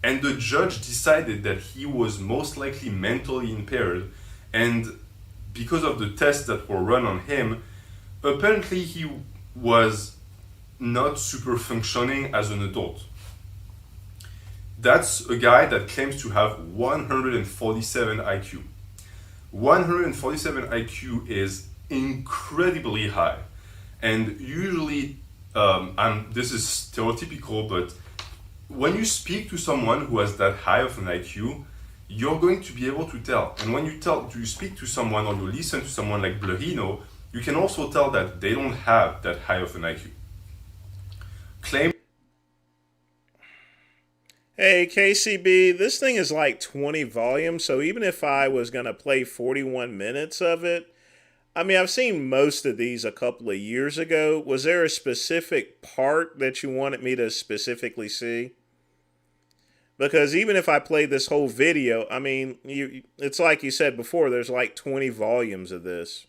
And the judge decided that he was most likely mentally impaired. And because of the tests that were run on him, apparently he was not super functioning as an adult. That's a guy that claims to have 147 IQ. 147 IQ is incredibly high. And usually, this is stereotypical, but when you speak to someone who has that high of an IQ, you're going to be able to tell. And when you speak to someone or you listen to someone like Blahino, you can also tell that they don't have that high of an IQ. Hey, KCB, this thing is like 20 volumes, so even if I was going to play 41 minutes of it, I mean, I've seen most of these a couple of years ago. Was there a specific part that you wanted me to specifically see? Because even if I played this whole video, I mean, it's like you said before, there's like 20 volumes of this.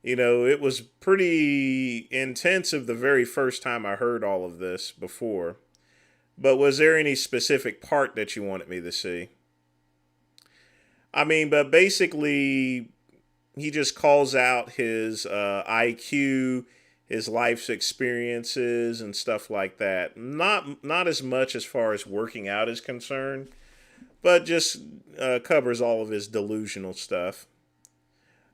You know, it was pretty intensive the very first time I heard all of this before. But was there any specific part that you wanted me to see? I mean, but basically, he just calls out his IQ, his life's experiences, and stuff like that. Not as much as far as working out is concerned, but just covers all of his delusional stuff.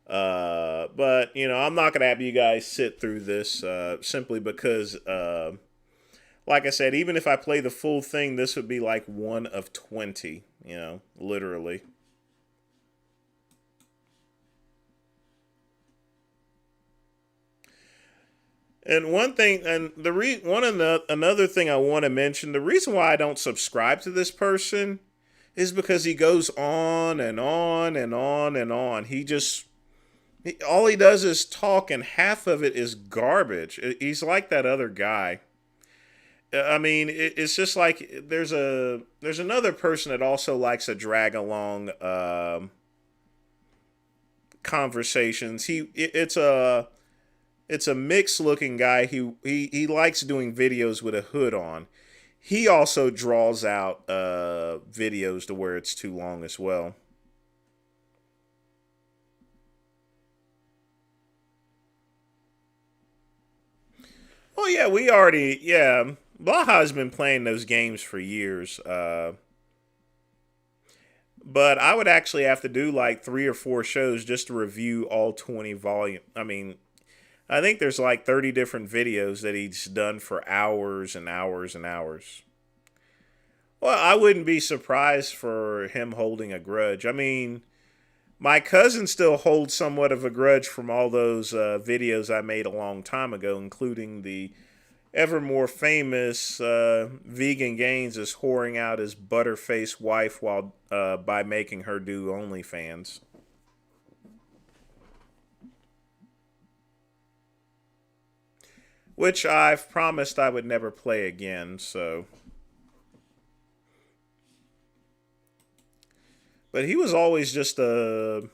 But, you know, I'm not going to have you guys sit through this simply because... like I said, even if I play the full thing, this would be like 1 of 20, you know, literally. And one thing, and another thing I want to mention, the reason why I don't subscribe to this person is because he goes on and on and on and on. All he does is talk, and half of it is garbage. He's like that other guy. I mean, it's just like there's another person that also likes to drag along conversations. It's a mixed looking guy. He likes doing videos with a hood on. He also draws out videos to where it's too long as well. Oh yeah, Baja's been playing those games for years. But I would actually have to do like 3 or 4 shows just to review all 20 volume. I mean, I think there's like 30 different videos that he's done for hours and hours and hours. Well, I wouldn't be surprised for him holding a grudge. I mean, my cousin still holds somewhat of a grudge from all those videos I made a long time ago, including the ever more famous Vegan Gains is whoring out his butterface wife while by making her do OnlyFans. Which I've promised I would never play again, so. But he was always just a.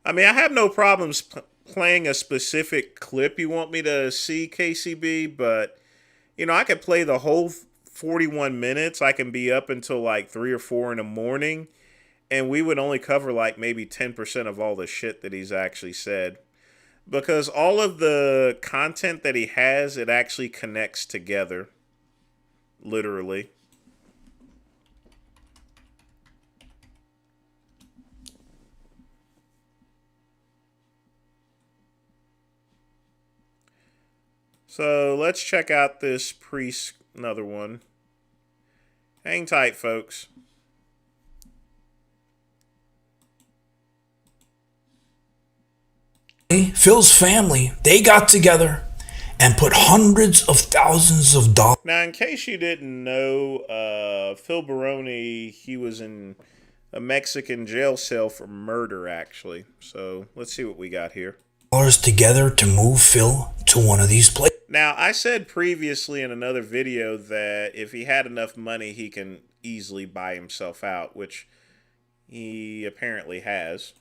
I mean, I have no problems playing a specific clip you want me to see, KCB, but, you know, I could play the whole 41 minutes. I can be up until like 3 or 4 in the morning, and we would only cover like maybe 10% of all the shit that he's actually said. Because all of the content that he has, it actually connects together. Literally. So let's check out this another one. Hang tight, folks. Phil's family, they got together and put hundreds of thousands of dollars. Now, in case you didn't know, Phil Baroni, he was in a Mexican jail cell for murder, actually. So let's see what we got here. Together to move Phil to one of these places. Now, I said previously in another video that if he had enough money, he can easily buy himself out, which he apparently has.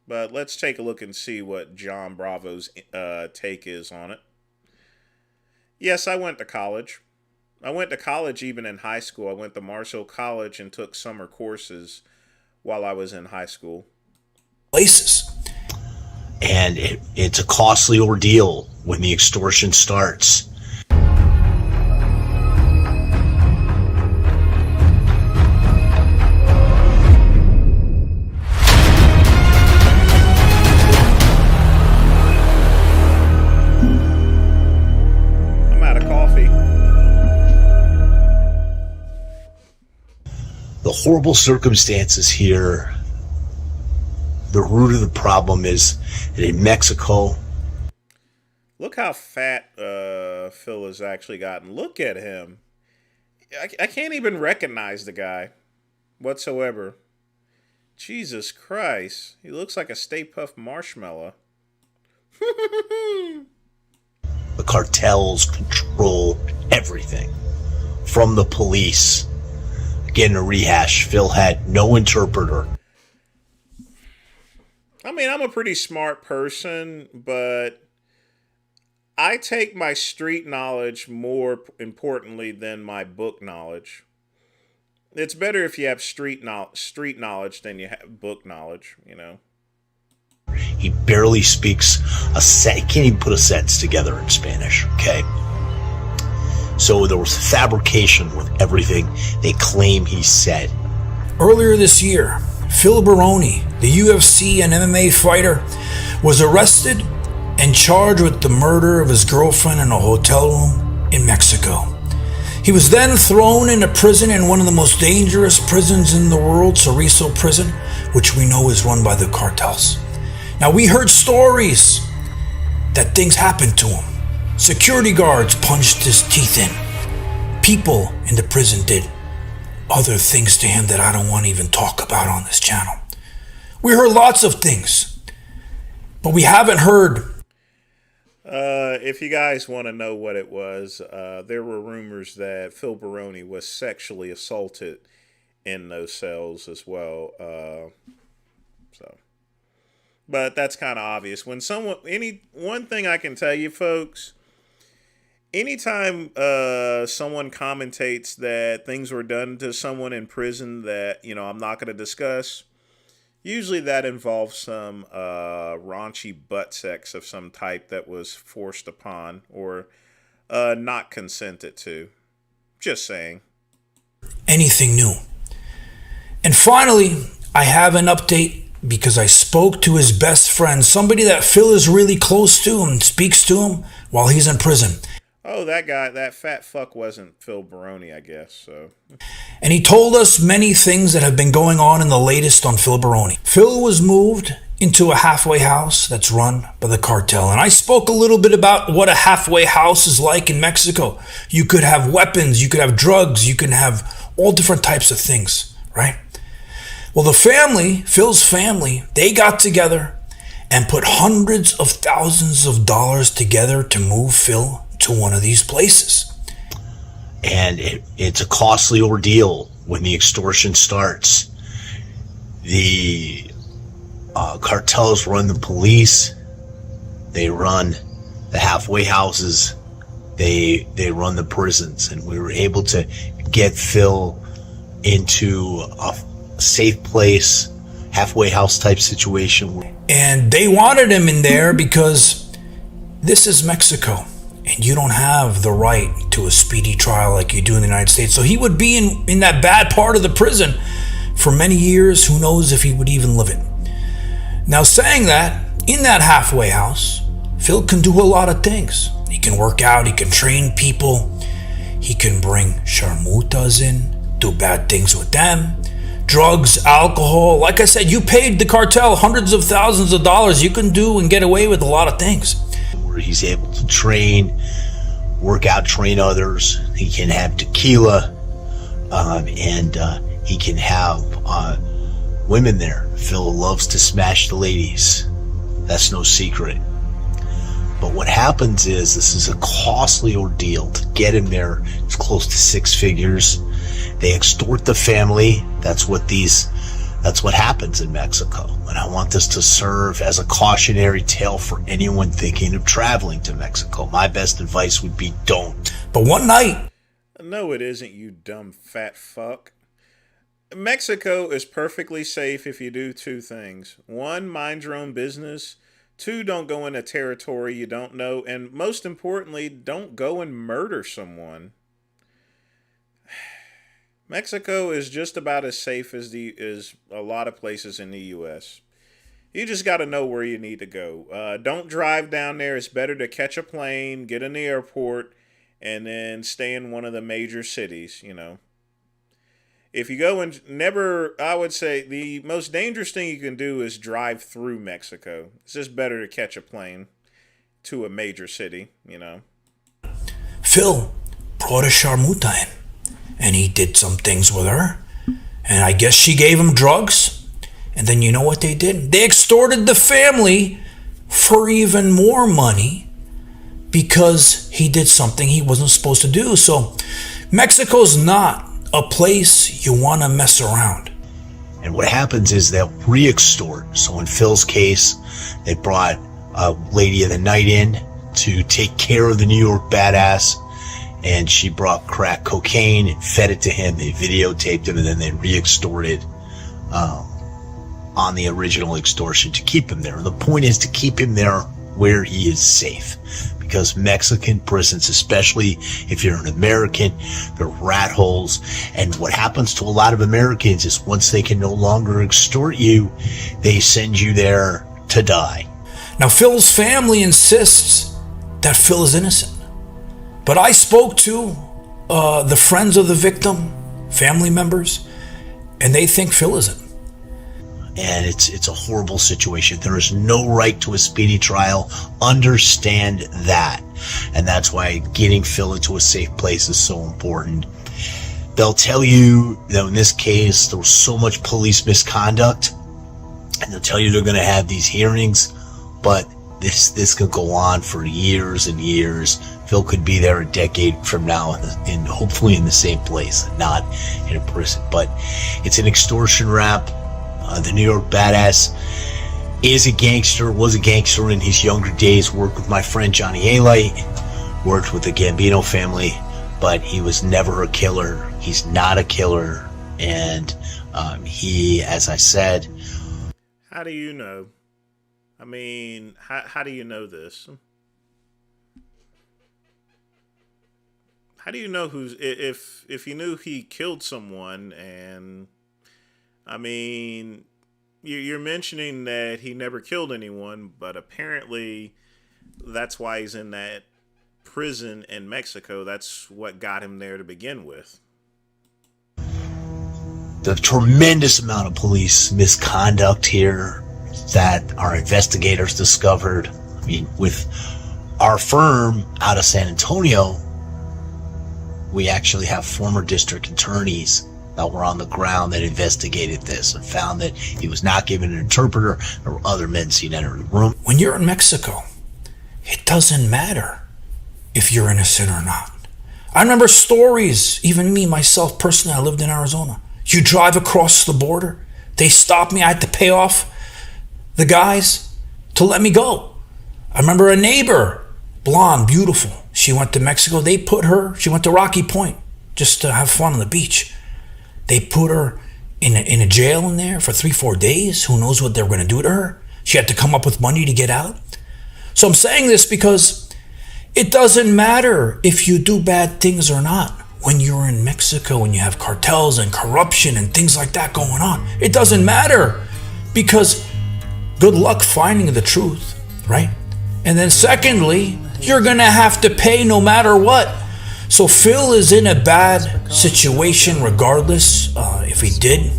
But let's take a look and see what John Bravo's take is on it. Yes, I went to college. I went to college even in high school. I went to Marshall College and took summer courses while I was in high school. Places. And it's a costly ordeal when the extortion starts. I'm out of coffee. The horrible circumstances here. The root of the problem is that in Mexico. Look how fat Phil has actually gotten. Look at him. I can't even recognize the guy whatsoever. Jesus Christ. He looks like a Stay Puft Marshmallow. The cartels control everything. From the police. Again, a rehash. Phil had no interpreter. I mean, I'm a pretty smart person, but I take my street knowledge more importantly than my book knowledge. It's better if you have street knowledge than you have book knowledge, you know. He barely speaks a he can't even put a sentence together in Spanish, okay? So there was fabrication with everything they claim he said. Earlier this year, Phil Baroni, the UFC and MMA fighter, was arrested and charged with the murder of his girlfriend in a hotel room in Mexico. He was then thrown into prison in one of the most dangerous prisons in the world, Cerezo Prison, which we know is run by the cartels. Now, we heard stories that things happened to him. Security guards punched his teeth in. People in the prison did. other things to him that I don't want to even talk about on this channel. We heard lots of things, but we haven't heard. If you guys want to know what it was, there were rumors that Phil Baroni was sexually assaulted in those cells as well. But that's kind of obvious. When one thing I can tell you, folks, anytime someone commentates that things were done to someone in prison that, I'm not going to discuss, usually that involves some raunchy butt sex of some type that was forced upon or not consented to. Just saying. Anything new. And finally, I have an update because I spoke to his best friend, somebody that Phil is really close to and speaks to him while he's in prison. Oh, that guy, that fat fuck wasn't Phil Baroni, I guess. So. And he told us many things that have been going on in the latest on Phil Baroni. Phil was moved into a halfway house that's run by the cartel. And I spoke a little bit about what a halfway house is like in Mexico. You could have weapons, you could have drugs, you can have all different types of things, right? Well, the family, Phil's family, they got together and put hundreds of thousands of dollars together to move Phil to one of these places. And it's a costly ordeal when the extortion starts. The cartels run the police, they run the halfway houses, they run the prisons, and we were able to get Phil into a safe place, halfway house type situation. And they wanted him in there because this is Mexico and you don't have the right to a speedy trial like you do in the United States. So he would be in that bad part of the prison for many years. Who knows if he would even live it. Now, saying that, in that halfway house, Phil can do a lot of things. He can work out, he can train people, he can bring sharmutas in, do bad things with them. Drugs, alcohol. Like I said, you paid the cartel hundreds of thousands of dollars. You can do and get away with a lot of things. Where he's able to train, work out, train others. He can have tequila, and he can have women there. Phil loves to smash the ladies. That's no secret. But what happens is this is a costly ordeal to get him there. It's close to 6 figures. They extort the family. That's what happens in Mexico. And I want this to serve as a cautionary tale for anyone thinking of traveling to Mexico. My best advice would be don't. But one night... No, it isn't, you dumb fat fuck. Mexico is perfectly safe if you do 2 things. 1, mind your own business. 2, don't go into territory you don't know. And most importantly, don't go and murder someone. Mexico is just about as safe as a lot of places in the U.S. You just got to know where you need to go. Don't drive down there. It's better to catch a plane, get in the airport, and then stay in one of the major cities, If you go and I would say the most dangerous thing you can do is drive through Mexico. It's just better to catch a plane to a major city, Phil brought a sharmuta in. And he did some things with her. And I guess she gave him drugs. And then you know what they did? They extorted the family for even more money because he did something he wasn't supposed to do. So Mexico's not a place you want to mess around. And what happens is they'll re-extort. So in Phil's case, they brought a lady of the night in to take care of the New York badass. And she brought crack cocaine and fed it to him. They videotaped him and then they re-extorted on the original extortion to keep him there. And the point is to keep him there where he is safe. Because Mexican prisons, especially if you're an American, they're rat holes. And what happens to a lot of Americans is once they can no longer extort you, they send you there to die. Now, Phil's family insists that Phil is innocent. But I spoke to the friends of the victim, family members, and they think Phil isn't. And it's a horrible situation. There is no right to a speedy trial. Understand that. And that's why getting Phil into a safe place is so important. They'll tell you that in this case there was so much police misconduct, and they'll tell you they're going to have these hearings, but this could go on for years and years. Phil could be there a decade from now, and hopefully in the same place, not in a prison. But it's an extortion rap. The New York Badass was a gangster in his younger days. Worked with my friend Johnny A-Light, worked with the Gambino family, but he was never a killer. He's not a killer, and he, as I said. How do you know? I mean, how do you know this? How do you know if you knew he killed someone? And I mean, you're mentioning that he never killed anyone, but apparently that's why he's in that prison in Mexico. That's what got him there to begin with. The tremendous amount of police misconduct here that our investigators discovered. I mean, with our firm out of San Antonio, we actually have former district attorneys that were on the ground that investigated this and found that he was not given an interpreter. There were other men seen enter the room. When you're in Mexico, it doesn't matter if you're innocent or not. I remember stories, even me, myself, personally, I lived in Arizona. You drive across the border, they stop me, I had to pay off the guys to let me go. I remember a neighbor, blonde, beautiful. She went to Mexico. She went to Rocky Point just to have fun on the beach. They put her in a jail in there for 3-4 days. Who knows what they were going to do to her? She had to come up with money to get out. So I'm saying this because it doesn't matter if you do bad things or not. When you're in Mexico and you have cartels and corruption and things like that going on, it doesn't matter, because good luck finding the truth, right? And then secondly, you're going to have to pay no matter what. So Phil is in a bad situation regardless. If he did,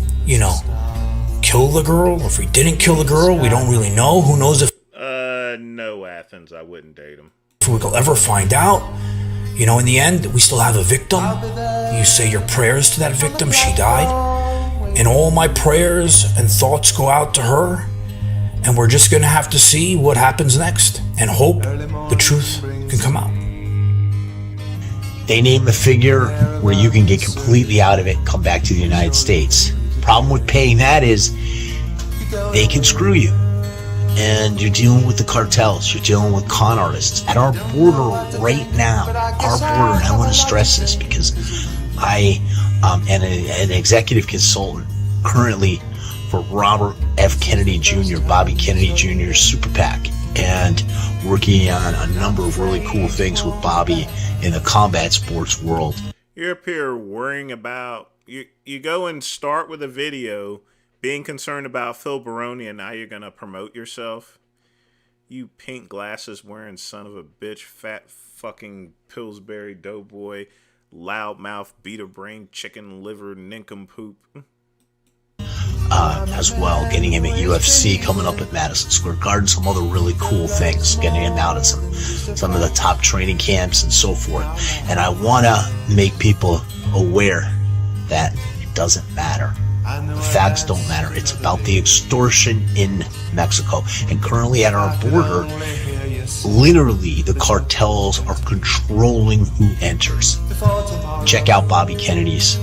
kill the girl, or if he didn't kill the girl, we don't really know. Who knows if... No, Athens, I wouldn't date him. If we'll ever find out. In the end, we still have a victim. You say your prayers to that victim. She died. And all my prayers and thoughts go out to her. And we're just going to have to see what happens next and hope the truth can come out. They name a figure where you can get completely out of it, come back to the United States. Problem with paying that is they can screw you. And you're dealing with the cartels. You're dealing with con artists. At our border right now, and I want to stress this because I am an executive consultant currently for Robert F. Kennedy Jr., Bobby Kennedy Jr.'s Super PAC, and working on a number of really cool things with Bobby in the combat sports world. You're up here worrying about... You go and start with a video being concerned about Phil Baroni, and now you're going to promote yourself? You pink glasses wearing son of a bitch, fat fucking Pillsbury doughboy, loudmouth, beater brain, chicken liver, nincompoop. As well, getting him at UFC, coming up at Madison Square Garden, some other really cool things, getting him out at some of the top training camps and so forth. And I want to make people aware that it doesn't matter. The facts don't matter. It's about the extortion in Mexico. And currently at our border, literally the cartels are controlling who enters. Check out Bobby Kennedy's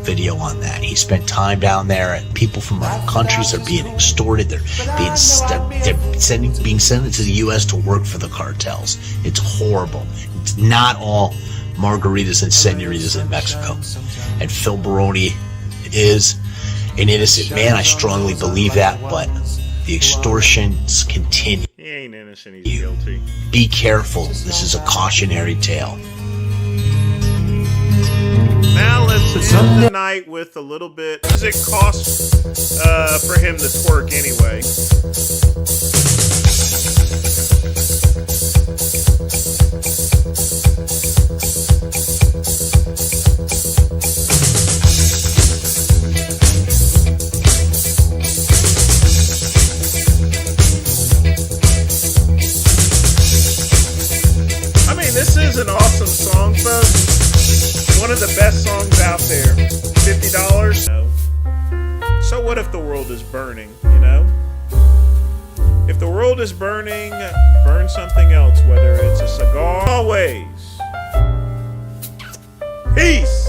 video on that. He spent time down there, and people from other countries are being extorted. They're being sent to the U.S. to work for the cartels. It's horrible. It's not all margaritas and senoritas in Mexico. And Phil Baroni is an innocent man. I strongly believe that, but the extortions continue. He ain't innocent, he's guilty. Be careful. This is a cautionary tale. Now let's end the night with a little bit. What does it cost for him to twerk anyway? I mean, this is an awesome song, folks. One of the best songs out there. $50. No. So what if the world is burning, you know? If the world is burning, burn something else, whether it's a cigar. Always. Peace.